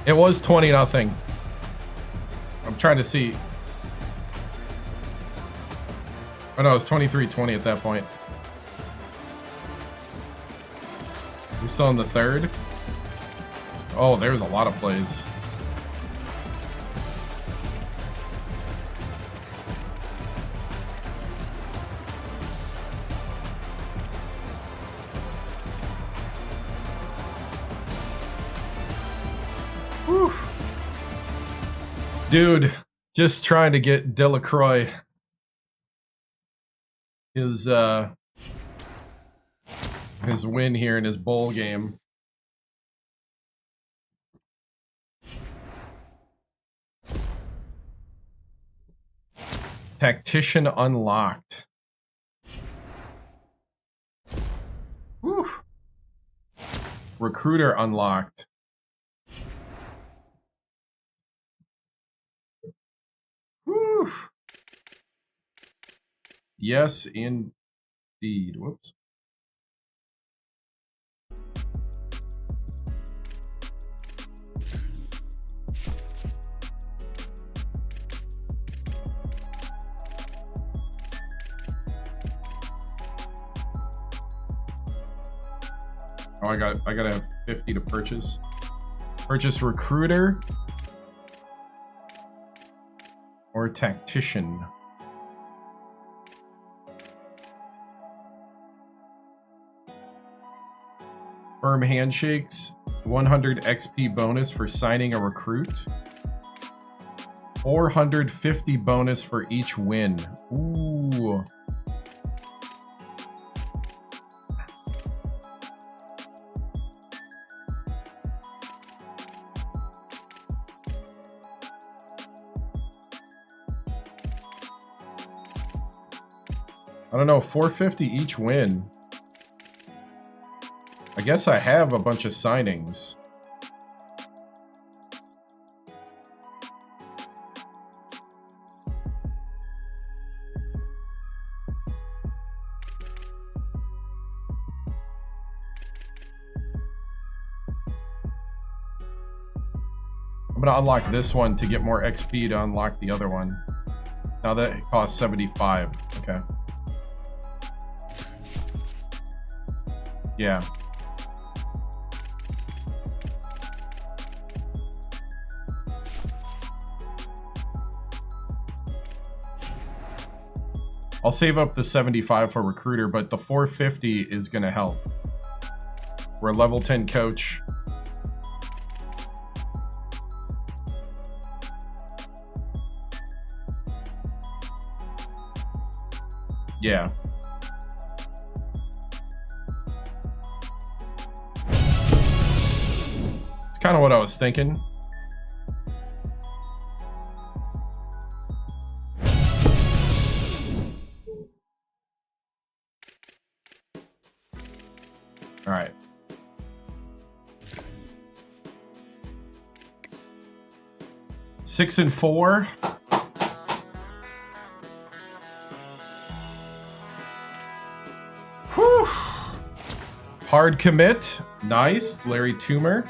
It was 20-0. I'm trying to see. Oh no, it was 23-20 at that point. We're still in the 3rd. Oh, there's a lot of plays. Whew. Dude, just trying to get Delacroix his win here in his bowl game. Tactician unlocked. Whew. Recruiter unlocked. Whew. Yes, indeed. Whoops. Oh, I gotta have 50 to purchase. Purchase recruiter or tactician. Firm handshakes, 100 XP bonus for signing a recruit. 450 bonus for each win. Ooh. I don't know, 450 each win. I guess I have a bunch of signings. I'm gonna unlock this one to get more XP to unlock the other one. Now that costs 75. Okay. Yeah. I'll save up the 75 for recruiter, but the 450 is going to help. We're a level 10 coach. Yeah. It's kind of what I was thinking. All right. Six and 4. Whew. Hard commit. Nice. Larry Toomer.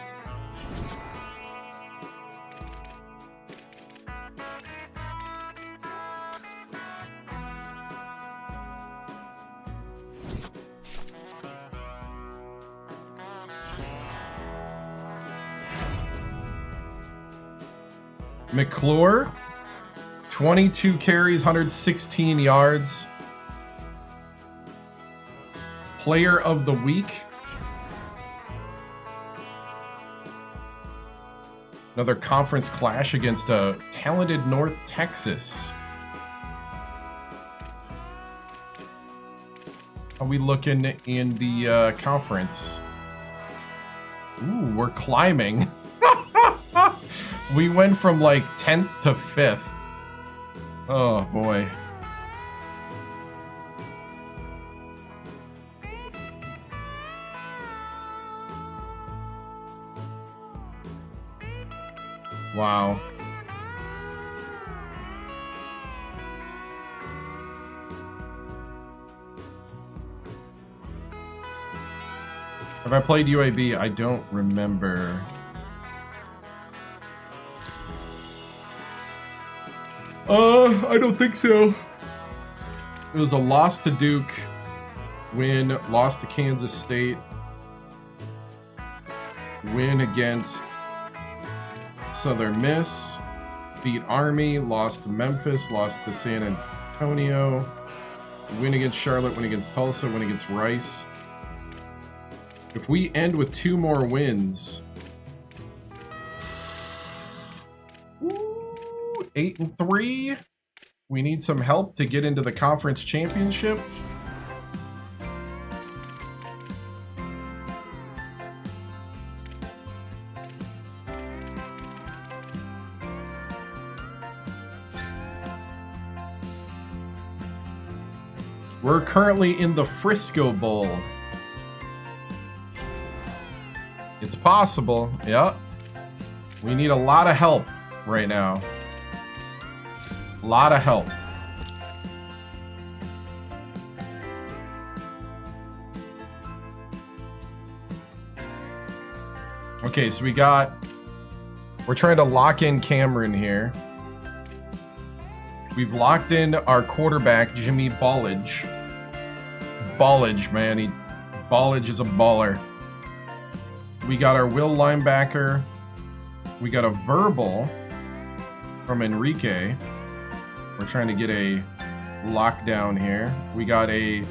McClure, 22 carries, 116 yards. Player of the week. Another conference clash against a talented North Texas. How are we looking in the conference? Ooh, we're climbing. We went from like 10th to 5th. Oh boy. Wow. Have I played UAB? I don't remember. I don't think so. It was a loss to Duke, win, loss to Kansas State, win against Southern Miss, beat Army, lost to Memphis, lost to San Antonio, win against Charlotte, win against Tulsa, win against Rice. If we end with 2 more wins, 8-3. We need some help to get into the conference championship. We're currently in the Frisco Bowl. It's possible, yeah. We need a lot of help right now. A lot of help. Okay, so we're trying to lock in Cameron here. We've locked in our quarterback, Jimmy Ballage. Ballage, man. Ballage is a baller. We got our Will linebacker. We got a verbal from Enrique. We're trying to get a lockdown here. We got a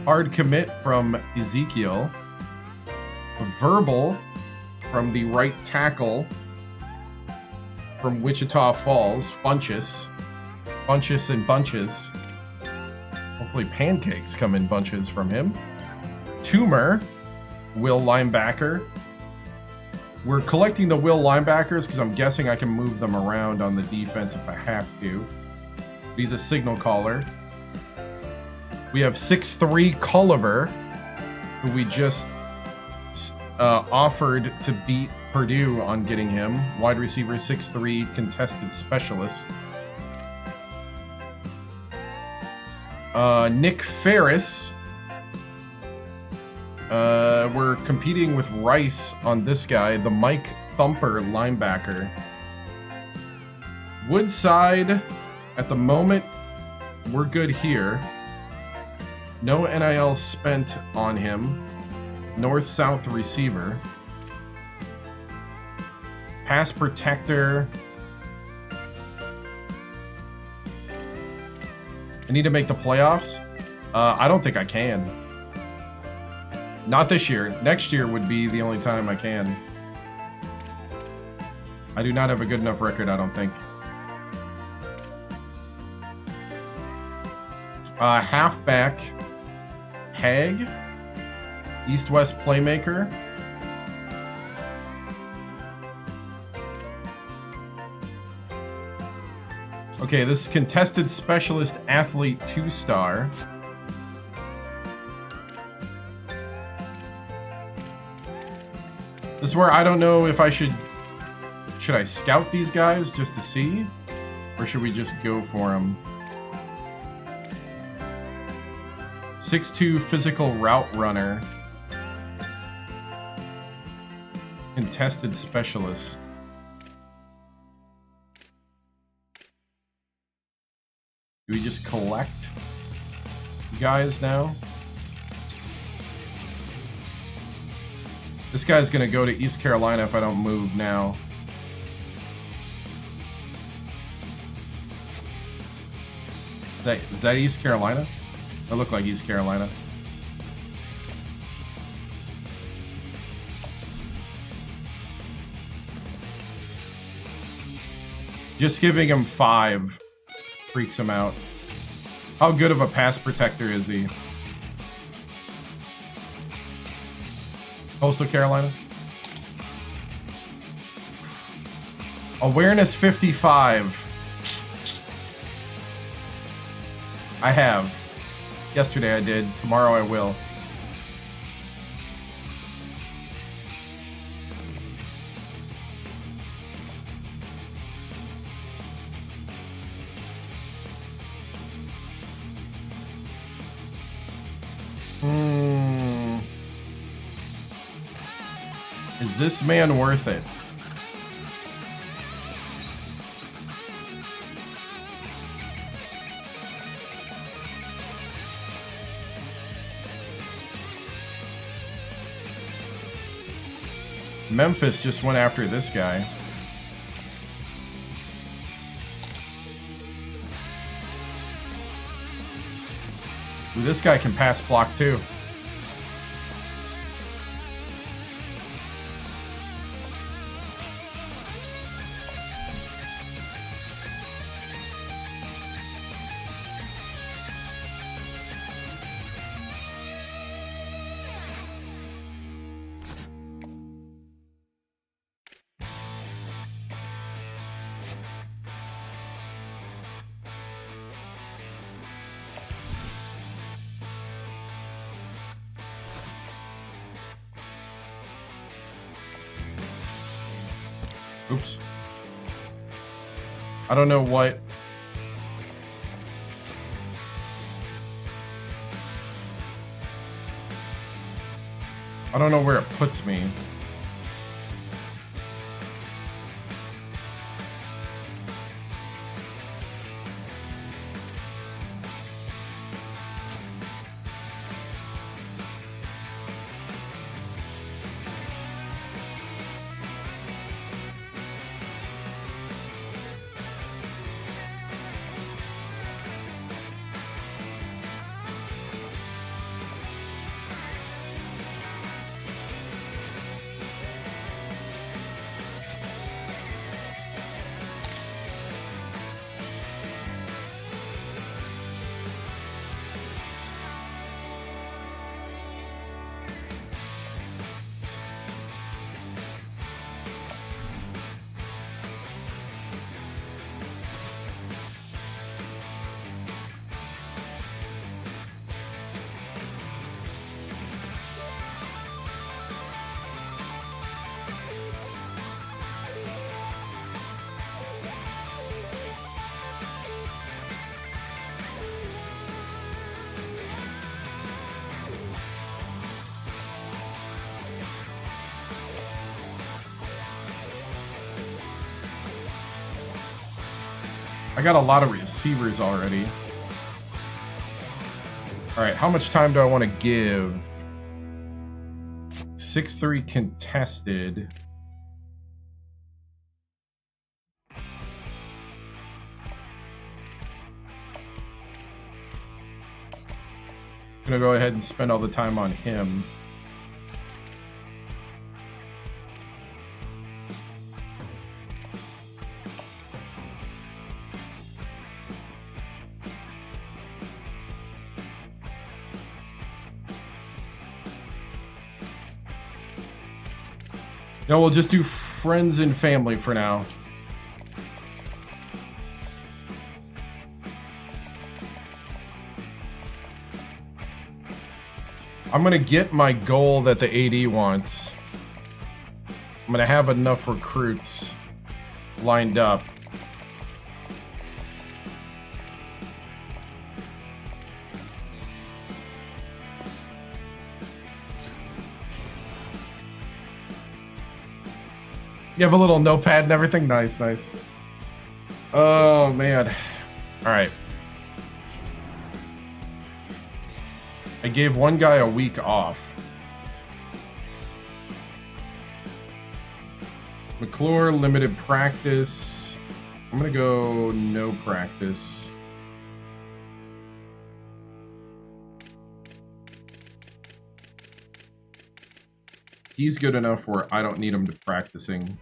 hard commit from Ezekiel. A verbal from the right tackle from Wichita Falls, Bunches. Bunches and bunches. Hopefully pancakes come in bunches from him. Toomer, Will linebacker. We're collecting the Will linebackers because I'm guessing I can move them around on the defense if I have to. He's a signal caller. We have 6'3" Culliver, who we just offered to beat Purdue on getting him. Wide receiver, 6'3", contested specialist. Nick Ferris. We're competing with Rice on this guy, the Mike Thumper linebacker. Woodside, at the moment, we're good here. No NIL spent on him. North-south receiver. Pass protector. I need to make the playoffs. I don't think I can. Not this year. Next year would be the only time I can. I do not have a good enough record, I don't think. Halfback, Hag, East-West playmaker. Okay, this is contested specialist athlete 2-star. This is where I don't know if I should I scout these guys just to see, or should we just go for them? 6'2" physical route runner. Contested specialist. Do we just collect guys now? This guy's gonna go to East Carolina if I don't move now. Is that East Carolina? That looked like East Carolina. Just giving him 5 freaks him out. How good of a pass protector is he? Coastal Carolina? Awareness 55. I have. Yesterday I did. Tomorrow I will. Is this man worth it? Memphis just went after this guy. Ooh, this guy can pass block too. Oops. I don't know what. I don't know where it puts me. I got a lot of receivers already. All right, how much time do I want to give? 6'3" contested. Gonna go ahead and spend all the time on him. No, we'll just do friends and family for now. I'm going to get my goal that the AD wants. I'm going to have enough recruits lined up. You have a little notepad and everything? Nice, nice. Oh, man. All right. I gave one guy a week off. McClure, limited practice. I'm going to go no practice. He's good enough where I don't need him to practicing.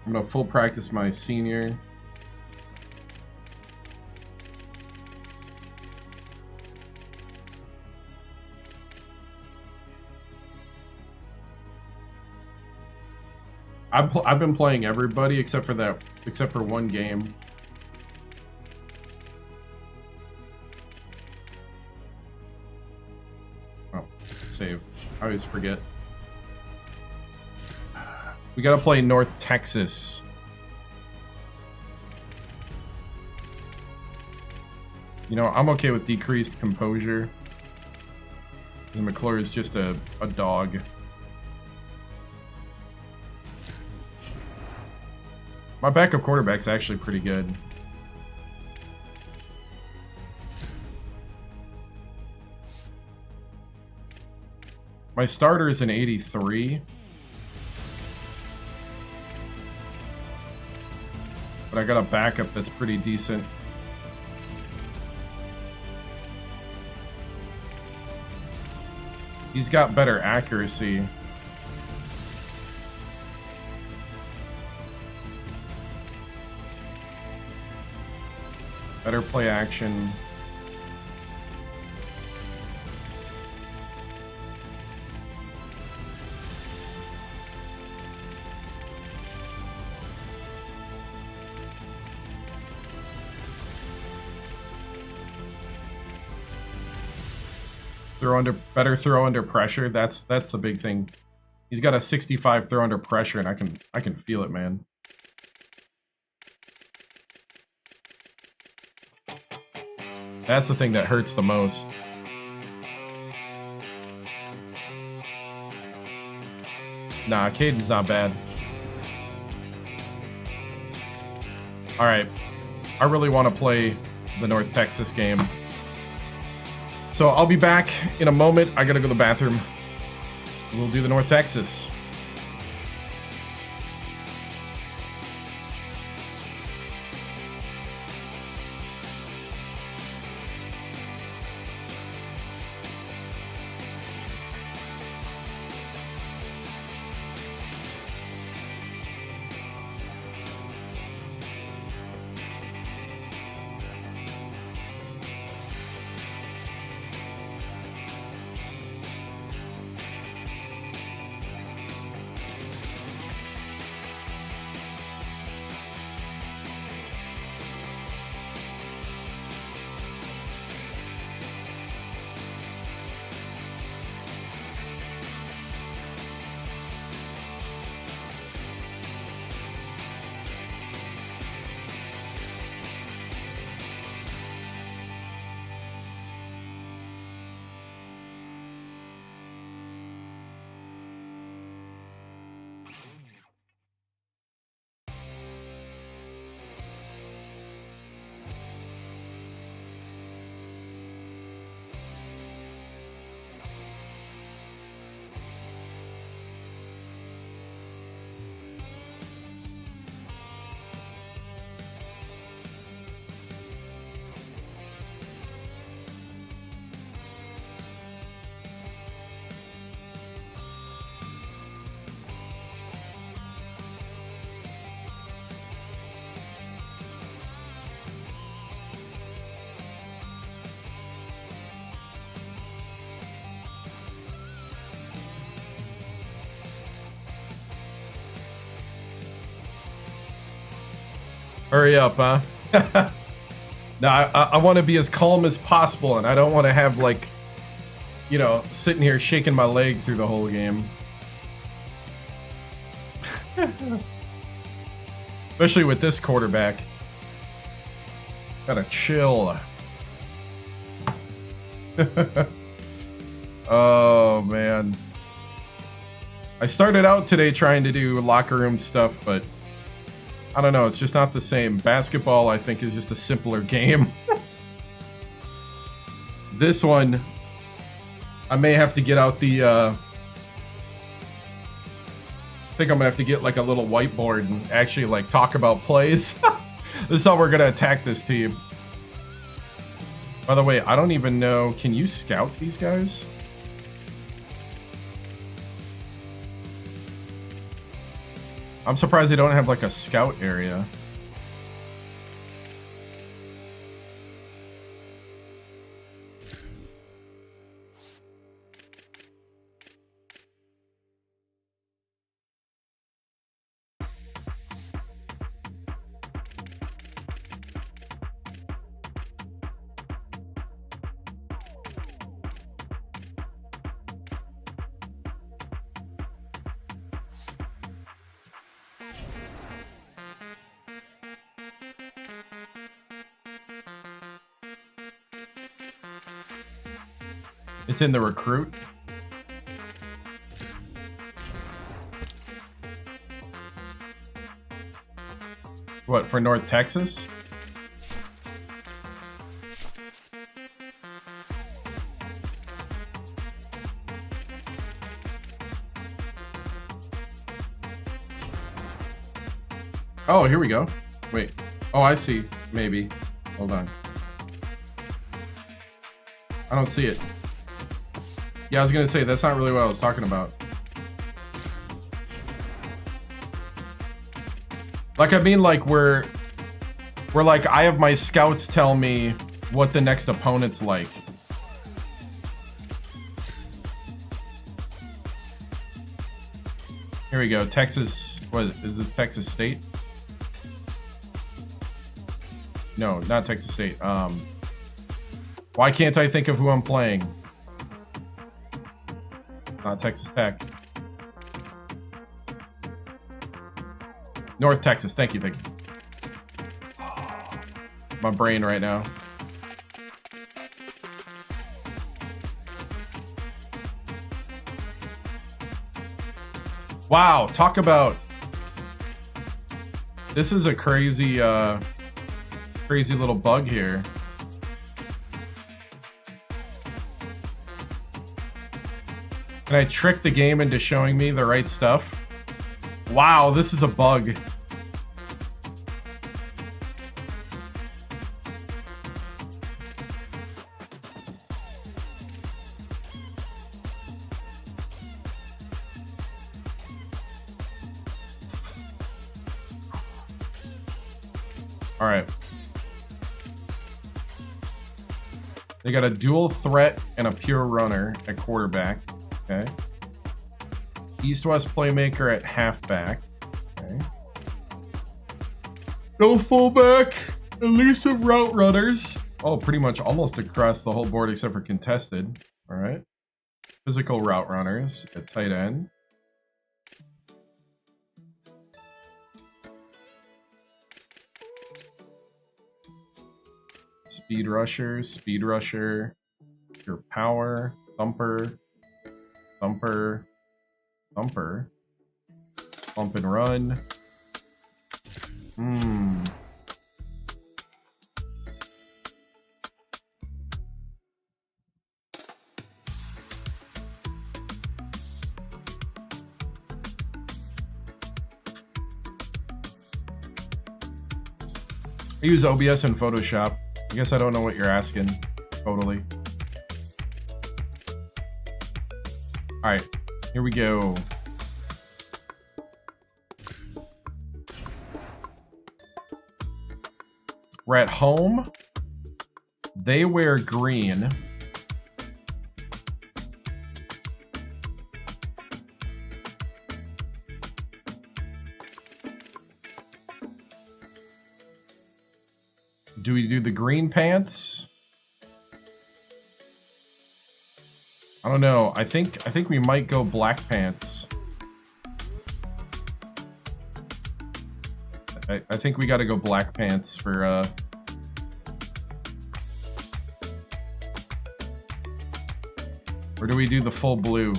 I'm going to full practice my senior. I've been playing everybody except for one game. Oh, save. I always forget. We gotta play North Texas. You know, I'm okay with decreased composure. And McClure is just a dog. My backup quarterback's actually pretty good. My starter is an 83. But I got a backup that's pretty decent. He's got better accuracy. Better play action. Better throw under pressure. That's the big thing. He's got a 65 throw under pressure, and I can feel it, man. That's the thing that hurts the most. Nah, Caden's not bad. Alright. I really want to play the North Texas game. So I'll be back in a moment. I gotta go to the bathroom. We'll do the North Texas. Hurry up, huh? No, I want to be as calm as possible, and I don't want to have, like, you know, sitting here shaking my leg through the whole game. Especially with this quarterback. Gotta chill. Oh, man. I started out today trying to do locker room stuff, but I don't know. It's just not the same. Basketball, I think, is just a simpler game. This one, I may have to get out the... I think I'm gonna have to get like a little whiteboard and actually like talk about plays. This is how we're gonna attack this team. By the way, I don't even know. Can you scout these guys? I'm surprised they don't have like a scout area. It's in the recruit. What, for North Texas? Oh, here we go. Wait. Oh, I see. Maybe. Hold on. I don't see it. Yeah, I was gonna say, that's not really what I was talking about. Like, I mean, like, we're like, I have my scouts tell me what the next opponent's like. Here we go. Texas, what is it? Texas State? No, not Texas State. Why can't I think of who I'm playing? Not Texas Tech. North Texas. Thank you. My brain right now. Wow. Talk about... This is a crazy, crazy little bug here. Can I trick the game into showing me the right stuff? Wow, this is a bug. All right. They got a dual threat and a pure runner at quarterback. Okay. East-West playmaker at halfback. Okay. No fullback. Elusive route runners. Oh, pretty much almost across the whole board except for contested. All right. Physical route runners at tight end. Speed rushers, speed rusher, pure power, thumper, thumper, thumper, bump and run. I use OBS and Photoshop. I guess I don't know what you're asking. Totally. All right, here we go. We're at home. They wear green. Do we do the green pants? I don't know. I think we might go black pants. I think we got to go black pants for or do we do the full blue?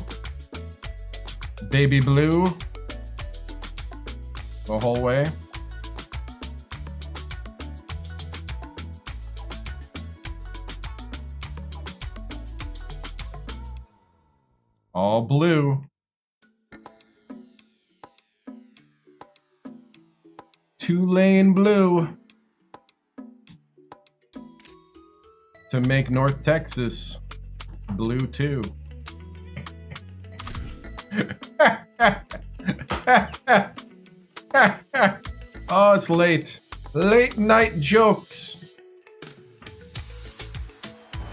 Baby blue the whole way. All blue. Tulane blue. To make North Texas blue too. Oh, it's late. Late night jokes.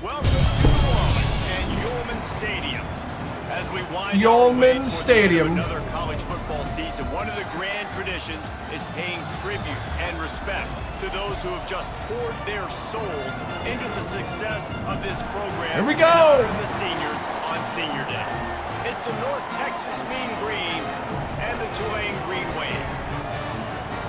Welcome to Tulane and Yulman Stadium. As we wind Yulman Stadium. Another college football season, one of the grand traditions is paying tribute and respect to those who have just poured their souls into the success of this program. Here we go. And the seniors on Senior Day. It's the North Texas Mean Green and the Tulane Green Wave.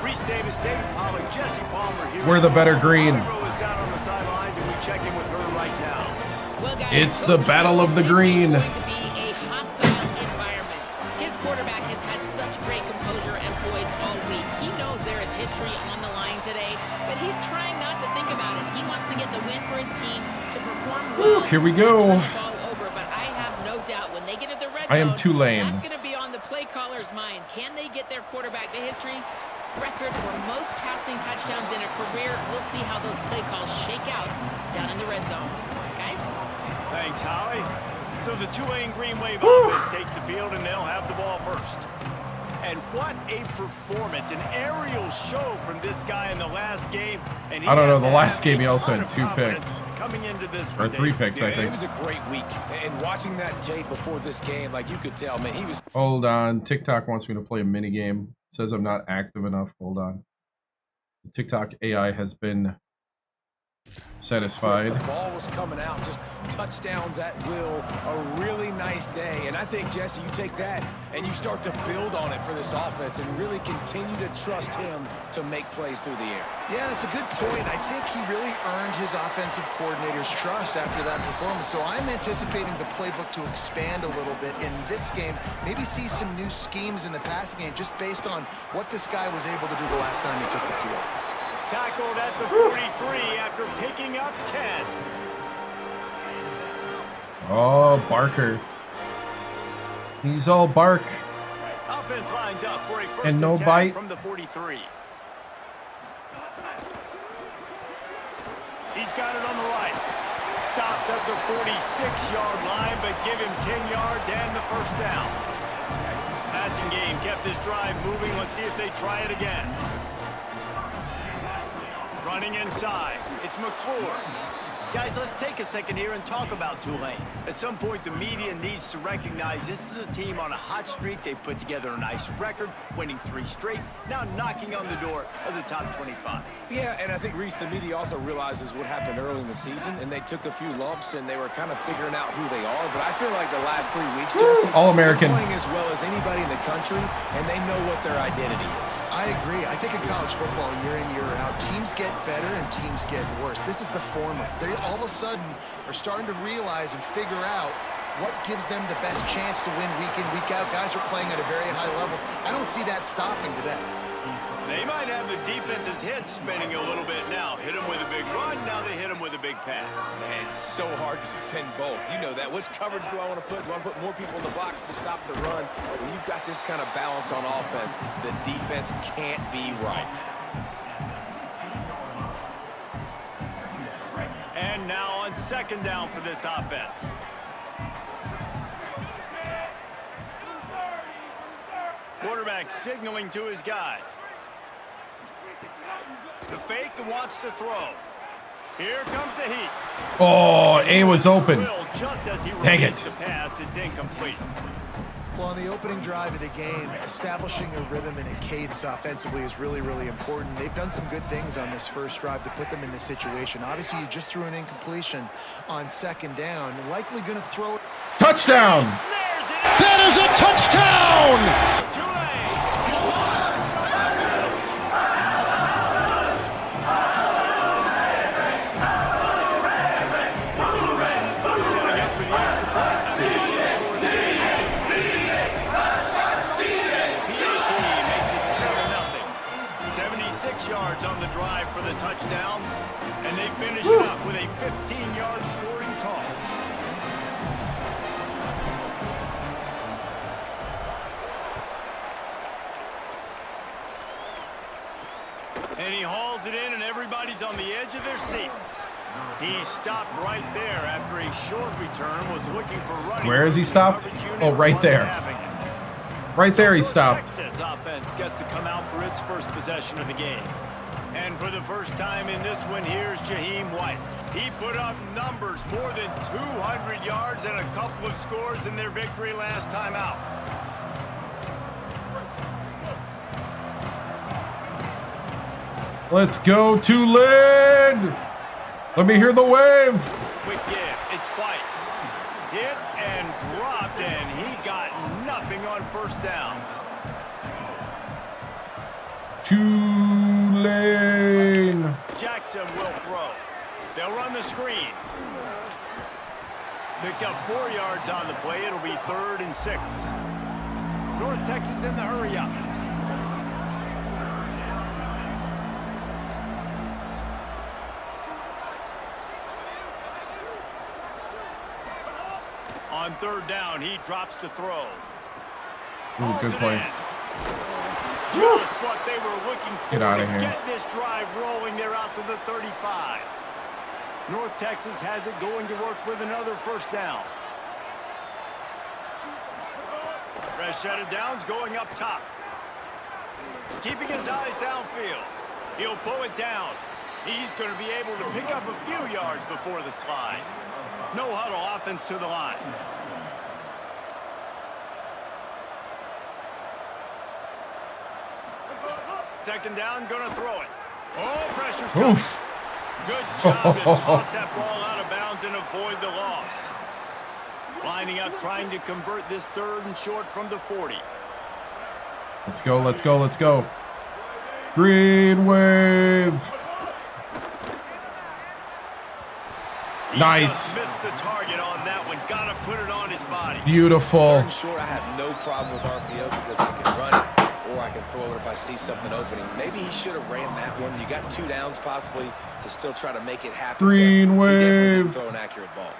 Reese Davis, David Pollack, Jesse Palmer here. We're the better green. Is down on the sidelines, and we check in with her right now. Well, guys, It's the battle of the green. This is going to be a hostile environment. His quarterback has had such great composure and poise all week. He knows there is history on the line today, but he's trying not to think about it. He wants to get the win for his team to perform well. Here we go. Turn the ball over, but I have no doubt when they get at the red I am zone, Tulane. that's going to be on the play caller's mind. Can they get their quarterback the history record for most passing touchdowns in a career? We'll see how those play calls shake out down in the red zone. Guys? Thanks, Holly. So the Tulane Green Wave offense takes the field, and they'll have the ball first. And what a performance, an aerial show from this guy in the last game. And I don't know, the last game he also had 2 picks. Coming into this Or 3 picks, I It think. was a great week. And watching that tape before this game, like you could tell, man, he was... Hold on. TikTok wants me to play a mini game. Says I'm not active enough. Hold on. The TikTok AI has been satisfied. The ball was coming out, just touchdowns at will, a really nice day. And I think, Jesse, you take that and you start to build on it for this offense and really continue to trust him to make plays through the air. Yeah, that's a good point. I think he really earned his offensive coordinator's trust after that performance. So I'm anticipating the playbook to expand a little bit in this game, maybe see some new schemes in the passing game just based on what this guy was able to do the last time he took the field. Tackled at the 43 after picking up 10. Oh, Barker. He's all bark. Offense lines up for a first And no and 10 bite. from the 43. He's got it on the right. Stopped at the 46-yard line, but give him 10 yards and the first down. Passing game kept this drive moving. Let's see if they try it again. Running inside, it's McClure. Guys, let's take a second here and talk about Tulane. At some point, the media needs to recognize this is a team on a hot streak. They've put together a nice record, winning 3 straight, now knocking on the door of the top 25. Yeah, and I think, Reese, the media also realizes what happened early in the season, and they took a few lumps, and they were kind of figuring out who they are. But I feel like the last 3 weeks, Jesse, All-American. they're playing as well as anybody in the country, and they know what their identity is. I agree. I think in college football, year in, year out, teams get better and teams get worse. This is the former. They all of a sudden are starting to realize and figure out what gives them the best chance to win week in, week out. Guys are playing at a very high level. I don't see that stopping today. They might have the defense's head spinning a little bit now. Hit them with a big run, now they hit them with a big pass. Man, it's so hard to defend both. You know that. Which coverage do I want to put? Do I want to put more people in the box to stop the run? When you've got this kind of balance on offense, the defense can't be right. And now on second down for this offense. Quarterback signaling to his guys. The fake wants to throw. Here comes the heat. Oh, A was open. Just as he Dang released it. the pass, it's incomplete. Well, on the opening drive of the game, establishing a rhythm and a cadence offensively is really, really important. They've done some good things on this first drive to put them in this situation. Obviously, you just threw an incompletion on second down. Likely going to throw it. Touchdown! That is a touchdown! Yards on the drive for the touchdown, and they finish it up with a 15-yard scoring toss. And he hauls it in, and everybody's on the edge of their seats. He stopped right there after a short return, was looking for running. Where is he stopped? Oh, right there. Right there he stopped. Texas offense gets to come out for its first possession of the game. And for the first time in this one, here's Jaheim White. He put up numbers, more than 200 yards and a couple of scores in their victory last time out. Let's go, Tulane! Let me hear the wave! Quick give, it's White. Hit and dropped, and he got nothing on first down. Tulane. Jackson will throw. They'll run the screen. Picked up 4 yards on the play. It'll be 3rd and 6. North Texas in the hurry up. On 3rd down, he drops to throw. Ooh, good play. Just what they were looking for. Get out of here. Get this drive rolling. They're out to the 35. North Texas has it going to work with another first down. Fresh set of downs going up top. Keeping his eyes downfield. He'll pull it down. He's going to be able to pick up a few yards before the slide. No huddle offense to the line. Second down, gonna throw it. Oh, pressure's coming. Oof. Good job to toss that ball out of bounds and avoid the loss. Lining up, trying to convert this 3rd and short from the 40. Let's go, let's go, let's go. Green wave. He Nice. just missed the target on that one. Gotta put it on his body. Beautiful. Sure, I have no problem with RPO because I can run it or I can throw it if I see something opening. Maybe he should have ran that one. You got 2 downs possibly to still try to make it happen. Green but he definitely didn't wave. throw an accurate ball.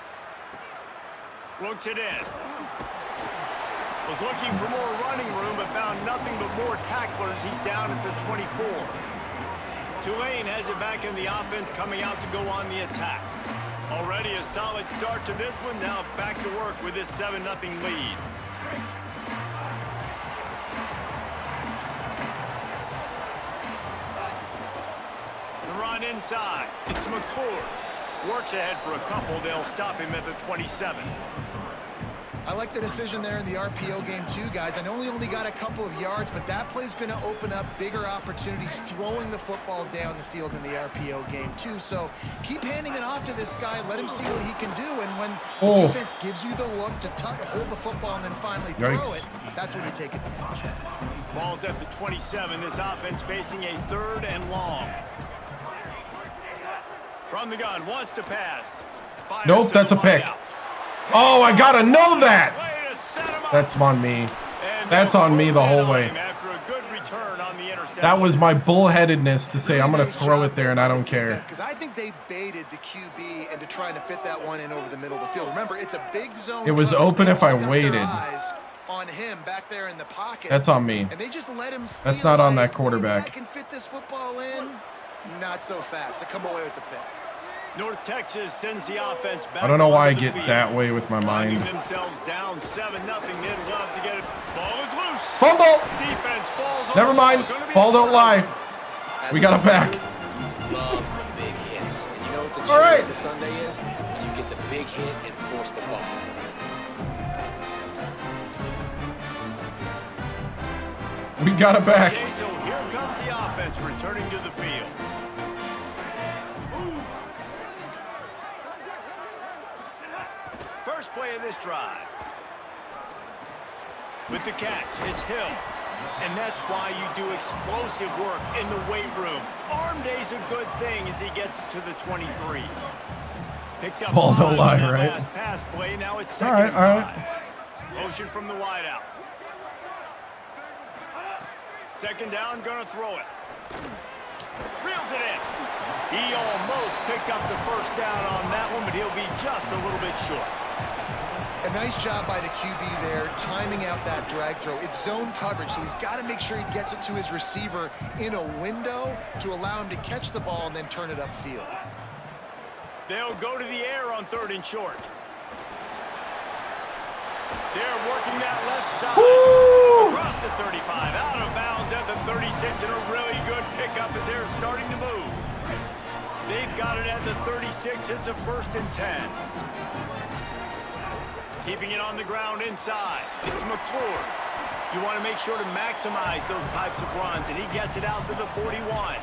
Looks it in. Was looking for more running room, but found nothing but more tacklers. He's down at the 24. Tulane has it back in the offense, coming out to go on the attack. Already a solid start to this one. Now back to work with this 7-0 lead. The run inside. It's McClure. Works ahead for a couple. They'll stop him at the 27. I like the decision there in the RPO game too, guys. I know he only got a couple of yards, but that play's going to open up bigger opportunities throwing the football down the field in the RPO game too. So keep handing it off to this guy. Let him see what he can do. And when the defense gives you the look to hold the football and then finally throw it, that's when you take advantage. Ball's at the 27. This offense facing a 3rd and long. From the gun, wants to pass. Fires Nope, that's a pick. Oh, I gotta know that. That's on me. That's on me the whole way. That was my bullheadedness to say I'm gonna throw it there and I don't care. Because I think they baited the QB into trying to fit that one in over the middle of the field. Remember, it's a big zone. It was open if I waited. On him back there in the pocket. That's on me. And they just let him. That's not on that quarterback. I can fit this football in. Not so fast. They come away with the pick. North Texas sends the offense back. I don't know why I get that way with my mind. Themselves down 7-0. They'd love to get it. Ball is loose. Fumble. Defense falls. Never mind. Ball don't lie. We got it back. Love the big hits. And you know what the cheer of the Sunday is? When you get the big hit and force the fumble. We got it back. Okay, so here comes the offense returning to the field. First play of this drive. With the catch, it's Hill. And that's why you do explosive work in the weight room. Arm day's a good thing as he gets to the 23. Picked up Ball don't lie, that right? last pass play. Now it's All second right, and all right. 5. Motion from the wideout. Second down, gonna throw it. Reels it in. He almost picked up the first down on that one, but he'll be just a little bit short. A nice job by the QB there, timing out that drag throw. It's zone coverage, so he's got to make sure he gets it to his receiver in a window to allow him to catch the ball and then turn it upfield. They'll go to the air on 3rd and short. They're working that left side. Woo! Across the 35, out of bounds at the 36, and a really good pickup as they're starting to move. They've got it at the 36. It's a 1st and 10. Keeping it on the ground inside. It's McClure. You want to make sure to maximize those types of runs, and he gets it out to the 41.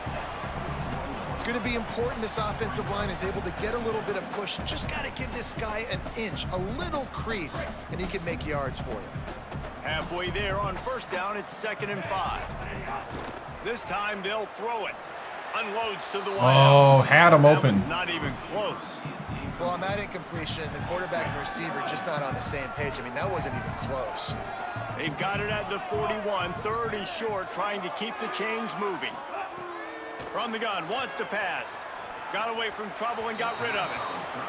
It's going to be important this offensive line is able to get a little bit of push. Just got to give this guy an inch, a little crease, and he can make yards for you. Halfway there on 1st down, it's 2nd and 5. This time they'll throw it. Unloads to the wideout. Oh, had him That open. one's not even close. Well, on that incompletion, the quarterback and receiver just not on the same page. I mean, that wasn't even close. They've got it at the 41, 3rd and short, trying to keep the chains moving. From the gun, wants to pass. Got away from trouble and got rid of it.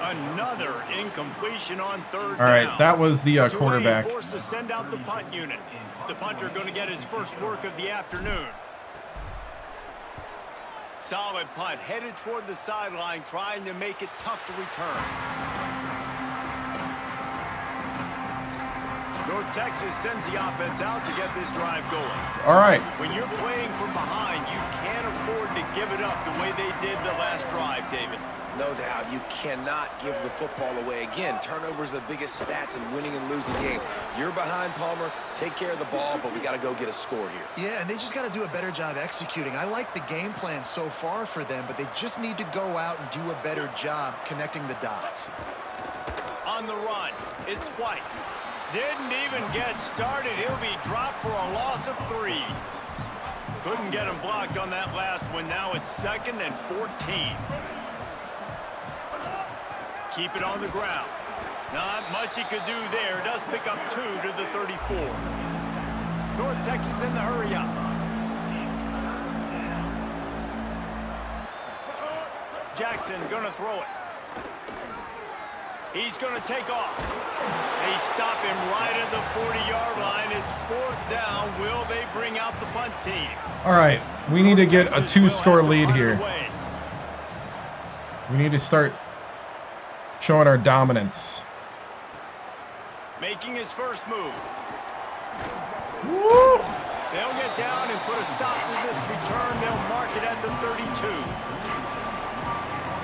Another incompletion on 3rd down. All right, that was the Tulane quarterback. Forced to send out the punt unit. The punter going to get his first work of the afternoon. Solid punt, headed toward the sideline, trying to make it tough to return. North Texas sends the offense out to get this drive going. All right. When you're playing from behind, you can't afford to give it up the way they did the last drive, David. No doubt, you cannot give the football away. Again, turnovers are the biggest stats in winning and losing games. You're behind, Palmer. Take care of the ball, but we got to go get a score here. Yeah, and they just got to do a better job executing. I like the game plan so far for them, but they just need to go out and do a better job connecting the dots. On the run, it's White. Didn't even get started. He'll be dropped for a loss of 3. Couldn't get him blocked on that last one. Now it's 2nd and 14. Keep it on the ground. Not much he could do there. Does pick up 2 to the 34. North Texas in the hurry up. Jackson gonna throw it. He's gonna take off. They stop him right at the 40-yard line. It's 4th down. Will they bring out the punt team? All right, we need to get a 2-score lead here. We need to start showing our dominance. Making his first move. Woo! They'll get down and put a stop to this return. They'll mark it at the 32.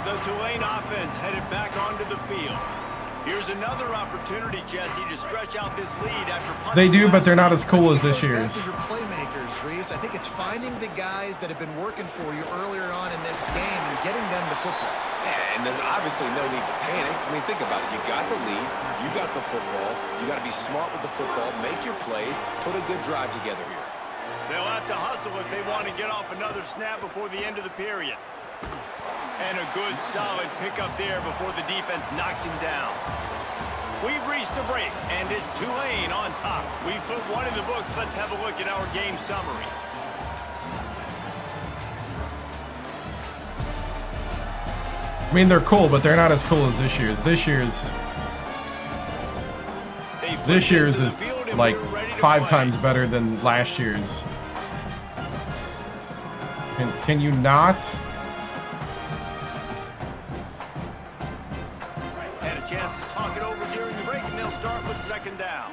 The Tulane offense headed back onto the field. Here's another opportunity, Jesse, to stretch out this lead after punting. They do, but they're not as cool as this year's. Your playmakers, Reese. I think it's finding the guys that have been working for you earlier on in this game and getting them the football. Yeah, and there's obviously no need to panic. I mean, think about it. You got the lead. You got the football. You got to be smart with the football. Make your plays. Put a good drive together here. They'll have to hustle if they want to get off another snap before the end of the period. And a good, solid pickup there before the defense knocks him down. We've reached the break, and it's Tulane on top. We've put one in the books. Let's have a look at our game summary. I mean, they're cool, but they're not as cool as this year's. This year's is like 5 times better than last year's. Can you not? Had a chance to talk it over during the break, and they'll start with 2nd down.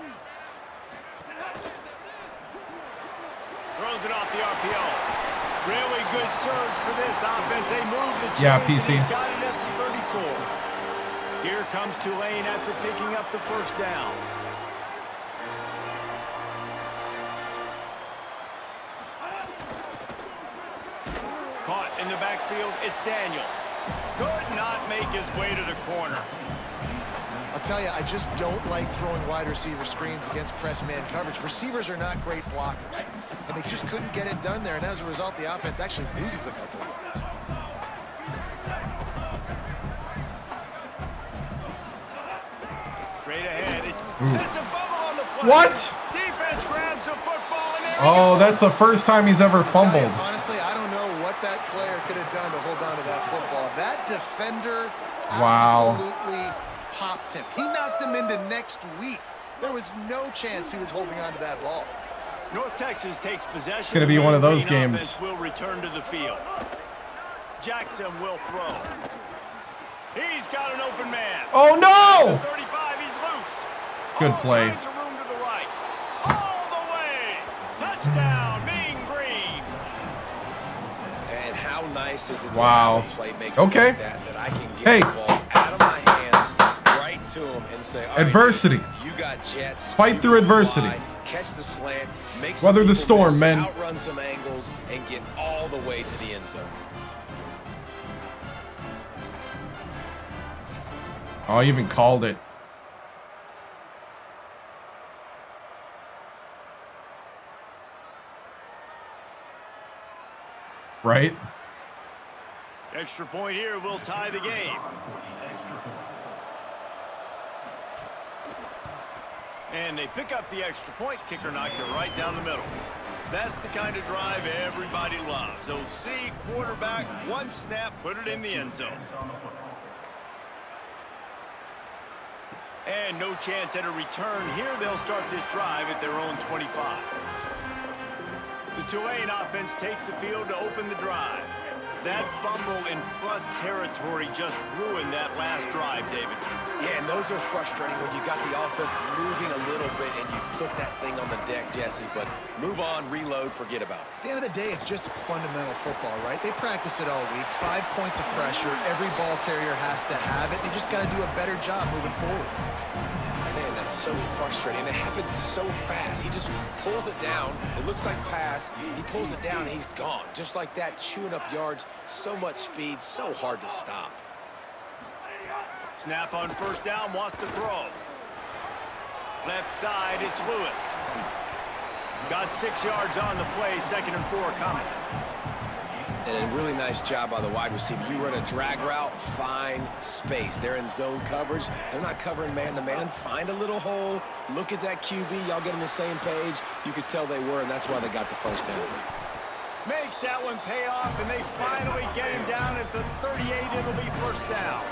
Throws it off the RPO. Really good surge for this offense. They move the chains. Yeah, PC. He's got it at the 34. Here comes Tulane after picking up the 1st down. Caught in the backfield, it's Daniels. Could not make his way to the corner. I'll tell you, I just don't like throwing wide receiver screens against press man coverage. Receivers are not great blockers, and they just couldn't get it done there, and as a result, the offense actually loses a couple of yards. Straight ahead, it's a fumble on the play. What? Defense grabs the football, and there Oh, that's the first time he's ever fumbled. Honestly, I don't know what that player could have done to hold on to that football. That defender Wow. absolutely popped him. He knocked him into next week. There was no chance he was holding on to that ball. North Texas takes possession. It's gonna be one of those Green games. offense will return to the field. Jackson will throw. He's got an open man. Oh no! 35, he's loose. Good All play. kinds of room to the right. All the way. Touchdown, Mean Green. And how nice is it Wow. to have a playmaker Okay. like that I can get Hey. the ball out of my hands right to him and say, all right, Adversity. dude, you got jets. Fight you through can adversity. fly, catch the slant, make some Weather the people storm, miss, men. outrun some angles, and get all the way to the end zone. Oh, I even called it. Right? Extra point here will tie the game. And they pick up the extra point. Kicker knocked it right down the middle. That's the kind of drive everybody loves. OC, quarterback, one snap, put it in the end zone. And no chance at a return here. They'll start this drive at their own 25. The Tulane offense takes the field to open the drive. That fumble in plus territory just ruined that last drive, David. Yeah, and those are frustrating when you got the offense moving a little bit and you put that thing on the deck, Jesse. But move on, reload, forget about it. At the end of the day, it's just fundamental football, right? They practice it all week. 5 points of pressure. Every ball carrier has to have it. They just got to do a better job moving forward. Man, that's so frustrating. And it happens so fast. He just pulls it down. It looks like pass. He pulls it down and he's gone. Just like that, chewing up yards. So much speed, so hard to stop. Snap on first down, wants to throw. Left side, it's Lewis. Got 6 yards on the play, 2nd and 4 coming. And a really nice job by the wide receiver. You run a drag route, find space. They're in zone coverage. They're not covering man-to-man. Find a little hole. Look at that QB. Y'all get on the same page. You could tell they were, and that's why they got the first down. Makes that one pay off, and they finally get him down at the 38. It'll be first down.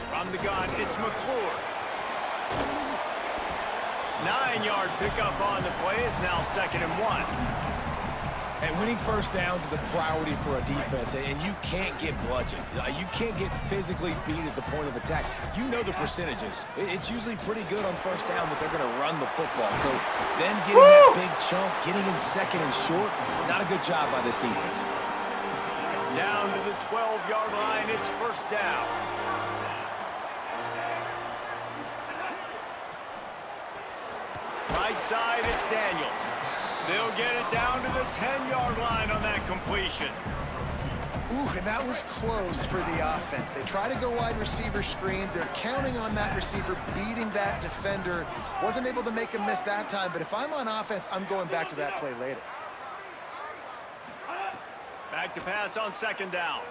From the gun, it's McClure. 9-yard pickup on the play. It's now 2nd and 1. And winning first downs is a priority for a defense, and you can't get bludgeoned. You can't get physically beat at the point of attack. You know the percentages. It's usually pretty good on first down that they're going to run the football. So then getting that big chunk, getting in 2nd and short, not a good job by this defense. Down to the 12-yard line, it's first down. Right side, it's Daniels. They'll get it down to the 10-yard line on that completion. Ooh, and that was close for the offense. They try to go wide receiver screen. They're counting on that receiver beating that defender. Wasn't able to make him miss that time, but if I'm on offense, I'm going back to that play later. Back to pass on 2nd down.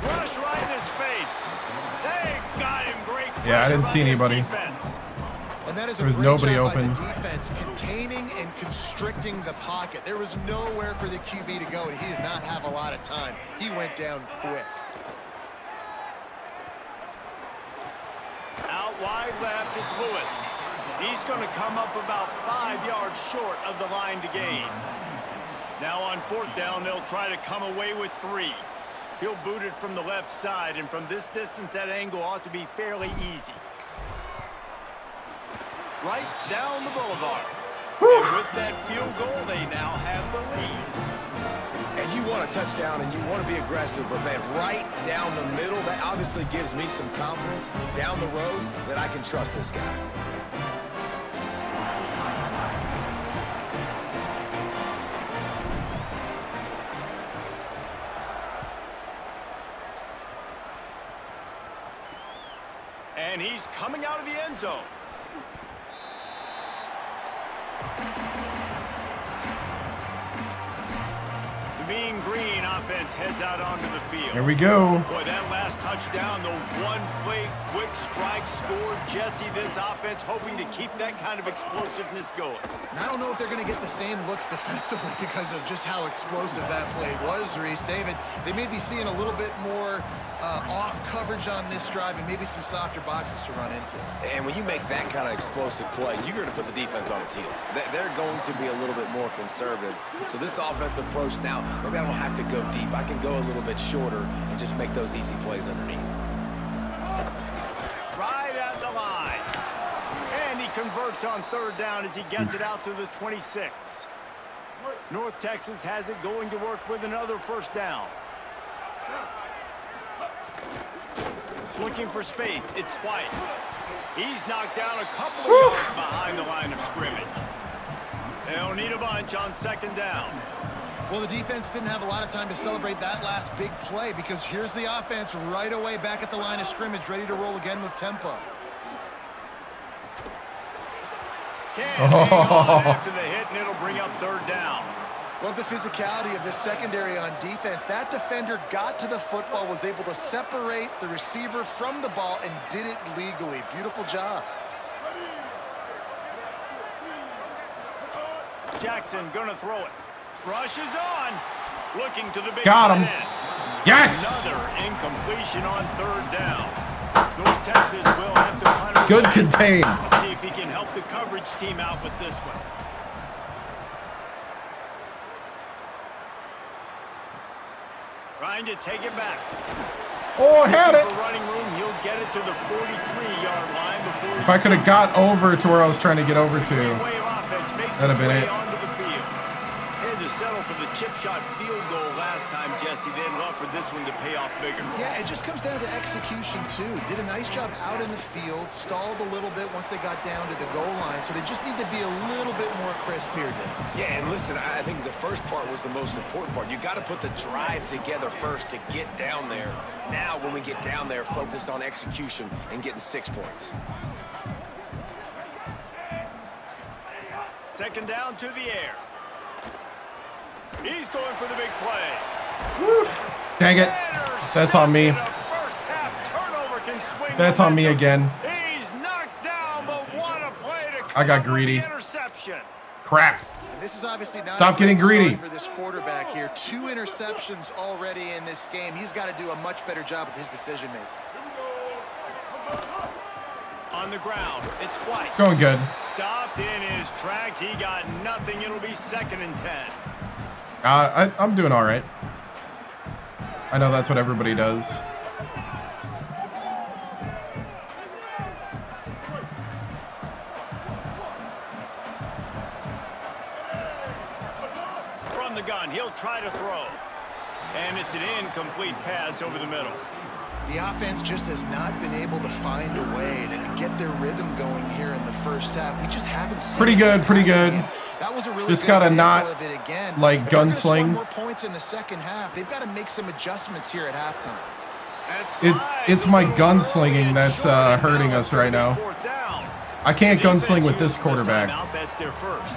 Rush right in his face. They got him great. Yeah, I didn't see anybody. And that is There a was great nobody job open. by the defense containing and constricting the pocket. There was nowhere for the QB to go, and he did not have a lot of time. He went down quick. Out wide left, it's Lewis. He's going to come up about 5 yards short of the line to gain. Now on 4th down, they'll try to come away with 3. He'll boot it from the left side, and from this distance, that angle ought to be fairly easy. Right down the boulevard. And with that field goal, they now have the lead. And you want a touchdown and you want to be aggressive, but man, right down the middle, that obviously gives me some confidence down the road that I can trust this guy. And he's coming out of the end zone. The Mean Green offense heads out onto the field. Here we go. Boy, that last touchdown, the one-play quick strike score. Jesse, this offense hoping to keep that kind of explosiveness going. And I don't know if they're going to get the same looks defensively because of just how explosive that play was, Reese. David, they may be seeing a little bit more off coverage on this drive and maybe some softer boxes to run into. And when you make that kind of explosive play, you're going to put the defense on its heels. They're going to be a little bit more conservative. So this offensive approach now, maybe I don't have to go deep. I can go a little bit shorter and just make those easy plays underneath. Right at the line. And he converts on third down as he gets it out to the 26. North Texas has it going to work with another first down. Looking for space. It's White. He's knocked down a couple of yards behind the line of scrimmage. They'll need a bunch on second down. Well, the defense didn't have a lot of time to celebrate that last big play because here's the offense right away back at the line of scrimmage, ready to roll again with tempo. Can't hang on after the hit, and it'll bring up third down. Love the physicality of this secondary on defense. That defender got to the football, was able to separate the receiver from the ball, and did it legally. Beautiful job. Jackson gonna throw it. Rushes on. Looking to the big got him. end. Yes. Another incompletion on third down. North Texas will have to punt it Good away. contain. Let's see if he can help the coverage team out with this one. Trying to take it back. Oh, I had it. For running room, he'll get it to the 43-yard line before If I could have got over to where I was trying to get over to, that'd have been it. Had to settle for the chip shot field goal last time, Jesse. They'd love for this one to pay off bigger. Yeah, it just comes down to execution, too. Did a nice job out in the field, stalled a little bit once they got down to the goal line, so they just need to be a little bit more crisp here, Dave. Yeah, and listen, I think the first part was the most important part. You got to put the drive together first to get down there. Now, when we get down there, focus on execution and getting 6 points. Second down to the air. He's going for the big play. Woo. Dang it. That's on me. That's on me again. He's knocked down, but what a play to I got greedy. interception. Crap. This is obviously not Stop a getting great greedy. start for this quarterback here. 2 interceptions already in this game. He's got to do a much better job with his decision making. On the ground, it's White. Going good. Stopped in his tracks. He got nothing. It'll be 2nd and 10. I'm doing all right. I know that's what everybody does. From the gun, he'll try to throw. And it's an incomplete pass over the middle. The offense just has not been able to find a way to get their rhythm going here in the first half. We just haven't seen Pretty good, pretty good. That was a really Just good gotta example not, of it again. like, If they're gonna score gunsling. more points in the second half. They've got to make some adjustments here at halftime. It's my gunslinging that's hurting us right now. I can't gunsling with this quarterback. That's their first.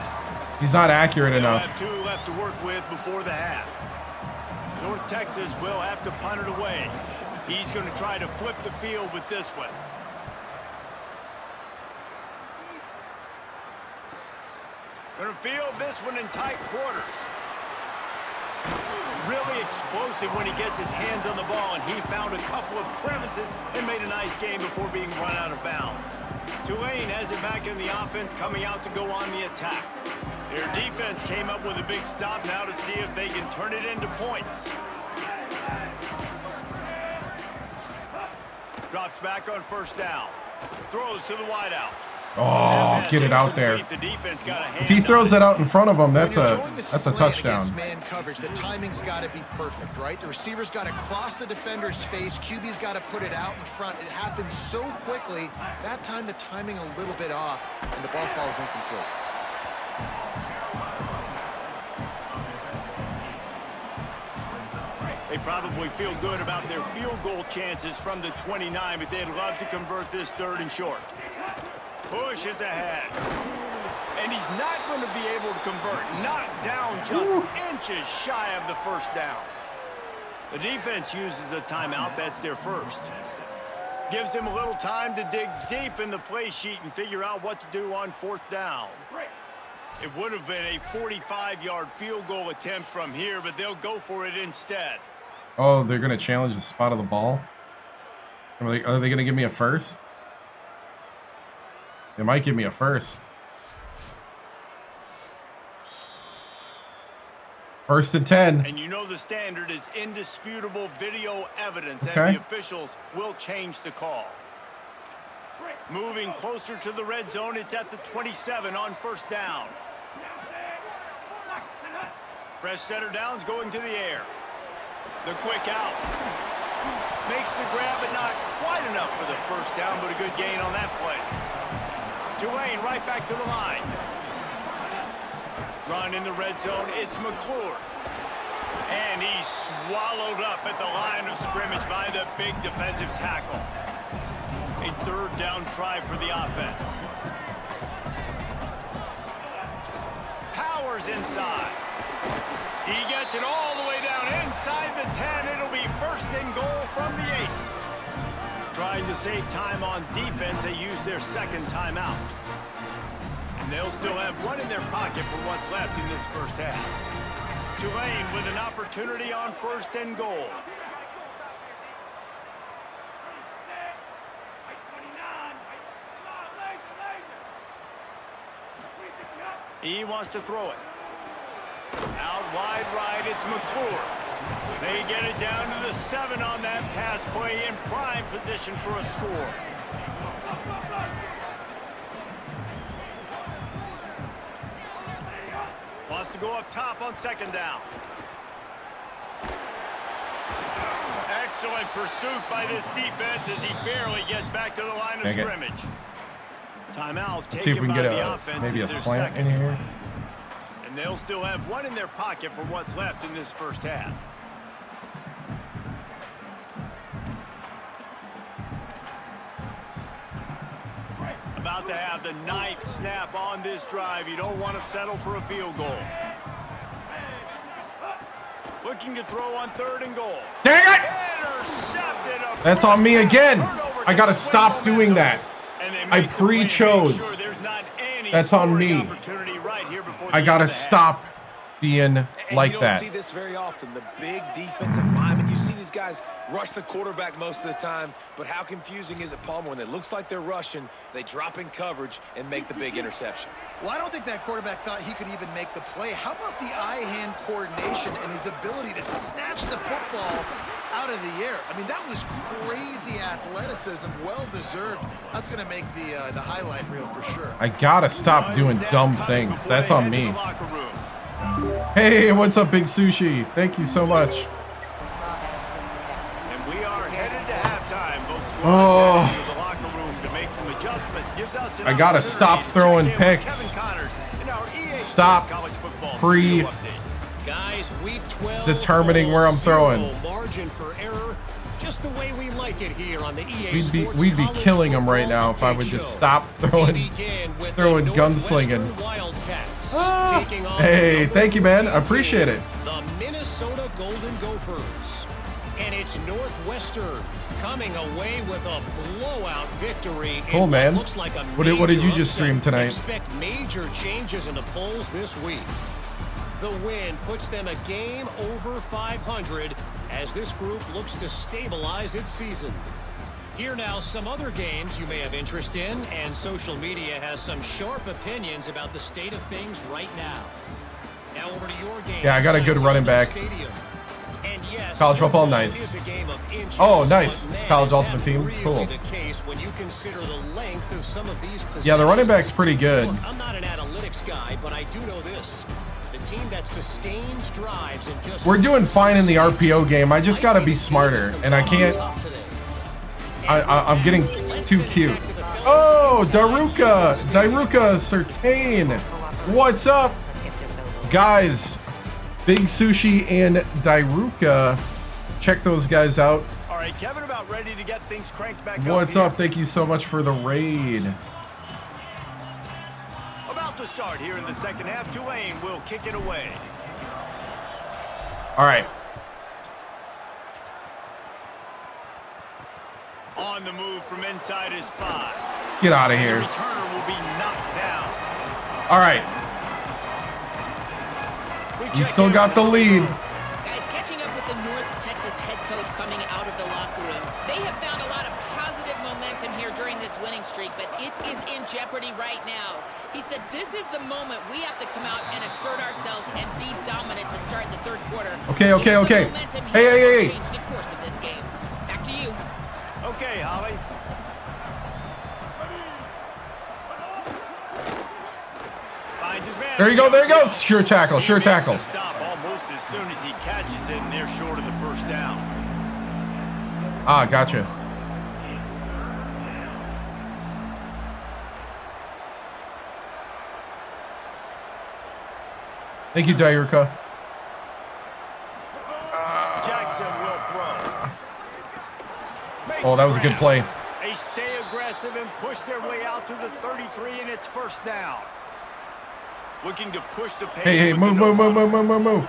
He's not accurate They'll enough. have 2 left to work with before the half. North Texas will have to punt it away. He's going to try to flip the field with this one. Going to field this one in tight quarters. Really explosive when he gets his hands on the ball, and he found a couple of crevices and made a nice game before being run out of bounds. Tulane has it back in the offense, coming out to go on the attack. Their defense came up with a big stop now to see if they can turn it into points. Drops back on first down. Throws to the wideout. Oh, get it out there. If he throws that out in front of him, that's a touchdown. Man coverage, the timing's got to be perfect, right? The receiver's got to cross the defender's face. QB's got to put it out in front. It happens so quickly. That time, the timing a little bit off, and the ball falls incomplete. They probably feel good about their field goal chances from the 29, but they'd love to convert this 3rd and short. Push is ahead. And he's not going to be able to convert. Knocked down just inches shy of the first down. The defense uses a timeout. That's their first. Gives them a little time to dig deep in the play sheet and figure out what to do on 4th down. It would have been a 45-yard field goal attempt from here, but they'll go for it instead. Oh, they're going to challenge the spot of the ball? Are they going to give me a first? They might give me a first. 1st and 10. And you know the standard is indisputable video evidence, and the officials will change the call. Moving closer to the red zone, it's at the 27 on 1st down. Fresh center downs going to the air. The quick out. Makes the grab, but not quite enough for the 1st down, but a good gain on that play. Tulane right back to the line. Run in the red zone, it's McClure. And he's swallowed up at the line of scrimmage by the big defensive tackle. A 3rd down try for the offense. Powers inside. He gets it all the way down inside the 10. It'll be 1st and goal from the 8. Trying to save time on defense, they use their 2nd timeout. And they'll still have one in their pocket for what's left in this 1st half. Tulane with an opportunity on 1st and goal. He wants to throw it. Out wide right, it's McClure. They get it down to the 7 on that pass play, in prime position for a score. Wants to go up top on 2nd down. Excellent pursuit by this defense as he barely gets back to the line of scrimmage. Timeout taken. See if we can by get the offense. maybe a slant 2nd. in here. And they'll still have one in their pocket for what's left in this 1st half. About to have the 9th snap on this drive. You don't want to settle for a field goal. Looking to throw on 3rd and goal. Dang it! That's on me again. I got to stop doing that. I pre-chose. That's on me. I got to stop being like that. You don't see this very often. The big defensive linemen, you see these guys rush the quarterback most of the time, but how confusing is it, Palmer, when it looks like they're rushing, they drop in coverage and make the big interception? Well, I don't think that quarterback thought he could even make the play. How about the eye-hand coordination and his ability to snatch the football out of the air? I mean, that was crazy athleticism, well-deserved. That's going to make the highlight reel for sure. I got to stop doing dumb things. That's on me. Hey, what's up, Big Sushi? Thank you so much. And we are headed to halftime. Oh, I gotta stop throwing picks. Stop determining where I'm throwing. Margin for error, just the way we like it here on the EA We'd be killing them right now if I would just stop throwing gunslinging. Hey, thank you, man. I appreciate it. The Minnesota Golden Gophers. And it's Northwestern coming away with a blowout victory. Cool, man. Looks like a what did you just stream tonight? Expect major changes in the polls this week. The win puts them a game over 500 as this group looks to stabilize its season. Here now, some other games you may have interest in, and social media has some sharp opinions about the state of things right now. Now over to your game. Yeah, I got a good running back. And yes, College football, nice. is a game of inches, Oh, nice. but man, College is Ultimate that Team, really cool. the case when you consider the length of some of these Yeah, the running back's possessions. pretty good. Look, I'm not an analytics guy, but I do know this. The team that sustains drives and just We're doing fine in the RPO game. I just gotta be smarter, and I can't. I'm getting too cute. Oh, Daruka Sertain. What's up, guys? Big Sushi and Dairuka. Check those guys out. All right, Kevin, about ready to get things cranked back What's up up? Thank you so much for the raid. About to start here in the second half. Tulane will kick it away. All right. On the move from inside his 5. Get out of The here. returner will be knocked down. All right. You still got the lead. Guys, catching up with the North Texas head coach coming out of the locker room. They have found a lot of positive momentum here during this winning streak, but it is in jeopardy right now. He said this is the moment we have to come out and assert ourselves and be dominant to start the third quarter. Okay. Hey. Change the course of this game. Back to you. Okay, Holly. Finds his man. There you go. Sure tackle. He makes the stop almost as soon as he catches it, and they're short of the first down. Ah, gotcha. Thank you, Dairuka. Jackson will throw. Oh, that was a good play. They stay aggressive and push their way out to the 33, and it's first down. Looking to push the pace. Hey, with move. the no-huddle.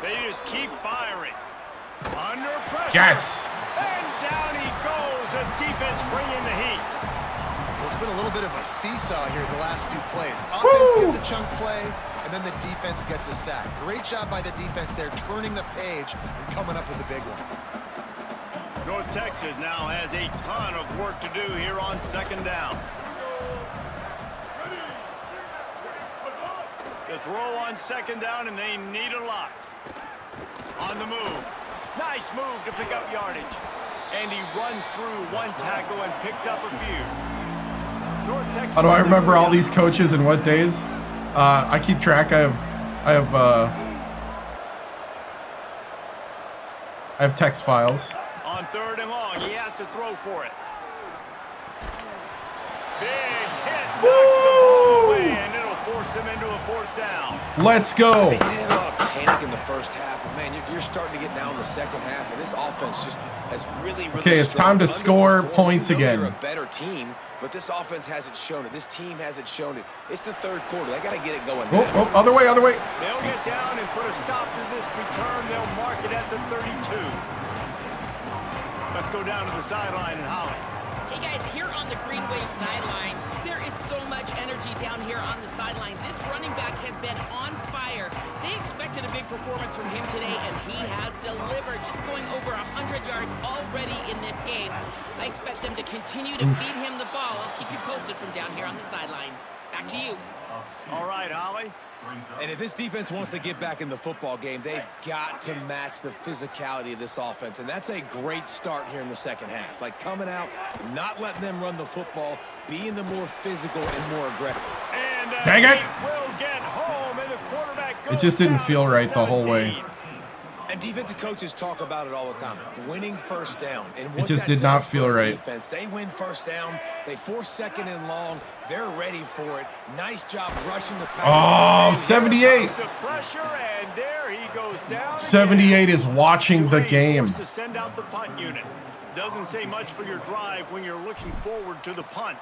They just keep firing. Under pressure. Yes. And down he goes. The defense bringing the heat. Well, it's been a little bit of a seesaw here the last 2 plays. Offense gets a chunk play, and then the defense gets a sack. Great job by the defense there, turning the page and coming up with a big one. North Texas now has a ton of work to do here on second down. The throw on second down, and they need a lot. On the move. Nice move to pick up yardage. And he runs through one tackle and picks up a few. North Texas. How do I remember all these coaches and what days? I keep track. I have text files. On third and long, he has to throw for it. Big hit. Knocks the ball away, and it'll force him into a fourth down. Let's go. They didn't have a lot of panic in the first half, but man, you're starting to get now in the second half, and this offense just has really Okay, it's time to score points You know again. They're a better team, but this offense hasn't shown it. This team hasn't shown it. It's the third quarter. They got to get it going now. Oh, other way. They'll get down and put a stop to this return. They'll mark it at the 32. Let's go down to the sideline and Holly. Hey guys, here on the Green Wave sideline, there is so much energy down here on the sideline. This running back has been on fire. They expected a big performance from him today, and he has delivered, just going over 100 yards already in this game. I expect them to continue to feed him the ball. I'll keep you posted from down here on the sidelines. Back to you. All right, Holly. And if this defense wants to get back in the football game, they've got to match the physicality of this offense. And that's a great start here in the second half. Like coming out, not letting them run the football, being the more physical and more aggressive. And Dang it! will get home, and the quarterback goes It just didn't down feel to right the whole 17. way. And defensive coaches talk about it all the time. Winning first down. And It what just that did not does for feel a right. Defense, they win first down. They force second and long. They're ready for it. Nice job rushing the Oh, pass. 78. The pressure, and there he goes down. 78 is watching the game. To send out the punt unit. Doesn't say much for your drive when you're looking forward to the punt.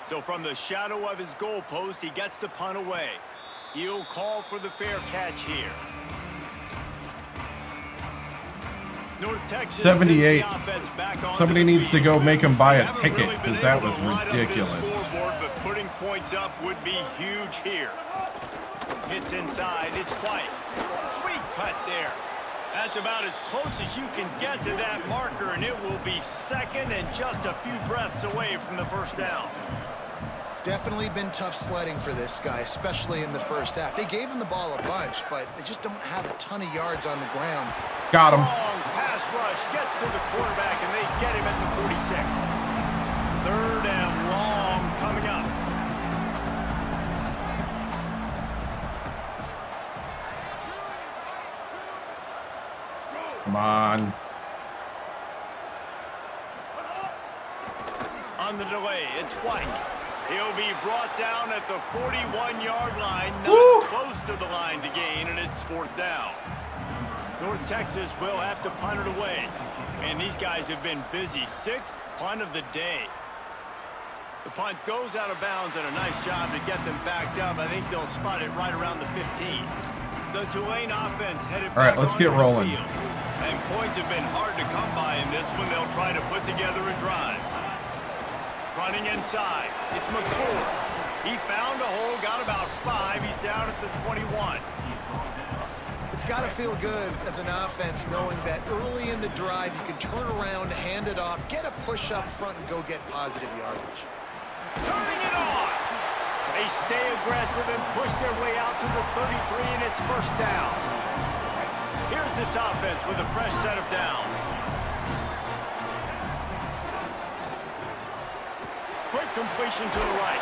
So from the shadow of his goalpost, he gets the punt away. He'll call for the fair catch here. North Texas 78. sends the offense back onto Somebody the needs to field. go make him buy They a haven't ticket really been because that able was to light up this ridiculous. scoreboard, but putting points up would be huge here. Hits inside. It's White. Sweet cut there. That's about as close as you can get to that marker, and it will be second and just a few breaths away from the first down. Definitely been tough sledding for this guy, especially in the first half. They gave him the ball a bunch, but they just don't have a ton of yards on the ground. Got him. Strong pass rush gets to the quarterback, and they get him at the 46. Third and long coming up. Come on. On the delay, it's White. He'll be brought down at the 41-yard line, not close to the line to gain, and it's fourth down. North Texas will have to punt it away. And these guys have been busy. Sixth punt of the day. The punt goes out of bounds, and a nice job to get them backed up. I think they'll spot it right around the 15. The Tulane offense headed back. All right, let's get rolling. And points have been hard to come by in this one. They'll try to put together a drive. Running inside, it's McClure. He found a hole, got about 5. He's down at the 21. It's got to feel good as an offense knowing that early in the drive you can turn around, hand it off, get a push up front, and go get positive yardage. Turning it on. They stay aggressive and push their way out to the 33, and it's first down. Here's this offense with a fresh set of downs. Quick completion to the right.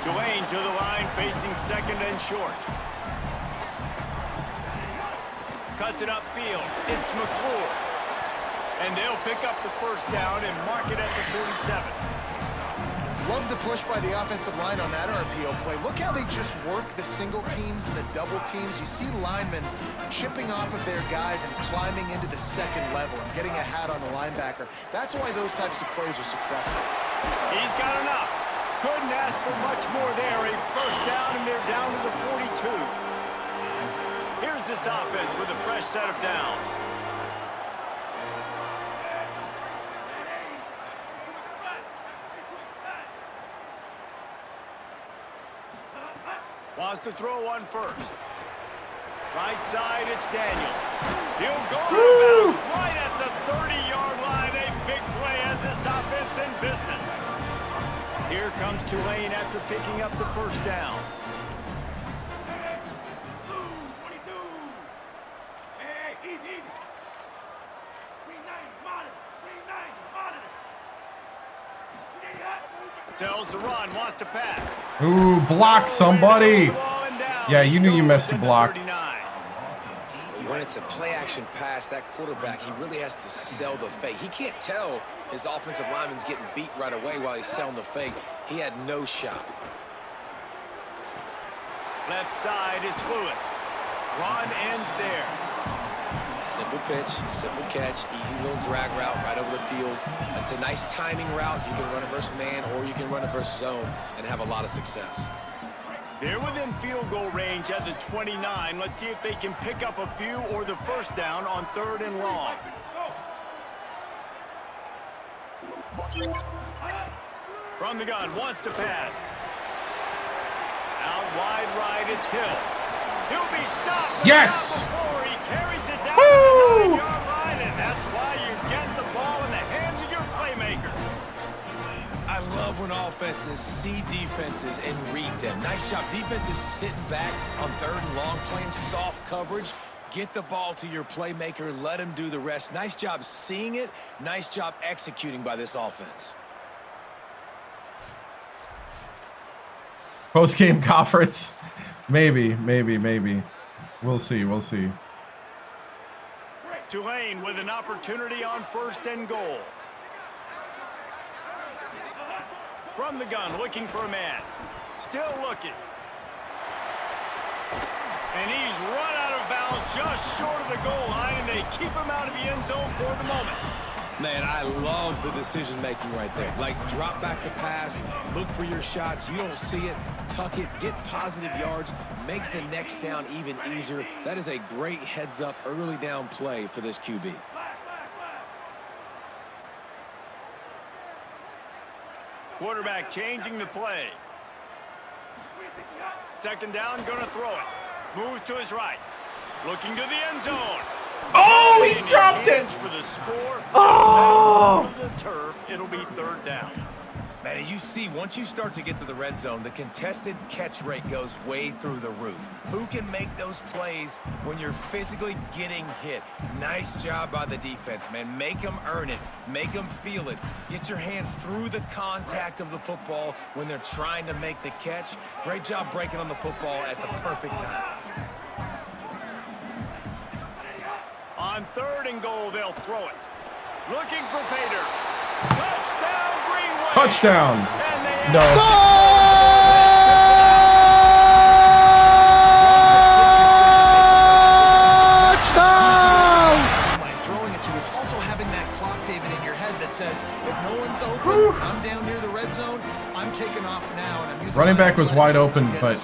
Tulane to the line, facing second and short. Cuts it upfield. It's McClure. And they'll pick up the first down and mark it at the 47. Love the push by the offensive line on that RPO play. Look how they just work the single teams and the double teams. You see linemen chipping off of their guys and climbing into the second level and getting a hat on the linebacker. That's why those types of plays are successful. He's got enough. Couldn't ask for much more there. A first down, and they're down to the 42. Here's this offense with a fresh set of downs. Wants to throw one first. Right side, it's Daniels. He'll go right at the 30-yard line. A big play as this offense in business. Here comes Tulane after picking up the first down. Tells the run, wants to pass. Ooh, block somebody. Yeah, you knew you missed a block. When it's a play-action pass, that quarterback, he really has to sell the fake. He can't tell his offensive lineman's getting beat right away while he's selling the fake. He had no shot. Left side is Lewis. Run ends there. Simple pitch, simple catch, easy little drag route right over the field. It's a nice timing route. You can run it versus man or you can run it versus zone and have a lot of success. They're within field goal range at the 29. Let's see if they can pick up a few or the first down on third and long. From the gun, wants to pass. Out wide right, it's Hill. He'll be stopped. Yes! Before he carries it down to the 9-yard line, and that's why you get the ball in the hands of your playmakers. I love when offenses see defenses and read them. Nice job. Defenses sitting back on third and long, playing soft coverage. Get the ball to your playmaker. Let him do the rest. Nice job seeing it. Nice job executing by this offense. Post-game conference. Maybe. We'll see. Tulane with an opportunity on first and goal. From the gun, looking for a man. Still looking. And he's run out of bounds just short of the goal line, and they keep him out of the end zone for the moment. Man, I love the decision-making right there. Like, drop back the pass, look for your shots. You don't see it, tuck it, get positive yards, makes the next down even easier. That is a great heads-up early down play for this QB. Quarterback changing the play. Second down, gonna throw it. Moves to his right. Looking to the end zone. Oh, he dropped it. For the score. Oh. The turf, it'll be third down. Man, you see, once you start to get to the red zone, the contested catch rate goes way through the roof. Who can make those plays when you're physically getting hit? Nice job by the defense, man. Make them earn it. Make them feel it. Get your hands through the contact of the football when they're trying to make the catch. Great job breaking on the football at the perfect time. On third and goal, they'll throw it. Looking for Pater. Touchdown, Greenway. Touchdown. No. Touchdown! By throwing it to, it's also having that clock, David, in your head that says, if no one's open, I'm down near the red zone, I'm taking off now, and I'm using Running back was wide open, but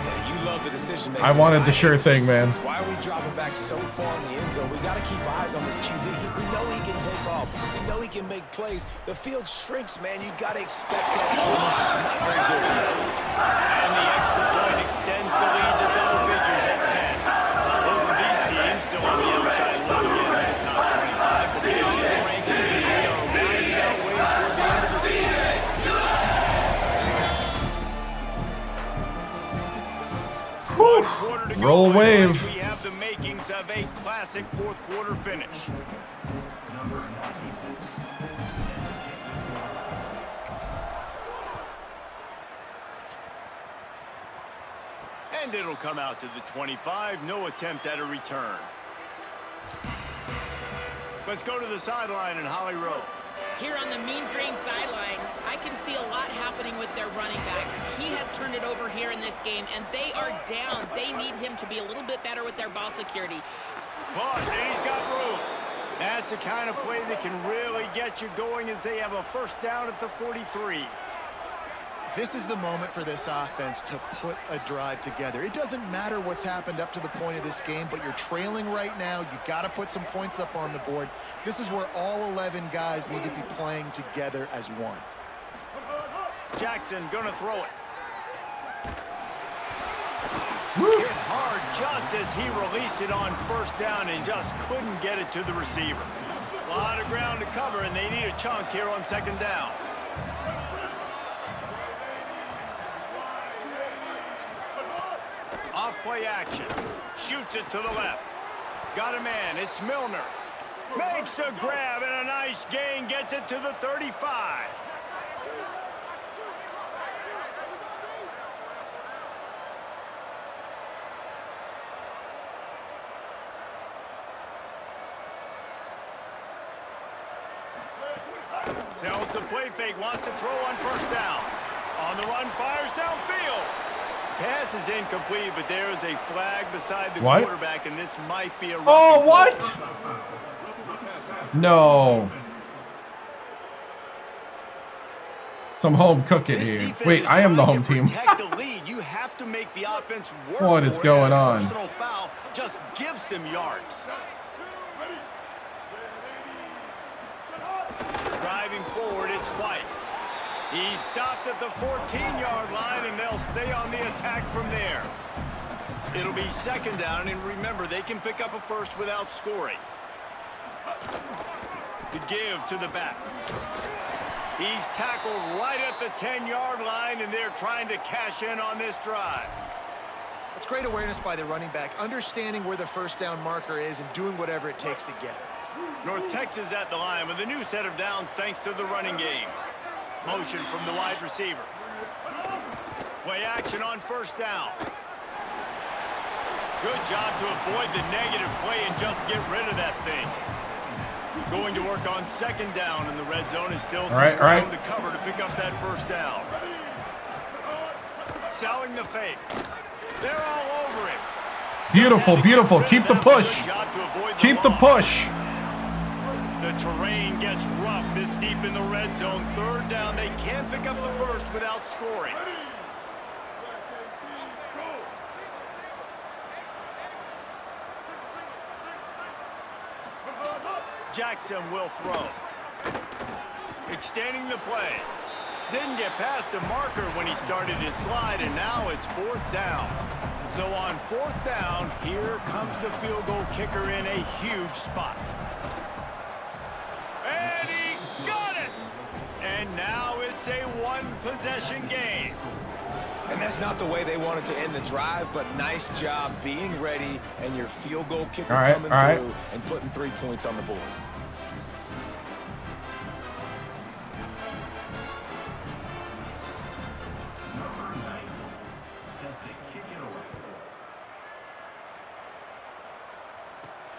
Yeah, you love the decision making. I wanted the sure thing, man. Why are we dropping back so far in the end zone? We got to keep eyes on this QB. We know he can take off. We know he can make plays. The field shrinks, man. You got to expect that. Not very good defense. And the extra point extends the lead to double figures at 10. Both of these teams still on the outside looking in at the top 25, but they lead the rankings as we are winding our way toward the end of the season. Roll wave. We have the makings of a classic fourth quarter finish. And it'll come out to the 25. No attempt at a return. Let's go to the sideline in Holly Rowe. Here on the mean green sideline, I can see a lot happening with their running back. He has turned it over here in this game, and they are down. They need him to be a little bit better with their ball security. But he's got room. That's the kind of play that can really get you going as they have a first down at the 43. This is the moment for this offense to put a drive together. It doesn't matter what's happened up to the point of this game, but you're trailing right now. You got to put some points up on the board. This is where all 11 guys need to be playing together as one. Jackson gonna throw it. Hit hard just as he released it on first down and just couldn't get it to the receiver. A lot of ground to cover, and they need a chunk here on second down. Off play action. Shoots it to the left. Got a man. It's Milner. Makes the grab and a nice gain. Gets it to the 35. Tells the play fake. Wants to throw on first down. On the run. Fires downfield. Pass is incomplete, but there is a flag beside the quarterback, and this might be a... Oh, what? No. Some home cooking here. Wait, I am the home team. Protect the lead. You have to make the offense work. What is going on? Personal foul just gives them yards. Driving forward, it's White. He's stopped at the 14-yard line, and they'll stay on the attack from there. It'll be second down, and remember, they can pick up a first without scoring. The give to the back. He's tackled right at the 10-yard line, and they're trying to cash in on this drive. It's great awareness by the running back, understanding where the first down marker is and doing whatever it takes to get it. North Texas at the line with a new set of downs thanks to the running game. Motion from the wide receiver. Play action on first down. Good job to avoid the negative play and just get rid of that thing. Going to work on second down, and the red zone is still some ground to cover to pick up that first down. Selling the fake. They're all over him. Beautiful, beautiful. Keep the push. Keep the push. The terrain gets rough this deep in the red zone. Third down, they can't pick up the first without scoring. Jackson will throw. Extending the play. Didn't get past the marker when he started his slide, and now it's 4th down. So on 4th down, here comes the field goal kicker in a huge spot. And he got it! And now it's a one-possession game. And that's not the way they wanted to end the drive, but nice job being ready and your field goal kicker coming through and putting 3 points on the board.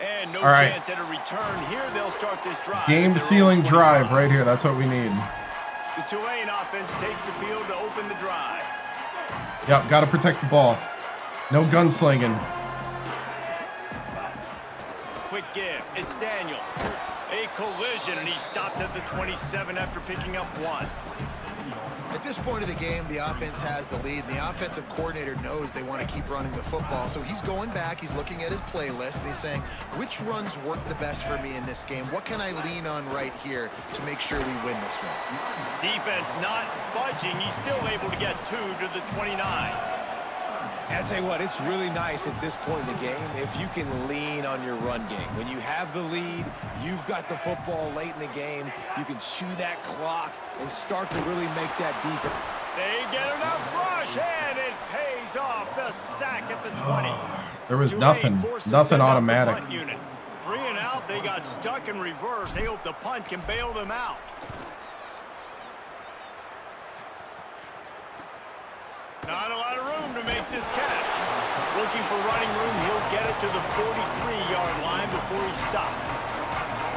And no chance at a return here. They'll start this drive. Game-sealing drive right here. That's what we need. The Tulane offense takes the field to open the drive. Yep, got to protect the ball. No gunslinging. Quick give. It's Daniels. A collision, and he stopped at the 27 after picking up 1. At this point of the game, the offense has the lead, and the offensive coordinator knows they want to keep running the football. So he's going back, he's looking at his playlist, and he's saying, which runs work the best for me in this game? What can I lean on right here to make sure we win this one? Defense not budging. He's still able to get 2 to the 29. And I tell you what, it's really nice at this point in the game if you can lean on your run game. When you have the lead, you've got the football late in the game, you can chew that clock and start to really make that defense. They get enough rush, and it pays off. The sack at the 20. There was nothing automatic. 3 and out, they got stuck in reverse. They hope the punt can bail them out. Not a lot of room to make this catch. Looking for running room, he'll get it to the 43-yard line before he stopped.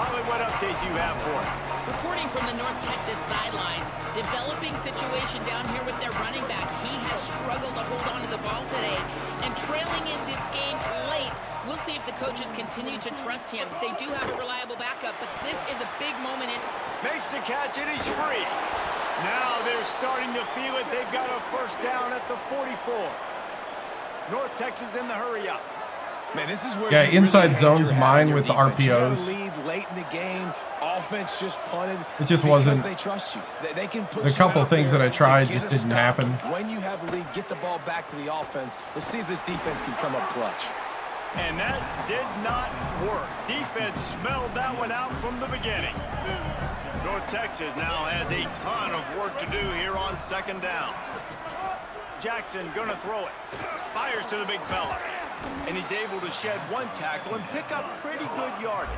Holly, what update do you have for him? Reporting from the North Texas sideline, developing situation down here with their running back. He has struggled to hold on to the ball today, and trailing in this game late. We'll see if the coaches continue to trust him. They do have a reliable backup, but this is a big moment in. Makes the catch, and he's free. Now they're starting to feel it. They've got a first down at the 44. North Texas in the hurry up. Man, this is where inside really zones mine with the RPOs. Lead late in the game. Offense just punted. It just wasn't. They trust you. They can put a couple things that I tried just didn't happen. When you have a lead, get the ball back to the offense. Let's see if this defense can come up clutch. And that did not work. Defense smelled that one out from the beginning. North Texas now has a ton of work to do here on 2nd down. Jackson gonna throw it. Fires to the big fella. And he's able to shed 1 tackle and pick up pretty good yardage.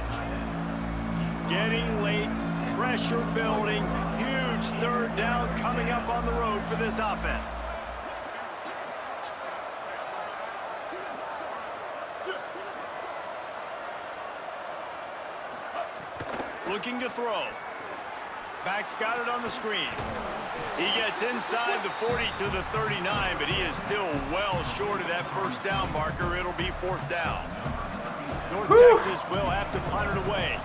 Getting late, pressure building, huge 3rd down coming up on the road for this offense. Looking to throw. Back's got it on the screen. He gets inside the 40 to the 39, but he is still well short of that first down marker. It'll be 4th down. North Texas will have to punt it away.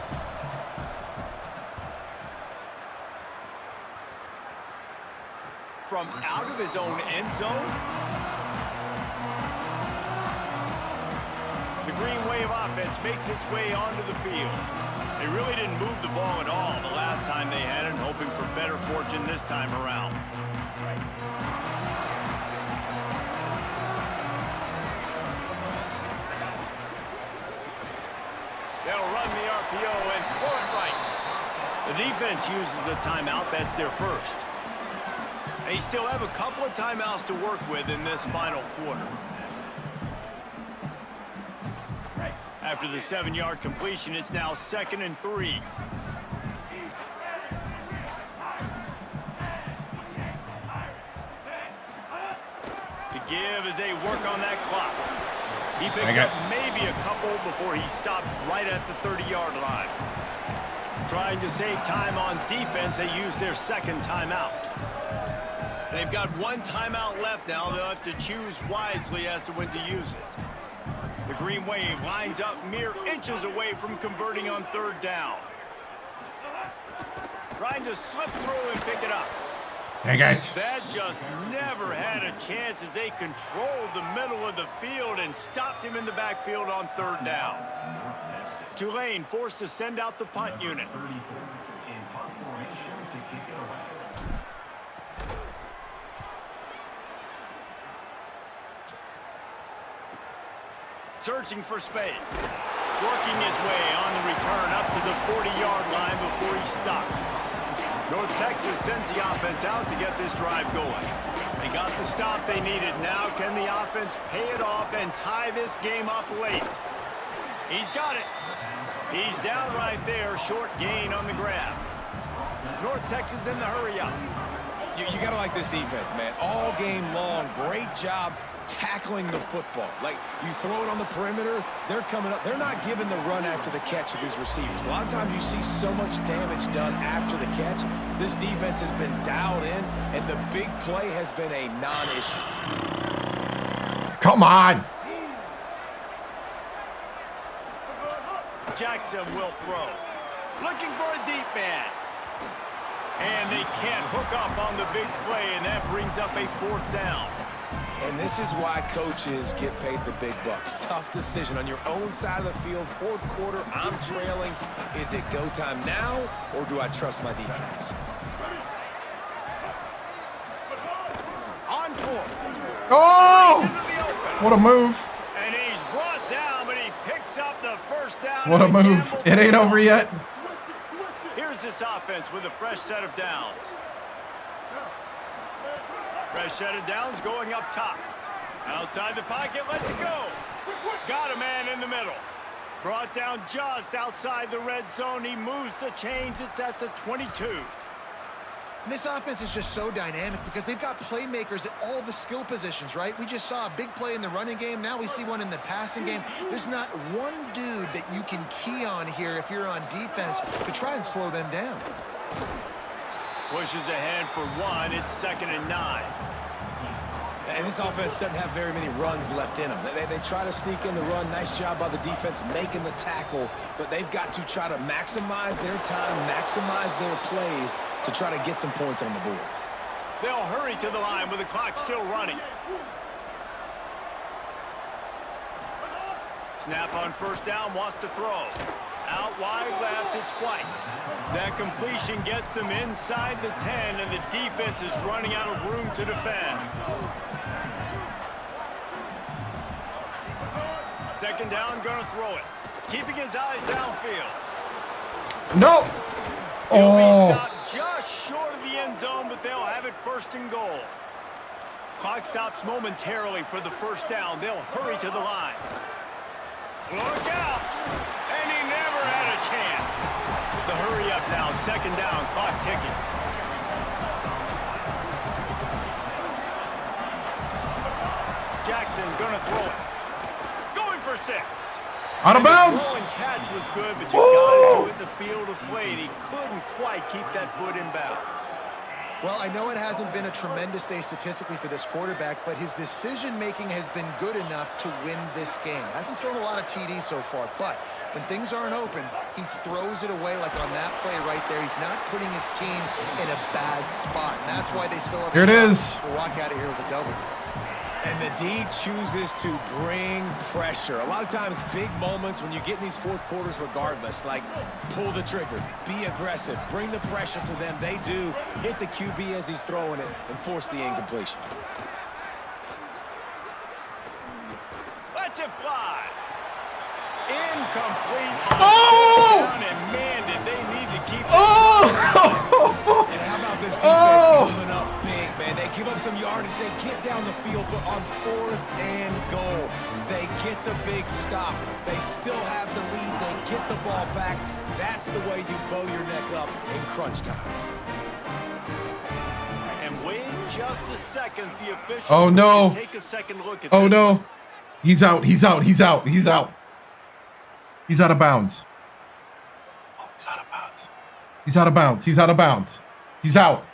From out of his own end zone. The green wave offense makes its way onto the field. They really didn't move the ball at all the last time they had it, hoping for better fortune this time around. They'll run the RPO and throw it right. The defense uses a timeout. That's their first. They still have a couple of timeouts to work with in this final quarter. After the 7-yard completion, it's now 2nd and 3. The give as they work on that clock. He picks up maybe a couple before he stopped right at the 30-yard line. Trying to save time on defense, they use their 2nd timeout. They've got 1 timeout left now. They'll have to choose wisely as to when to use it. The green wave lines up mere inches away from converting on 3rd down. Trying to slip through and pick it up. Dang it. That just never had a chance as they controlled the middle of the field and stopped him in the backfield on 3rd down. Tulane forced to send out the punt unit. searching for space. Working his way on the return up to the 40-yard line before he stopped. North Texas sends the offense out to get this drive going. They got the stop they needed. Now can the offense pay it off and tie this game up late? He's got it. He's down right there. Short gain on the grab. North Texas in the hurry up. You got to like this defense, man. All game long, great job tackling the football. Like, you throw it on the perimeter, they're coming up. They're not giving the run after the catch to these receivers. A lot of times you see so much damage done after the catch. This defense has been dialed in, and the big play has been a non-issue. Come on. Jackson will throw. Looking for a deep man. And they can't hook up on the big play, and that brings up a 4th down. And this is why coaches get paid the big bucks. Tough decision on your own side of the field. 4th quarter, I'm trailing. Is it go time now, or do I trust my defense? On 4th. Oh! What a move. And he's brought down, but he picks up the 1st down. What a move. It ain't over yet. Here's this offense with a fresh set of downs. Fresh set of downs going up top. Outside the pocket, lets it go. Got a man in the middle. Brought down just outside the red zone. He moves the chains. It's at the 22. And this offense is just so dynamic because they've got playmakers at all the skill positions, right? We just saw a big play in the running game. Now we see one in the passing game. There's not one dude that you can key on here if you're on defense to try and slow them down. Pushes ahead for 1. It's 2nd and 9. And this offense doesn't have very many runs left in them. They try to sneak in the run. Nice job by the defense making the tackle. But they've got to try to maximize their time, maximize their plays to try to get some points on the board. They'll hurry to the line with the clock still running. Snap on 1st down, wants to throw. Out wide left, it's White. That completion gets them inside the 10, and the defense is running out of room to defend. 2nd down, gonna throw it. Keeping his eyes downfield. No. He'll be Oh. stopped just short of the end zone, but they'll have it 1st and goal. Clock stops momentarily for the 1st down. They'll hurry to the line. Look out! And he never had a chance. The hurry up now, 2nd down, clock ticking. Jackson gonna throw it. Going for 6. Out of bounds. The throw and catch was good, but you got to do it in the field of play, and he couldn't quite keep that foot in bounds. Well, I know it hasn't been a tremendous day statistically for this quarterback, but his decision-making has been good enough to win this game. Hasn't thrown a lot of TDs so far, but when things aren't open, he throws it away like on that play right there. He's not putting his team in a bad spot, and that's why they still have Here it is. to walk out of here with a W. And the D chooses to bring pressure. A lot of times, big moments when you get in these 4th quarters regardless, like pull the trigger, be aggressive, bring the pressure to them. They do hit the QB as he's throwing it and force the incompletion. Let's it fly. Incomplete. Oh! And man, did they need to keep it. Oh! And how about this defense coming up big, man? They give up some yardage. They get down the field, but on 4th and goal, they get the big stop. They still have the lead. They get the ball back. That's the way you bow your neck up in crunch time. And wait just a second. The officials Oh, no. take a second look at Oh this. no. He's out. He's out. He's out. He's out. He's out of bounds. Oh, he's out of bounds. He's out of bounds. He's out of bounds. He's out.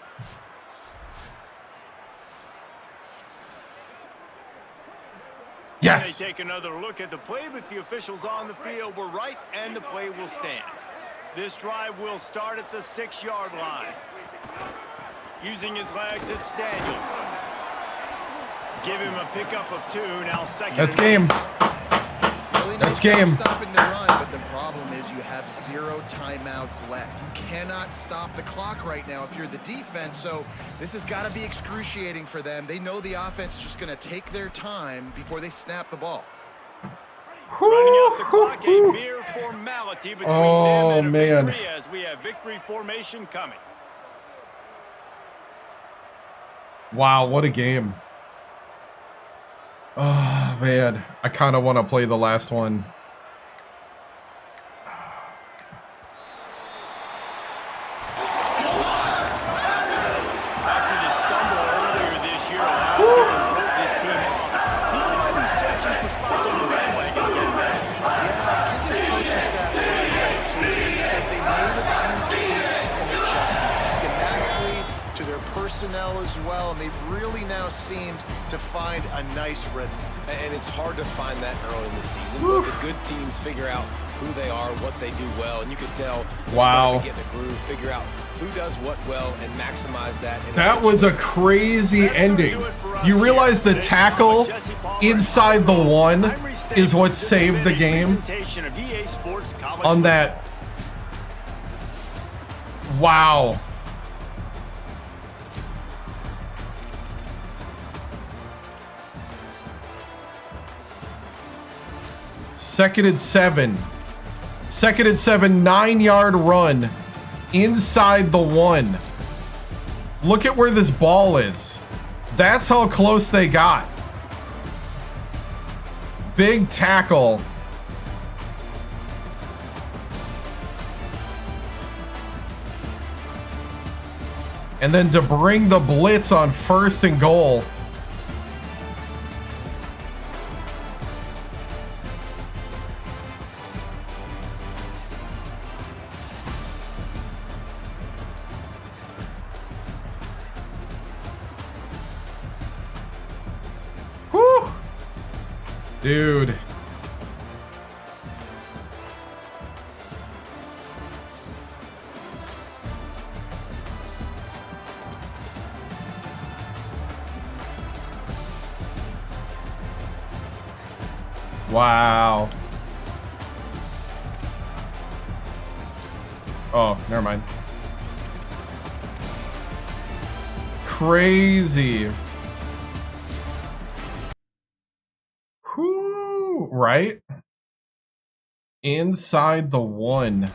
Yes. They take another look at the play, but the officials on the field were right, and the play will stand. This drive will start at the 6-yard line. Using his legs, it's Daniels. Give him a pickup of 2. Now 2nd. That's game. Really That's nice game. job stopping the run, but the problem is you have 0 timeouts left. You cannot stop the clock right now if you're the defense, so this has got to be excruciating for them. They know the offense is just going to take their time before they snap the ball. Running out the clock, a mere formality between them and a victory as we have victory formation coming. Wow, what a game. Oh, man. I kind of want to play the last one. After the stumble earlier this year, a lot of people wrote this team off. He might be searching for spots on the bandwagon again, man. Yeah, give this coaching staff a lot of credit too, is because they made a few tweaks and adjustments schematically to their personnel as well, and they've really now seemed to find a nice rhythm. And it's hard to find that early in the season, but the good teams figure out who they are, what they do well, and you can tell they're starting to get in the groove, figure out who does what well, and maximize that. That was a crazy ending. You realize the tackle inside the one is what saved the game on that. Wow. Second and 7. Second and 7, 9-yard run inside the one. Look at where this ball is. That's how close they got. Big tackle. And then to bring the blitz on 1st and goal. Whew. Dude. Wow. Oh, never mind. Crazy. Whoo, right? Inside the one.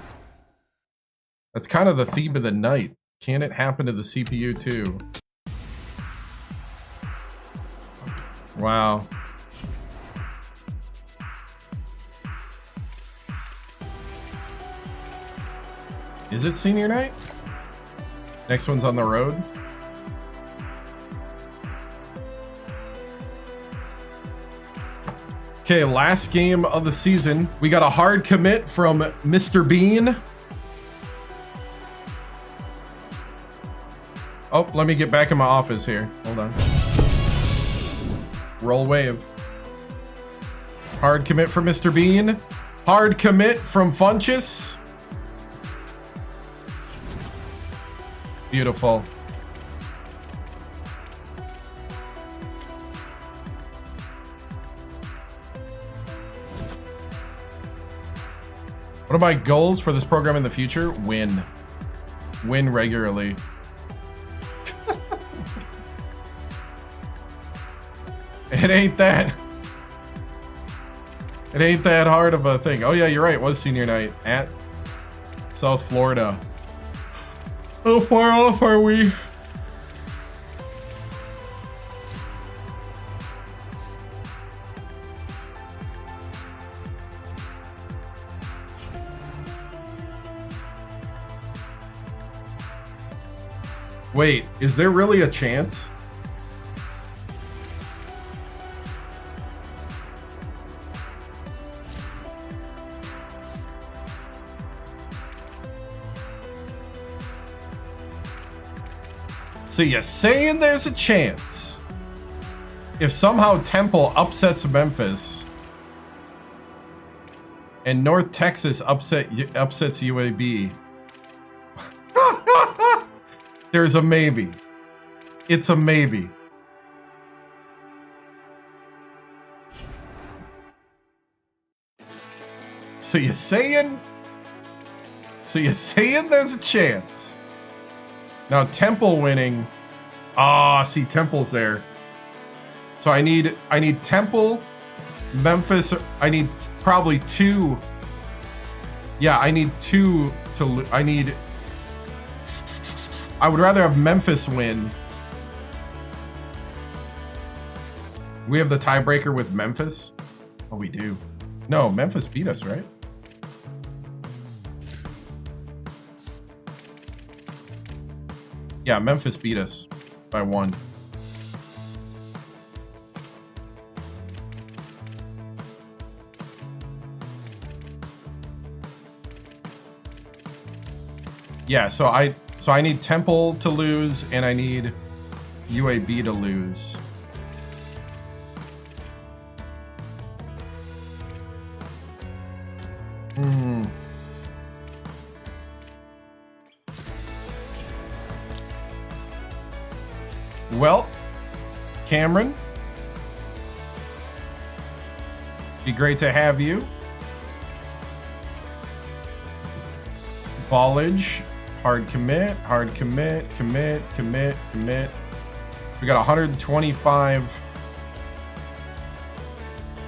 That's kind of the theme of the night. Can it happen to the CPU too? Wow. Is it senior night? Next one's on the road. Okay, last game of the season. We got a hard commit from Mr. Bean. Oh, let me get back in my office here. Hold on. Roll wave. Hard commit from Mr. Bean. Hard commit from Funchess. Beautiful. What are my goals for this program in the future? Win. Win regularly. It ain't that. It ain't that hard of a thing. Oh yeah, you're right. It was senior night at South Florida. How far off are we? Wait, is there really a chance? So you're saying there's a chance if somehow Temple upsets Memphis and North Texas upsets UAB. There's a maybe. It's a maybe. So you're saying there's a chance. Now Temple winning. Ah, see Temple's there. So I need Temple Memphis, I need probably 2. Yeah, I need 2 to... I would rather have Memphis win. We have the tiebreaker with Memphis? Oh, we do. No, Memphis beat us, right? Yeah, Memphis beat us by 1. Yeah, so I need Temple to lose and I need UAB to lose. Well, Cameron, be great to have you. Ballage, hard commit, commit. We got 125.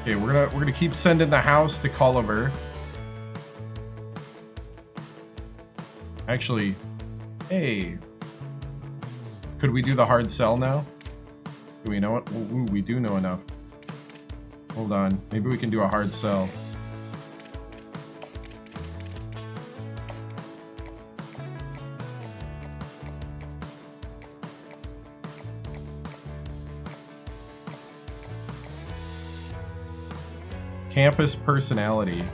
Okay, we're gonna keep sending the house to Culliver. Actually, hey. Could we do the hard sell now? Do we know it? Ooh, we do know enough. Hold on. Maybe we can do a hard sell. Campus personality.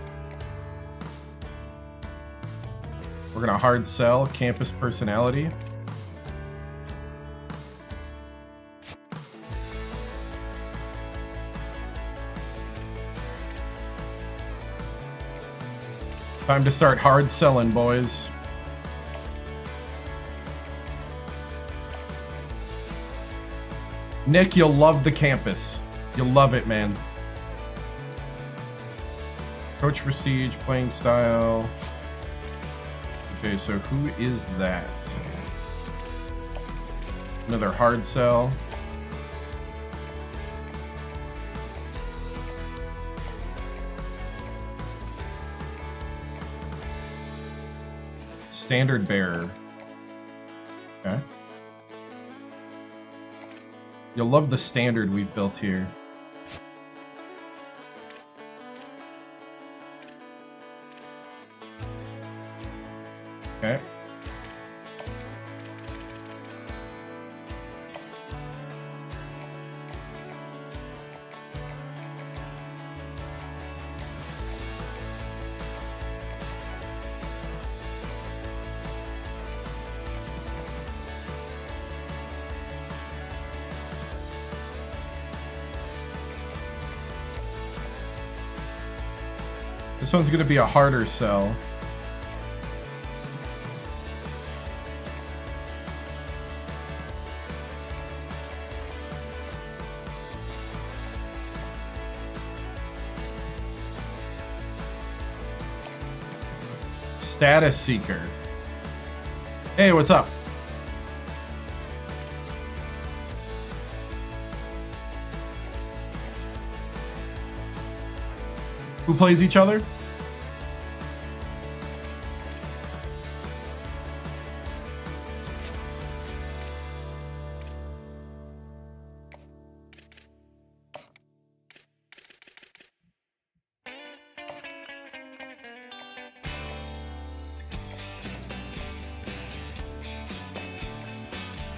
We're gonna hard sell campus personality. Time to start hard selling, boys. Nick, you'll love the campus. You'll love it, man. Coach Prestige, playing style. Okay, so who is that? Another hard sell. Standard bearer. Okay. You'll love the standard we've built here. Okay. This one's going to be a harder sell. Status seeker. Hey, what's up? Who plays each other?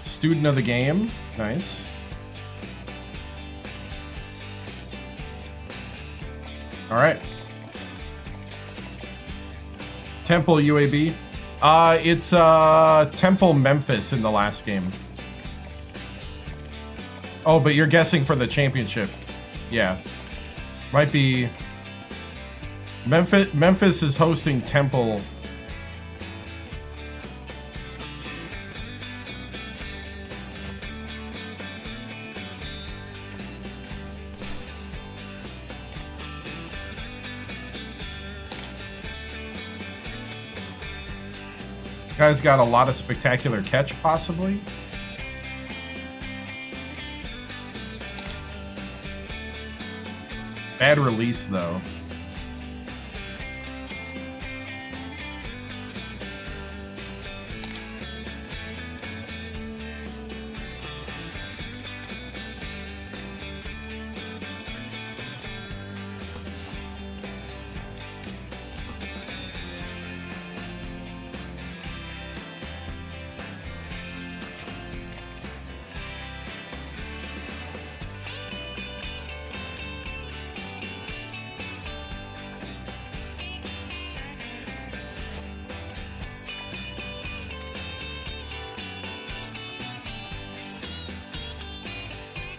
Student of the game. Nice. All right. Temple UAB. It's Temple Memphis in the last game. Oh, but you're guessing for the championship. Yeah. Might be Memphis is hosting Temple. Guy's got a lot of spectacular catch, possibly. Bad release, though.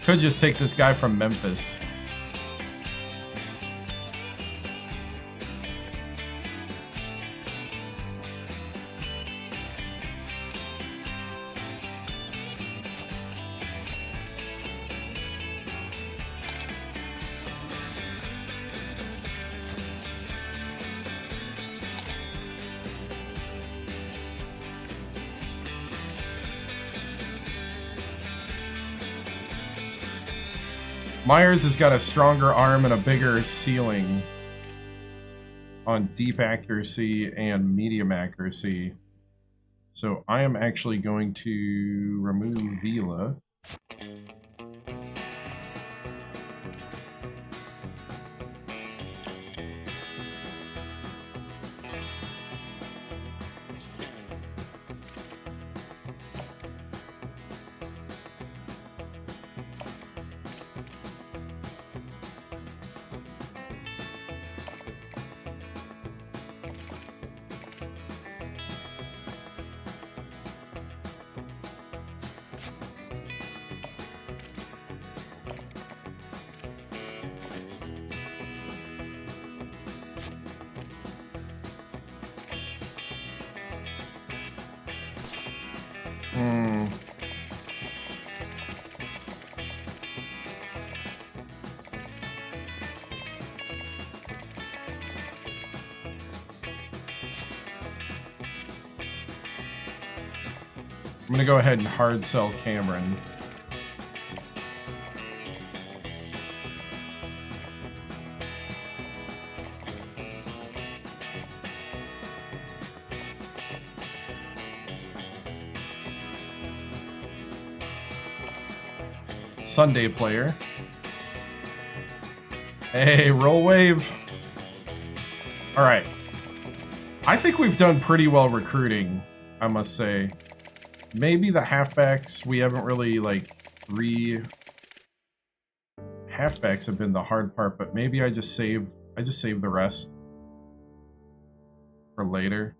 Could just take this guy from Memphis. Myers has got a stronger arm and a bigger ceiling on deep accuracy and medium accuracy. So I am actually going to remove Vila. I'm gonna go ahead and hard sell Cameron. Sunday player. Hey, roll wave. All right. I think we've done pretty well recruiting, I must say. Maybe the halfbacks, we haven't really, like, halfbacks have been the hard part, but maybe I just save the rest for later.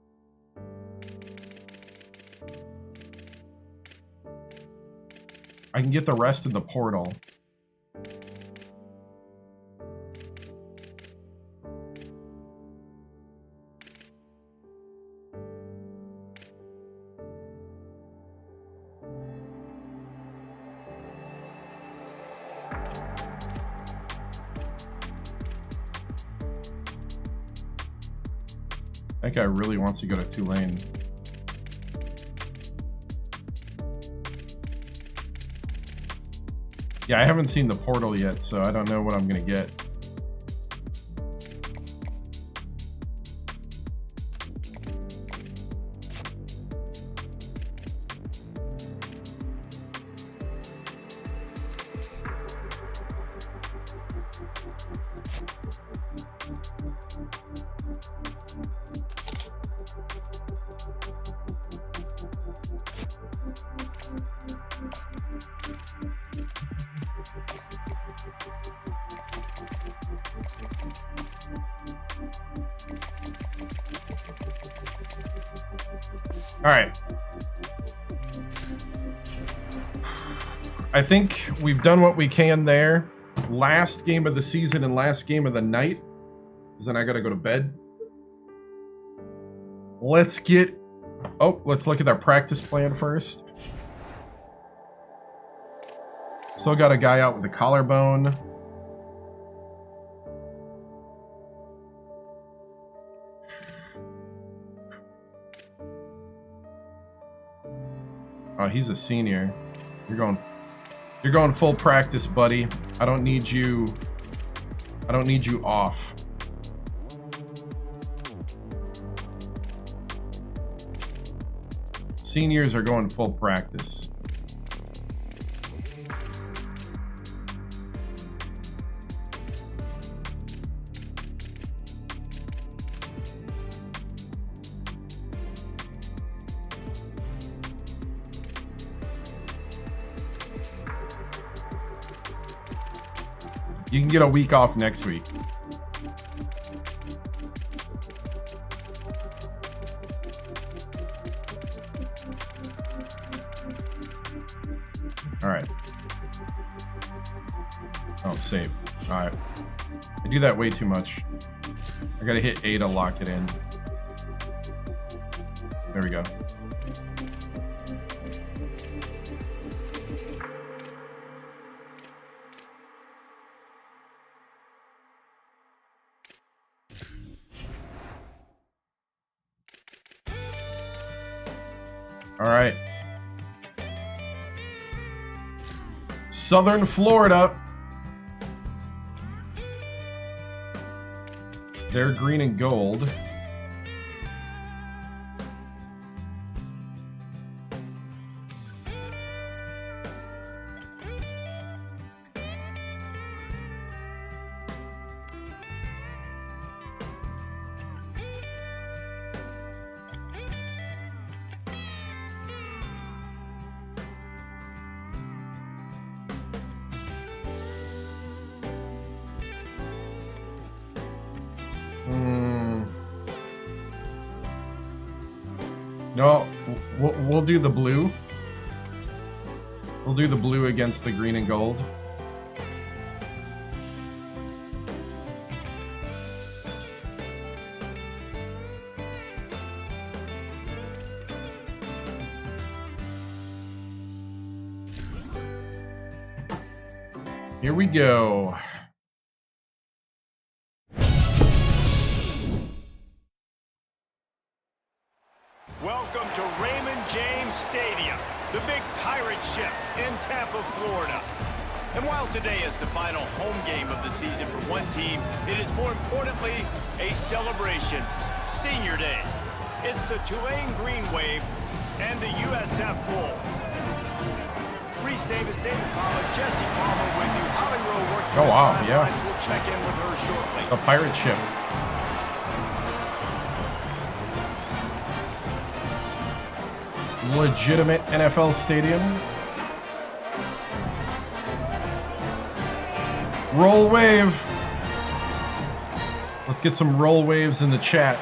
I can get the rest in the portal. That guy really wants to go to Tulane. Yeah, I haven't seen the portal yet, so I don't know what I'm gonna get. All right. I think we've done what we can there. Last game of the season and last game of the night. Because then I gotta go to bed. Let's look at our practice plan first. Still got a guy out with a collarbone. Oh, he's a senior. You're going full practice, buddy. I don't need you I don't need you off. Seniors are going full practice. You can get a week off next week. All right. Oh, save. All right. I do that way too much. I gotta hit A to lock it in. There we go. All right. Southern Florida. They're green and gold. No, we'll do the blue. We'll do the blue against the green and gold. Here we go. Welcome to Raymond James Stadium, the big pirate ship in Tampa, Florida. And while today is the final home game of the season for one team, it is more importantly a celebration, Senior Day. It's the Tulane Green Wave and the USF Wolves. Reese Davis, David Pollack, Jesse Palmer with you. Holly Rowe working Oh, wow, the yeah. sidelines. We'll check in with her shortly. The pirate ship. Legitimate NFL stadium. Roll wave. Let's get some roll waves in the chat.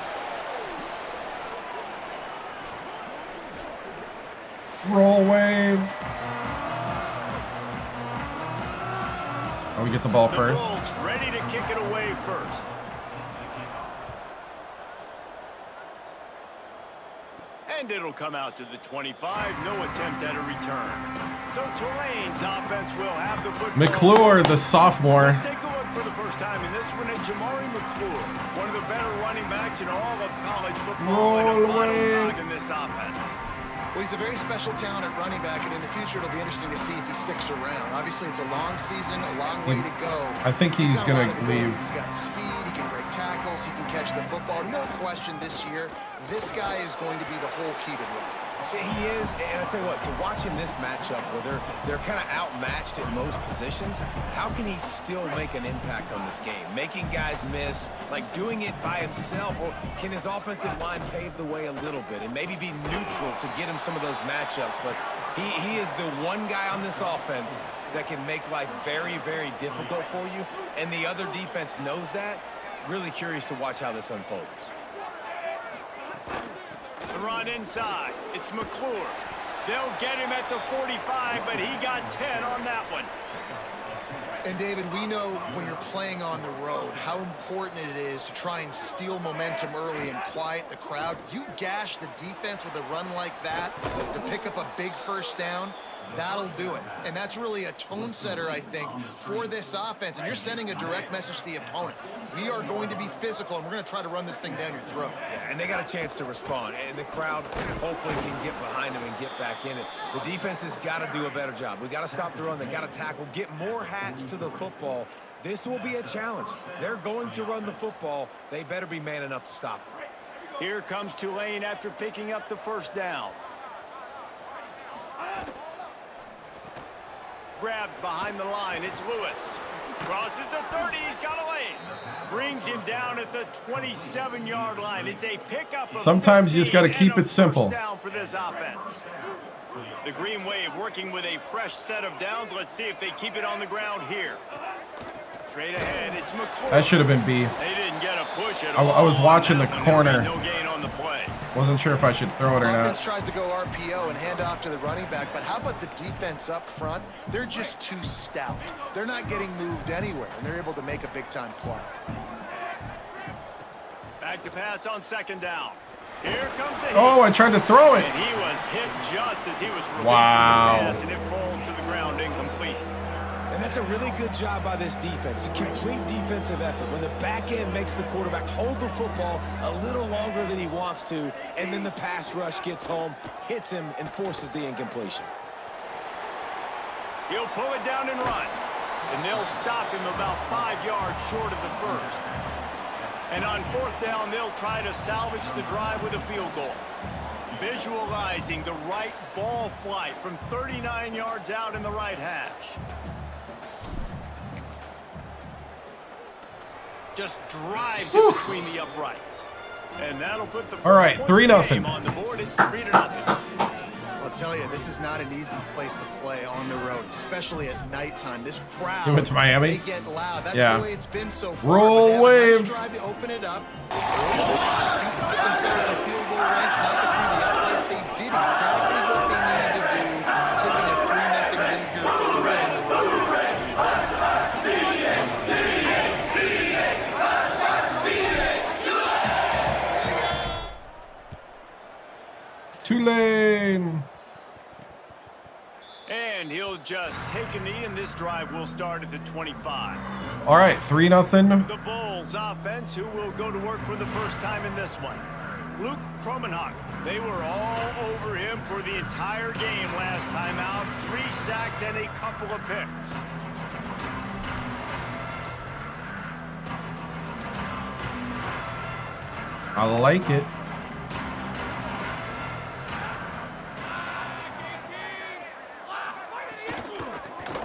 Roll wave. Oh, we get the ball first. Wolves ready to kick it away first. And it'll come out to the 25. No attempt at a return. So Tulane's offense will have the football. McClure, the sophomore. Let's take a look for the first time in this one at Jamari McClure, one of the better running backs in all of college football. And a final dog in this offense. Well, he's a very special talent at running back, and in the future, it'll be interesting to see if he sticks around. Obviously, it's a long season, a long way to go. I think he's going to leave. He's got speed, he can break tackles, he can catch the football. No question this year, this guy is going to be the whole key to the offense. He is, and I'll tell you what, to watch in this matchup where they're kind of outmatched at most positions, how can he still make an impact on this game? Making guys miss, like doing it by himself, or can his offensive line pave the way a little bit and maybe be neutral to get him some of those matchups? But he is the one guy on this offense that can make life very, very difficult for you, and the other defense knows that. Really curious to watch how this unfolds. The run inside. It's McClure. They'll get him at the 45, but he got 10 on that one. And David, we know when you're playing on the road how important it is to try and steal momentum early and quiet the crowd. You gash the defense with a run like that to pick up a big first down, that'll do it. And that's really a tone setter, I think, for this offense. And you're sending a direct message to the opponent. We are going to be physical, and we're going to try to run this thing down your throat. Yeah, and they got a chance to respond, and the crowd hopefully can get behind them and get back in it. The defense has got to do a better job. We got to stop the run. They got to tackle, get more hats to the football, This will be a challenge. They're going to run the football. They better be man enough to stop it. Here comes Tulane after picking up the first down. Grabbed behind the line. It's Lewis. Crosses the 30. He's got a lane. Brings him down at the 27-yard line. It's a pickup of Sometimes you just got to keep it simple. Down for this offense. The Green Wave working with a fresh set of downs. Let's see if they keep it on the ground here. Straight ahead, it's McClure. That should have been B. They didn't get a push at all. I was watching the corner. No gain on the play. Wasn't sure if I should throw it or Offense not. tries to go RPO and hand off to the running back, but how about the defense up front? They're just too stout. They're not getting moved anywhere, and they're able to make a big-time play. Back to pass on second down. Here comes the hit. Oh, I tried to throw it. And he was hit just as he was releasing Wow. the pass, and it falls to the ground incomplete. And that's a really good job by this defense. A complete defensive effort. When the back end makes the quarterback hold the football a little longer than he wants to, and then the pass rush gets home, hits him, and forces the incompletion. He'll pull it down and run. And they'll stop him about 5 yards short of the first. And on fourth down, they'll try to salvage the drive with a field goal. Visualizing the right ball flight from 39 yards out in the right hash. Just drives it between the uprights. And that'll put the All right, first 3-0 on the board. It's 3-0. I'll tell you, this is not an easy place to play on the road, especially at nighttime. This crowd, You went to Miami? they get loud. That's Yeah. the way it's been so far. Roll but they have a wave. nice drive to open it up. Execute, put themselves in field goal range, knock it through the uprights. They did exactly what they needed to do, taking a 3-0 lead here early on the road. That's impressive. Tulane. And he'll just take a knee, and this drive will start at the 25. All right, 3-0. The Bulls offense, who will go to work for the first time in this one. Luke Kromenhoek. They were all over him for the entire game last time out. 3 sacks and a couple of picks. I like it.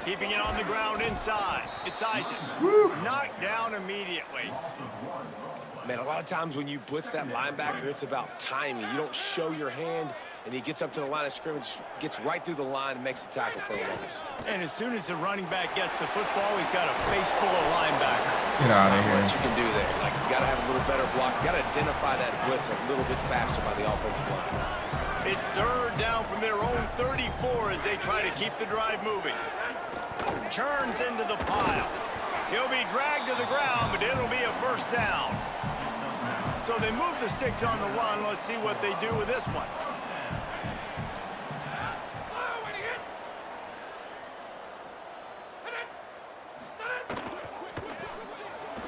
Keeping it on the ground inside. It's Isaac. Knocked down immediately. Man, a lot of times when you blitz that linebacker, it's about timing. You don't show your hand, and he gets up to the line of scrimmage, gets right through the line, and makes the tackle for the loss. And as soon as the running back gets the football, he's got a face full of linebacker. Get out of Not here. much you can do there. Like, you got to have a little better block. You got to identify that blitz a little bit faster by the offensive line. It's third down from their own 34 as they try to keep the drive moving. Churns into the pile. He'll be dragged to the ground, but it'll be a first down. So they move the sticks on the run. Let's see what they do with this one.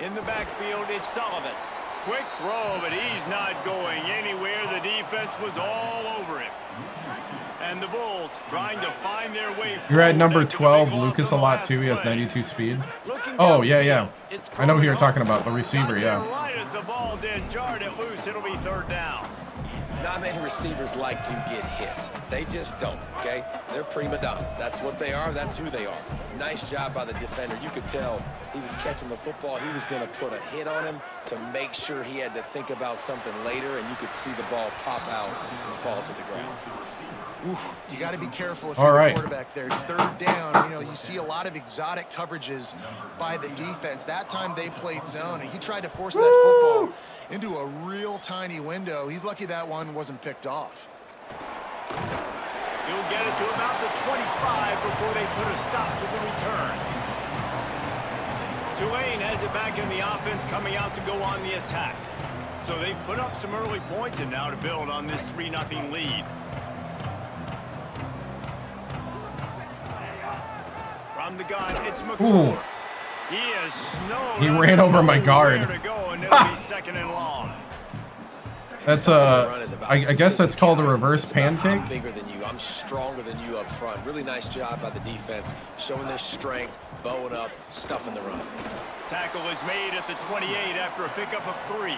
In the backfield, it's Sullivan. Quick throw, but he's not going anywhere. The defense was all over him. And the Bulls trying to find their way. You're at number 12, Lucas a lot too. He has 92 speed. Oh, yeah. I know who you're talking about, the receiver, yeah. Right as the ball did, jarred it loose. It'll be third down. Not many receivers like to get hit. They just don't, okay? They're prima donnas. That's what they are. That's who they are. Nice job by the defender. You could tell he was catching the football. He was going to put a hit on him to make sure he had to think about something later, and you could see the ball pop out and fall to the ground. Oof, you got to be careful if All you're right. a quarterback there. Third down, you know, you see a lot of exotic coverages by the defense. That time they played zone, and he tried to force that football into a real tiny window. He's lucky that one wasn't picked off. He'll get it to about the 25 before they put a stop to the return. Tulane has it back in the offense, coming out to go on the attack. So they've put up some early points, and now to build on this 3-0 lead. From the gun, it's McClure. Ooh. He is snowed. He ran over my guard. To go, and it'll be second and long. That's I guess that's called a reverse pancake. I'm bigger than you. I'm stronger than you up front. Really nice job by the defense, showing their strength, bowing up, stuffing the run. Tackle is made at the 28 after a pickup of 3.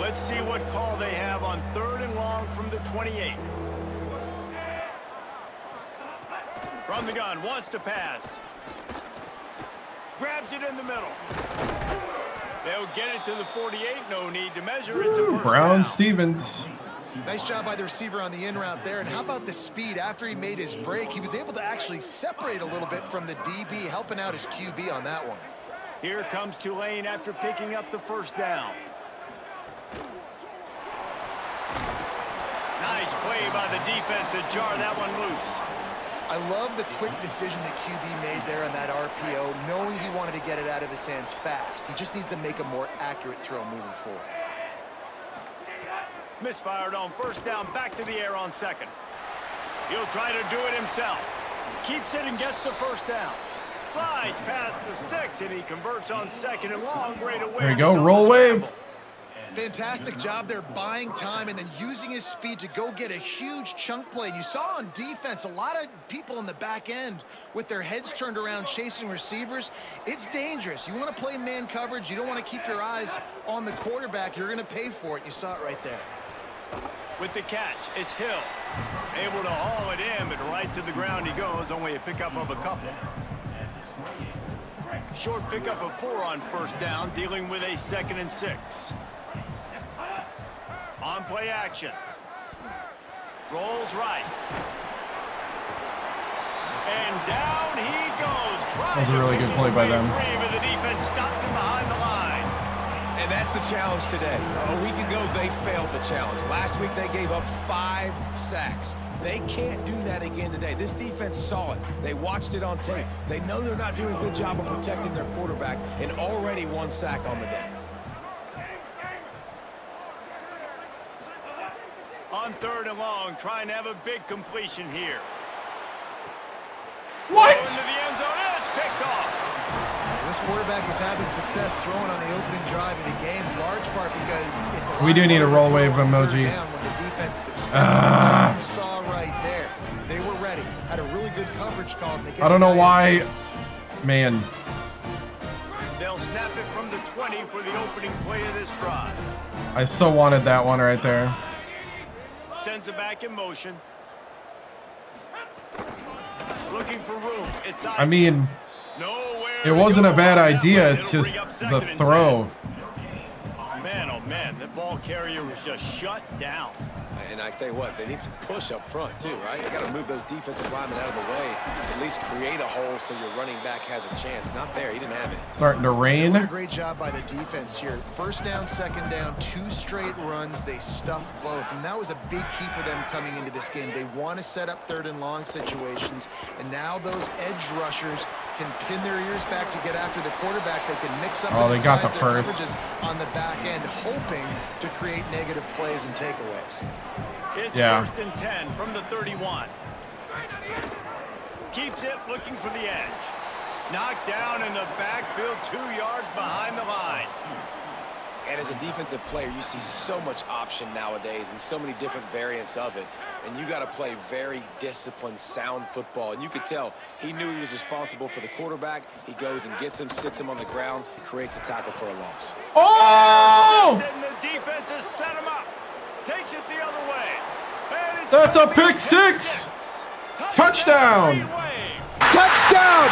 Let's see what call they have on 3rd and long from the 28. From the gun, wants to pass. Grabs it in the middle. They'll get it to the 48. No need to measure it. To Brown down. Stevens. Nice job by the receiver on the in route there. And how about the speed? After he made his break, he was able to actually separate a little bit from the DB, helping out his QB on that one. Here comes Tulane after picking up the 1st down. Nice play by the defense to jar that one loose. I love the quick decision that QB made there on that RPO, knowing he wanted to get it out of his hands fast. He just needs to make a more accurate throw moving forward. Misfired on 1st down, back to the air on 2nd. He'll try to do it himself. Keeps it and gets the 1st down. Slides past the sticks, and he converts on 2nd and long. Great awareness. There you go, roll wave. Fantastic job there buying time and then using his speed to go get a huge chunk play. And you saw on defense a lot of people in the back end with their heads turned around chasing receivers. It's dangerous. You want to play man coverage. You don't want to keep your eyes on the quarterback. You're going to pay for it. You saw it right there. With the catch, it's Hill. Able to haul it in, but right to the ground he goes. Only a pickup of a couple. Short pickup of 4 on 1st down, dealing with a 2nd and 6. On play action. Rolls right. And down he goes. That was a really good play by them. But the defense stops him behind the line. And that's the challenge today. A week ago, they failed the challenge. Last week, they gave up 5 sacks. They can't do that again today. This defense saw it. They watched it on tape. They know they're not doing a good job of protecting their quarterback, and already 1 sack on the day. On 3rd and long, trying to have a big completion here. What? Into the end zone, and it's picked off. This quarterback was having success throwing on the opening drive of the game, in large part because it's a lot We do need a roll harder to wave throw on 3rd emoji. down when the defense is expecting. You saw right there. They were ready. Had a really good coverage call. And they get I don't the know guy in why. Man. They'll snap it from the 20 for the opening play of this drive. I so wanted that one right there. Sends it back in motion. Looking for room. It's I mean, nowhere it wasn't a bad to go. idea. It's It'll just bring up 2nd the and throw. 10. Man, oh man, the ball carrier was just shut down. And I tell you what, they need some push up front too, right? You got to move those defensive linemen out of the way, at least create a hole so your running back has a chance. Not there, he didn't have it. Starting to rain. What a great job by the defense here. 1st down, 2nd down, 2 straight runs. They stuffed both, and that was a big key for them coming into this game. They want to set up 3rd and long situations, and now those edge rushers can pin their ears back to get after the quarterback. They can mix up. Oh, they got the their first. coverages on the back end, hoping to create negative plays and takeaways. It's Yeah. 1st and 10 from the 31. Keeps it, looking for the edge. Knocked down in the backfield, 2 yards behind the line. And as a defensive player, you see so much option nowadays and so many different variants of it. And you got to play very disciplined, sound football. And you could tell he knew he was responsible for the quarterback. He goes and gets him, sits him on the ground, creates a tackle for a loss. Oh! And the defense has set him up. Takes it the other way. And it's That's a gonna be pick six. Touchdown. Touchdown!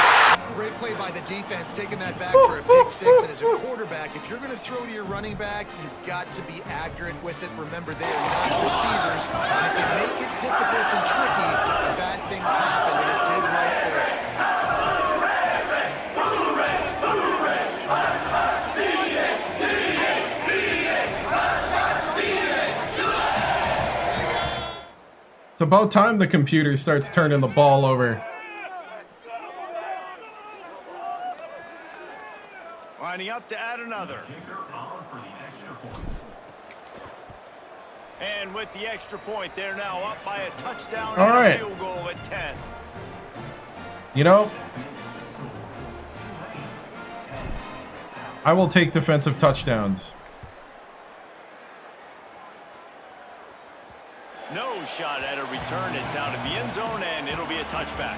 Great play by the defense, taking that back for a pick 6. And as a quarterback, if you're going to throw to your running back, you've got to be accurate with it. Remember, they are not receivers. And if you make it difficult and tricky, bad things happen, and it did right there. It's about time the computer starts turning the ball over. Lining up to add another. And with the extra point, they're now up by a touchdown All and right. a field goal at 10. You know, I will take defensive touchdowns. No shot at a return. It's out of the end zone, and it'll be a touchback.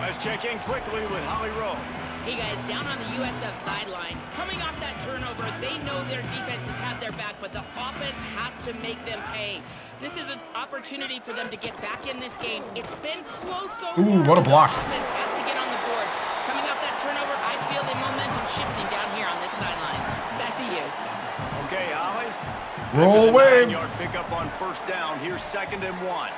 Let's check in quickly with Holly Rowe. Hey guys, down on the USF sideline, coming off that turnover, they know their defense has had their back, but the offense has to make them pay. This is an opportunity for them to get back in this game. It's been close so far. Ooh, what a block. The offense has to get on the board. Coming off that turnover, I feel the momentum shifting down here on this sideline. Back to you. Okay, Holly. Roll wave. 9-yard pickup on first down. Here's 2nd and 1.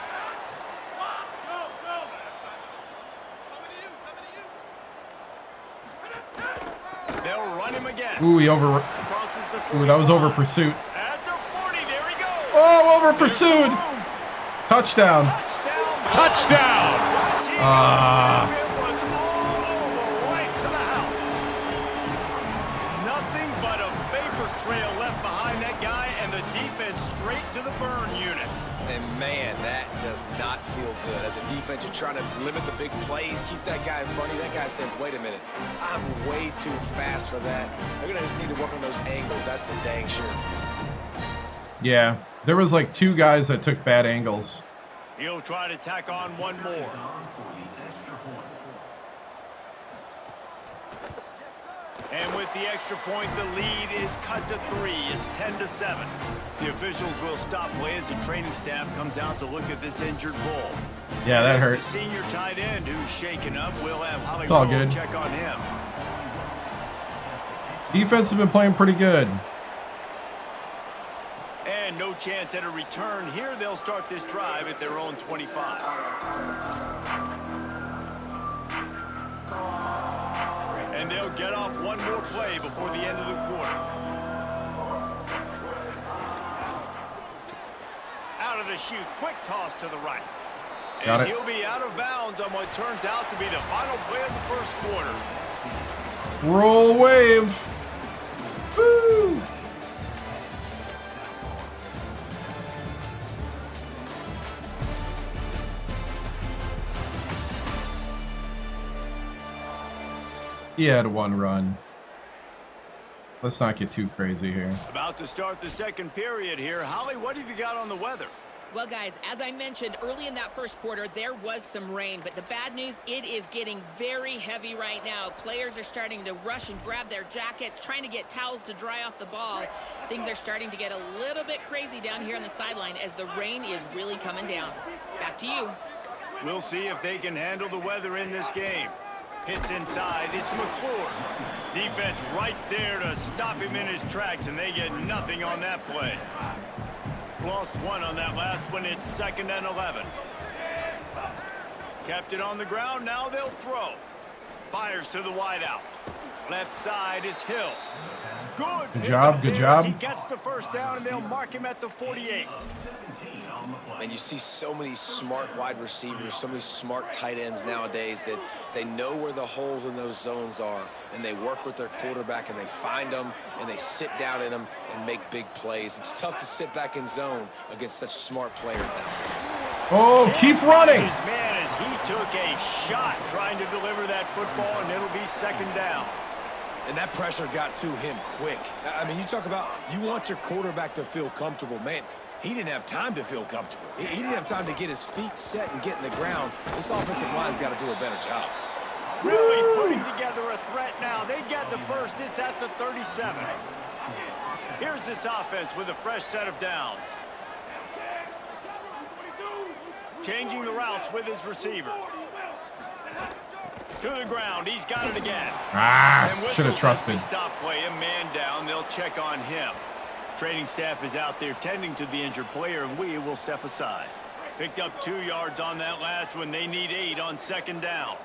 They'll run him again. Ooh, Ooh, that was over pursuit. At the 40, there he goes. Oh, over pursued. Touchdown. Touchdown. Ah. It was all over, right to the house. Nothing but a vapor trail left behind that guy, and the defense straight to the burn unit. And man, that does not feel good. As a defense, you're trying to limit the big plays, keep that guy in front of you. That guy says, wait a minute, I'm way too fast for that. They're going to just need to work on those angles. That's for dang sure. Yeah, there was like 2 guys that took bad angles. He'll try to tack on one more. And with the extra point, the lead is cut to 3. It's 10-7. The officials will stop play as the training staff comes out to look at this injured bull. Yeah, that hurt. The senior tight end who's shaken up. We'll have Holly It's all Rowe good. check on him. Defense has been playing pretty good. And no chance at a return here. They'll start this drive at their own 25. And they'll get off one more play before the end of the quarter. Out of the chute, quick toss to the right. Got And it. he'll be out of bounds on what turns out to be the final play of the first quarter. Roll wave. Woo! He had 1 run. Let's not get too crazy here. About to start the second period here. Holly, what have you got on the weather? Well, guys, as I mentioned early in that first quarter, there was some rain, but the bad news, it is getting very heavy right now. Players are starting to rush and grab their jackets, trying to get towels to dry off the ball. Things are starting to get a little bit crazy down here on the sideline as the rain is really coming down. Back to you. We'll see if they can handle the weather in this game. Hits inside, it's McClure. Defense right there to stop him in his tracks, and they get nothing on that play. Lost 1 on that last one. It's 2nd and 11. Kept it on the ground. Now they'll throw. Fires to the wideout. Left side is Hill. Good. Good job, good job. He gets the first down, and they'll mark him at the 48. And you see so many smart wide receivers, so many smart tight ends nowadays that they know where the holes in those zones are, and they work with their quarterback, and they find them, and they sit down in them and make big plays. It's tough to sit back in zone against such smart players nowadays. Oh, keep running. His man, as he took a shot trying to deliver that football, and it'll be 2nd down. And that pressure got to him quick. I mean, you talk about you want your quarterback to feel comfortable. Man, he didn't have time to feel comfortable. He didn't have time to get his feet set and get in the ground. This offensive line's got to do a better job. Really putting together a threat now. They get the first. It's at the 37. Here's this offense with a fresh set of downs. Changing the routes with his receiver. To the ground. He's got it again. Should have trusted. Stop play. A man down. They'll check on him. Training staff is out there tending to the injured player, and we will step aside. Picked up 2 yards on that last one. They need 8 on 2nd down.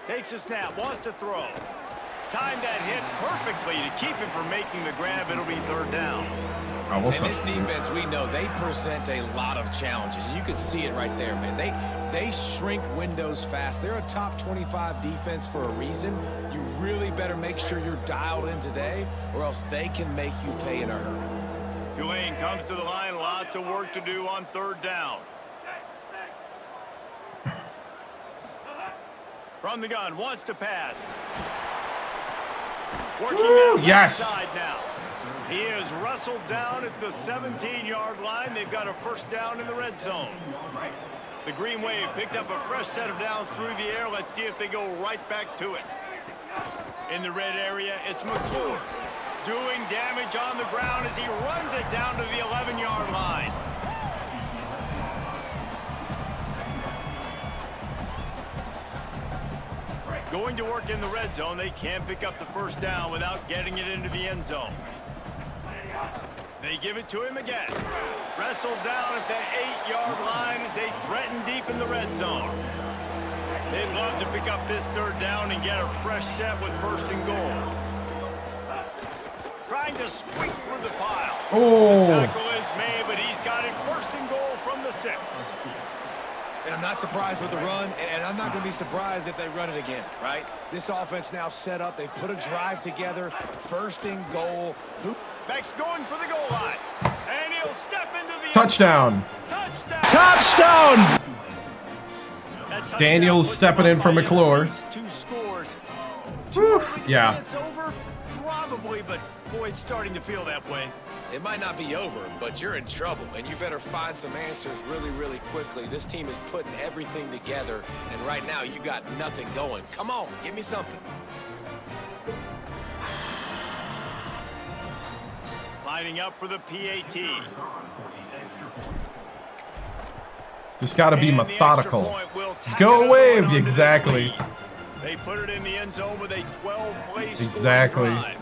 Takes a snap, wants to throw. Timed that hit perfectly to keep him from making the grab. It'll be 3rd down. Oh, we'll And this defense, we know, they present a lot of challenges. And you can see it right there, man. They shrink windows fast. They're a top 25 defense for a reason. You really better make sure you're dialed in today, or else they can make you pay in a hurry. Tulane comes to the line. Lots of work to do on 3rd down. From the gun, wants to pass. Working Woo, that yes. side now. He is wrestled down at the 17-yard line. They've got a first down in the red zone. The Green Wave picked up a fresh set of downs through the air. Let's see if they go right back to it. In the red area, it's McClure doing damage on the ground as he runs it down to the 11-yard line. Going to work in the red zone, they can't pick up the first down without getting it into the end zone. They give it to him again. Wrestled down at the 8-yard line as they threaten deep in the red zone. They'd love to pick up this third down and get a fresh set with first and goal. Trying to squeak through the pile. Oh. The tackle is made, but he's got it first and goal from the 6. And I'm not surprised with the run, and I'm not going to be surprised if they run it again, right? This offense now set up. They've put a drive together. First and goal. Beck's going for the goal line. And he'll step into the Touchdown. Touchdown. Daniels stepping in for McClure. 2 scores. Whew, yeah. It's over? Probably, but boy, it's starting to feel that way. It might not be over, but you're in trouble, and you better find some answers really, really quickly. This team is putting everything together, and right now you got nothing going. Come on, give me something. Lining up for the PAT. Just got to be methodical. Go Wave, exactly. They put it in the end zone with a 12-play Exactly. drive.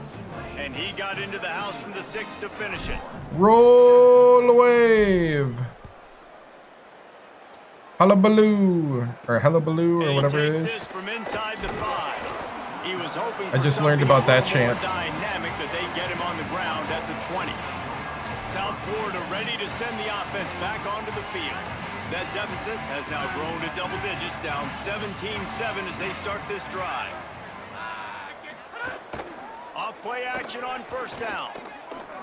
And he got into the house from the 6 to finish it. Roll Wave. Hullabaloo. Or Hullabaloo, or whatever it is. From inside the 5. He was hoping I just learned about that chant. Dynamic that they get him on the ground at the 20. South Florida ready to send the offense back onto the field. That deficit has now grown to double digits, down 17-7 as they start this drive. Off play action on first down.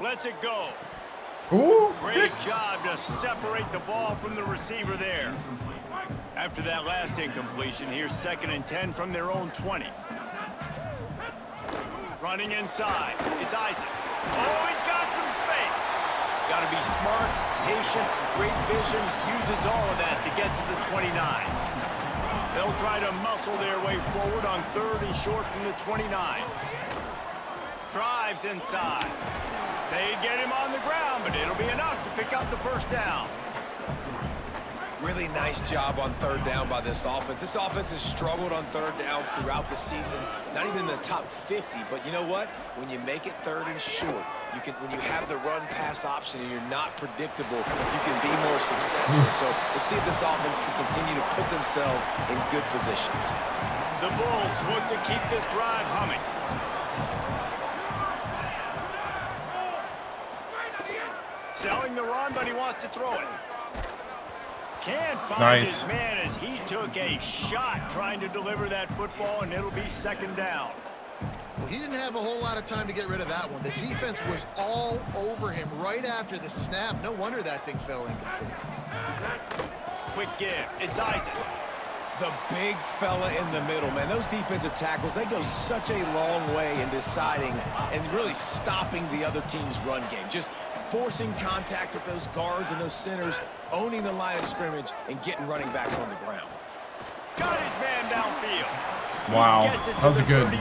Lets it go. Ooh, Great job to separate the ball from the receiver there. After that last incompletion, here's 2nd and 10 from their own 20. Running inside. It's Isaac. Oh, he's got some space. Got to be smart, patient, great vision. Uses all of that to get to the 29. They'll try to muscle their way forward on 3rd and short from the 29. Drives inside. They get him on the ground, but it'll be enough to pick up the first down. Really nice job on 3rd down by this offense. This offense has struggled on 3rd downs throughout the season. Not even in the top 50, but you know what? When you make it 3rd and short, you can. When you have the run-pass option and you're not predictable, you can be more successful. So let's see if this offense can continue to put themselves in good positions. The Bulls look to keep this drive humming. Selling the run, but he wants to throw it. Can't find his man as he took a shot trying to deliver that football, and it'll be 2nd down. Well, he didn't have a whole lot of time to get rid of that one. The defense was all over him right after the snap. No wonder that thing fell incomplete. Quick give. It's Isaac. The big fella in the middle, man. Those defensive tackles, they go such a long way in deciding and really stopping the other team's run game. Just forcing contact with those guards and those centers, owning the line of scrimmage, and getting running backs on the ground. Got his man downfield. Wow, that was a good.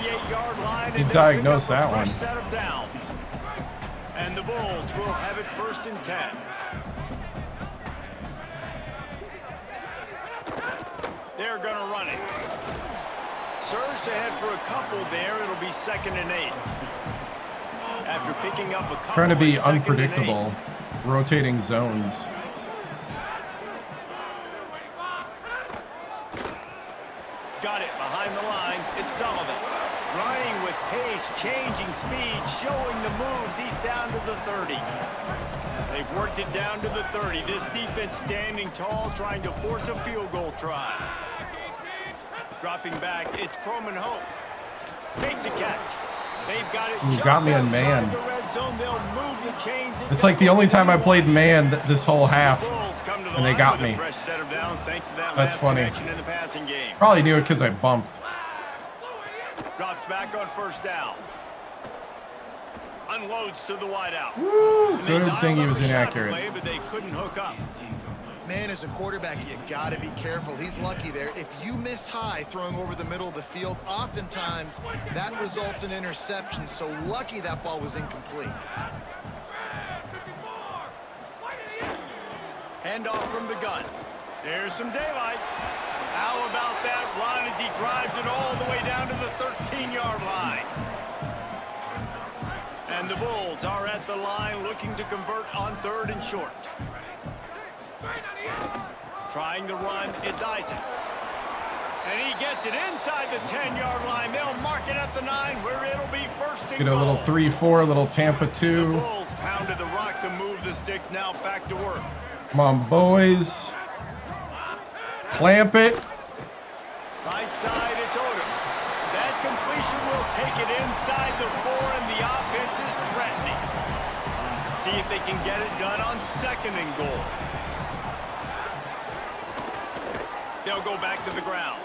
You diagnosed that one. Set of downs. And the Bulls will have it 1st and 10. They're going to run it. Surged ahead for a couple there. It'll be 2nd and 8. After picking up a couple. Trying to be unpredictable, rotating zones. Got it behind the line. It's Sullivan. Running with pace, changing speed, showing the moves. He's down to the 30. They've worked it down to the 30. This defense standing tall, trying to force a field goal try. Dropping back, it's Croman Hope. Makes a catch. They've got it. You got me in man. The red zone. They'll move the chains. It's like the only time I played man this whole half. and they got me. Fresh set of downs thanks to that That's last funny. connection in the passing game. Probably knew it because I bumped. Drops back on first down. Unloads to the wideout. Woo, And they good dialed thing he up was a shot inaccurate. play, but they couldn't hook up. Man, as a quarterback, you got to be careful. He's lucky there. If you miss high throwing over the middle of the field, oftentimes that results in interception. So lucky that ball was incomplete. Handoff from the gun. There's some daylight. How about that run as he drives it all the way down to the 13-yard line? And the Bulls are at the line looking to convert on 3rd and short. Trying to run, it's Isaac. And he gets it inside the 10-yard line. They'll mark it at the 9 where it'll be first and Get a little 3-4, a little Tampa 2. The Bulls pounded the rock to move the sticks, now back to work. Come on, boys. Clamp it. Right side, it's Odom. That completion will take it inside the 4, and the offense is threatening. See if they can get it done on 2nd and goal. They'll go back to the ground.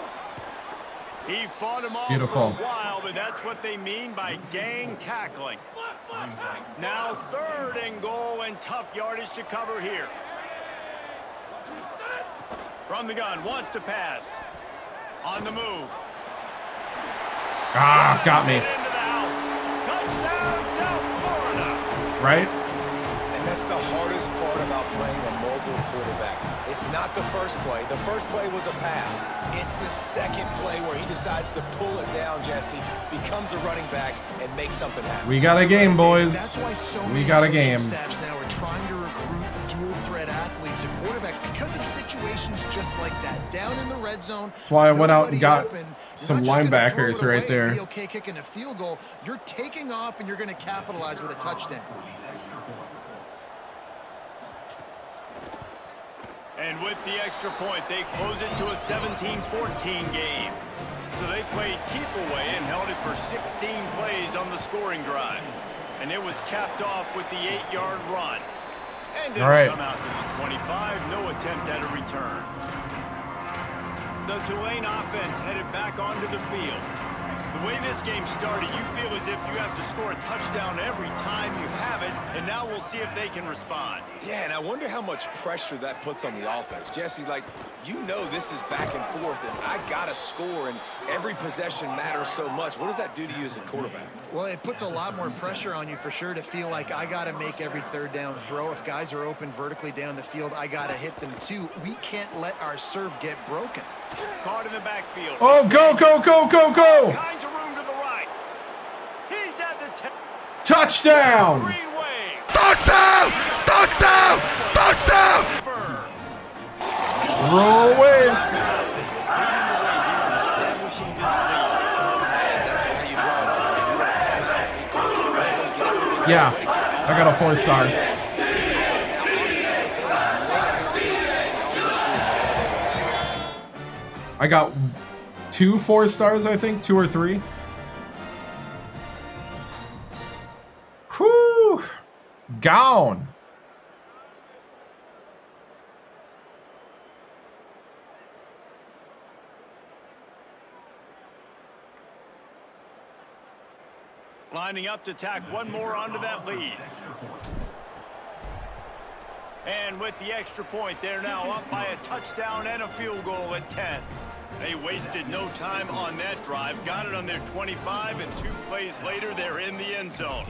He fought him off Beautiful. for a while, but that's what they mean by gang tackling. Now 3rd and goal, and tough yardage to cover here. From the gun, wants to pass. On the move. Ah, got me. Into the house. Touchdown, South Florida. Right? And that's the hardest part about playing a mobile quarterback. It's not the first play. The first play was a pass. It's the second play where he decides to pull it down, Jesse, becomes a running back, and makes something happen. We got a game, boys. That's why so We many got a coaching game. staffs now are trying to recruit dual threat athletes at quarterback because of situations just like that. Down in the red zone. That's why I went out and nobody got open. You're some not just gonna throw linebackers it right away there. and be okay kicking a field goal. You're taking off and you're going to capitalize with a touchdown. And with the extra point, they close it to a 17-14 game. So they played keep away and held it for 16 plays on the scoring drive. And it was capped off with the 8-yard run. And it'll come out to the 25, no attempt at a return. The Tulane offense headed back onto the field. The way this game started, you feel as if you have to score a touchdown every time you have it, and now we'll see if they can respond. Yeah, and I wonder how much pressure that puts on the offense. Jesse, like, you know this is back and forth, and I got to score, and every possession matters so much. What does that do to you as a quarterback? Well, it puts a lot more pressure on you for sure to feel like I got to make every 3rd down throw. If guys are open vertically down the field, I got to hit them too. We can't let our serve get broken. Caught in the backfield. Oh, go, go, go, go, go. Kinds of room to the right. He's at the 10. Touchdown. Greenway. Touchdown! Touchdown! Touchdown! Roll away. Establishing this lead. That's how you draw it up. Yeah, I got a 4-star. I got 2 4-stars, I think, 2 or 3. Whew, gone. Lining up to tack one more onto that lead. And with the extra point, they're now up by a touchdown and a field goal at 10. They wasted no time on that drive. Got it on their 25, and 2 plays later, they're in the end zone.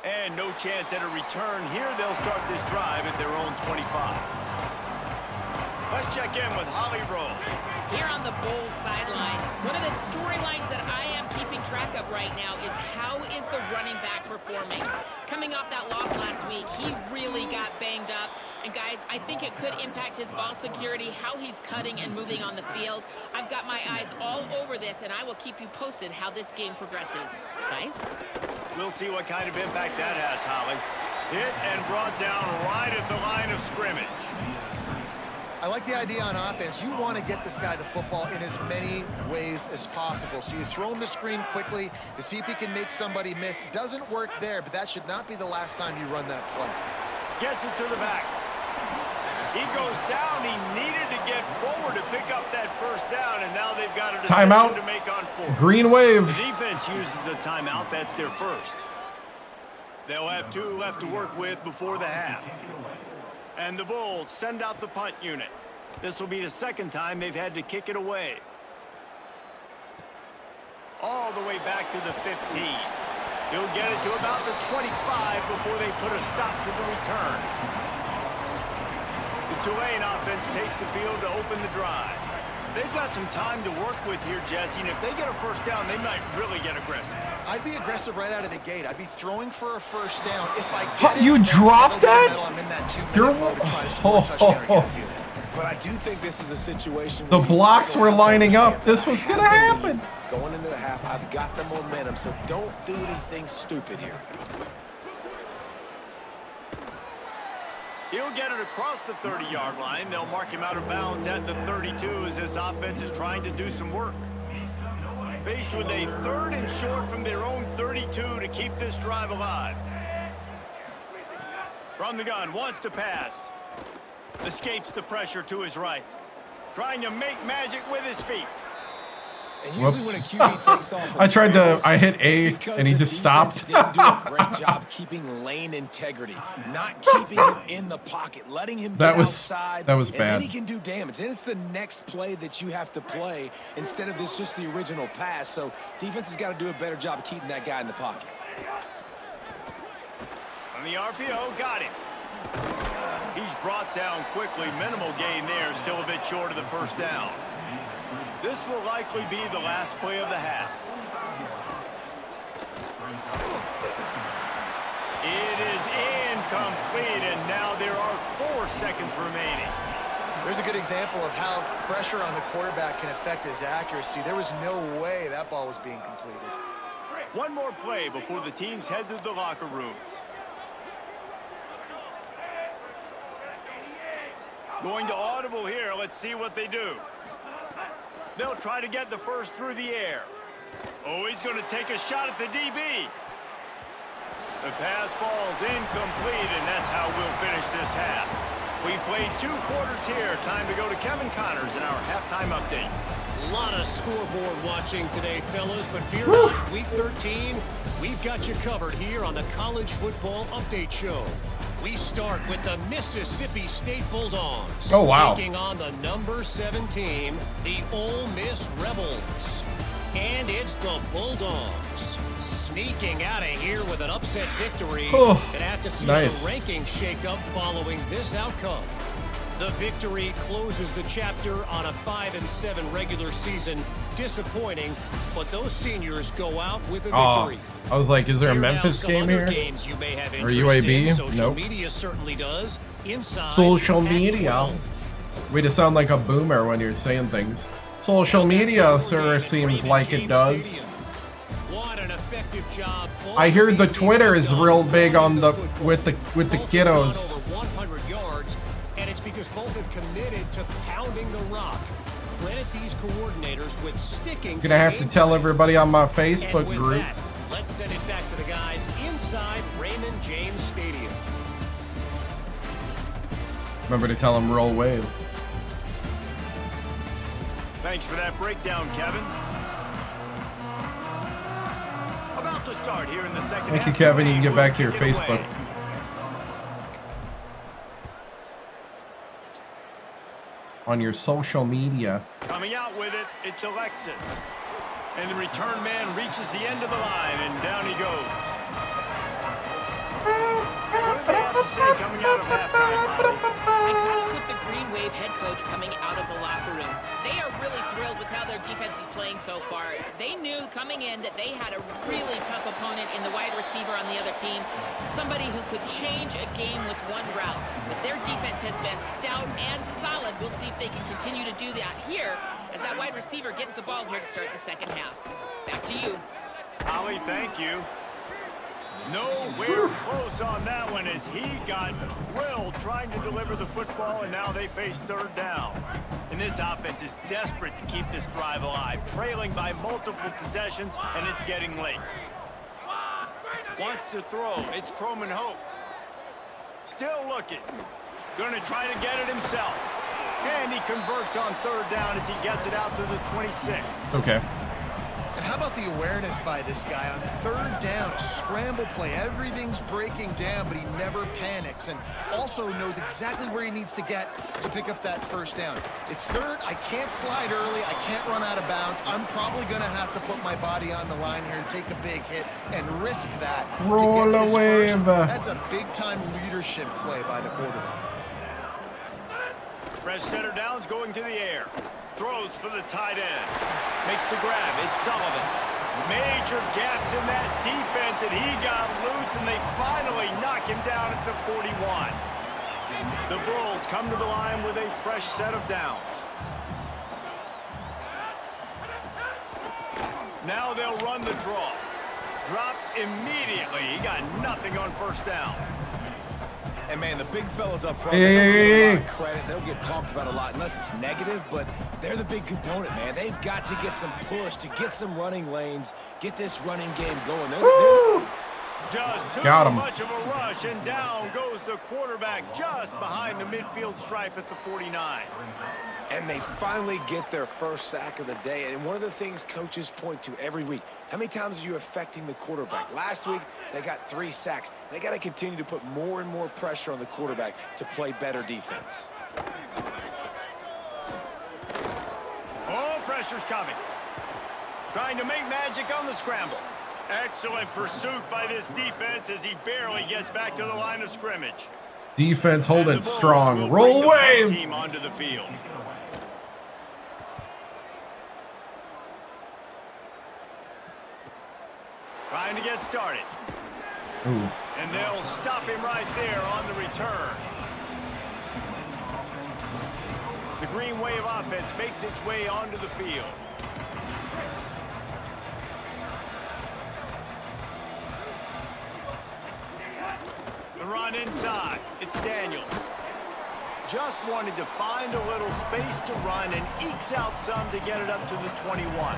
And no chance at a return here. They'll start this drive at their own 25. Let's check in with Holly Rowe. Here on the Bulls sideline, one of the storylines that I am keeping track of right now is how is the running back performing? Coming off that loss last week, he really got banged up. And guys, I think it could impact his ball security, how he's cutting and moving on the field. I've got my eyes all over this, and I will keep you posted how this game progresses. Guys? We'll see what kind of impact that has, Holly. Hit and brought down right at the line of scrimmage. I like the idea on offense. You want to get this guy the football in as many ways as possible. So you throw him the screen quickly to see if he can make somebody miss. Doesn't work there, but that should not be the last time you run that play. Gets it to the back. He goes down. He needed to get forward to pick up that first down, and now they've got a decision timeout. to make on fourth. Green wave. The defense uses a timeout. That's their first. They'll have 2 left to work with before the half. And the Bulls send out the punt unit. This will be the second time they've had to kick it away. All the way back to the 15. He'll get it to about the 25 before they put a stop to the return. The Tulane offense takes the field to open the drive. They've got some time to work with here, Jesse, and if they get a first down, they might really get aggressive. I'd be aggressive right out of the gate. I'd be throwing for a first down. If I get You dropped that? I'm in that 2-minute You're mode to try to score a touchdown or get a field. But I do think this is a situation The where blocks you were also lining up. understand This that was I gonna have the lead happen. Going into the half, I've got the momentum, so don't do anything stupid here. He'll get it across the 30-yard line. They'll mark him out of bounds at the 32 as this offense is trying to do some work. Faced with a 3rd and short from their own 32 to keep this drive alive. From the gun, wants to pass. Escapes the pressure to his right. Trying to make magic with his feet. And usually Whoops. when a QB takes off, I tried to, scrambles, I hit A it's because and he the just defense stopped. Didn't do a great job keeping lane integrity, not keeping him in the pocket, letting him get outside. That was and bad. then he can do damage. And it's the next play that you have to play instead of this just the original pass. So defense has got to do a better job of keeping that guy in the pocket. On the RPO, got him. He's brought down quickly. Minimal gain there, still a bit short of the first down. This will likely be the last play of the half. It is incomplete, and now there are 4 seconds remaining. There's a good example of how pressure on the quarterback can affect his accuracy. There was no way that ball was being completed. One more play before the teams head to the locker rooms. Going to audible here. Let's see what they do. They'll try to get the first through the air. Oh, he's going to take a shot at the DB. The pass falls incomplete, and that's how we'll finish this half. We've played 2 quarters here. Time to go to Kevin Connors in our halftime update. A lot of scoreboard watching today, fellas, but fear not, Week 13, we've got you covered here on the College Football Update Show. We start with the Mississippi State Bulldogs. Oh, wow. Taking on the number 17, the Ole Miss Rebels. And it's the Bulldogs sneaking out of here with an upset victory. Oh, Gonna have to see nice. the ranking shakeup following this outcome. The victory closes the chapter on a 5-7 regular season. Disappointing, but those seniors go out with a victory. I was like, is there a Here now, Memphis some game other here? games you may have Or interest UAB? in. Social Nope. media certainly does. Inside Social at media. 12. Way to sound like a boomer when you're saying things. Social media, sir, seems like it does. What an effective job. I hear the Twitter is real big on the with the kiddos. Over 100 yards, and it's because both have committed to pounding the rock. Credit these coordinators with sticking. Gonna have to tell everybody on my Facebook And with group. that, let's send it back to the guys inside Raymond James Stadium. Remember to tell them roll wave. Thanks for that breakdown, Kevin. About to start here in the second Thank you, half. Kevin. You can get back to your Kick it Facebook. away. On your social media. Coming out with it, it's Alexis. And the return man reaches the end of the line, and down he goes. What did they have to say coming out of halftime, Molly? I caught up with the Green Wave head coach coming out of the locker room. They are really thrilled with how their defense is playing so far. They knew coming in that they had a really tough opponent in the wide receiver on the other team, somebody who could change a game with one route. But their defense has been stout and solid. We'll see if they can continue to do that here as that wide receiver gets the ball here to start the second half. Back to you. Holly, thank you. Nowhere close on that one as he got drilled trying to deliver the football, and now they face third down. And this offense is desperate to keep this drive alive, trailing by multiple possessions, and it's getting late. Wants to throw. It's Croman Hope. Still looking. Going to try to get it himself. And he converts on third down as he gets it out to the 26. Okay. And how about the awareness by this guy on third down? A scramble play. Everything's breaking down, but he never panics and also knows exactly where he needs to get to pick up that first down. It's third. I can't slide early. I can't run out of bounds. I'm probably going to have to put my body on the line here and take a big hit and risk that. Roll to get away. this first. That's a big-time leadership play by the quarterback. Fresh center downs going to the air. Throws for the tight end. Makes the grab. It's Sullivan. Major gaps in that defense, and he got loose, and they finally knock him down at the 41. The Bulls come to the line with a fresh set of downs. Now they'll run the draw. Drop immediately. He got nothing on first down. And, man, the big fellas up front, they don't get a lot of credit. They'll get talked about a lot unless it's negative, but they're the big component, man. They've got to get some push, to get some running lanes, get this running game going. Just too much of a rush, and down goes the quarterback just behind the midfield stripe at the 49. And they finally get their first sack of the day. And one of the things coaches point to every week, how many times are you affecting the quarterback? Last week, they got 3 sacks. They got to continue to put more and more pressure on the quarterback to play better defense. Oh, pressure's coming. Trying to make magic on the scramble. Excellent pursuit by this defense as he barely gets back to the line of scrimmage. Defense holding strong. Roll wave. Team onto the field. Trying to get started. Ooh. And they'll stop him right there on the return. The Green Wave offense makes its way onto the field. The run inside. It's Daniels. Just wanted to find a little space to run and ekes out some to get it up to the 21.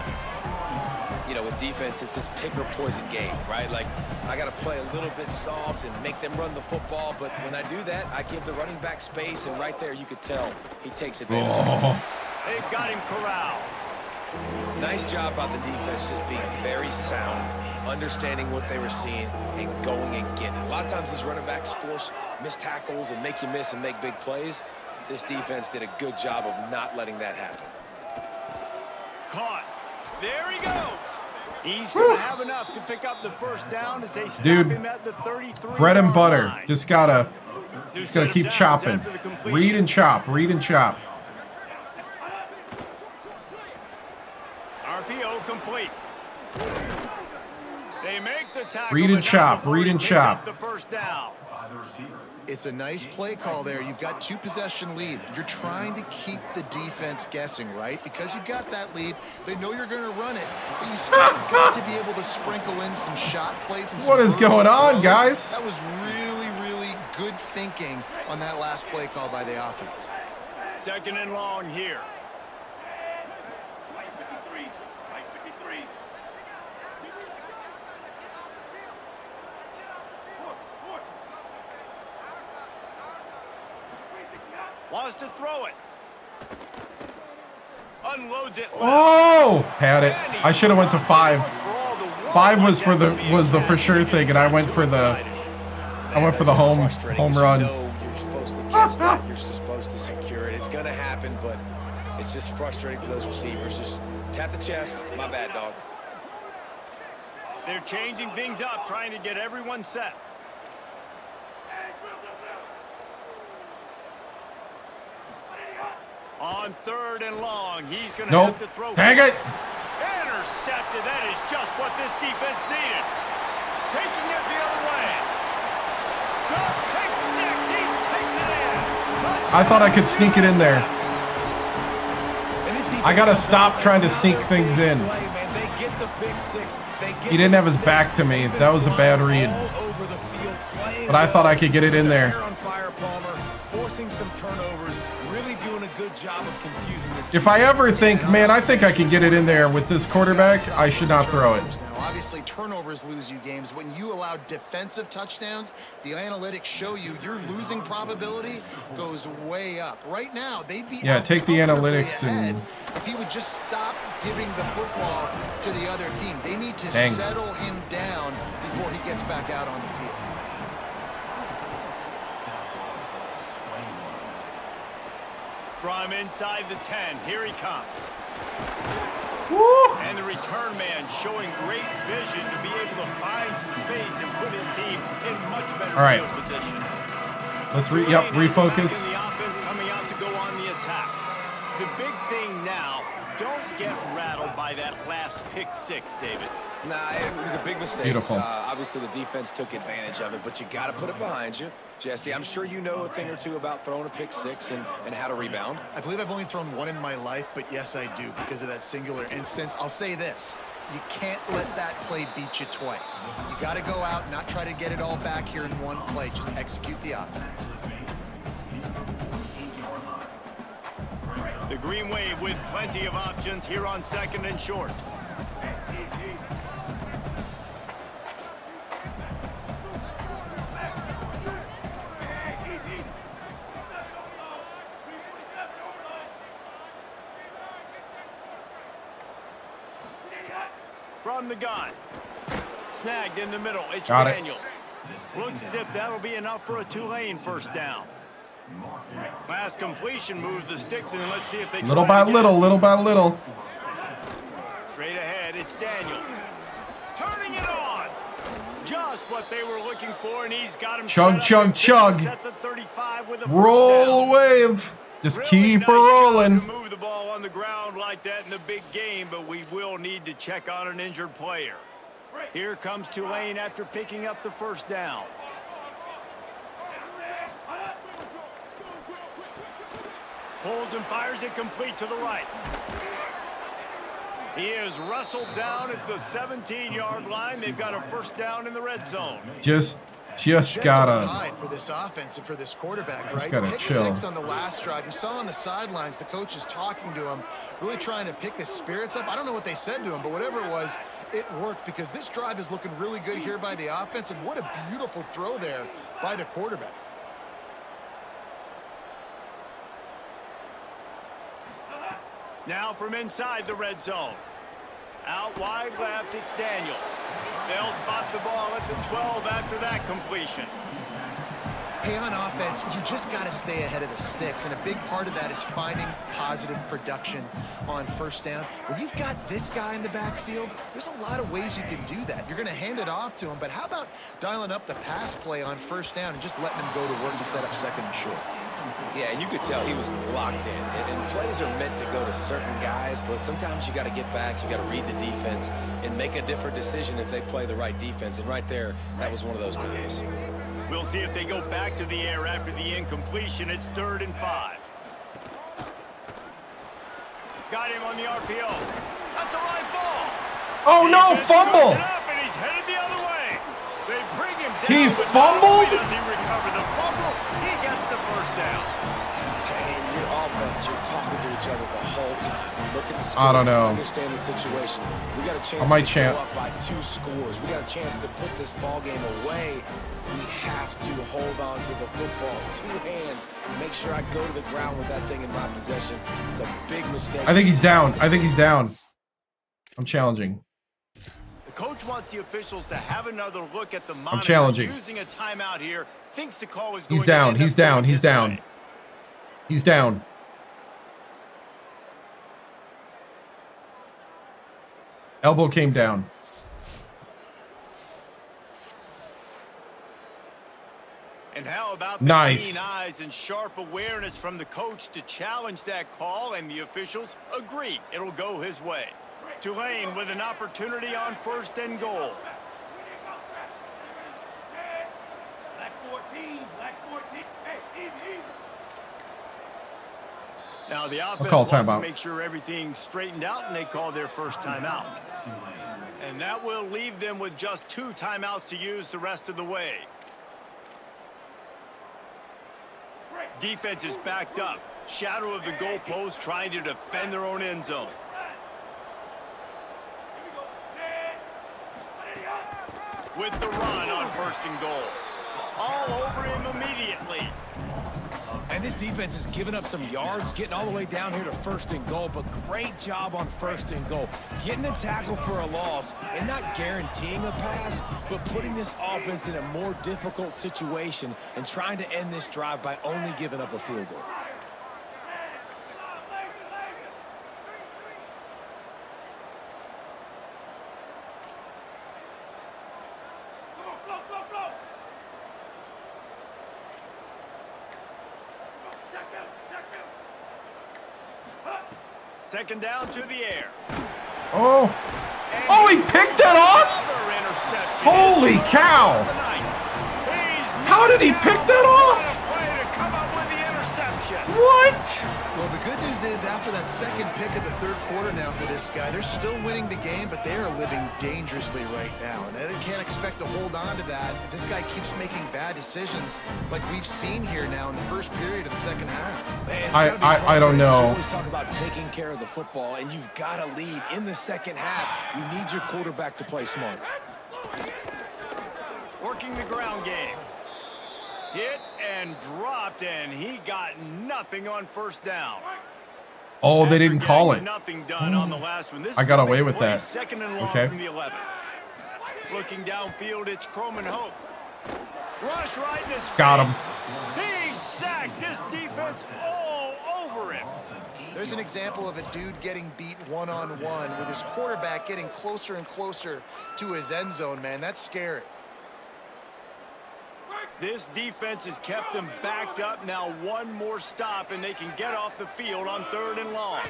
You know, with defense, it's this pick or poison game, right? Like, I got to play a little bit soft and make them run the football, but when I do that, I give the running back space, and right there you could tell he takes advantage of it. They've got him corralled. Nice job by the defense just being very sound, understanding what they were seeing, and going and getting it. A lot of times these running backs force missed tackles and make you miss and make big plays. This defense did a good job of not letting that happen. Caught. There he goes. He's going to have enough to pick up the first down as they stop him at the 33. Bread and butter. Just gotta keep chopping. Read and chop. Read and chop. RPO complete. They make the tackle. Read and chop. Read and chop. The first down. It's a nice play call there. You've got 2-possession lead. You're trying to keep the defense guessing, right? Because you've got that lead, they know you're going to run it, but you still have got to be able to sprinkle in some shot plays and some What is going on, throws. guys? That was really, really good thinking on that last play call by the offense. Second and long here. Wants to throw it. Unloads it. Oh, had it. I should have went to 5. 5 was for the for sure thing, and I went for the home run. You're supposed to catch that. You're supposed to secure it. It's gonna happen, but it's just frustrating for those receivers. Just tap the chest. My bad, dog. They're changing things up, trying to get everyone set. On third and long, he's going to have to throw. Dang it! Intercepted. That is just what this defense needed. Taking it the other way. The pick six. He takes it in. I thought I could sneak it in there. I gotta stop trying to sneak things in. Man, they get the pick six. He didn't have his back to me. That was a bad read. But I thought I could get it in there. Forcing some turnovers, really doing a good job of confusing this. If I ever think, man, I think I can get it in there with this quarterback, I should not throw it. Now, obviously, turnovers lose you games. When you allow defensive touchdowns, the analytics show you your losing probability goes way up. Right now, they'd be take the analytics and if he would just stop giving the football to the other team. They need to settle him down before he gets back out on the field. From inside the 10, here he comes. Woo! And the return man showing great vision to be able to find some space and put his team in much better field position. Let's refocus. The offense coming out to go on the attack. The big thing now, don't get rattled by that last pick six, David. Nah, it was a big mistake. Beautiful. Obviously, the defense took advantage of it, but you got to put it behind you. Jesse, I'm sure you know a thing or two about throwing a pick six and how to rebound. I believe I've only thrown one in my life, but yes, I do because of that singular instance. I'll say this. You can't let that play beat you twice. You got to go out and not try to get it all back here in one play. Just execute the offense. The Green Wave with plenty of options here on second and short. From the gun. Snagged in the middle. It's Daniels. Looks as if that'll be enough for a Tulane first down. Last completion moves the sticks in, and let's see if they little by little. Straight ahead, it's Daniels. Turning it on. Just what they were looking for, and he's got him chug. set the 35 with a roll wave. Just really keep her rolling. Move the ball on the ground like that in the big game, but we will need to check on an injured player. Here comes Tulane after picking up the first down. Pulls and fires it complete to the right. He is wrestled down at the 17-yard line. They've got a first down in the red zone. Just gotta for this offense and for this quarterback, right? Just gotta pick chill. Six on the last drive. You saw on the sidelines the coach is talking to him, really trying to pick his spirits up. I don't know what they said to him, but whatever it was, it worked because this drive is looking really good here by the offense, and what a beautiful throw there by the quarterback. Now from inside the red zone. Out wide left, it's Daniels. They'll spot the ball at the 12 after that completion. Hey, on offense, you just got to stay ahead of the sticks, and a big part of that is finding positive production on first down. When you've got this guy in the backfield, there's a lot of ways you can do that. You're going to hand it off to him, but how about dialing up the pass play on first down and just letting him go to work to set up second and short? Yeah, you could tell he was locked in. And plays are meant to go to certain guys, but sometimes you got to get back, you got to read the defense, and make a different decision if they play the right defense. And right there, that was one of those times. We'll see if they go back to the air after the incompletion. It's 3rd and 5. Got him on the RPO. That's a live ball. Oh no, fumble! And he's headed the other way. They bring him down. He fumbled? Does he recover the fumble? He gets the first down. And your offense, you're talking to each other the whole time. Look at the score. I don't know. Understand the situation. We got a chance to go up by 2 scores. We got a chance to put this ball game away. We have to hold on to the football, 2 hands. Make sure I go to the ground with that thing in my possession. It's a big mistake. I think he's down. I'm challenging. The coach wants the officials to have another look at the monitor. I'm challenging. Using a timeout here. Thinks the call is He's down. He's down. Elbow came down. And how about the nice keen eyes and sharp awareness from the coach to challenge that call, and the officials agree it'll go his way. Tulane with an opportunity on 1st and goal. Now the offense wants to make sure everything's straightened out, and they call their first timeout. And that will leave them with just 2 timeouts to use the rest of the way. Defense is backed up. Shadow of the goalpost, trying to defend their own end zone. With the run on 1st and goal. All over him immediately. And this defense has given up some yards, getting all the way down here to 1st and goal, but great job on 1st and goal. Getting a tackle for a loss and not guaranteeing a pass, but putting this offense in a more difficult situation and trying to end this drive by only giving up a field goal. Second down to the air. Oh. Oh, he picked that off? Holy cow. How did he pick that off? What? Well, the good news is after that second pick of the 3rd quarter now for this guy, they're still winning the game, but they are living dangerously right now. And they can't expect to hold on to that. This guy keeps making bad decisions like we've seen here now in the 1st period of the 2nd half. Man, I don't know. You always talk about taking care of the football, and you've got to lead in the 2nd half. You need your quarterback to play smart. Working the ground game. Hit and dropped, and he got nothing on 1st down. Oh, they didn't call it. Nothing done on the last one. This I got away with that. 2nd and long Okay. from the 11. Looking downfield, it's Croman Hope. Rush right in his face. Got him. He's sacked. This defense all over him. There's an example of a dude getting beat one-on-one with his quarterback getting closer and closer to his end zone, man. That's scary. This defense has kept them backed up. Now one more stop, and they can get off the field on 3rd and long.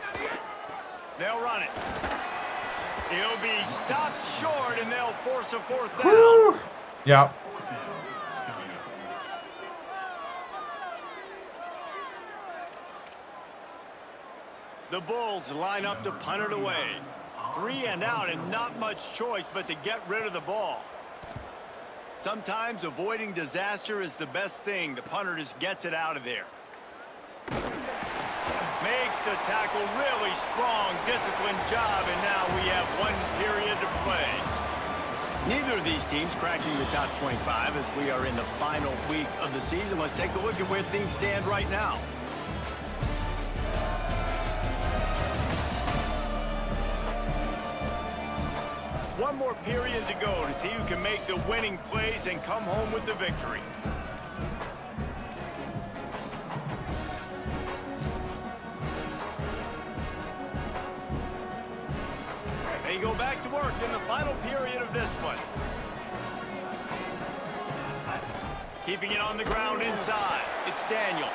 They'll run it. He'll be stopped short, and they'll force a 4th down. Woo. Yeah. The Bulls line up to punt it away. 3 and out, and not much choice but to get rid of the ball. Sometimes avoiding disaster is the best thing. The punter just gets it out of there. Makes the tackle, really strong, disciplined job, and now we have 1 period to play. Neither of these teams cracking the top 25 as we are in the final week of the season. Let's take a look at where things stand right now. One more period to go to see who can make the winning plays and come home with the victory. They go back to work in the final period of this one. Keeping it on the ground inside. It's Daniels.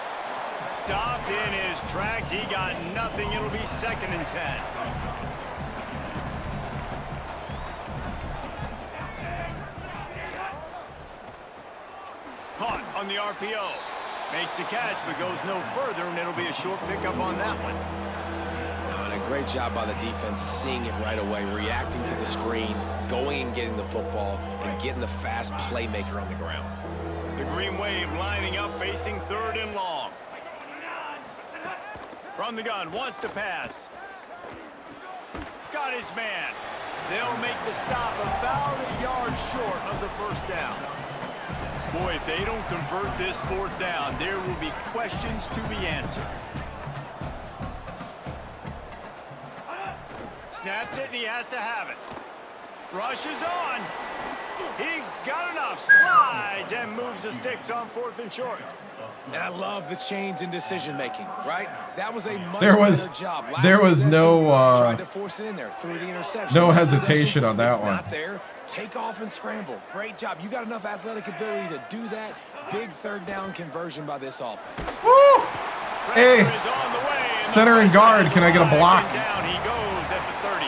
Stopped in his tracks. He got nothing. It'll be 2nd and 10. Caught on the RPO. Makes a catch, but goes no further, and it'll be a short pickup on that one. And a great job by the defense seeing it right away, reacting to the screen, going and getting the football, and getting the fast playmaker on the ground. The Green Wave lining up, facing 3rd and long. From the gun, wants to pass. Got his man. They'll make the stop about a yard short of the 1st down. Boy, if they don't convert this 4th down, there will be questions to be answered. Snaps it, and he has to have it. Rushes on. He got enough. Slides and moves the sticks on 4th and short. And I love the change in decision-making, right? That was a much There was better job. there was no tried to force it in there through the interception. no This hesitation possession, on that it's one. not there. Take off and scramble. Great job. You got enough athletic ability to do that. Big 3rd down conversion by this offense. Woo! Hey, Is on the way, and center and guard, can I get a block? Down he goes at the 30.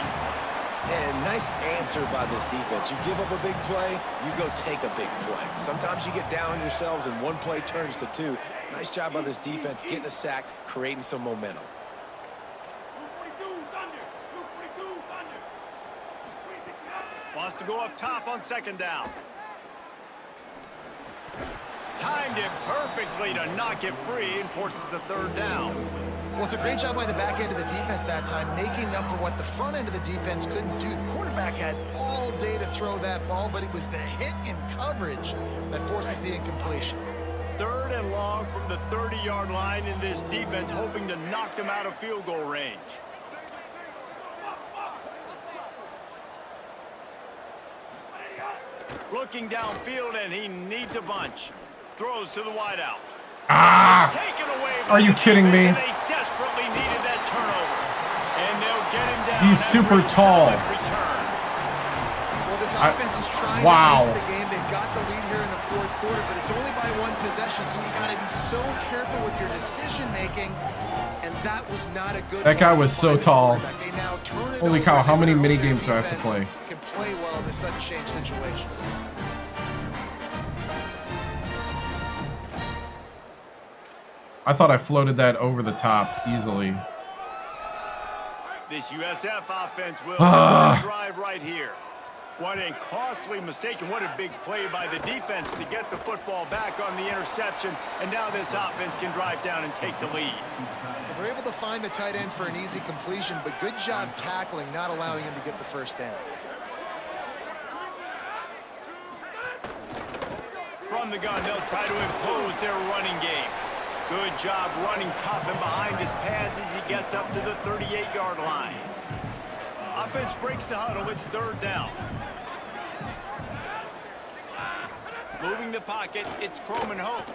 And nice answer by this defense. You give up a big play, you go take a big play. Sometimes you get down on yourselves and 1 play turns to 2. Nice job by this defense getting a sack, creating some momentum. has to go up top on second down. Timed it perfectly to knock it free and forces the third down. Well, it's a great job by the back end of the defense that time, making up for what the front end of the defense couldn't do. The quarterback had all day to throw that ball, but it was the hit in coverage that forces the incompletion. 3rd and long from the 30-yard line in this defense, hoping to knock them out of field goal range. Looking downfield, and he needs a bunch. Throws to the wideout. Ah! Taken away Are you kidding me? and they desperately needed that turnover. And they'll get him down. He's super tall. Well, this offense is trying to ace the game. They've got the lead here in the 4th quarter, but it's only by 1 possession, so you got to be so careful with your decision making. And that was not a good. That guy was so tall. Holy cow! How many mini games do I have to play? Can play well in this sudden change situation. I thought I floated that over the top easily. This USF offense will drive right here. What a costly mistake, and what a big play by the defense to get the football back on the interception. And now this offense can drive down and take the lead. Well, they're able to find the tight end for an easy completion, but good job tackling, not allowing him to get the first down. From the gun, they'll try to impose their running game. Good job running tough and behind his pads as he gets up to the 38-yard line. Offense breaks the huddle. It's 3rd down. Moving the pocket, it's Croman Hope.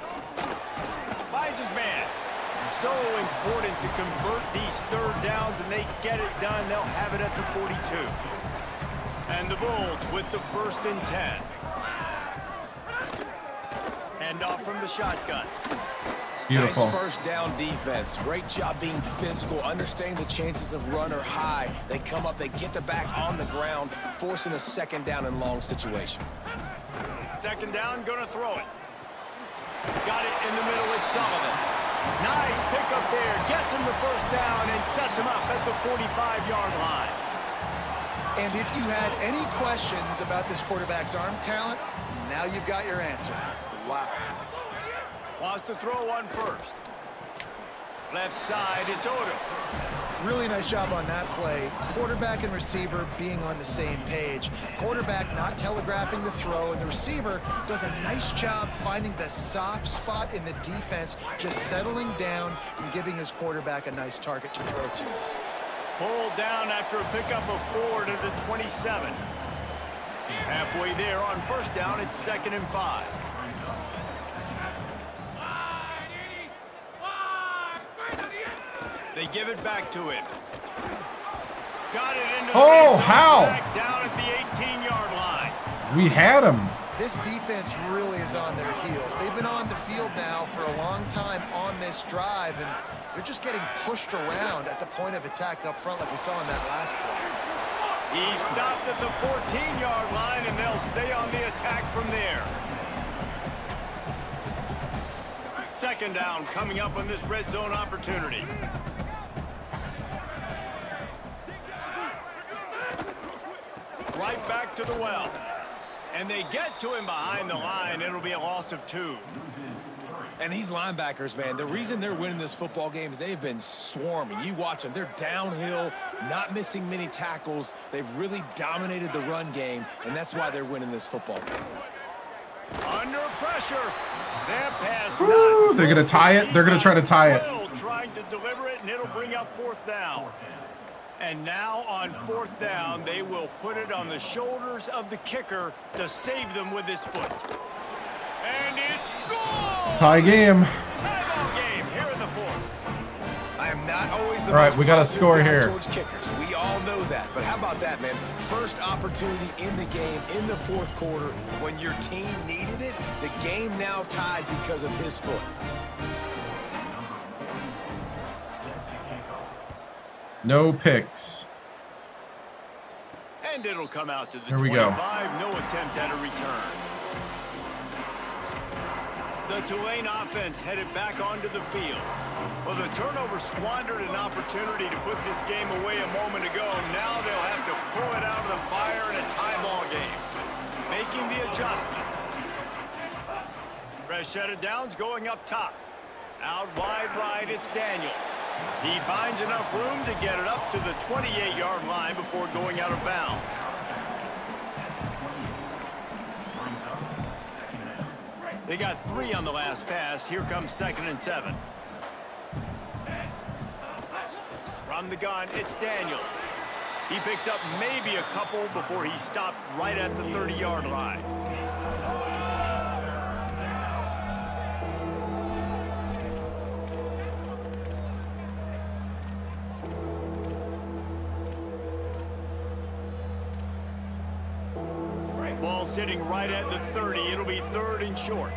Finds his man. So important to convert these 3rd downs, and they get it done. They'll have it at the 42. And the Bulls with the 1st and 10. Hand off from the shotgun. Beautiful. Nice first down defense. Great job being physical, understanding the chances of run are high. They come up, they get the back on the ground, forcing a 2nd down and long situation. 2nd down, gonna throw it. Got it in the middle, it's Sullivan. Nice pick up there, gets him the 1st down and sets him up at the 45-yard line. And if you had any questions about this quarterback's arm talent, now you've got your answer. Wow. Wants to throw one first. Left side is Odom. Really nice job on that play. Quarterback and receiver being on the same page. Quarterback not telegraphing the throw, and the receiver does a nice job finding the soft spot in the defense, just settling down and giving his quarterback a nice target to throw to. Pulled down after a pickup of 4 to the 27. Halfway there on 1st down, it's 2nd and 5. They give it back to him. Got it into the how? back down at the 18-yard line. We had him. This defense really is on their heels. They've been on the field now for a long time on this drive, and they're just getting pushed around at the point of attack up front like we saw in that last play. He stopped at the 14-yard line, and they'll stay on the attack from there. 2nd down coming up on this red zone opportunity. Right back to the well. And they get to him behind the line. It'll be a loss of 2. And these linebackers, man, the reason they're winning this football game is they've been swarming. You watch them. They're downhill, not missing many tackles. They've really dominated the run game, and that's why they're winning this football game. Under pressure. That pass. Woo, they're going to tie it. They're going to try to tie it. Trying to deliver it, and it'll bring up 4th down. And now on 4th down, they will put it on the shoulders of the kicker to save them with his foot. And it's goal! Tie game. Tie game here in the 4th. I am not always the All right, most we got a positive score guy here. towards kickers. We all know that. But how about that, man? First opportunity in the game in the 4th quarter when your team needed it. The game now tied because of his foot. No picks. And it'll come out to the Here we 25. go. No attempt at a return. The Tulane offense headed back onto the field. Well, the turnover squandered an opportunity to put this game away a moment ago. Now they'll have to pull it out of the fire in a tie ball game. Making the adjustment. Fresh set of downs going up top. Out wide right, it's Daniels. He finds enough room to get it up to the 28-yard line before going out of bounds. They got 3 on the last pass. Here comes 2nd and 7. From the gun, it's Daniels. He picks up maybe a couple before he stopped right at the 30-yard line. Ball sitting right at the 30. It'll be 3rd and short.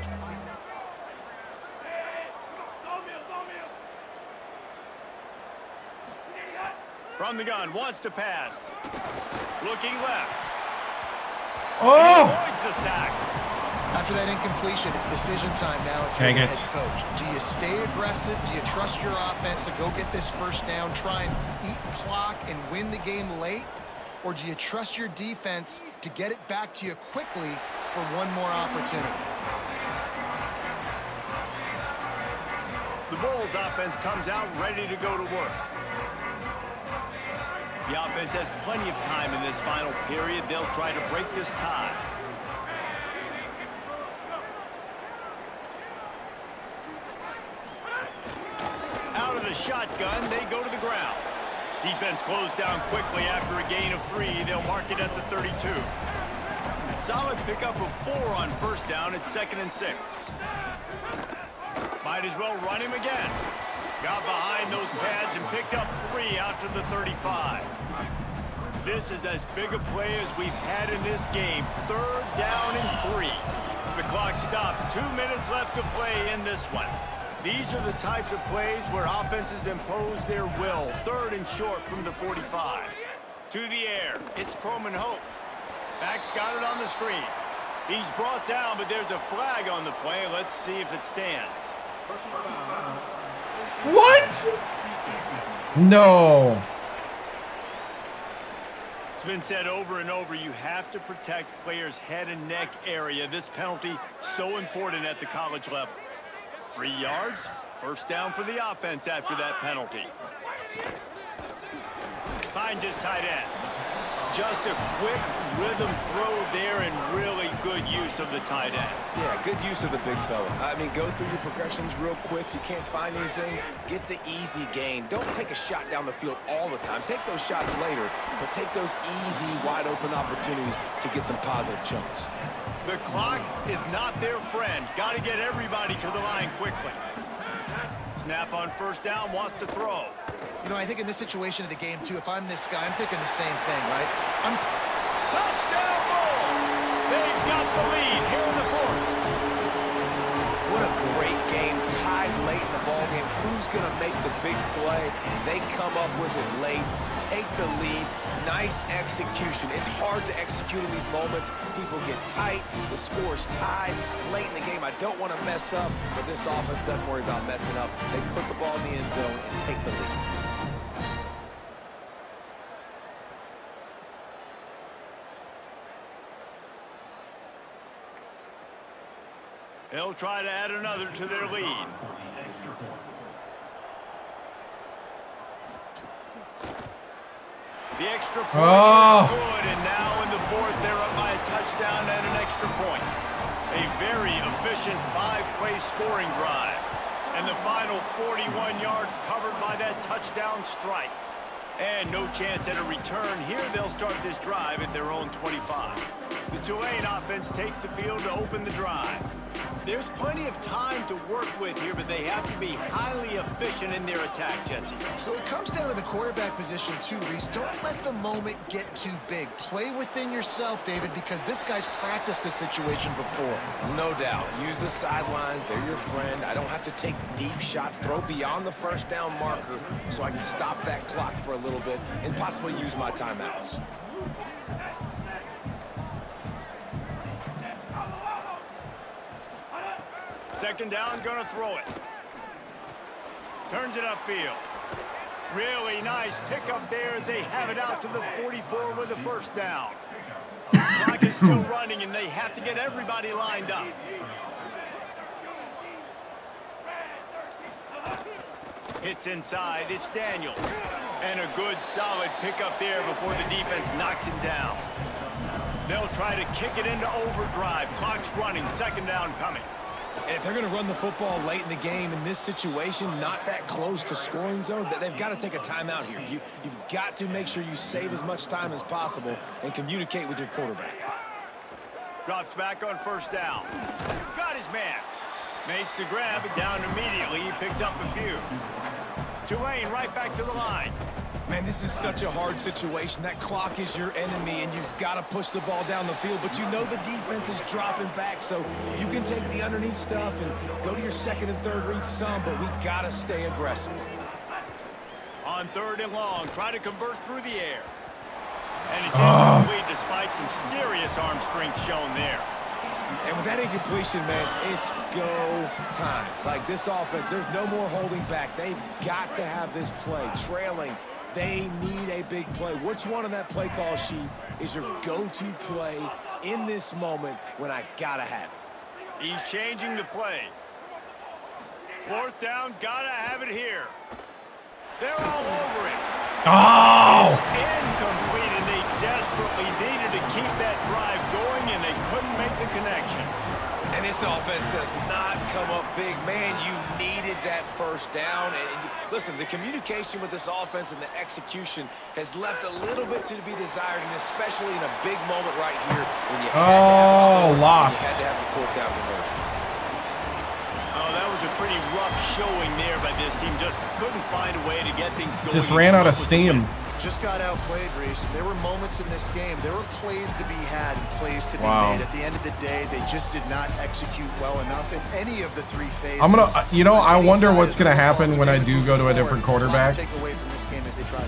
From the gun, wants to pass. Looking left. Oh! He avoids the sack. After that incompletion, it's decision time now if you're Dang the it. head coach. Do you stay aggressive? Do you trust your offense to go get this first down, try and eat clock and win the game late? Or do you trust your defense to get it back to you quickly for one more opportunity? The Bulls offense comes out ready to go to work. The offense has plenty of time in this final period. They'll try to break this tie. Out of the shotgun, they go to the ground. Defense closed down quickly after a gain of 3. They'll mark it at the 32. Solid pickup of 4 on first down. It's 2nd and 6. Might as well run him again. Got behind those pads and picked up 3 out to the 35. This is as big a play as we've had in this game. 3rd down and 3. The clock stops. 2 minutes left to play in this one. These are the types of plays where offenses impose their will. 3rd and short from the 45. To the air. It's Croman Hope. Back's got it on the screen. He's brought down, but there's a flag on the play. Let's see if it stands. What? No. It's been said over and over, you have to protect players' head and neck area. This penalty so important at the college level. 3 yards, first down for the offense after that penalty. Finds his tight end. Just a quick rhythm throw there and really good use of the tight end. Yeah, good use of the big fella. I mean, go through your progressions real quick. You can't find anything. Get the easy gain. Don't take a shot down the field all the time. Take those shots later, but take those easy, wide-open opportunities to get some positive chunks. The clock is not their friend. Got to get everybody to the line quickly. Snap on first down, wants to throw. You know, I think in this situation of the game, too, if I'm this guy, I'm thinking the same thing, right? Touchdown Bulls! They've got the lead here in the 4th. What a great game, tied late in the ballgame. Who's going to make the big play? They come up with it late, take the lead. Nice execution. It's hard to execute in these moments. People get tight. The score's tied late in the game. I don't want to mess up, but this offense doesn't worry about messing up. They put the ball in the end zone and take the lead. They'll try to add another to their lead. The extra point is good, and now in the 4th, they're up by a touchdown and an extra point. A very efficient 5-play scoring drive. And the final 41 yards covered by that touchdown strike. And no chance at a return. Here they'll start this drive at their own 25. The Tulane offense takes the field to open the drive. There's plenty of time to work with here, but they have to be highly efficient in their attack, Jesse. So it comes down to the quarterback position, too, Reese. Don't let the moment get too big. Play within yourself, David, because this guy's practiced this situation before. No doubt. Use the sidelines. They're your friend. I don't have to take deep shots. Throw beyond the first down marker so I can stop that clock for a little bit and possibly use my timeouts. Second down, gonna throw it. Turns it upfield. Really nice pickup there as they have it out to the 44 with the first down. Clock is still running, and they have to get everybody lined up. Hits inside, it's Daniels. And a good, solid pickup there before the defense knocks him down. They'll try to kick it into overdrive. Clock's running, second down coming. And if they're going to run the football late in the game in this situation, not that close to scoring zone, they've got to take a timeout here. You've got to make sure you save as much time as possible and communicate with your quarterback. Drops back on first down. Got his man. Makes the grab, down immediately. He picks up a few. Tulane right back to the line. Man, this is such a hard situation. That clock is your enemy, and you've got to push the ball down the field. But you know the defense is dropping back, so you can take the underneath stuff and go to your second and third read some, but we got to stay aggressive. On third and long, try to convert through the air. And it's incomplete despite some serious arm strength shown there. And with that incompletion, man, it's go time. Like this offense, there's no more holding back. They've got to have this play. Trailing, they need a big play. Which one on that play call sheet is your go-to play in this moment when I gotta have it? He's changing the play. Fourth down, gotta have it here. They're all over it. Oh! It's incomplete, and they desperately needed to keep that drive going, and they couldn't make the connection. And this offense does not come up big. Man, you needed that first down. And listen, the communication with this offense and the execution has left a little bit to be desired, and especially in a big moment right here when you had to have a score, lost. you had to have the fourth down conversion. Oh, that was a pretty rough showing there by this team. Just couldn't find a way to get things going. Just ran out of steam. Just got outplayed, Reese. There were moments in this game. There were plays to be had and plays to be made. At the end of the day, they just did not execute well enough in any of the three phases. I'm gonna, I wonder what's gonna happen when I do go to a different quarterback. Take away from this game as they try to.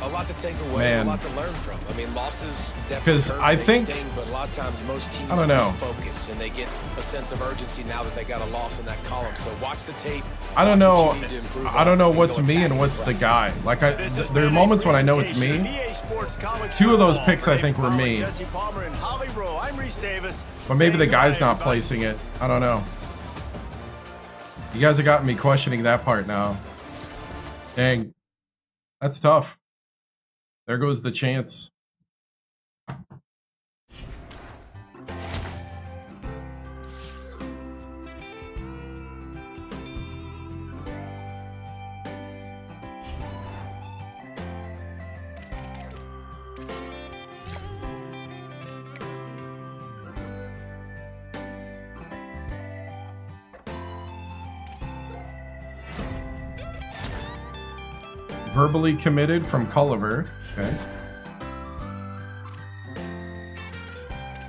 A lot to take away, Man. a lot to learn from. I mean, losses definitely Because hurt, I they think, sting, but a lot of times most teams I don't know. focus and they get a sense of urgency now that they got a loss in that column. So watch the tape. I don't watch know. what you need to improve I don't know on, what's go me attack and what's it the right. guy. Like there are moments when I know it's me. Two of those picks I think were me. But maybe the guy's not placing it. I don't know. You guys have gotten me questioning that part now. Dang. That's tough. There goes the chance. Verbally committed from Culliver. Okay.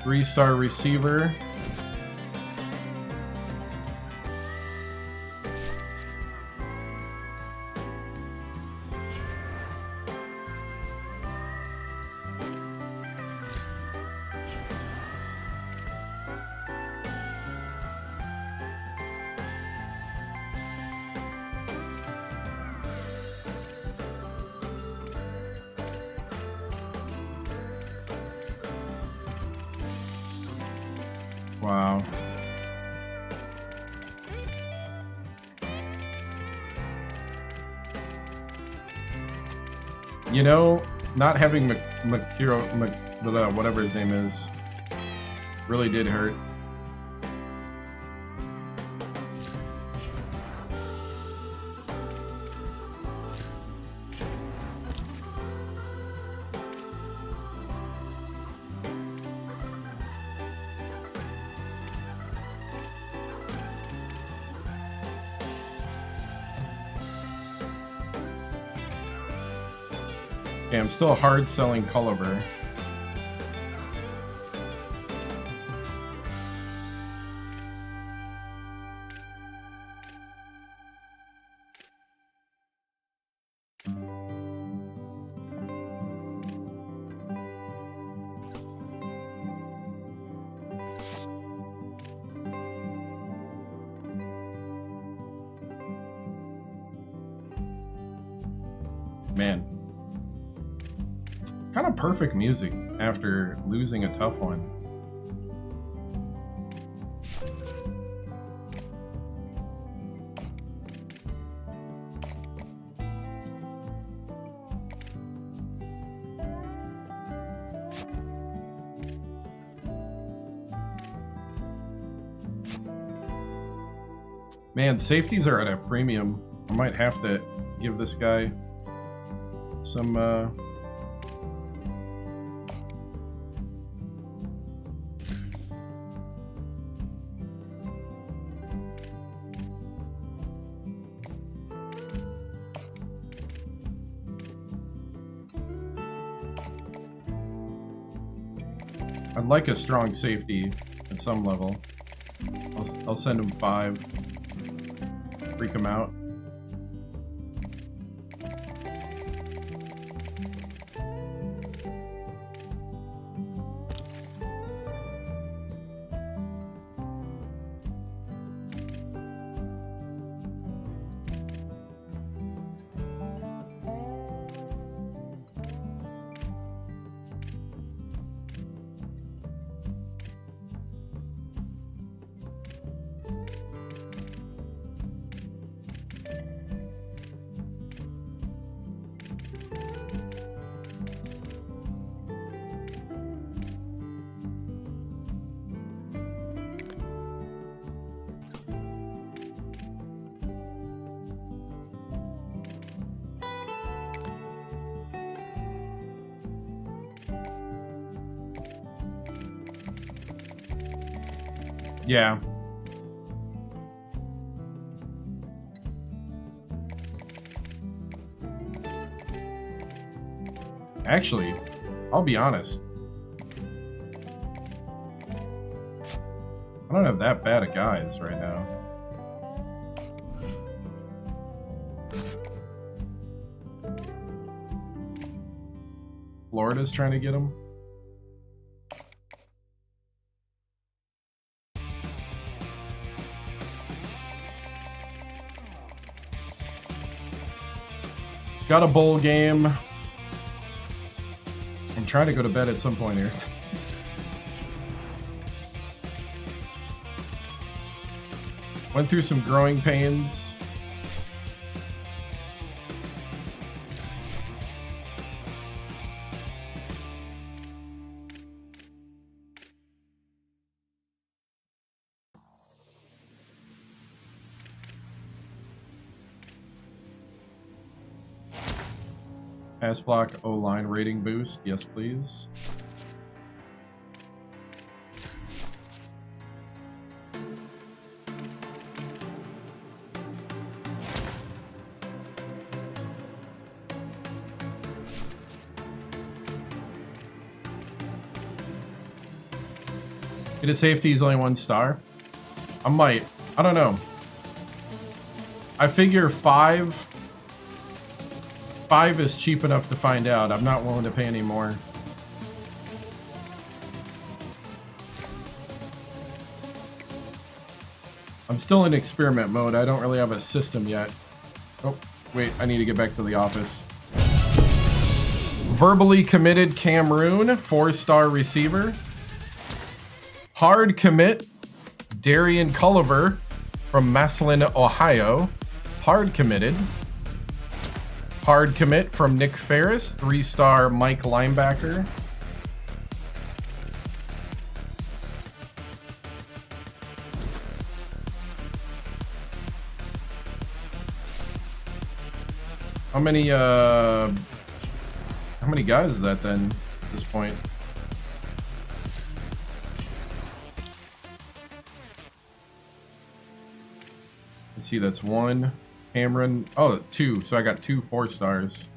3-star receiver. Wow. You know, not having whatever his name is really did hurt. Okay, I'm still hard selling Culliver. Man. Kind of perfect music after losing a tough one. Man, safeties are at a premium. I might have to give this guy some, I'd like a strong safety at some level. I'll send him 5. Freak him out. Yeah. Actually, I'll be honest. I don't have that bad of guys right now. Florida's trying to get him. Got a bowl game. I'm trying to go to bed at some point here. Went through some growing pains. Pass block O-line rating boost. Yes, please. Get a safety, he's only 1 star. I might. I don't know. I figure 5 is cheap enough to find out. I'm not willing to pay any more. I'm still in experiment mode. I don't really have a system yet. Oh, wait, I need to get back to the office. Verbally committed Cameroon, 4-star receiver. Hard commit Darian Culliver from Massillon, Ohio. Hard committed. Hard commit from Nick Ferris, 3-star Mike linebacker. How many guys is that then at this point? Let's see, that's 1. Cameron, oh, 2. So I got 2 4-stars.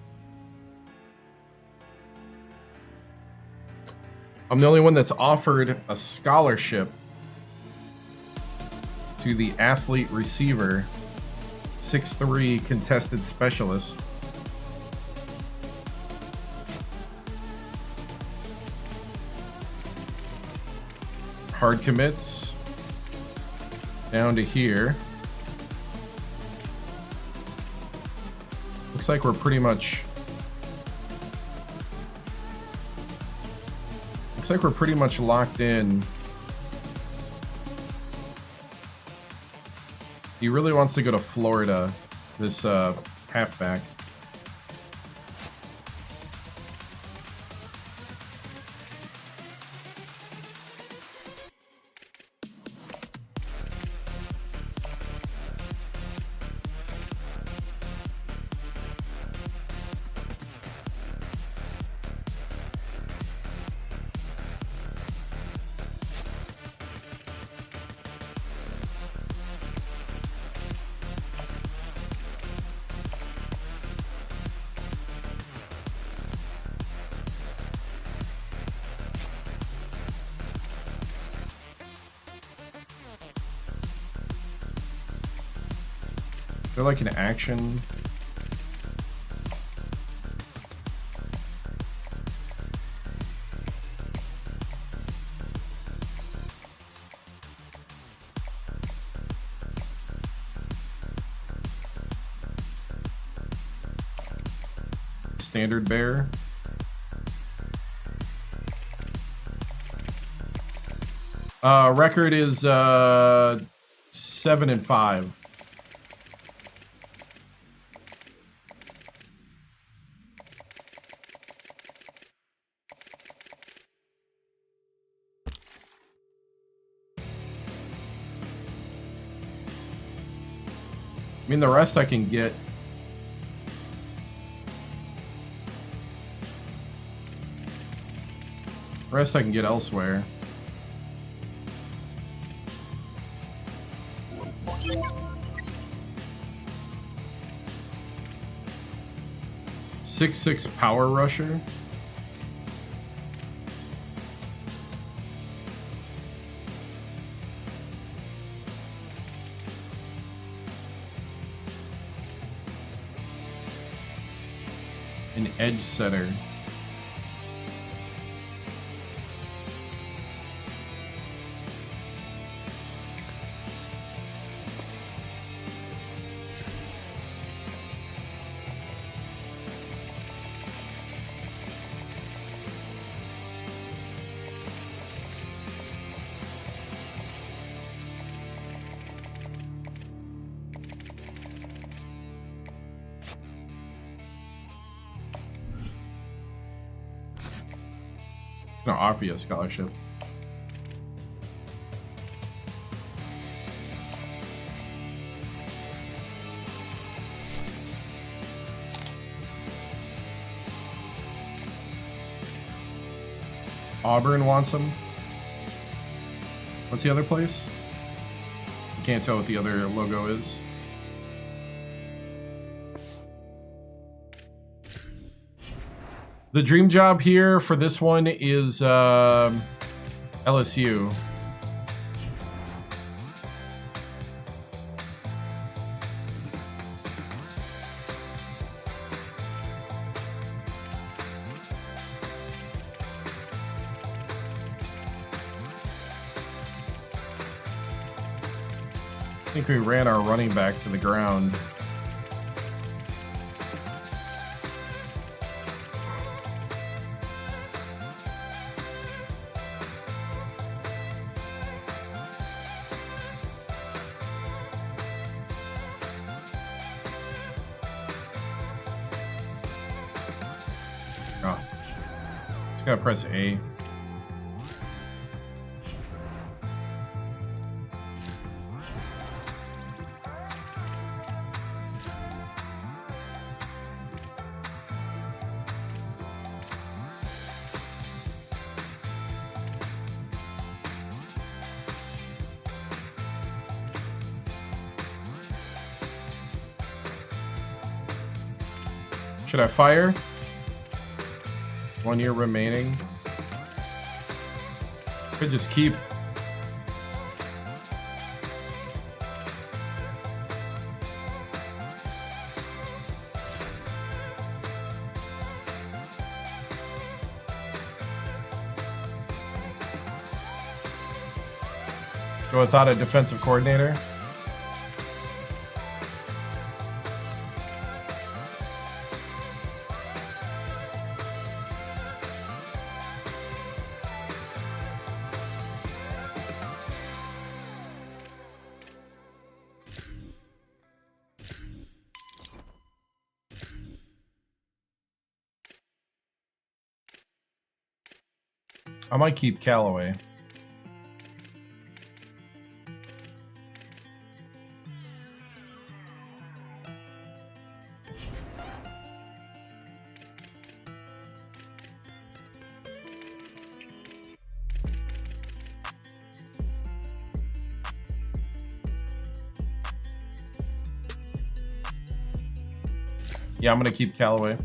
I'm the only one that's offered a scholarship to the athlete receiver, 6'3" contested specialist. Hard commits down to here. Looks like we're pretty much Looks like we're pretty much locked in. He really wants to go to Florida, this halfback. They're like an action. Standard bear. Record is 7-5. I mean, the rest I can get. The rest I can get elsewhere. Six power rusher. An edge setter. Gonna offer you a scholarship. Auburn wants him. What's the other place? I can't tell what the other logo is. The dream job here for this one is LSU. I think we ran our running back to the ground. Oh. Just gotta press A. Should I fire? 1 year remaining. Could just keep. Go without a defensive coordinator. I might keep Callaway. Yeah, I'm gonna keep Callaway.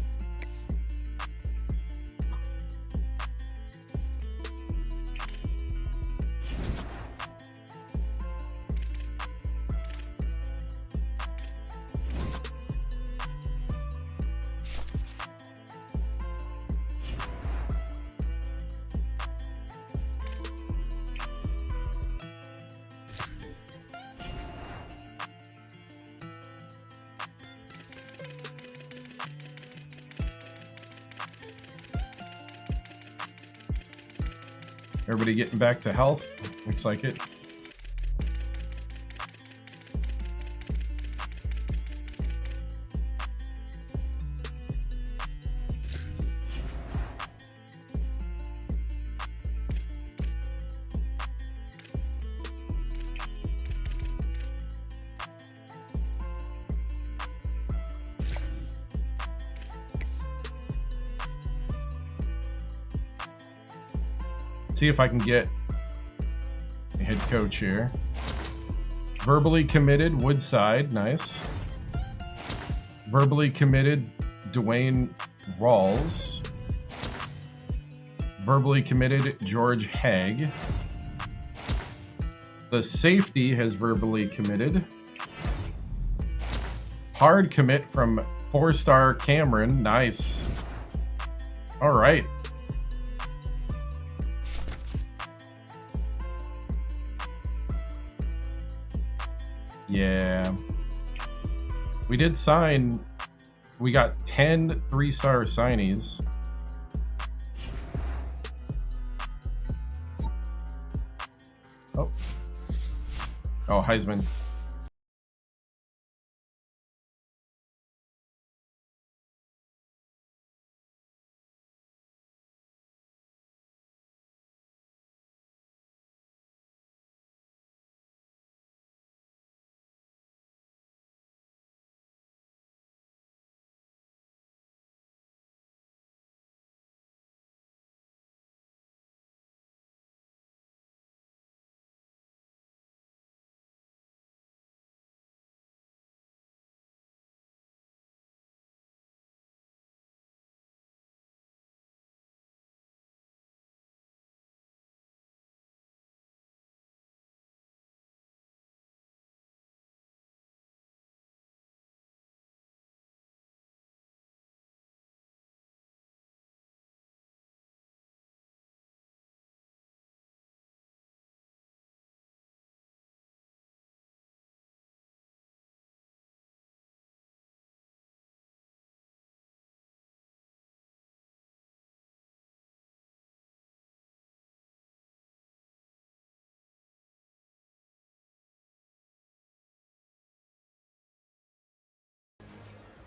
Everybody getting back to health? Looks like it. See if I can get a head coach here. Verbally committed, Woodside, nice. Verbally committed, Dwayne Rawls. Verbally committed, George Haig. The safety has verbally committed. Hard commit from 4-star Cameron, nice. All right. Yeah. We did sign. We got 10 3-star signees. Oh. Oh, Heisman.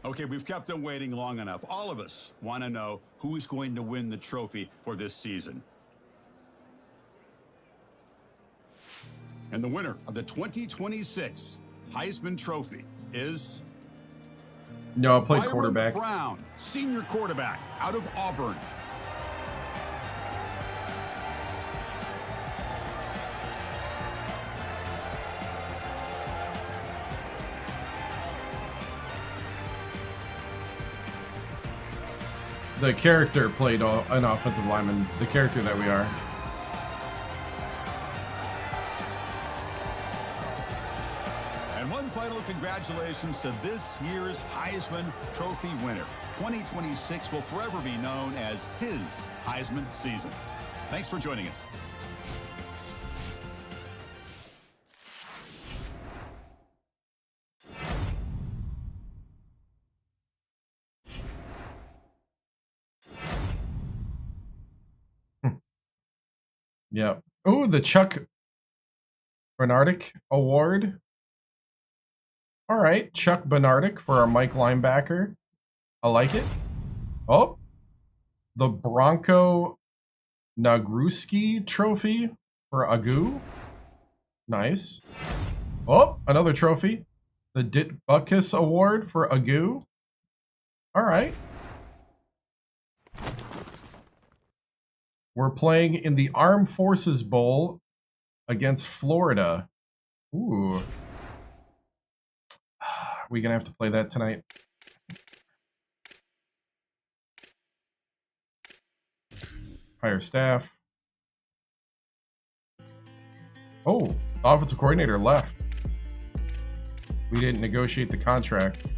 Okay, we've kept them waiting long enough. All of us want to know who is going to win the trophy for this season. And the winner of the 2026 Heisman Trophy is... No, I played Byron quarterback. Brown, senior quarterback out of Auburn. The character played an offensive lineman. The character that we are. And one final congratulations to this year's Heisman Trophy winner. 2026 will forever be known as his Heisman season. Thanks for joining us. Yeah. Oh, the Chuck Bernardic Award. All right, Chuck Bernardic for our Mike linebacker. I like it. Oh, the Bronco Nagruski trophy for Agu. Nice. Oh, another trophy. The Ditbuckus Award for Agu. All right. We're playing in the Armed Forces Bowl against Florida. Ooh. We gonna have to play that tonight. Hire staff. Oh, the offensive coordinator left. We didn't negotiate the contract.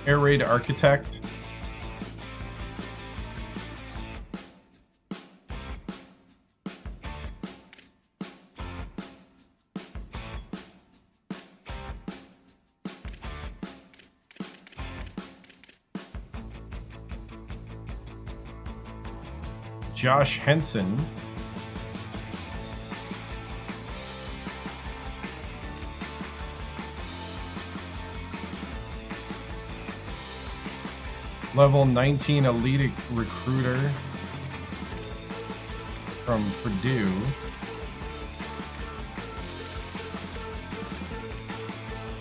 Air Raid Architect. Josh Henson. Level 19 elite recruiter from Purdue.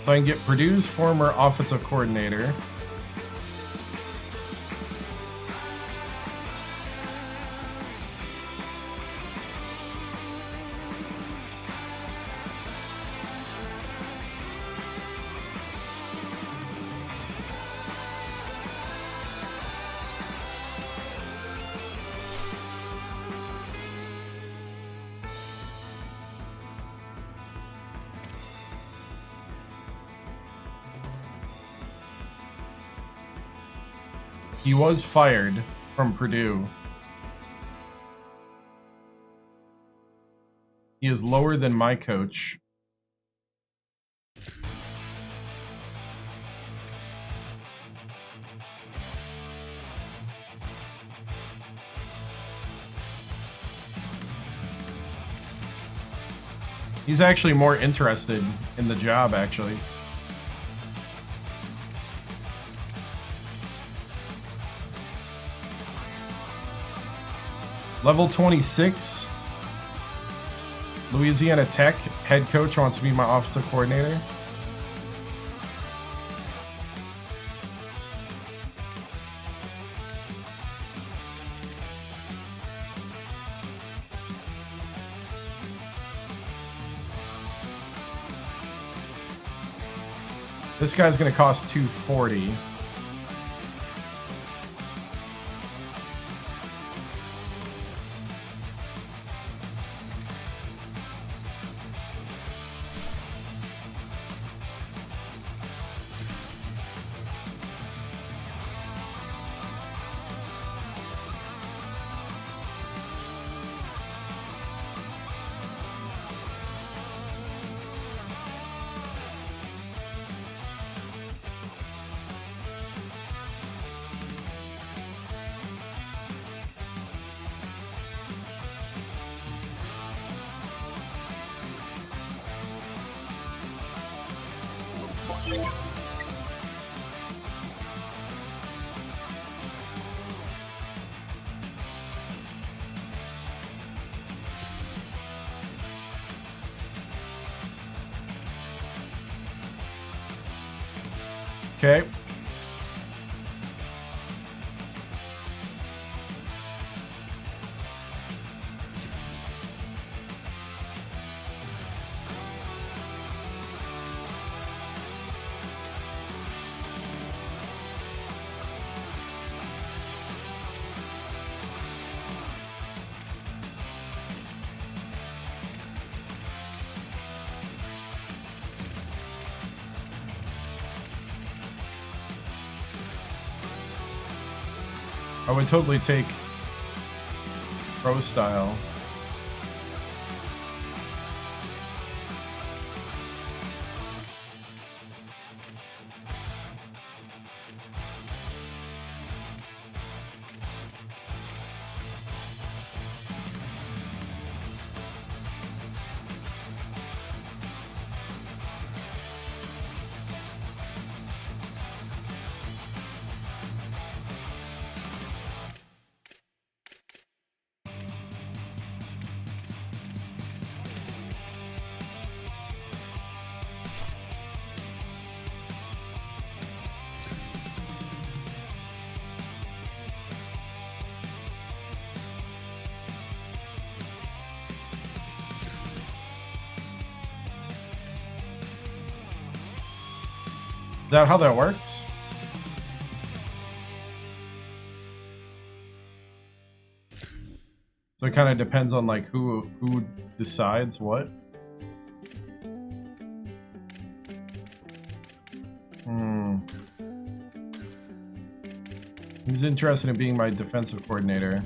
So I can get Purdue's former offensive coordinator. He was fired from Purdue. He is lower than my coach. He's actually more interested in the job, actually. Level 26. Louisiana Tech head coach wants to be my offensive coordinator. This guy's going to cost $240. Okay. I would totally take pro style. Is that how that works? So it kind of depends on like who decides what. Who's interested in being my defensive coordinator?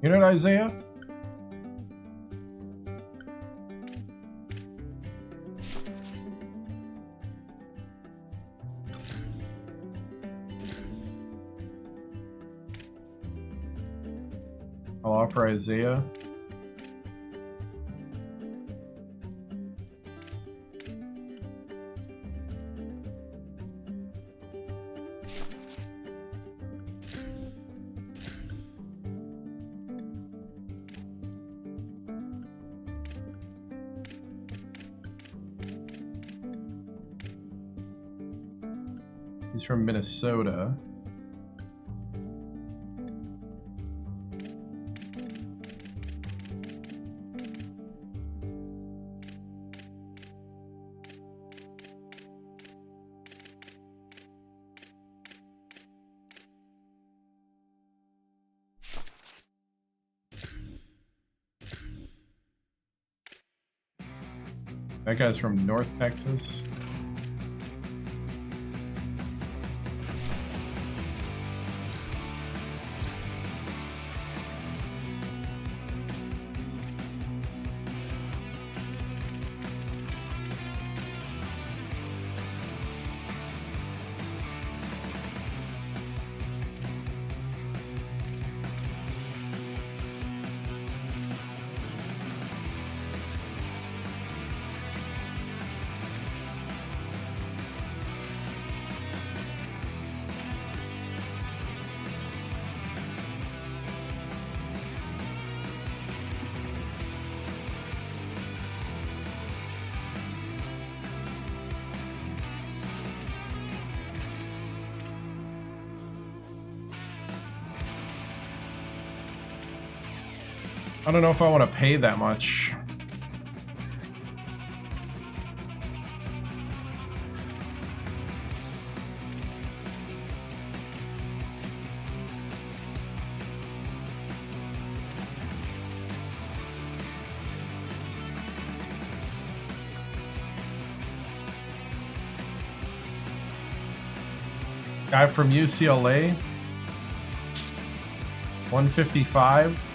You know what, Isaiah? I'll offer Isaiah. He's from Minnesota. That guy's from North Texas. I don't know if I want to pay that much. Guy from UCLA, 155.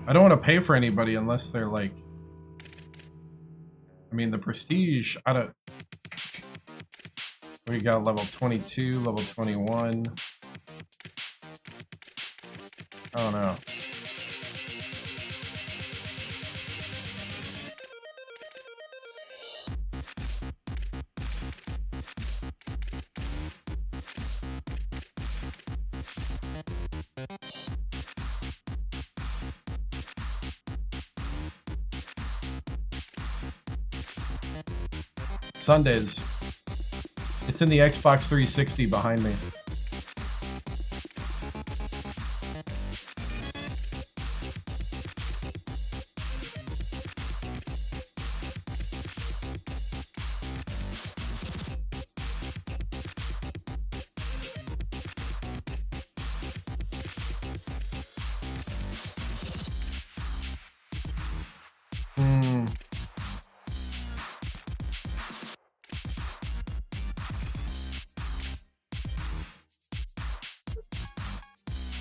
I don't want to pay for anybody unless they're like... I mean, the prestige, I don't... We got level 22, level 21. I don't know. Sundays. It's in the Xbox 360 behind me.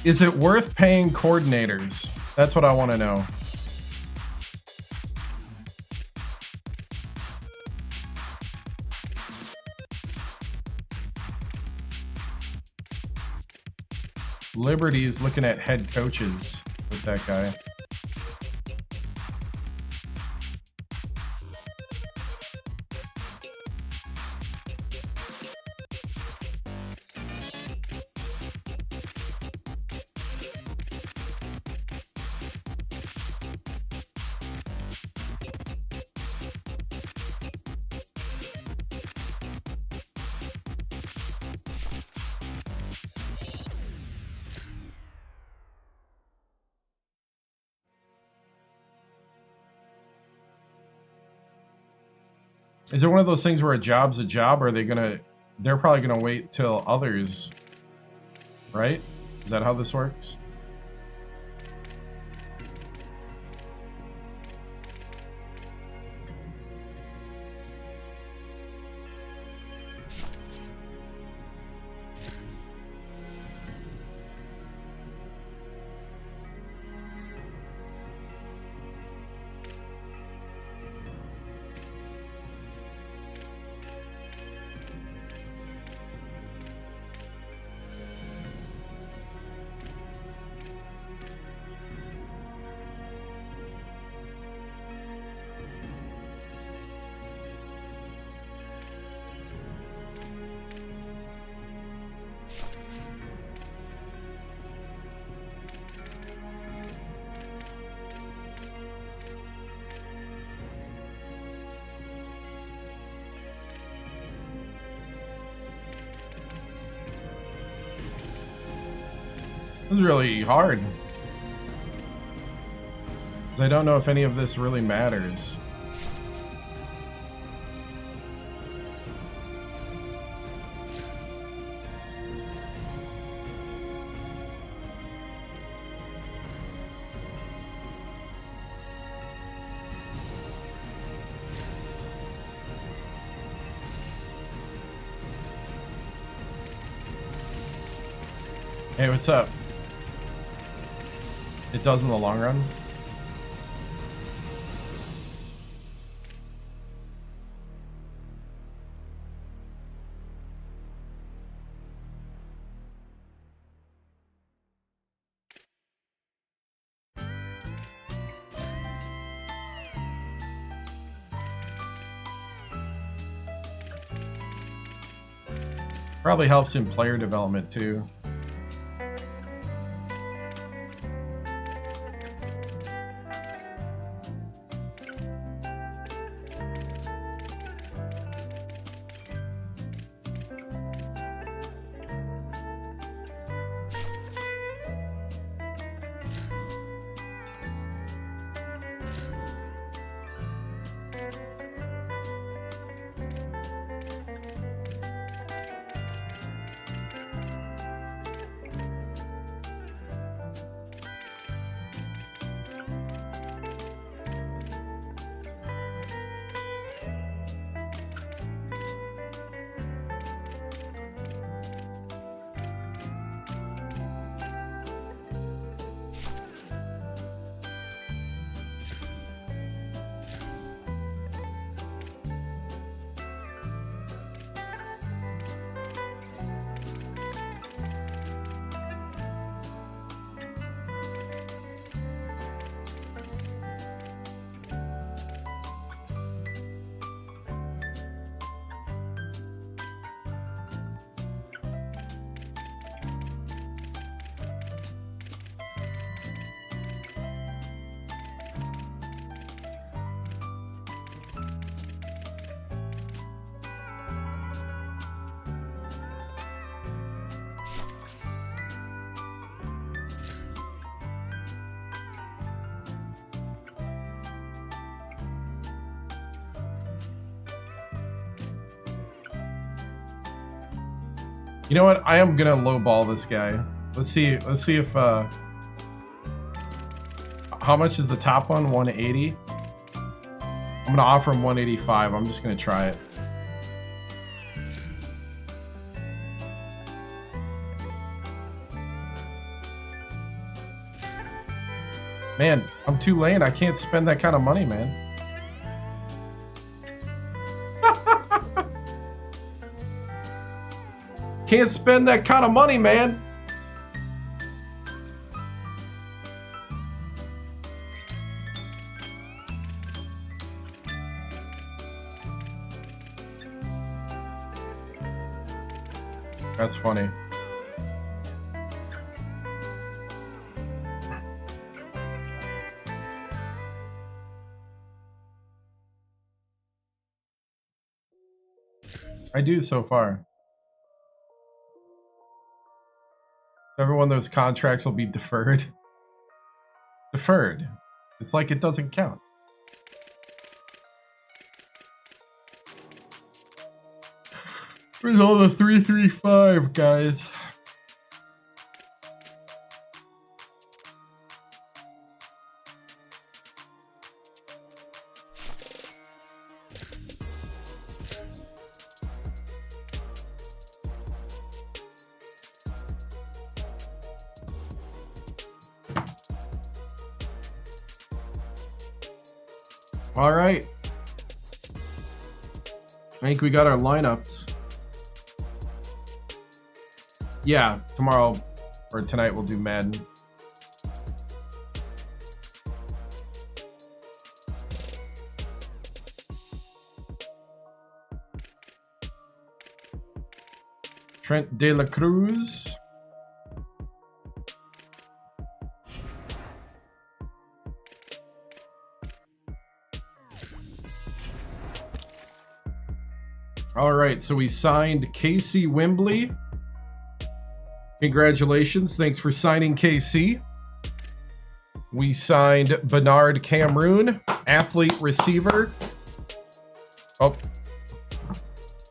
Is it worth paying coordinators? That's what I want to know. Liberty is looking at head coaches with that guy. Is it one of those things where a job's a job, or are they they're probably gonna wait till others, right? Is that how this works? This is really hard. 'Cause I don't know if any of this really matters. Hey, what's up? It does in the long run. Probably helps in player development too. You know what? I am gonna lowball this guy. Let's see if how much is the top one? 180. I'm gonna offer him 185. I'm just gonna try it. Man, I'm Tulane. I can't spend that kind of money, man. Can't spend that kind of money, man. That's funny. I do so far. Every one of those contracts will be deferred. Deferred. It's like it doesn't count. Where's all the 335 guys? All right. I think we got our lineups. Yeah, tomorrow or tonight we'll do Madden. Trent Delacroix. All right, so we signed Casey Wembley. Congratulations. Thanks for signing KC. We signed Bernard Cameroon, athlete receiver. Oh,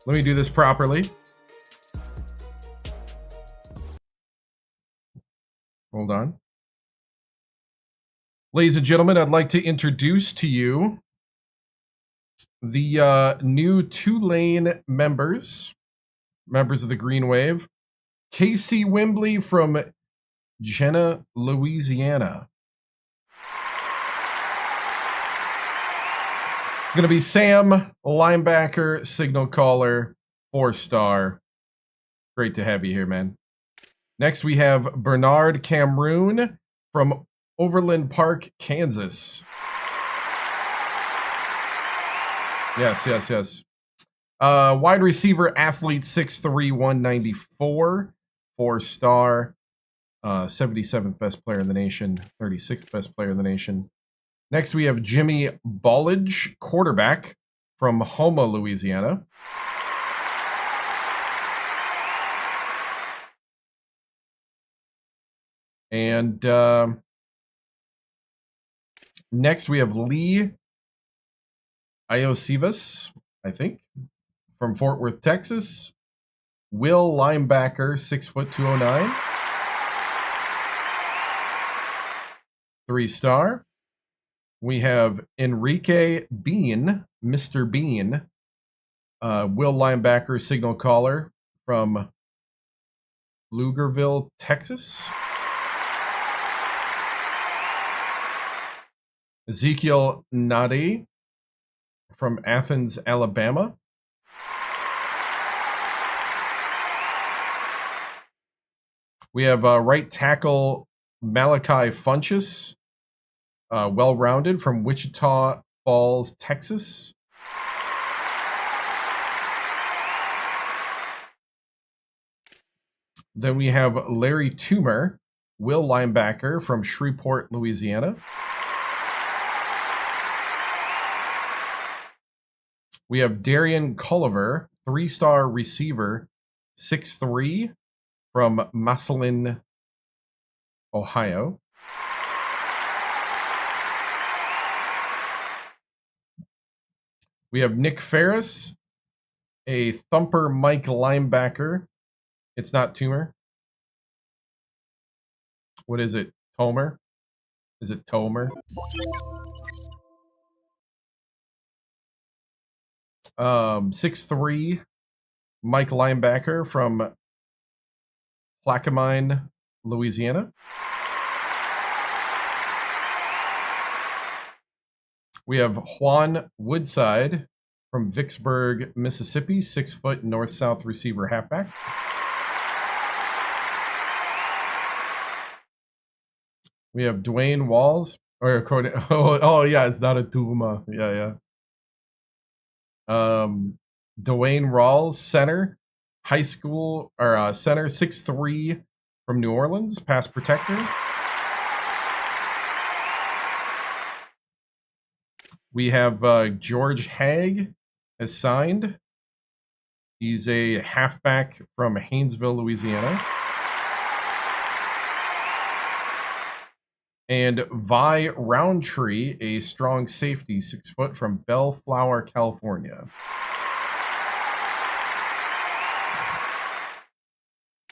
let me do this properly. Hold on. Ladies and gentlemen, I'd like to introduce to you the new Tulane members of the Green Wave. Casey Wembley from Jenna, Louisiana. It's going to be Sam, linebacker, signal caller, 4-star. Great to have you here, man. Next, we have Bernard Cameroon from Overland Park, Kansas. Yes. Wide receiver, athlete, 6'3", 194. 4-star, 77th best player in the nation, 36th best player in the nation. Next, we have Jimmy Ballage, quarterback from Houma, Louisiana. And next, we have Lee Iosivas, I think, from Fort Worth, Texas. Will, linebacker, 6', 209. 3-star. We have Enrique Bean, Mr. Bean. Will, linebacker, signal caller from Pflugerville, Texas. Ezekiel Nadi from Athens, Alabama. We have right tackle Malachi Funchess, well-rounded from Wichita Falls, Texas. Then we have Larry Toomer, will linebacker from Shreveport, Louisiana. We have Darian Culliver, 3-star receiver, 6'3", from Massillon, Ohio. We have Nick Ferris, a thumper Mike linebacker It's not tumor. What is it? Tomer? Is it Tomer? 6'3", Mike linebacker from Plaquemine, Louisiana. We have Juan Woodside from Vicksburg, Mississippi, 6 foot north-south receiver halfback. We have Dwayne Walls, or oh yeah, it's not a tumor. Yeah. Dwayne Rawls, center, high school or center, 6'3", from New Orleans, pass protector. We have George Haig as signed. He's a halfback from Haynesville, Louisiana. And Vi Roundtree, a strong safety, 6 foot, from Bellflower, California.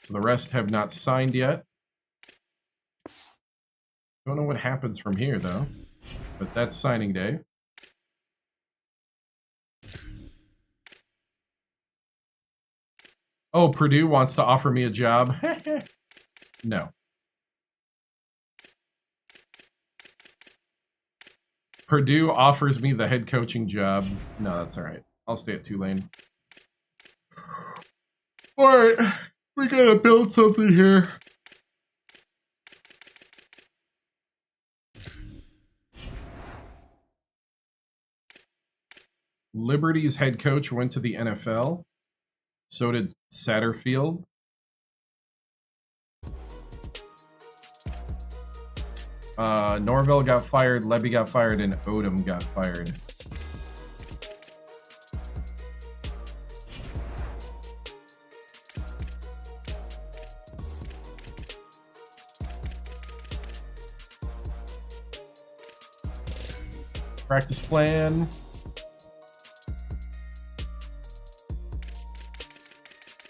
So the rest have not signed yet. Don't know what happens from here, though. But that's signing day. Oh, Purdue wants to offer me a job. No. Purdue offers me the head coaching job. No, that's all right. I'll stay at Tulane. All right, we gotta build something here. Liberty's head coach went to the NFL. So did Satterfield. Norvell got fired, Levy got fired, and Odom got fired. Practice plan.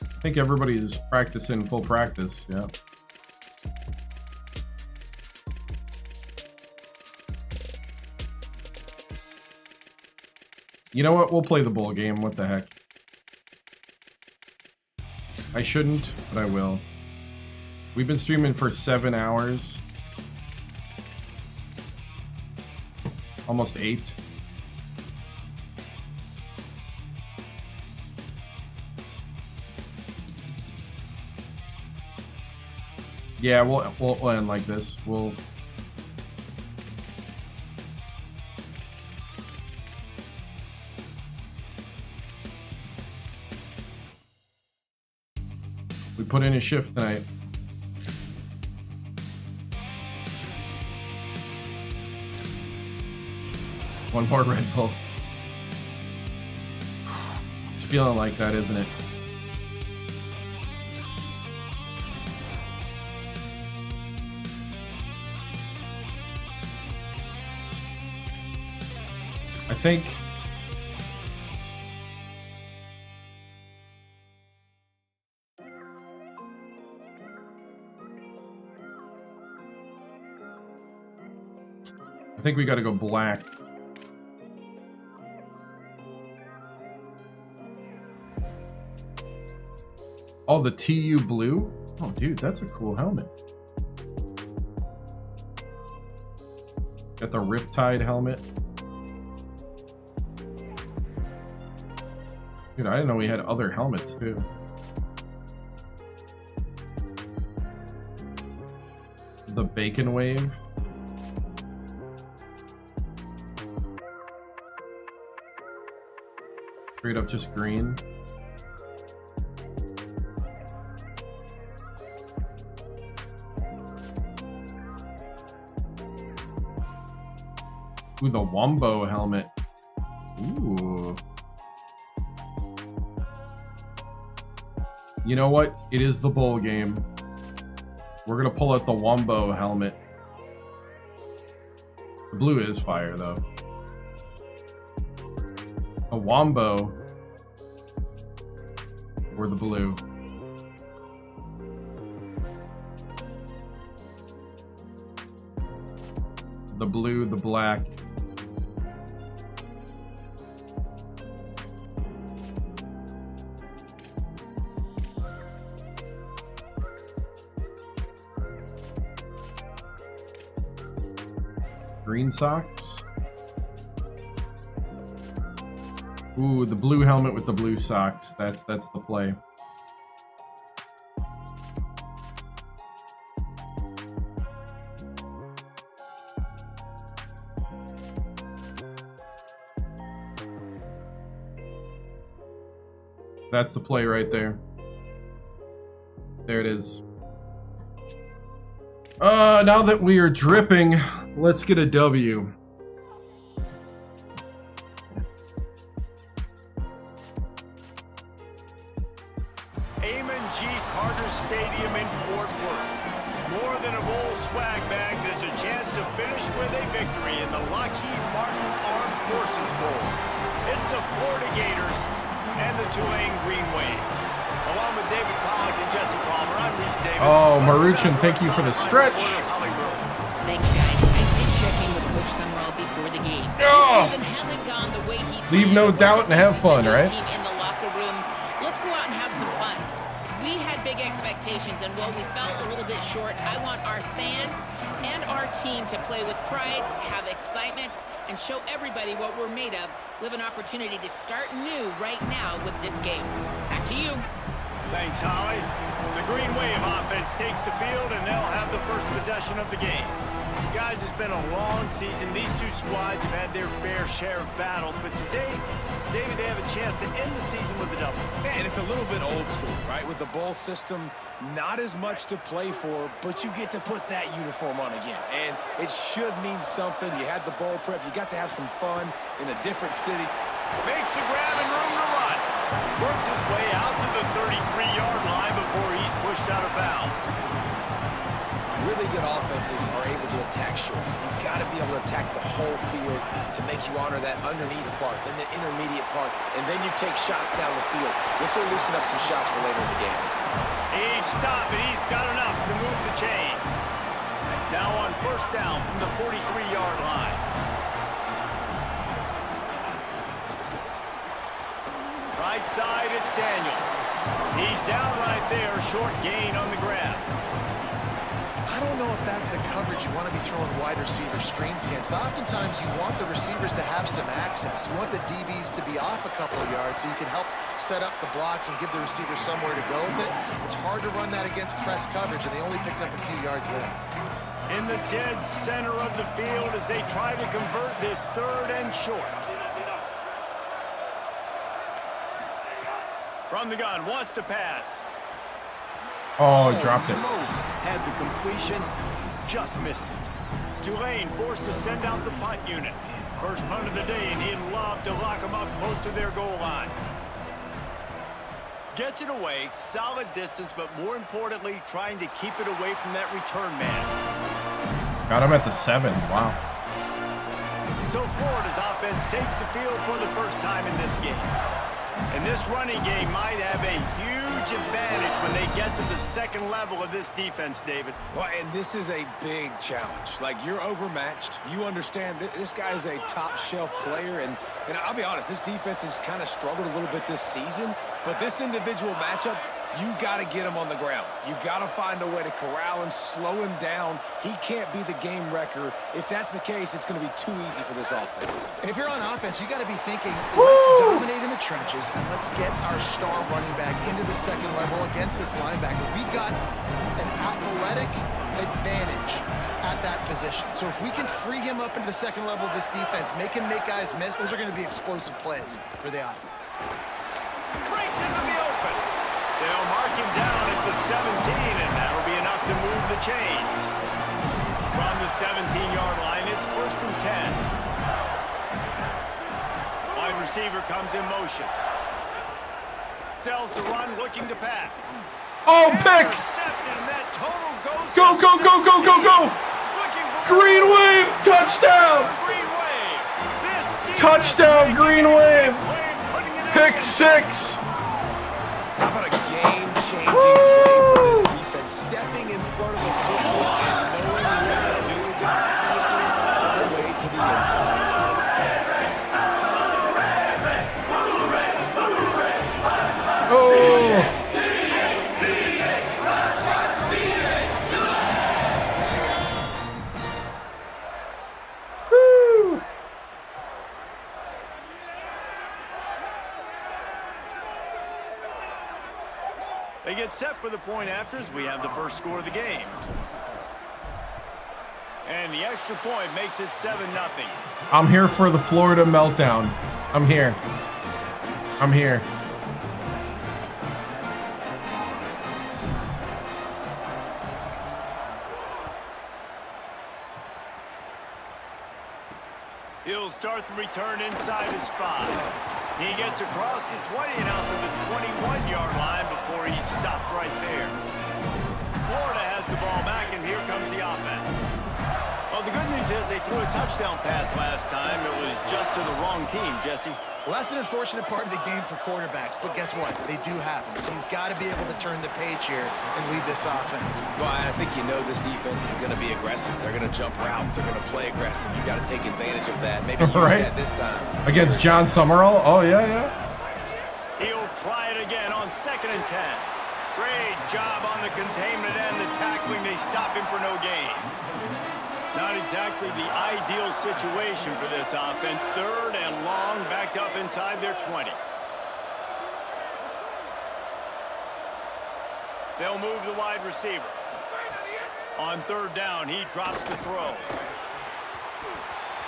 I think everybody's practicing full practice, yeah. You know what? We'll play the bowl game. What the heck? I shouldn't, but I will. We've been streaming for 7 hours. Almost 8. Yeah, we'll end like this. We put in a shift tonight. One more Red Bull. It's feeling like that, isn't it? I think we got to go black. Oh, the TU blue? Oh, dude, that's a cool helmet. Got the Riptide helmet. Dude, I didn't know we had other helmets, too. The Bacon Wave. Straight up just green. Ooh, the Wombo helmet. Ooh. You know what? It is the bowl game. We're gonna pull out the Wombo helmet. The blue is fire, though. A Wombo or the blue. The blue, the black. Green socks. Ooh, the blue helmet with the blue socks. That's the play. That's the play right there. There it is. Now that we are dripping, let's get a W. Amon G. Carter Stadium in Fort Worth. More than a bowl swag bag, there's a chance to finish with a victory in the Lockheed Martin Armed Forces Bowl. It's the Florida Gators and the Tulane Green Wave. Along with David Pollock and Jesse Palmer, I'm Reese Davis. Oh, Maruchan, thank you for the stretch. Thanks, guys. I did check in with Coach Summerall before the game. Oh. This season hasn't gone the way he planned. Leave no doubt and have fun, right? Team in the locker room. Let's go out and have some fun. We had big expectations, and while we fell a little bit short, I want our fans and our team to play with pride, have excitement, and show everybody what we're made of. We have an opportunity to start new right now with this game. Back to you. Thanks, Holly. The Green Wave offense takes the field, and they'll have the first possession of the game. Guys, it's been a long season. These two squads have had their fair share of battles, but today, David, they have a chance to end the season with a double. Yeah, and it's a little bit old school, right? With the bowl system, not as much to play for, but you get to put that uniform on again. And it should mean something. You had the bowl prep. You got to have some fun in a different city. Makes a grab and room to run. Works his way out to the 33-yard line before he's pushed out of bounds. Really good offenses are able to attack short. You've got to be able to attack the whole field to make you honor that underneath part, then the intermediate part, and then you take shots down the field. This will loosen up some shots for later in the game. He's stopped, and he's got enough to move the chain. Now on first down from the 43-yard line. Right side, it's Daniels. He's down right there, short gain on the grab. I don't know if that's the coverage you want to be throwing wide receiver screens against. Oftentimes, you want the receivers to have some access. You want the DBs to be off a couple of yards so you can help set up the blocks and give the receiver somewhere to go with it. It's hard to run that against press coverage, and they only picked up a few yards there. In the dead center of the field as they try to convert this third and short. From the gun, wants to pass. Oh, dropped it. Most had the completion, just missed it. Tulane forced to send out the punt unit. First punt of the day, and he'd love to lock them up close to their goal line. Gets it away, solid distance, but more importantly, trying to keep it away from that return man. Got him at the 7. Wow. So Florida's offense takes the field for the first time in this game. And this running game might have a huge advantage when they get to the second level of this defense, David. Well, and this is a big challenge. Like, you're overmatched. You understand this guy is a top-shelf player. And I'll be honest, this defense has kind of struggled a little bit this season. But this individual matchup, you got to get him on the ground. You got to find a way to corral him, slow him down. He can't be the game wrecker. If that's the case, it's going to be too easy for this offense. And if you're on offense, you got to be thinking, let's dominate in the trenches and let's get our star running back into the second level against this linebacker. We've got an athletic advantage at that position. So if we can free him up into the second level of this defense, make him make guys miss, those are going to be explosive plays for the offense. Breaks into the open. They'll mark him down at the 17, and that'll be enough to move the chains. From the 17-yard line, it's first and 10. Wide receiver comes in motion. Sells the run, looking to pass. Oh, pick! Go, go, go, go, go, go! Green Wave, touchdown! Touchdown, Green Wave! Pick 6! How about a game-changing play for this defense? Stepping in front of the football and knowing what to do with it, taking it. They get set for the point afters. We have the first score of the game. And the extra point makes it 7-0. I'm here for the Florida meltdown. I'm here. I'm here. He'll start the return inside his 5. He gets across the 20 and out to the 21-yard line before he's stopped right there. Florida has the ball back, and here comes the offense. Well, the good news is they threw a touchdown pass last time. It was just to the wrong team, Jesse. Well, that's an unfortunate part of the game for quarterbacks, but guess what? They do happen. So you've got to be able to turn the page here and lead this offense. Well, I think you know this defense is going to be aggressive. They're going to jump routes. They're going to play aggressive. You've got to take advantage of that. Maybe use that this time. Against John Summerall? Oh, yeah. He'll try it again on 2nd and 10. Great job on the containment and the tackling. They stop him for no gain. Not exactly the ideal situation for this offense. 3rd and long, backed up inside their 20. They'll move the wide receiver. On 3rd down, he drops the throw.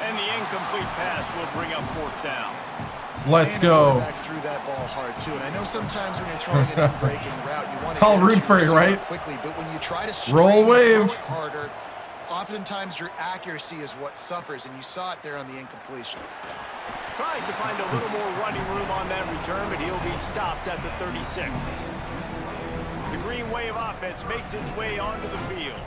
And the incomplete pass will bring up 4th down. Let's go. Back through that ball hard too, and I know sometimes when you're throwing an in-breaking route, you want to call root for it, right? Quickly, but when you try to roll wave harder, oftentimes your accuracy is what suffers, and you saw it there on the incompletion. Tries to find a little more running room on that return, but he'll be stopped at the 36. The Green Wave offense makes its way onto the field.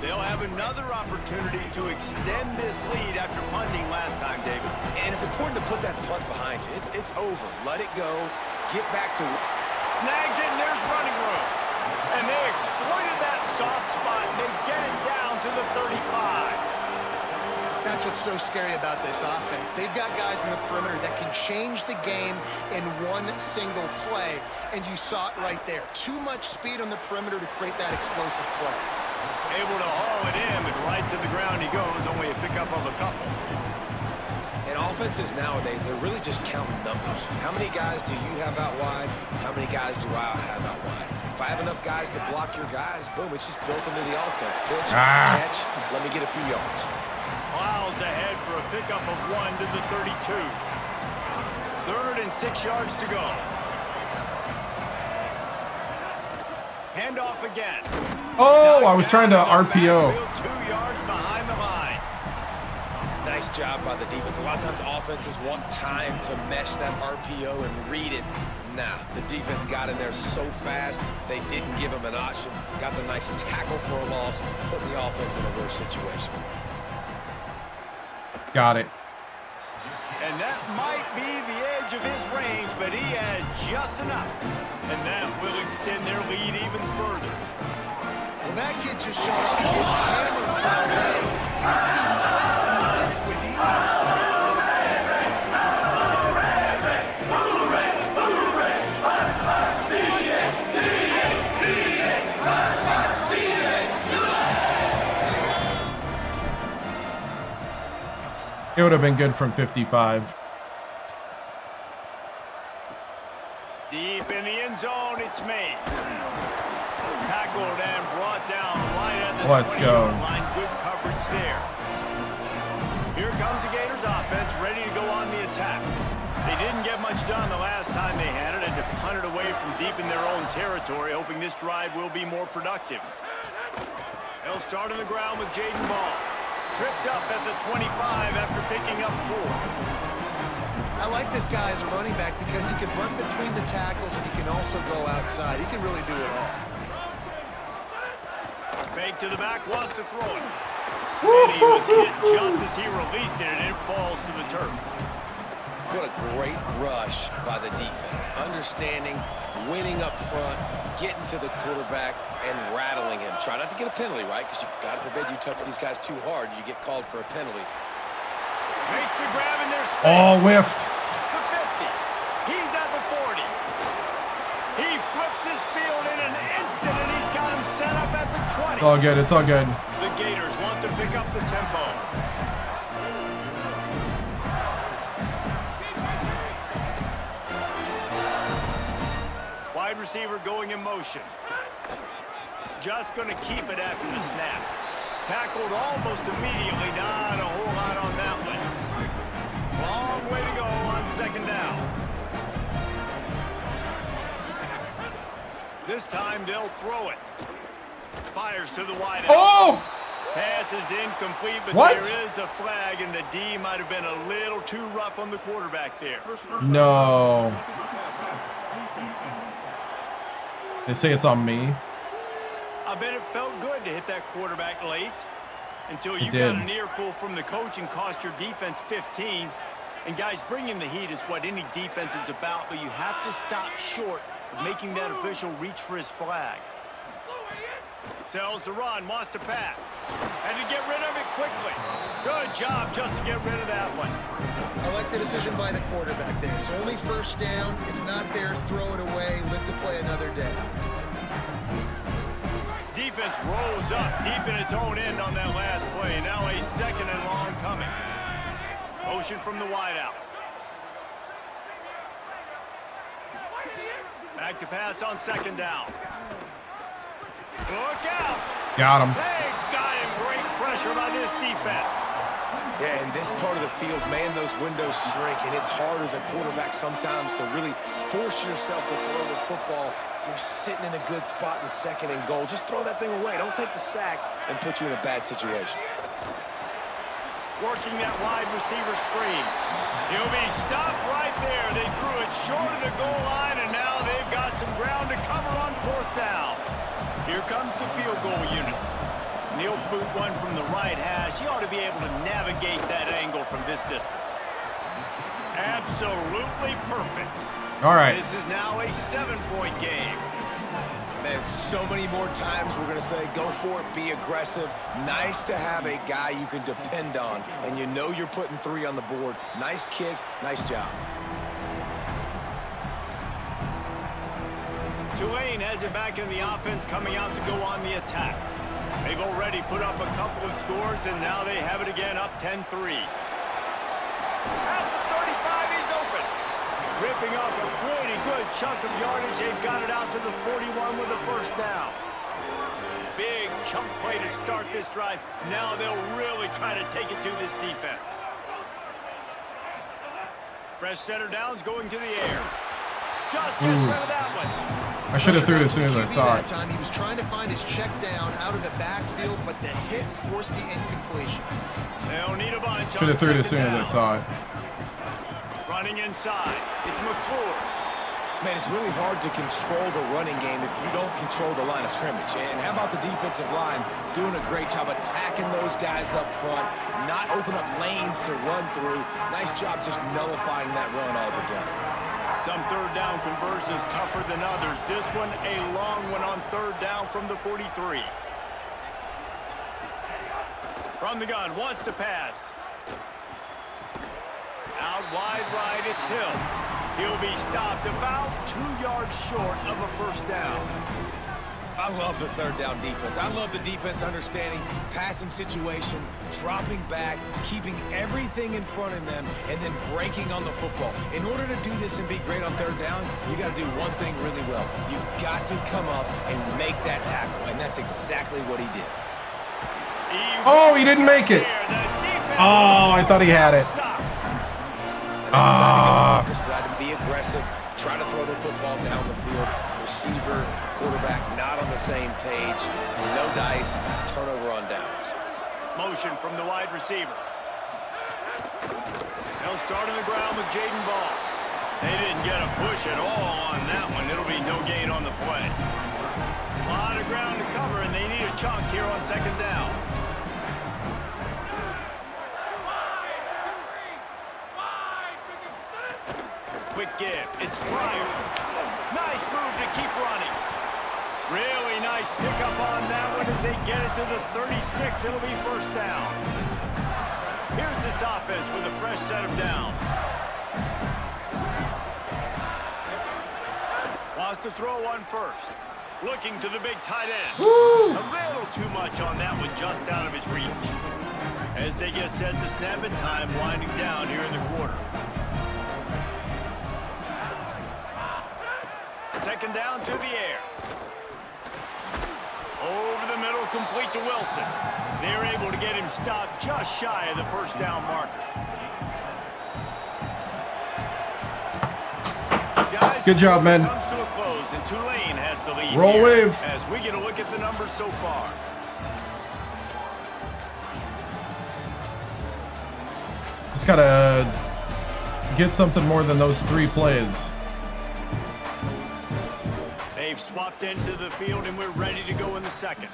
They'll have another opportunity to extend this lead after punting last time, David. And it's important to put that punt behind you. It's over. Let it go. Get back to it. Snags it, and there's running room. And they exploited that soft spot, and they get it down to the 35. That's what's so scary about this offense. They've got guys in the perimeter that can change the game in one single play, and you saw it right there. Too much speed on the perimeter to create that explosive play. Able to haul it in, and right to the ground he goes, only a pickup of a couple. And offenses nowadays, they're really just counting numbers. How many guys do you have out wide? How many guys do I have out wide? If I have enough guys to block your guys, boom, it's just built into the offense. Pitch, catch, let me get a few yards. Miles ahead for a pickup of 1 to the 32. 3rd and 6 yards to go. Handoff again. Oh, I was trying to RPO. 2 yards behind the line. Nice job by the defense. A lot of times offenses want time to mesh that RPO and read it. Nah, the defense got in there so fast, they didn't give him an option. Got the nice tackle for a loss, putting the offense in a worse situation. Got it. And that might be the edge of his range, but he had just enough. And that will extend their lead even further. Well, that kid just showed up his hammer from the leg 50 plus, and he did it with ease. It would have been good from 55. Deep in the end zone, it's Mace. Tackled and brought down right at the Let's go. line. Good coverage there. Here comes the Gators offense, ready to go on the attack. They didn't get much done the last time they had it, and to punt it away from deep in their own territory, hoping this drive will be more productive. They'll start on the ground with Jaden Ball. Tripped up at the 25 after picking up 4. I like this guy as a running back because he can run between the tackles and he can also go outside. He can really do it all. Fake to the back, wants to throw it. And he was hit just as he released it, and it falls to the turf. What a great rush by the defense. Understanding, winning up front, getting to the quarterback, and rattling him. Try not to get a penalty, right? Because, God forbid, you touch these guys too hard, you get called for a penalty. Makes the grab in their space. Oh, whiffed. The 50. He's at the 40. He flips his field in an instant, and he's got him set up at the 20. It's all good. It's all good. The Gators want to pick up the tempo. Wide receiver going in motion. Just going to keep it after the snap. Tackled almost immediately. Not a whole lot on that one. Long way to go on second down. This time they'll throw it. Fires to the wide out. Oh! Pass is incomplete, but What? there is a flag, and the D might have been a little too rough on the quarterback there. No. They say it's on me. I bet it felt good to hit that quarterback late until you did. got an earful from the coach and cost your defense 15. And guys, bringing the heat is what any defense is about, but you have to stop short of making that official reach for his flag. Sells the run, wants to pass. Had to get rid of it quickly. Good job just to get rid of that one. I like the decision by the quarterback there. It's only first down. It's not there. Throw it away. Live to play another day. Defense rolls up deep in its own end on that last play. Now a second and long coming. Motion from the wideout. Back to pass on second down. Look out! Got him. They got him. Great pressure by this defense. Yeah, in this part of the field, man, those windows shrink, and it's hard as a quarterback sometimes to really force yourself to throw the football. You're sitting in a good spot in second and goal. Just throw that thing away. Don't take the sack and put you in a bad situation. Working that wide receiver screen. He'll be stopped right there. They threw it short of the goal line, and now they've got some ground to cover on fourth down. Here comes the field goal unit. He'll boot one from the right hash. He ought to be able to navigate that angle from this distance. Absolutely perfect. All right. This is now a 7-point game. Man, so many more times we're going to say, go for it, be aggressive. Nice to have a guy you can depend on, and you know you're putting 3 on the board. Nice kick, nice job. Tulane has it back in the offense, coming out to go on the attack. They've already put up a couple of scores, and now they have it again, up 10-3. At the 35, he's open. Ripping off a pretty good chunk of yardage. They've got it out to the 41 with a first down. Big chunk play to start this drive. Now they'll really try to take it to this defense. Fresh center downs going to the air. Just gets rid of that one. I should have threw it as soon as I saw that it. time. He was trying to find his check down out of the backfield, but the hit forced the incompletion. They'll need a bunch. Should have threw it as soon as I saw it. Running inside. It's McClure. Man, it's really hard to control the running game if you don't control the line of scrimmage. And how about the defensive line doing a great job attacking those guys up front, not open up lanes to run through. Nice job just nullifying that run altogether. Some third down conversions tougher than others. This one a long one on third down from the 43. From the gun, wants to pass. Out wide right, it's Hill. He'll be stopped about 2 yards short of a first down. I love the third down defense. I love the defense understanding passing situation, dropping back, keeping everything in front of them, and then breaking on the football. In order to do this and be great on third down, you got to do one thing really well. You've got to come up and make that tackle, and that's exactly what he did. Oh, he didn't make it. Oh, I thought he had it. Decided to be aggressive, try to throw the football down the field. Receiver, quarterback, not on the same page. No dice, turnover on downs. Motion from the wide receiver. They'll start on the ground with Jaden Ball. They didn't get a push at all on that one. It'll be no gain on the play. A lot of ground to cover, and they need a chunk here on second down. Quick give. It's Pryor. Nice move to keep running. Really nice pickup on that one as they get it to the 36. It'll be first down. Here's this offense with a fresh set of downs. Wants to throw one first. Looking to the big tight end. Woo! A little too much on that one, just out of his reach. As they get set to snap it, time winding down here in the quarter. second down to the air. Over the middle, complete to Wilson. They're able to get him stopped just shy of the first down marker. Guys, good job, man. Comes to a close, and Tulane has the lead Roll here wave. as we get a look at the numbers so far. Just gotta get something more than those 3 plays. They've swapped into the field, and we're ready to go in the second.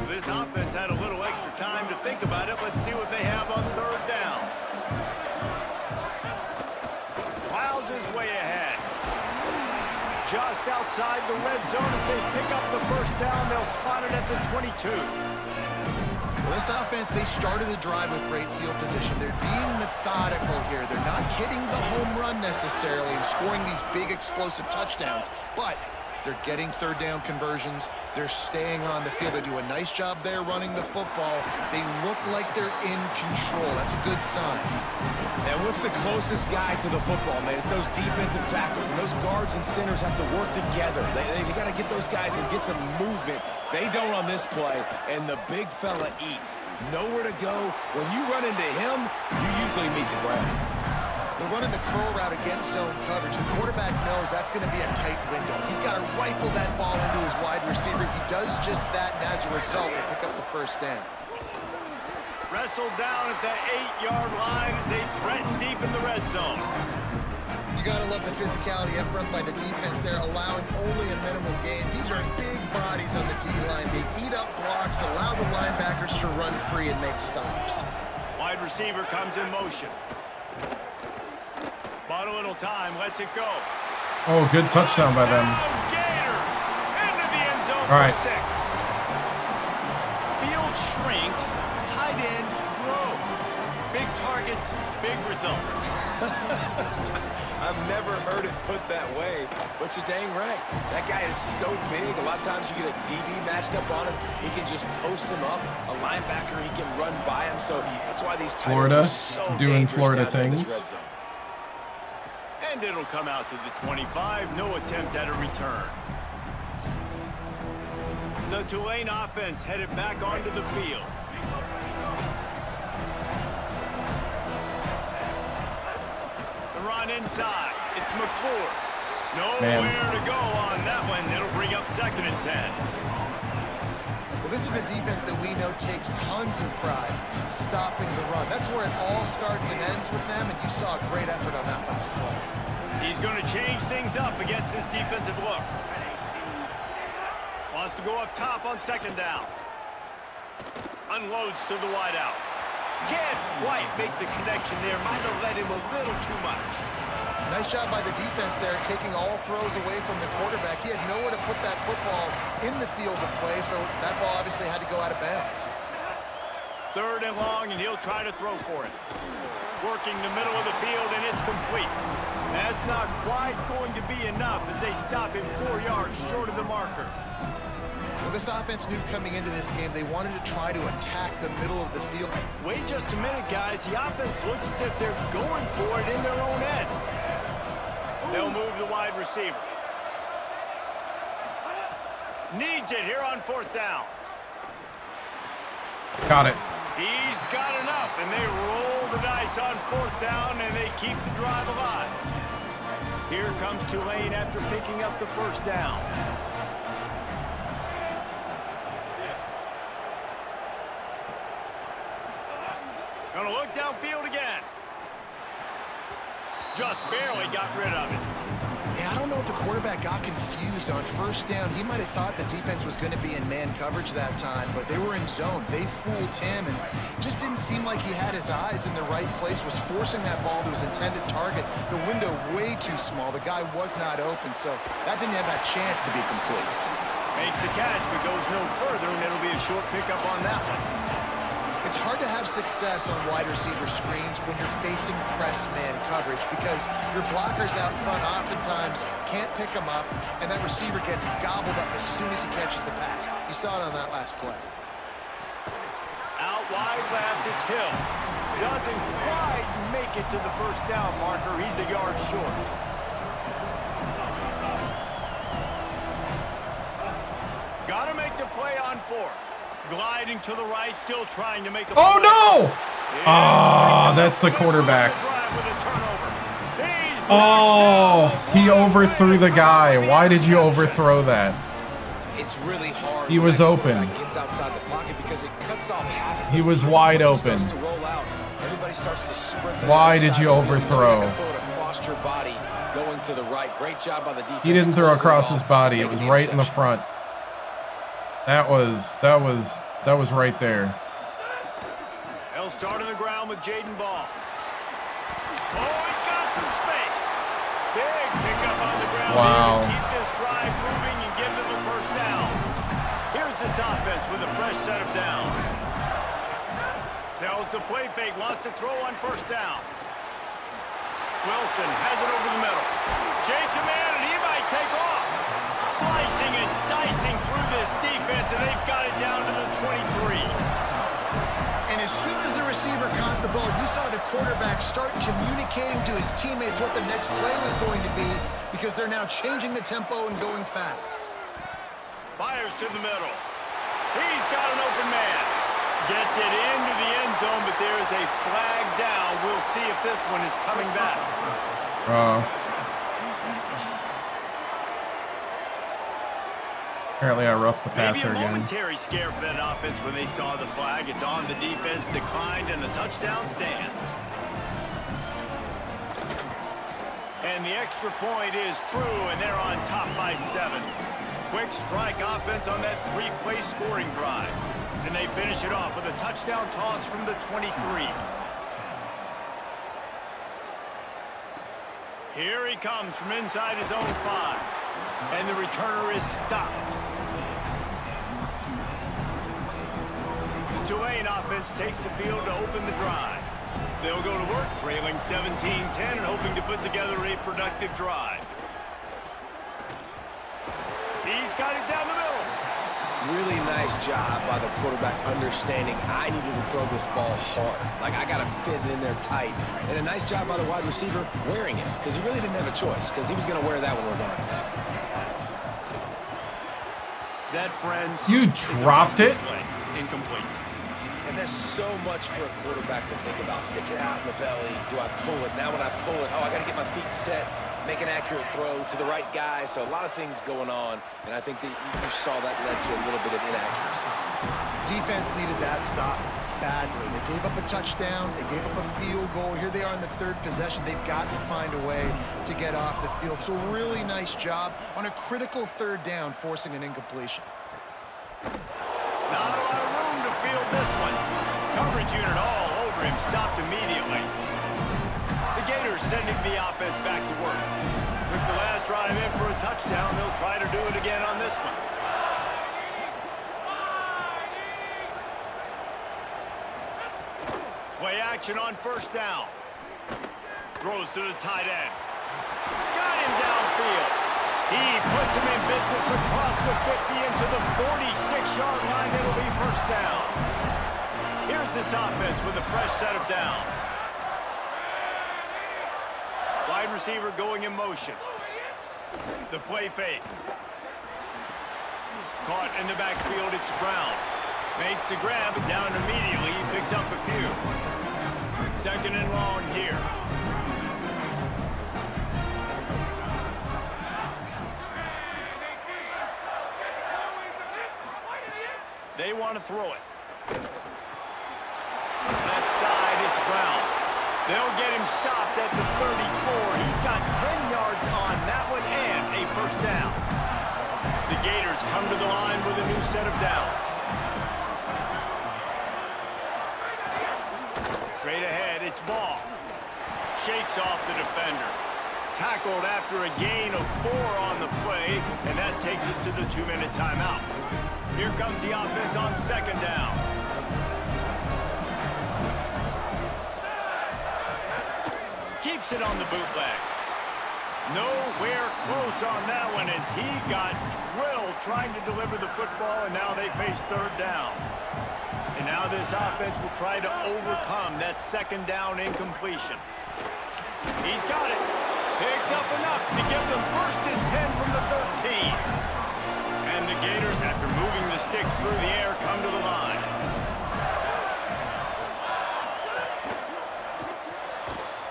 This offense had a little extra time to think about it. Let's see what they have on third down. Plows his way ahead. Just outside the red zone as they pick up the first down. They'll spot it at the 22. Well, this offense, they started the drive with great field position. They're being methodical here. They're not hitting the home run necessarily and scoring these big explosive touchdowns, but they're getting third down conversions. They're staying on the field. They do a nice job there running the football. They look like they're in control. That's a good sign. And what's the closest guy to the football, man? It's those defensive tackles, and those guards and centers have to work together. They got to get those guys and get some movement. They don't on this play, and the big fella eats. Nowhere to go. When you run into him, you usually meet the ground. They're running the curl route against zone coverage. The quarterback knows that's going to be a tight window. He's got to rifle that ball into his wide receiver. He does just that, and as a result, they pick up the first down. Wrestled down at the 8-yard line as they threaten deep in the red zone. You got to love the physicality up front by the defense. They're allowing only a minimal gain. These are big bodies on the D-line. They eat up blocks, allow the linebackers to run free and make stops. Wide receiver comes in motion. Bought a little time, lets it go. Oh, good touchdown by them. Gators into the end zone All right. for 6. Field shrinks, tight end grows. Big targets, big results. I've never heard it put that way, but you're dang right. That guy is so big. A lot of times you get a DB matched up on him. He can just post him up. A linebacker, he can run by him. So that's why these tight ends are so doing dangerous Florida down in this things. red zone. And it'll come out to the 25. No attempt at a return. The Tulane offense headed back onto the field. The run inside. It's McClure. Nowhere to go on that one. It'll bring up 2nd and 10. Well, this is a defense that we know takes tons of pride stopping the run. That's where it all starts and ends with them, and you saw a great effort on that last play. He's going to change things up against this defensive look. Wants to go up top on 2nd down. Unloads to the wideout. Can't quite make the connection there. Might have led him a little too much. Nice job by the defense there, taking all throws away from the quarterback. He had nowhere to put that football in the field to play, so that ball obviously had to go out of bounds. 3rd and long, and he'll try to throw for it. Working the middle of the field, and it's complete. That's not quite going to be enough as they stop him 4 yards short of the marker. Well, this offense knew coming into this game they wanted to try to attack the middle of the field. Wait just a minute, guys. The offense looks as if they're going for it in their own end. They'll move the wide receiver. Needs it here on 4th down. Got it. He's got enough, and they roll the dice on 4th down, and they keep the drive alive. Here comes Tulane after picking up the first down. Gonna look downfield again. Just barely got rid of it. Yeah, I don't know if the quarterback got confused on 1st down. He might have thought the defense was going to be in man coverage that time, but they were in zone. They fooled him, and just didn't seem like he had his eyes in the right place, was forcing that ball to his intended target. The window way too small. The guy was not open, so that didn't have that chance to be complete. Makes the catch, but goes no further, and it'll be a short pickup on that one. It's hard to have success on wide receiver screens when you're facing press man coverage because your blockers out front oftentimes can't pick them up, and that receiver gets gobbled up as soon as he catches the pass. You saw it on that last play. Out wide left, it's Hill. Doesn't quite make make it to the first down marker. He's a yard short. Got to make the play on 4. Gliding to the right, still trying to make a Oh, play. no! Ah, that's the quarterback. Oh, he overthrew the guy. Why did you overthrow that? It's really hard. He was open. Gets outside the pocket because it cuts off half. He was wide open. Everybody starts to sprint. Why did you overthrow? Across your body, going to the right. Great job by the defense. He didn't throw across his body. It was right in the front. That was right there. He'll start on the ground with Jaden Ball. Oh, he's got some space. Big pickup on the ground. Wow. Keep this drive moving and give them a first down. Here's this offense with a fresh set of downs. Tells the play fake, wants to throw on first down. Wilson has it over the middle. Shakes a man, and he might take off. Slicing and dicing through this defense, and they've got it down to the 23. And as soon as the receiver caught the ball, you saw the quarterback start communicating to his teammates what the next play was going to be because they're now changing the tempo and going fast. Fires to the middle. He's got an open man. Gets it into the end zone, but there is a flag down. We'll see if this one is coming back. Apparently I roughed the passer Maybe a again. momentary scare for that offense when they saw the flag. It's on the defense, declined, and the touchdown stands. And the extra point is true, and they're on top by 7. Quick strike offense on that 3-play scoring drive. And they finish it off with a touchdown toss from the 23. Here he comes from inside his own 5. And the returner is stopped. The Tulane offense takes the field to open the drive. They'll go to work trailing 17-10 and hoping to put together a productive drive. He's got it down the middle. Really nice job by the quarterback understanding I needed to throw this ball hard. Like, I got to fit it in there tight. And a nice job by the wide receiver wearing it because he really didn't have a choice because he was going to wear that one regardless. That, friends, You dropped it? Incomplete. And there's so much for a quarterback to think about. Stick it out in the belly. Do I pull it? Now when I pull it, oh, I got to get my feet set. Make an accurate throw to the right guy. So a lot of things going on. And I think that you saw that led to a little bit of inaccuracy. Defense needed that stop badly. They gave up a touchdown. They gave up a field goal. Here they are in the 3rd possession. They've got to find a way to get off the field. So really nice job on a critical 3rd down, forcing an incompletion. Not a lot of room to field this one. Coverage unit all over him, stopped immediately. The Gators sending the offense back to work. Took the last drive in for a touchdown. They'll try to do it again on this one. Play action on first down. Throws to the tight end. Got him downfield. He puts him in business across the 50 into the 46-yard line. It'll be first down. Here's this offense with a fresh set of downs. Wide receiver going in motion. The play fake. Caught in the backfield, it's Brown. Makes the grab, but down immediately. He picks up a few. 2nd and long here. They want to throw it. Left side, it's Brown. They'll get him stopped at the 34. He's got 10 yards on that one and a first down. The Gators come to the line with a new set of downs. Straight ahead, it's Ball. Shakes off the defender. Tackled after a gain of 4 on the play, and that takes us to the 2-minute timeout. Here comes the offense on 2nd down. Keeps it on the bootleg. Nowhere close on that one as he got drilled trying to deliver the football, and now they face 3rd down. And now this offense will try to overcome that second down incompletion. He's got it. Picks up enough to give them 1st and 10 from the 13. And the Gators, after moving the sticks through the air, come to the line.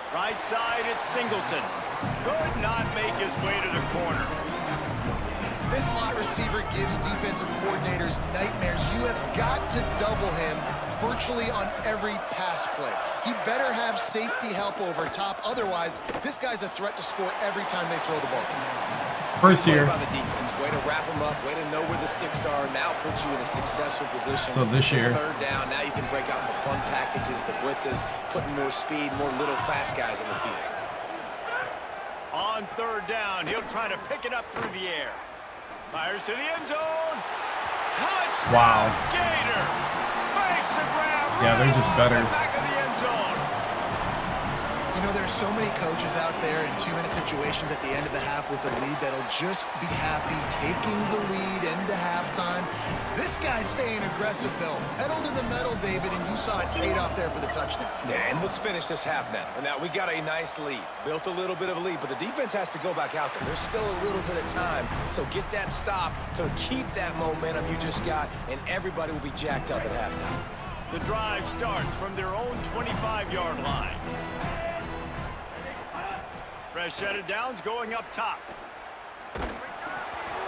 Right side, it's Singleton. Could not make his way to the corner. This slot receiver gives defensive coordinators nightmares. You have got to double him virtually on every pass play. He better have safety help over top. Otherwise, this guy's a threat to score every time they throw the ball. First year. By the defense. Way to wrap them up. Way to know where the sticks are. Now put you in a successful position. So this year. 3rd down. Now you can break out the fun packages, the blitzes, putting more speed, more little fast guys in the field. On 3rd down, he'll try to pick it up through the air. Fires to the end zone. Touchdown, wow. Gators. Makes the grab. Yeah, they're just better. Back of the end zone. You know, there's so many coaches out there in 2-minute situations at the end of the half with a lead that'll just be happy taking the lead into halftime. This guy's staying aggressive, though. Pedal to the metal, David, and you saw it paid off there for the touchdown. Yeah, and let's finish this half now. And now we got a nice lead. Built a little bit of a lead, but the defense has to go back out there. There's still a little bit of time. So get that stop to keep that momentum you just got, and everybody will be jacked up at halftime. The drive starts from their own 25-yard line. Fresh set of downs going up top.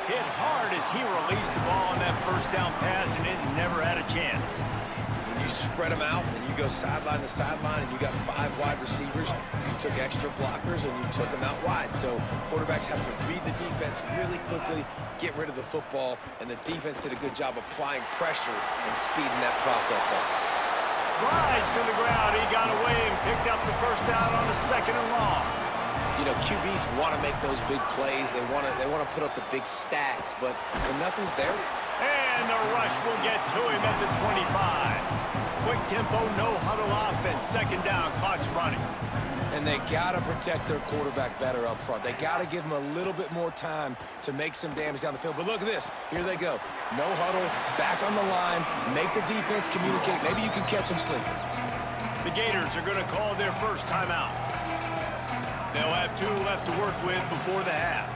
Hit hard as he released the ball on that 1st down pass, and it never had a chance. When you spread them out, and you go sideline to sideline, and you got 5 wide receivers, you took extra blockers, and you took them out wide. So quarterbacks have to read the defense really quickly, get rid of the football, and the defense did a good job applying pressure and speeding that process up. Flies to the ground. He got away and picked up the 1st down on a 2nd and long. You know, QBs want to make those big plays. They want to put up the big stats, but when nothing's there. And the rush will get to him at the 25. Quick tempo, no huddle offense. 2nd down, clock's running. And they got to protect their quarterback better up front. They got to give him a little bit more time to make some damage down the field. But look at this. Here they go. No huddle, back on the line, make the defense communicate. Maybe you can catch them sleeping. The Gators are going to call their first timeout. They'll have 2 left to work with before the half.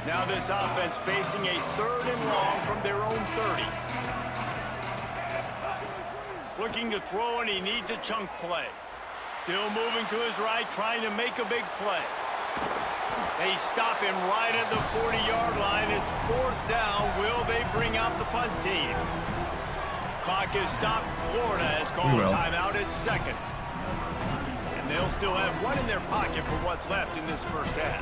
Now this offense facing a 3rd and long from their own 30. Looking to throw, and he needs a chunk play. Still moving to his right, trying to make a big play. They stop him right at the 40-yard line. It's 4th down. Will they bring out the punt team? Clock is stopped. Florida has called a timeout at 2nd. And they'll still have 1 in their pocket for what's left in this 1st half.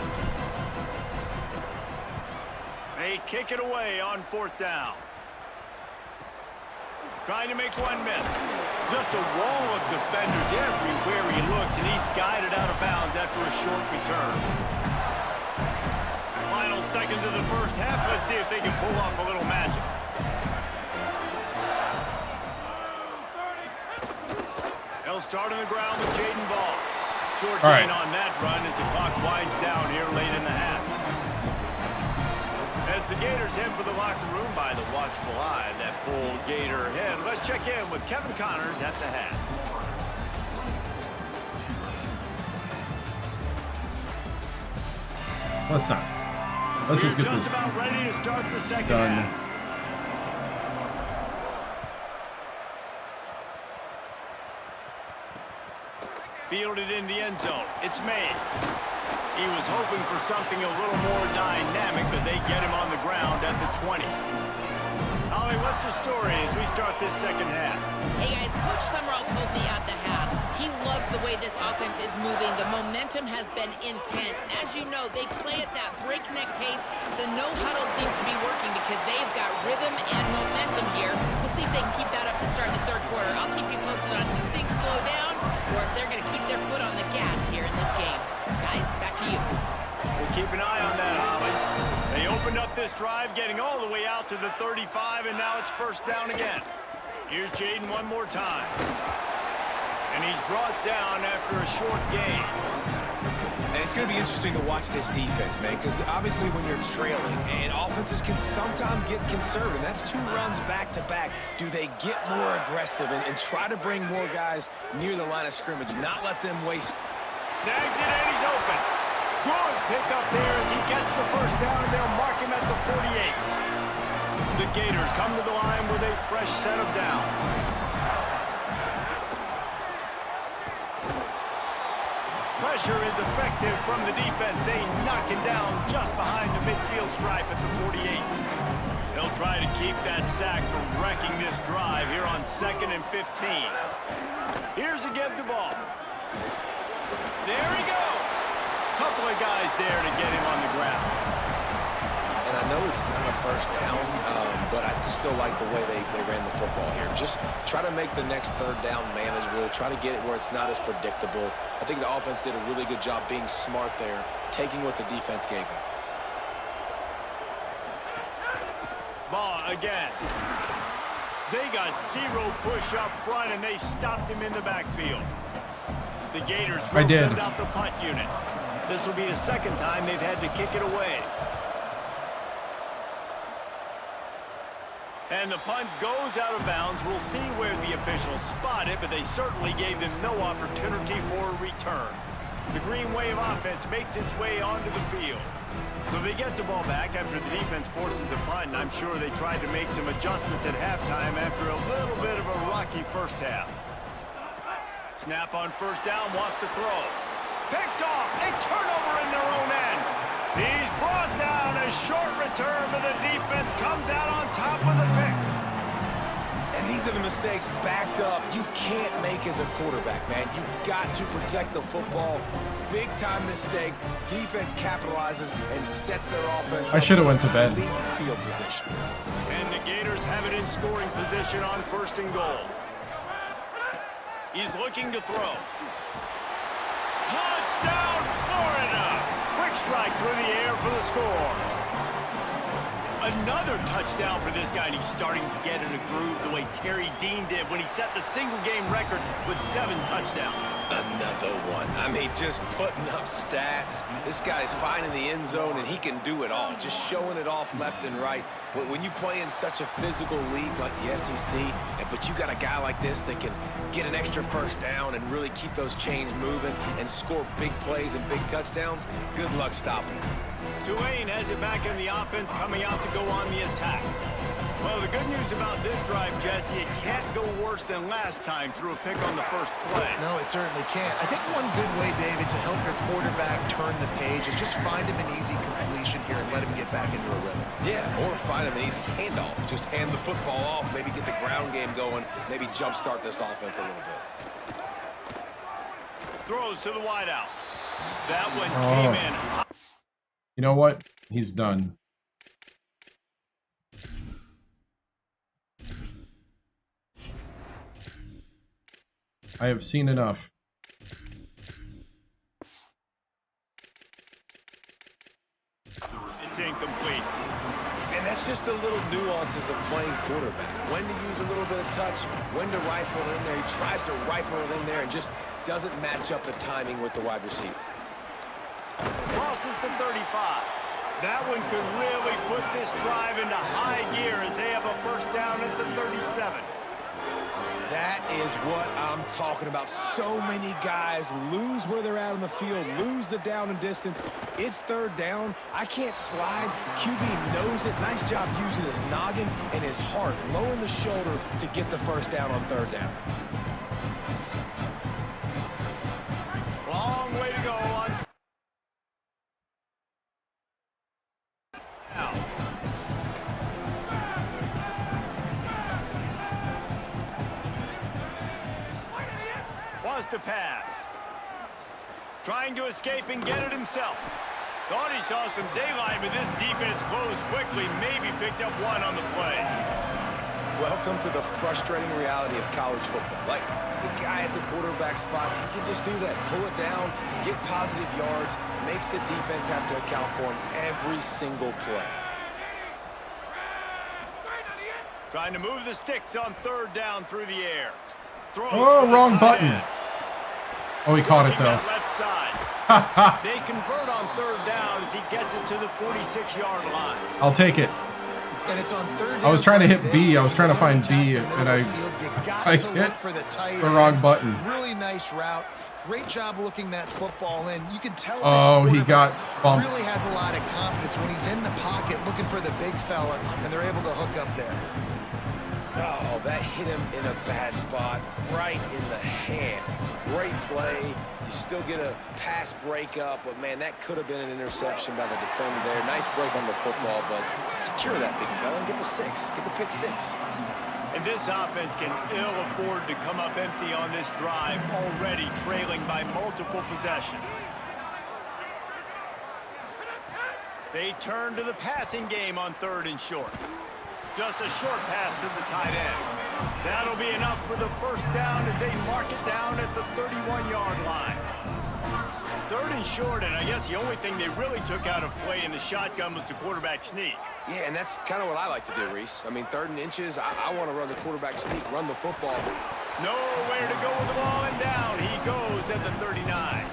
They kick it away on 4th down. Trying to make 1 miss. Just a wall of defenders everywhere he looks, and he's guided out of bounds after a short return. Final seconds of the 1st half. Let's see if they can pull off a little magic. They'll start on the ground with Jaden Ball. Short gain on that run as the clock winds down here late in the half. As the Gators head for the locker room by the watchful eye, that full Gator head. Let's check in with Kevin Connors at the half. Let's not. Let's just get this about ready to start the 2nd done. half. Fielded in the end zone. It's Mays. He was hoping for something a little more dynamic, but they get him on the ground at the 20. Ollie, what's the story as we start this 2nd half? Hey, guys, Coach Summerall told me at the half, he loves the way this offense is moving. The momentum has been intense. As you know, they play at that breakneck pace. The no huddle seems to be working because they've got rhythm and momentum here. We'll see if they can keep that up to start the 3rd quarter. I'll keep you posted on if things slow down or if they're going to keep their foot on the gas here in this game. Guys, back to you. We'll keep an eye on that, Holly. They opened up this drive, getting all the way out to the 35, and now it's 1st down again. Here's Jaden one more time. And he's brought down after a short gain. And it's going to be interesting to watch this defense, man, because obviously when you're trailing, and offenses can sometimes get conservative. That's 2 runs back-to-back. Do they get more aggressive and try to bring more guys near the line of scrimmage, not let them waste? Snags it, and he's open. Good pickup there as he gets the first down, and they'll mark him at the 48. The Gators come to the line with a fresh set of downs. Pressure is effective from the defense. They knock him down just behind the midfield stripe at the 48. They'll try to keep that sack from wrecking this drive here on 2nd and 15. Here's a give the ball. There he goes. Couple of guys there to get him on the ground. And I know it's not a first down, but I still like the way they ran the football here. Just try to make the next 3rd down manageable. Try to get it where it's not as predictable. I think the offense did a really good job being smart there, taking what the defense gave them. Ball again. They got 0 push up front, and they stopped him in the backfield. The Gators will send out the punt unit. This will be the 2nd time they've had to kick it away. And the punt goes out of bounds. We'll see where the officials spot it, but they certainly gave them no opportunity for a return. The Green Wave offense makes its way onto the field. So they get the ball back after the defense forces a punt, and I'm sure they tried to make some adjustments at halftime after a little bit of a rocky first half. Snap on 1st down, wants to throw. Picked off, a turnover in their own end. He's brought down, a short return, but the defense comes out on top with a pick. And these are the mistakes backed up you can't make as a quarterback, man. You've got to protect the football. Big-time mistake. Defense capitalizes and sets their offense. I should have went to bed. Field position. And the Gators have it in scoring position on 1st and goal. He's looking to throw. Touchdown, Florida! Quick strike through the air for the score. Another touchdown for this guy, and he's starting to get in a groove the way Terry Dean did when he set the single-game record with 7 touchdowns. Another one. I mean, just putting up stats. This guy's finding the end zone, and he can do it all. Just showing it off left and right. When you play in such a physical league like the SEC, but you got a guy like this that can get an extra 1st down and really keep those chains moving and score big plays and big touchdowns, good luck stopping him. Tulane has it back in the offense, coming out to go on the attack. Well, the good news about this drive, Jesse, it can't go worse than last time through a pick on the first play. No, it certainly can't. I think one good way, David, to help your quarterback turn the page is just find him an easy completion here and let him get back into a rhythm. Yeah, or find him an easy handoff. Just hand the football off, maybe get the ground game going, maybe jumpstart this offense a little bit. Throws to the wideout. That one came in hot. You know what? He's done. I have seen enough. It's incomplete. And that's just the little nuances of playing quarterback. When to use a little bit of touch, when to rifle in there. He tries to rifle it in there and just doesn't match up the timing with the wide receiver. Crosses the 35. That one could really put this drive into high gear as they have a 1st down at the 37. That is what I'm talking about. So many guys lose where they're at on the field, lose the down and distance. It's 3rd down. I can't slide. QB knows it. Nice job using his noggin and his heart, lowering the shoulder to get the 1st down on 3rd down. Long way to go on. Wants to pass. Trying to escape and get it himself. Thought he saw some daylight, but this defense closed quickly. Maybe picked up 1 on the play. Welcome to the frustrating reality of college football. Like, the guy at the quarterback spot, he can just do that. Pull it down, get positive yards, makes the defense have to account for him every single play. Trying to move the sticks on 3rd down through the air. Throws wrong button. Oh, he caught it though. Left side. They convert on 3rd down as he gets it to the 46-yard line. I'll take it. And it's on 3rd down. I was trying to hit B. I was trying to find B, and I hit the wrong button. Really nice route. Great job looking that football in. You can tell he got bumped. Really has a lot of confidence when he's in the pocket looking for the big fella, and they're able to hook up there. Oh, that hit him in a bad spot, right in the hands. Great play. You still get a pass breakup, but man, that could have been an interception by the defender there. Nice break on the football, but secure that big fella and get the 6. Get the pick 6. And this offense can ill afford to come up empty on this drive, already trailing by multiple possessions. They turn to the passing game on 3rd and short. Just a short pass to the tight end. That'll be enough for the 1st down as they mark it down at the 31-yard line. 3rd and short, and I guess the only thing they really took out of play in the shotgun was the quarterback sneak. Yeah, and that's kind of what I like to do, Reese. I mean, 3rd and inches, I want to run the quarterback sneak, run the football. Nowhere to go with the ball, and down he goes at the 39.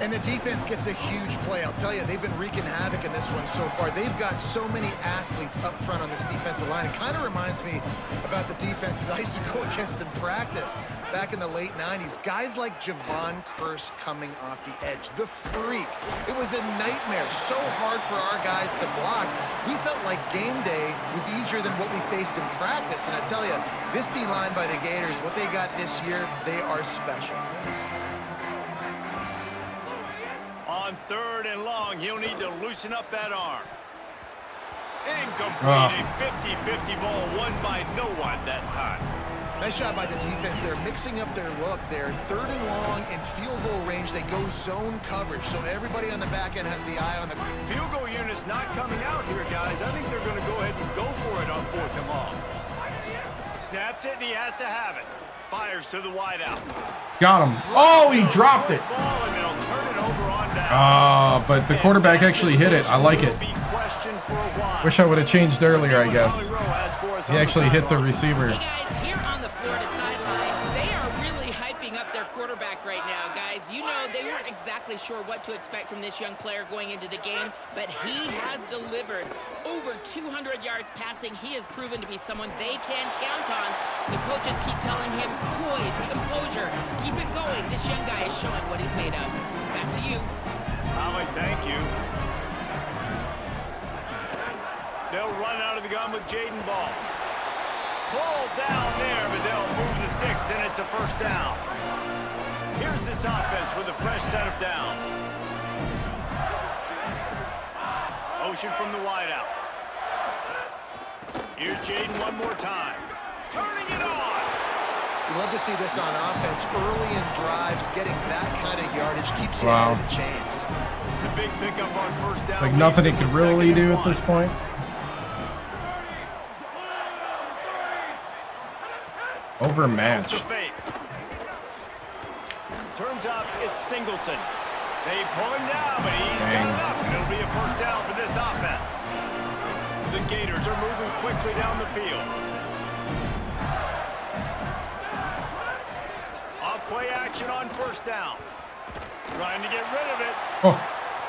And the defense gets a huge play. I'll tell you, they've been wreaking havoc in this one so far. They've got so many athletes up front on this defensive line. It kind of reminds me about the defenses I used to go against in practice back in the late 90s. Guys like Javon Curse coming off the edge. The freak. It was a nightmare. So hard for our guys to block. We felt like game day was easier than what we faced in practice. And I tell you, this D-line by the Gators, what they got this year, they are special. On 3rd and long, he'll need to loosen up that arm. Incomplete, a 50-50 ball won by no one that time. Nice job by the defense. They're mixing up their look. They're 3rd and long in field goal range. They go zone coverage, so everybody on the back end has the eye on the field goal unit's not coming out here, guys. I think they're going to go ahead and go for it on 4th and long. Snapped it, and he has to have it. Fires to the wideout. Got him. Oh, he dropped it. But the quarterback actually hit it. I like it. Wish I would have changed earlier, I guess. He actually hit the receiver. Hey guys, here on the Florida sideline, they are really hyping up their quarterback right now, guys. You know, they weren't exactly sure what to expect from this young player going into the game, but he has delivered over 200 yards passing. He has proven to be someone they can count on. The coaches keep telling him, poise, composure, keep it going. This young guy is showing what he's made of. Back to you. Holly, thank you. They'll run out of the gun with Jaden Ball. Pulled down there, but they'll move the sticks, and it's a 1st down. Here's this offense with a fresh set of downs. Motion from the wideout. Here's Jaden one more time. Turning it on. We love to see this on offense. Early in drives, getting that kind of yardage keeps you out of the chains. The big pickup on 1st down. Like nothing he could really do at this point. Overmatched. Turns up, it's Singleton. They pull him down, but he's got enough. It'll be a 1st down for this offense. The Gators are moving quickly down the field. Off-play action on 1st down. Trying to get rid of it. Oh,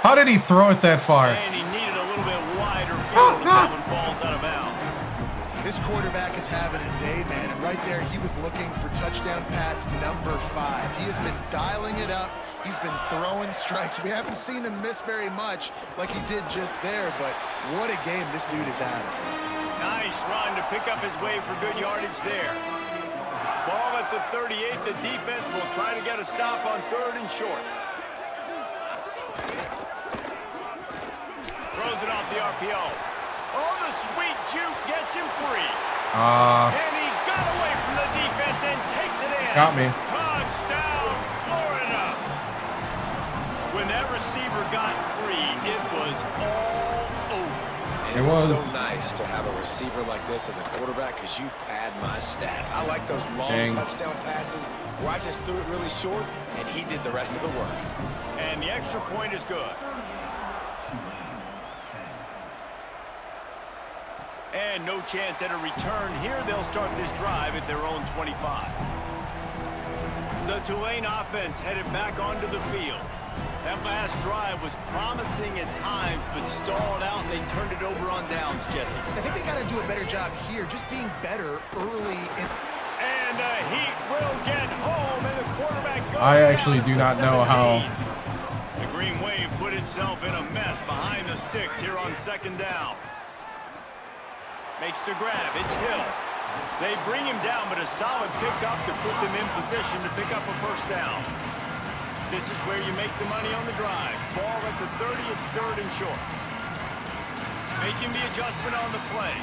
how did he throw it that far? And he needed a little bit wider field as that one falls out of bounds. This quarterback is having a day, man, and right there he was looking for touchdown pass number 5. He has been dialing it up. He's been throwing strikes. We haven't seen him miss very much like he did just there, but what a game this dude is having. Nice run to pick up his way for good yardage there. Ball at the 38. The defense will try to get a stop on 3rd and short. Throws it off the RPO. Oh, the sweet juke gets him free. And he got away from the defense and takes it in. Got me. Touchdown, Florida. When that receiver got free, it was all over. And it was so nice to have a receiver like this as a quarterback because you pad my stats. I like those long touchdown passes where I just threw it really short and he did the rest of the work. And the extra point is good. And no chance at a return here. They'll start this drive at their own 25. The Tulane offense headed back onto the field. That last drive was promising at times, but stalled out, and they turned it over on downs, Jesse. I think they got to do a better job here, just being better early in. And the Heat will get home, and the quarterback goes I actually do down not know 17. how. The Green Wave put itself in a mess behind the sticks here on second down. Makes the grab. It's Hill. They bring him down, but a solid pickup to put them in position to pick up a first down. This is where you make the money on the drive. Ball at the 30, it's third and short. Making the adjustment on the play.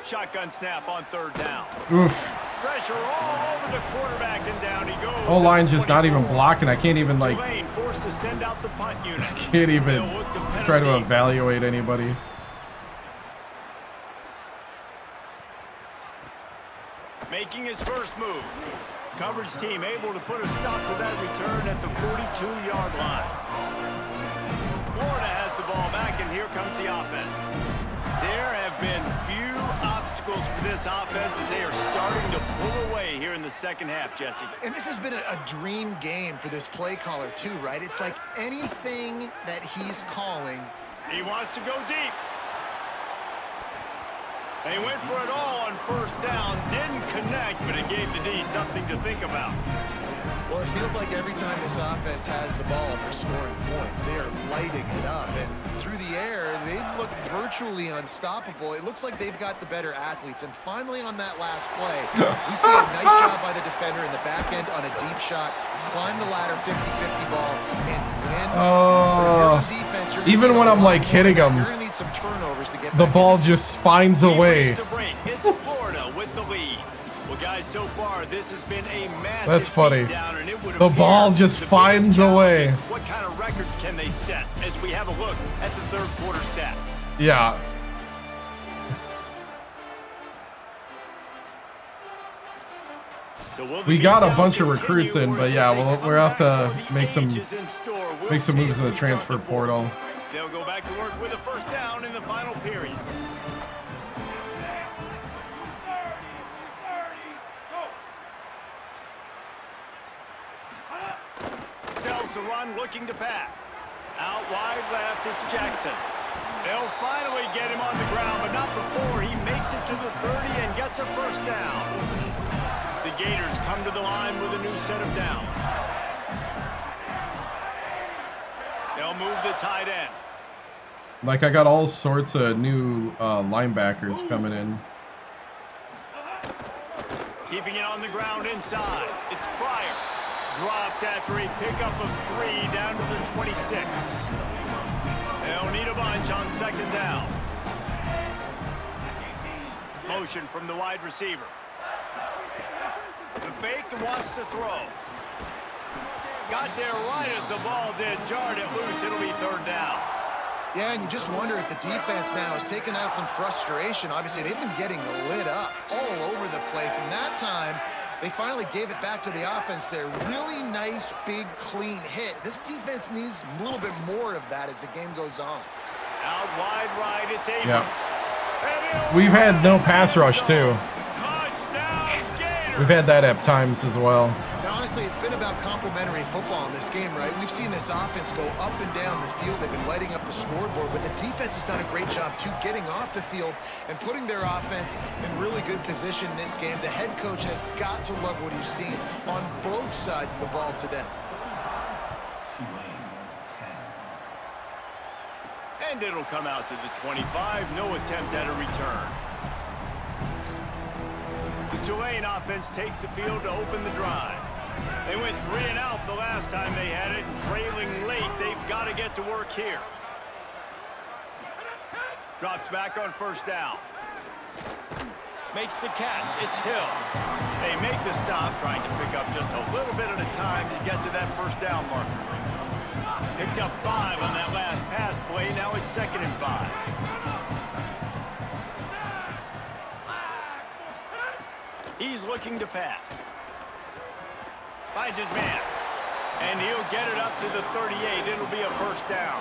Shotgun snap on third down. Oof. Pressure all over the quarterback, and down he goes. O-line just not even blocking. I can't even like. Tulane forced to send out the punt unit. Can't even try to evaluate anybody. Making his first move. Coverage team able to put a stop to that return at the 42-yard line. Florida has the ball back, and here comes the offense. There have been few obstacles for this offense as they are starting to pull away here in the second half, Jesse. And this has been a dream game for this play caller too, right? It's like anything that he's calling. He wants to go deep. They went for it all on first down, didn't connect, but it gave the D something to think about. Well, it feels like every time this offense has the ball, they're scoring points. They are lighting it up, and through the air, they've looked virtually unstoppable. It looks like they've got the better athletes, and finally on that last play, we see a nice job by the defender in the back end on a deep shot, climb the ladder 50-50 ball, and win. Defense, even when I'm like hitting them, you're gonna need some turnovers to get the ball just finds a way. It's Florida with the lead. Well, guys, so far this has been a massive That's funny. beatdown, and it would The ball appear just the finds biggest a challenge way. is what kind of records can they set as we have a look at the third quarter stats? Yeah. So We got a bunch of recruits in, but yeah, we'll have to make some moves in the transfer portal. They'll go back to work with a first down in the final period. Sells the run, looking to pass. Out wide left, it's Jackson. They'll finally get him on the ground, but not before he makes it to the 30 and gets a first down. The Gators come to the line with a new set of downs. They'll move the tight end. Like, I got all sorts of new linebackers coming in. Keeping it on the ground inside. It's Pryor. Dropped after a pickup of 3 down to the 26. They'll need a bunch on second down. Motion from the wide receiver. The fake wants to throw. Got there right as the ball did. Jarred it loose. It'll be third down. Yeah, and you just wonder if the defense now has taken out some frustration. Obviously, they've been getting lit up all over the place, and that time they finally gave it back to the offense there. Really nice, big, clean hit. This defense needs a little bit more of that as the game goes on. Out wide right, it's Abrams. Yep. We've had no pass rush, too. We've had that at times as well. Now, honestly, it's been about complementary football in this game, right? We've seen this offense go up and down the field. They've been lighting up the scoreboard, but the defense has done a great job, too, getting off the field and putting their offense in really good position in this game. The head coach has got to love what he's seen on both sides of the ball today. And it'll come out to the 25. No attempt at a return. The Tulane offense takes the field to open the drive. They went 3 and out the last time they had it, and trailing late, they've got to get to work here. Drops back on first down. Makes the catch. It's Hill. They make the stop, trying to pick up just a little bit at a time to get to that first down marker. Picked up 5 on that last pass play. Now it's 2nd and 5. He's looking to pass. Finds his man. And he'll get it up to the 38. It'll be a first down.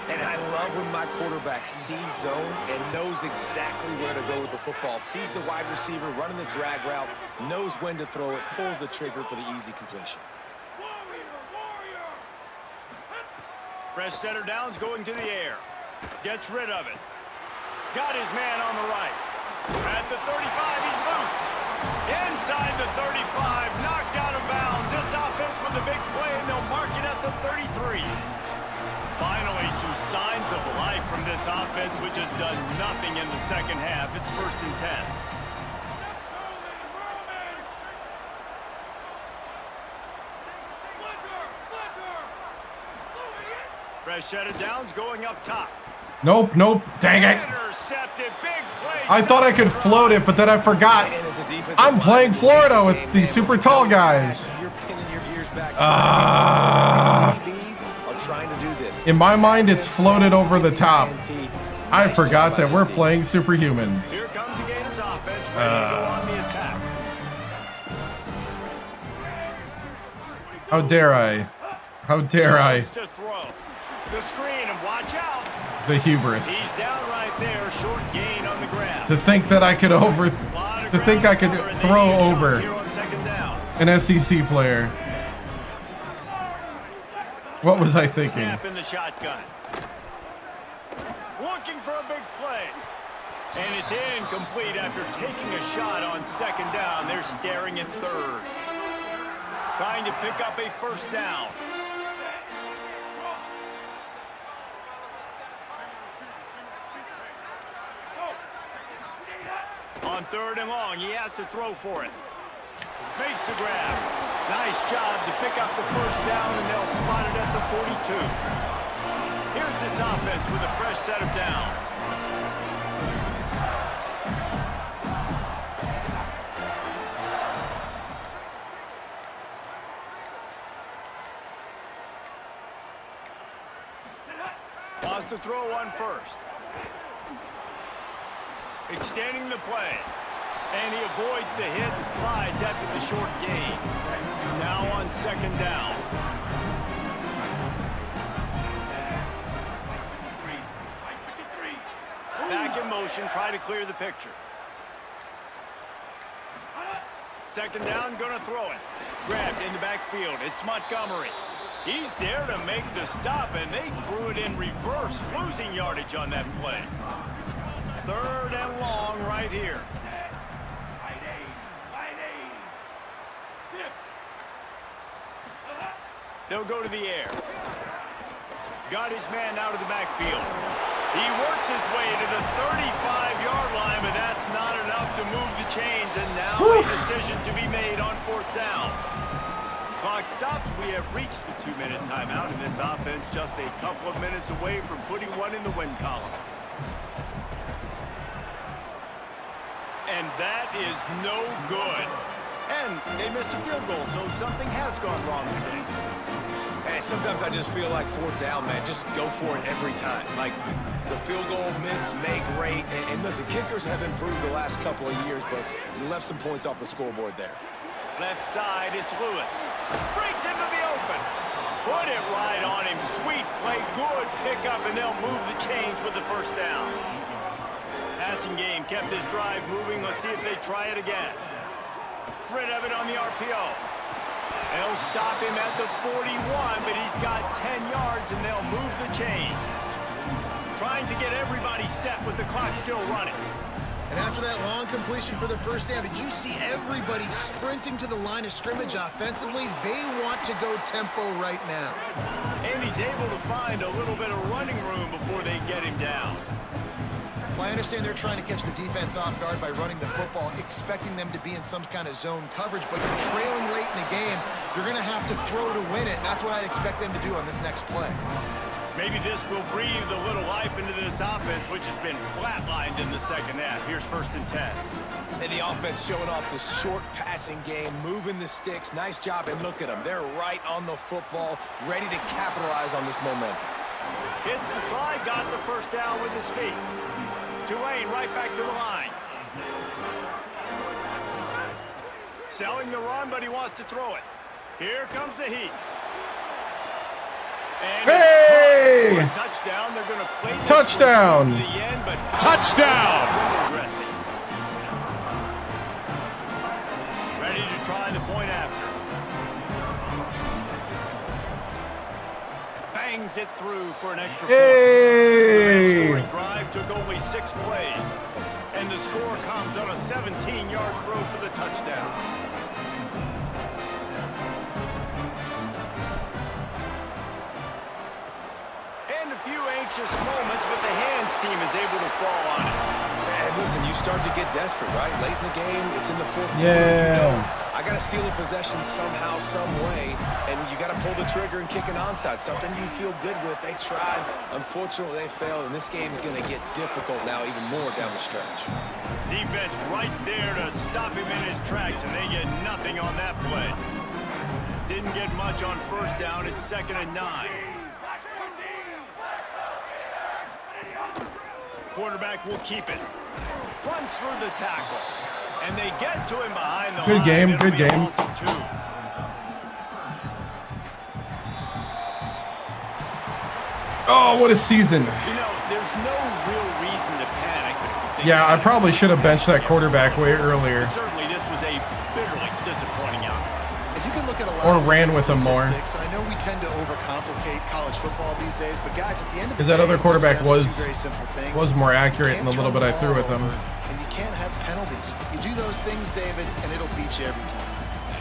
And I love when my quarterback sees zone and knows exactly where to go with the football. Sees the wide receiver running the drag route, knows when to throw it, pulls the trigger for the easy completion. Fresh center downs going to the air. Gets rid of it. Got his man on the right. At the 35, he's loose. Inside the 35, knocked out of bounds. This offense with a big play, and they'll mark it at the 33. Finally, some signs of life from this offense, which has done nothing in the second half. It's 1st and 10. Fresh set of downs going up top. Nope. Dang it. Intercepted. Big play. I thought I could float it, but then I forgot. I'm playing Florida with these super tall guys. In my mind, it's floated over the top. I forgot that we're playing superhumans. Here comes the Gators offense, ready to go on the attack. How dare I? How dare I? To throw. The screen, and watch out. The hubris. He's down right there, short gain on the grab. To think that I could throw over an SEC player. What was I thinking? Snap in the shotgun. Looking for a big play. And it's incomplete after taking a shot on 2nd down. They're staring at 3rd. Trying to pick up a 1st down. On 3rd and long, he has to throw for it. Makes the grab. Nice job to pick up the 1st down, and they'll spot it at the 42. Here's this offense with a fresh set of downs. Wants to throw on 1st. Extending the play. And he avoids the hit and slides after the short gain. Now on 2nd down. Back in motion, try to clear the picture. 2nd down, gonna throw it. Grabbed in the backfield. It's Montgomery. He's there to make the stop, and they threw it in reverse, losing yardage on that play. 3rd and long right here. They'll go to the air. Got his man out of the backfield. He works his way to the 35-yard line, but that's not enough to move the chains, and now a decision to be made on 4th down. Clock stops. We have reached the 2-minute timeout, and this offense just a couple of minutes away from putting one in the win column. And that is no good. And they missed a field goal, so something has gone wrong today. And sometimes I just feel like 4th down, man. Just go for it every time. Like the field goal, miss, make, great. And listen, kickers have improved the last couple of years, but you left some points off the scoreboard there. Left side, it's Lewis. Breaks into the open. Put it right on him. Sweet play, good pickup, and they'll move the chains with the 1st down. Passing game kept his drive moving. Let's see if they try it again. Rid of it on the RPO. They'll stop him at the 41, but he's got 10 yards, and they'll move the chains. Trying to get everybody set with the clock still running. And after that long completion for the 1st down, did you see everybody sprinting to the line of scrimmage offensively? They want to go tempo right now. And he's able to find a little bit of running room before they get him down. Well, I understand they're trying to catch the defense off guard by running the football, expecting them to be in some kind of zone coverage, but you're trailing late in the game. You're going to have to throw to win it, and that's what I'd expect them to do on this next play. Maybe this will breathe a little life into this offense, which has been flatlined in the second half. Here's 1st and 10. And the offense showing off the short passing game, moving the sticks. Nice job, and look at them. They're right on the football, ready to capitalize on this momentum. Hits the slide, got the 1st down with his feet. Tulane right back to the line. Selling the run, but he wants to throw it. Here comes the heat. And hey! Hey! Touchdown. They're going to play this Touchdown! to the end, but Touchdown! progressing. Ready to try the point after. Bangs it through for an extra point. Hey! The scoring drive took only 6 plays, and the score comes on a 17-yard throw for the touchdown. And a few anxious moments, but the hands team is able to fall on it. And listen, you start to get desperate, right? Late in the game, it's in the fourth quarter. Yeah. I got to steal a possession somehow, some way, and you got to pull the trigger and kick an onside, something you feel good with. They tried. Unfortunately, they failed, and this game's going to get difficult now, even more down the stretch. Defense right there to stop him in his tracks, and they get nothing on that play. Didn't get much on first down. It's 2nd and 9. Quarterback will keep it. Runs through the tackle. And they get to him behind the Good line. game, It'll good be a game. loss of 2. Oh, what a season. You know, there's no real reason to panic. But if you think Yeah, I about it, probably should have benched that quarterback way earlier. certainly this was a bitterly disappointing outcome. And you can look at a lot Or of ran with him more. statistics, and I know we tend to overcomplicate college football these days, but guys, at the end of the Because that day, other it comes quarterback down to two was very simple things. more accurate in You the can't little bit turn I the threw with ball him. over, and you can't have penalties. You do those things, David, and it'll beat you every time.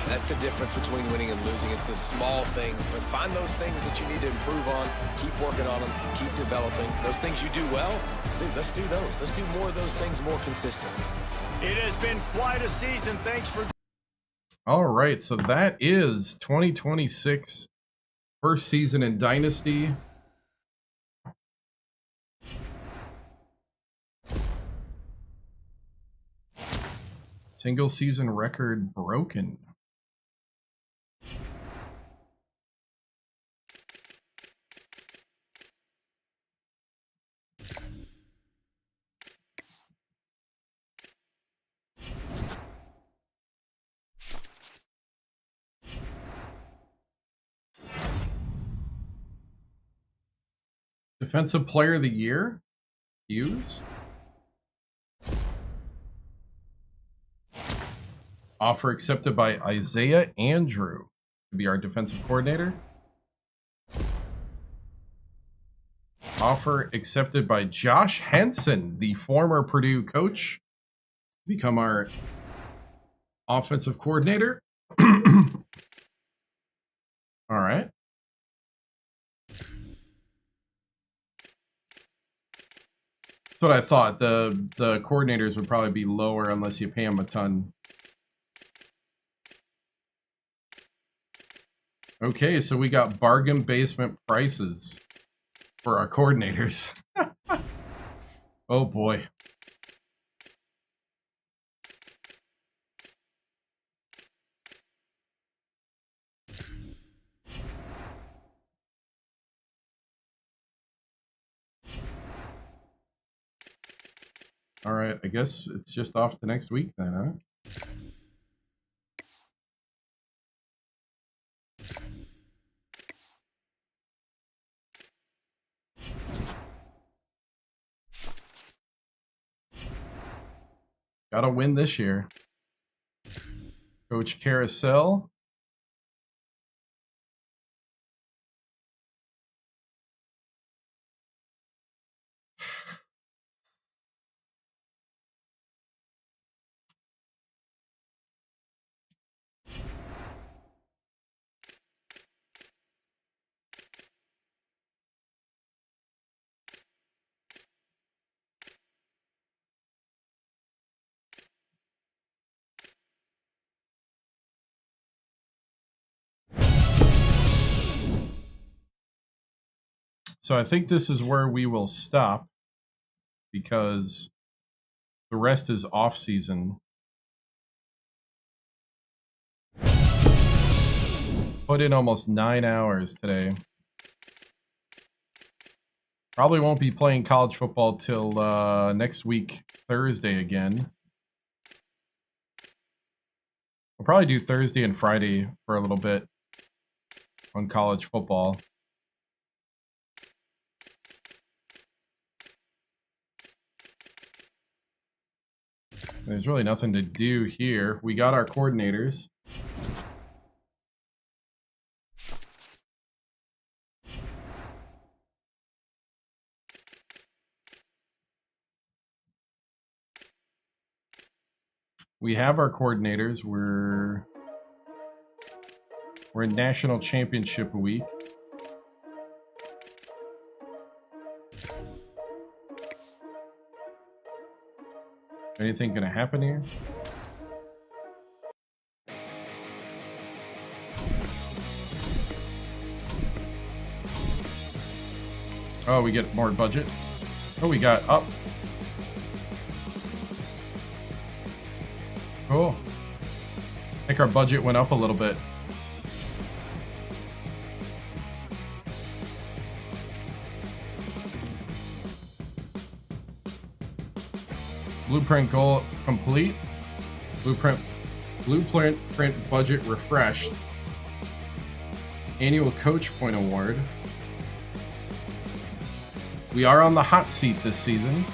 That's the difference between winning and losing. It's the small things, but find those things that you need to improve on. Keep working on them. Keep developing. Those things you do well, dude, let's do those. Let's do more of those things more consistently. It has been quite a season. Thanks for All right, so that is 2026 first season in Dynasty. Single season record broken. Defensive Player of the Year, Hughes. Offer accepted by Isaiah Andrew to be our defensive coordinator. Offer accepted by Josh Henson, the former Purdue coach, to become our offensive coordinator. All right. That's what I thought. The coordinators would probably be lower unless you pay them a ton. Okay, so we got bargain basement prices for our coordinators. Oh boy. All right, I guess it's just off to next week then, huh? Gotta win this year. Coach Carousel. So I think this is where we will stop because the rest is off season. Put in almost 9 hours today. Probably won't be playing college football till next week, Thursday again. We'll probably do Thursday and Friday for a little bit on college football. There's really nothing to do here. We got our coordinators. We have our coordinators. We're in National Championship week. Anything gonna happen here? Oh, we get more budget. Oh, we got up. Cool. I think our budget went up a little bit. Blueprint goal complete. Blueprint budget refreshed. Annual coach point award. We are on the hot seat this season.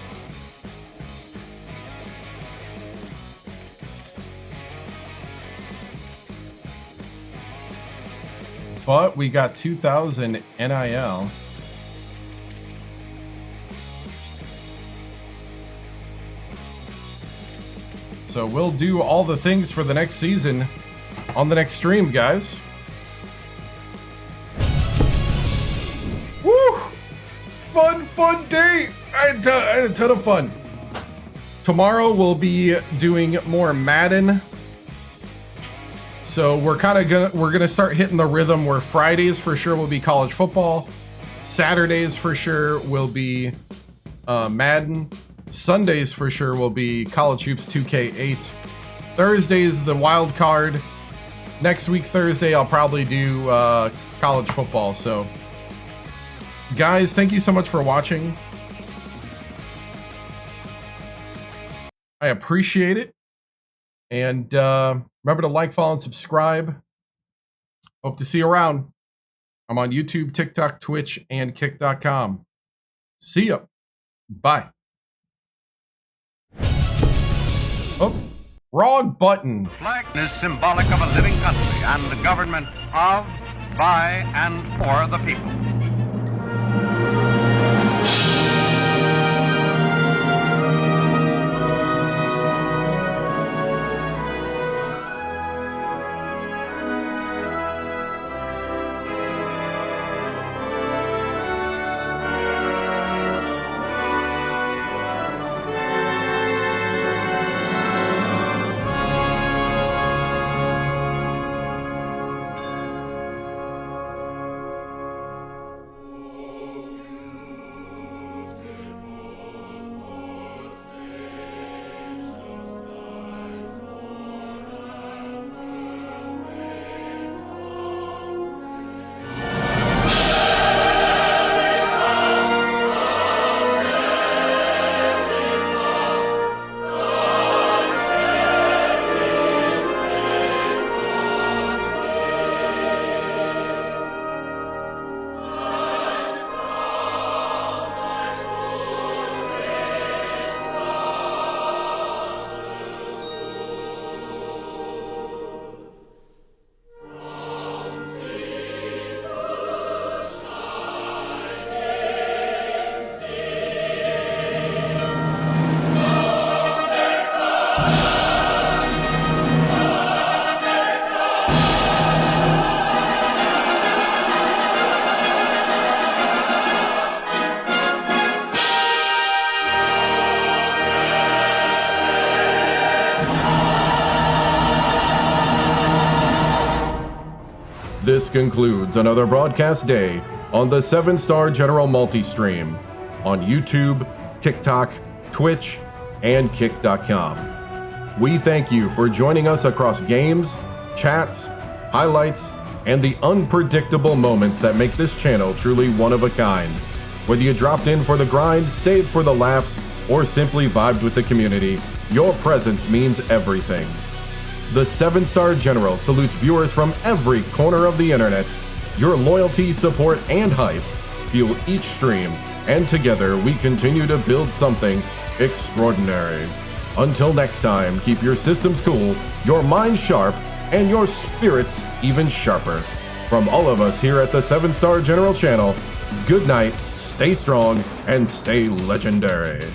But we got 2,000 NIL. So we'll do all the things for the next season on the next stream, guys. Woo! Fun day! I had a ton of fun. Tomorrow we'll be doing more Madden. So we're gonna start hitting the rhythm where Fridays for sure will be college football. Saturdays for sure will be Madden. Sundays for sure will be College Hoops 2K8. Thursdays the wild card. Next week Thursday I'll probably do college football. So guys, thank you so much for watching. I appreciate it. And remember to like, follow, and subscribe. Hope to see you around. I'm on YouTube, TikTok, Twitch, and Kick.com. See ya. Bye. Oh, wrong button. Flag is symbolic of a living country and the government of, by, and for the people. This concludes another broadcast day on the 7-Star General Multi-Stream on YouTube, TikTok, Twitch, and Kick.com. We thank you for joining us across games, chats, highlights, and the unpredictable moments that make this channel truly one of a kind. Whether you dropped in for the grind, stayed for the laughs, or simply vibed with the community, your presence means everything. The 7-Star General salutes viewers from every corner of the internet. Your loyalty, support, and hype fuel each stream, and together we continue to build something extraordinary. Until next time, keep your systems cool, your mind sharp, and your spirits even sharper. From all of us here at the 7-Star General Channel, good night, stay strong, and stay legendary.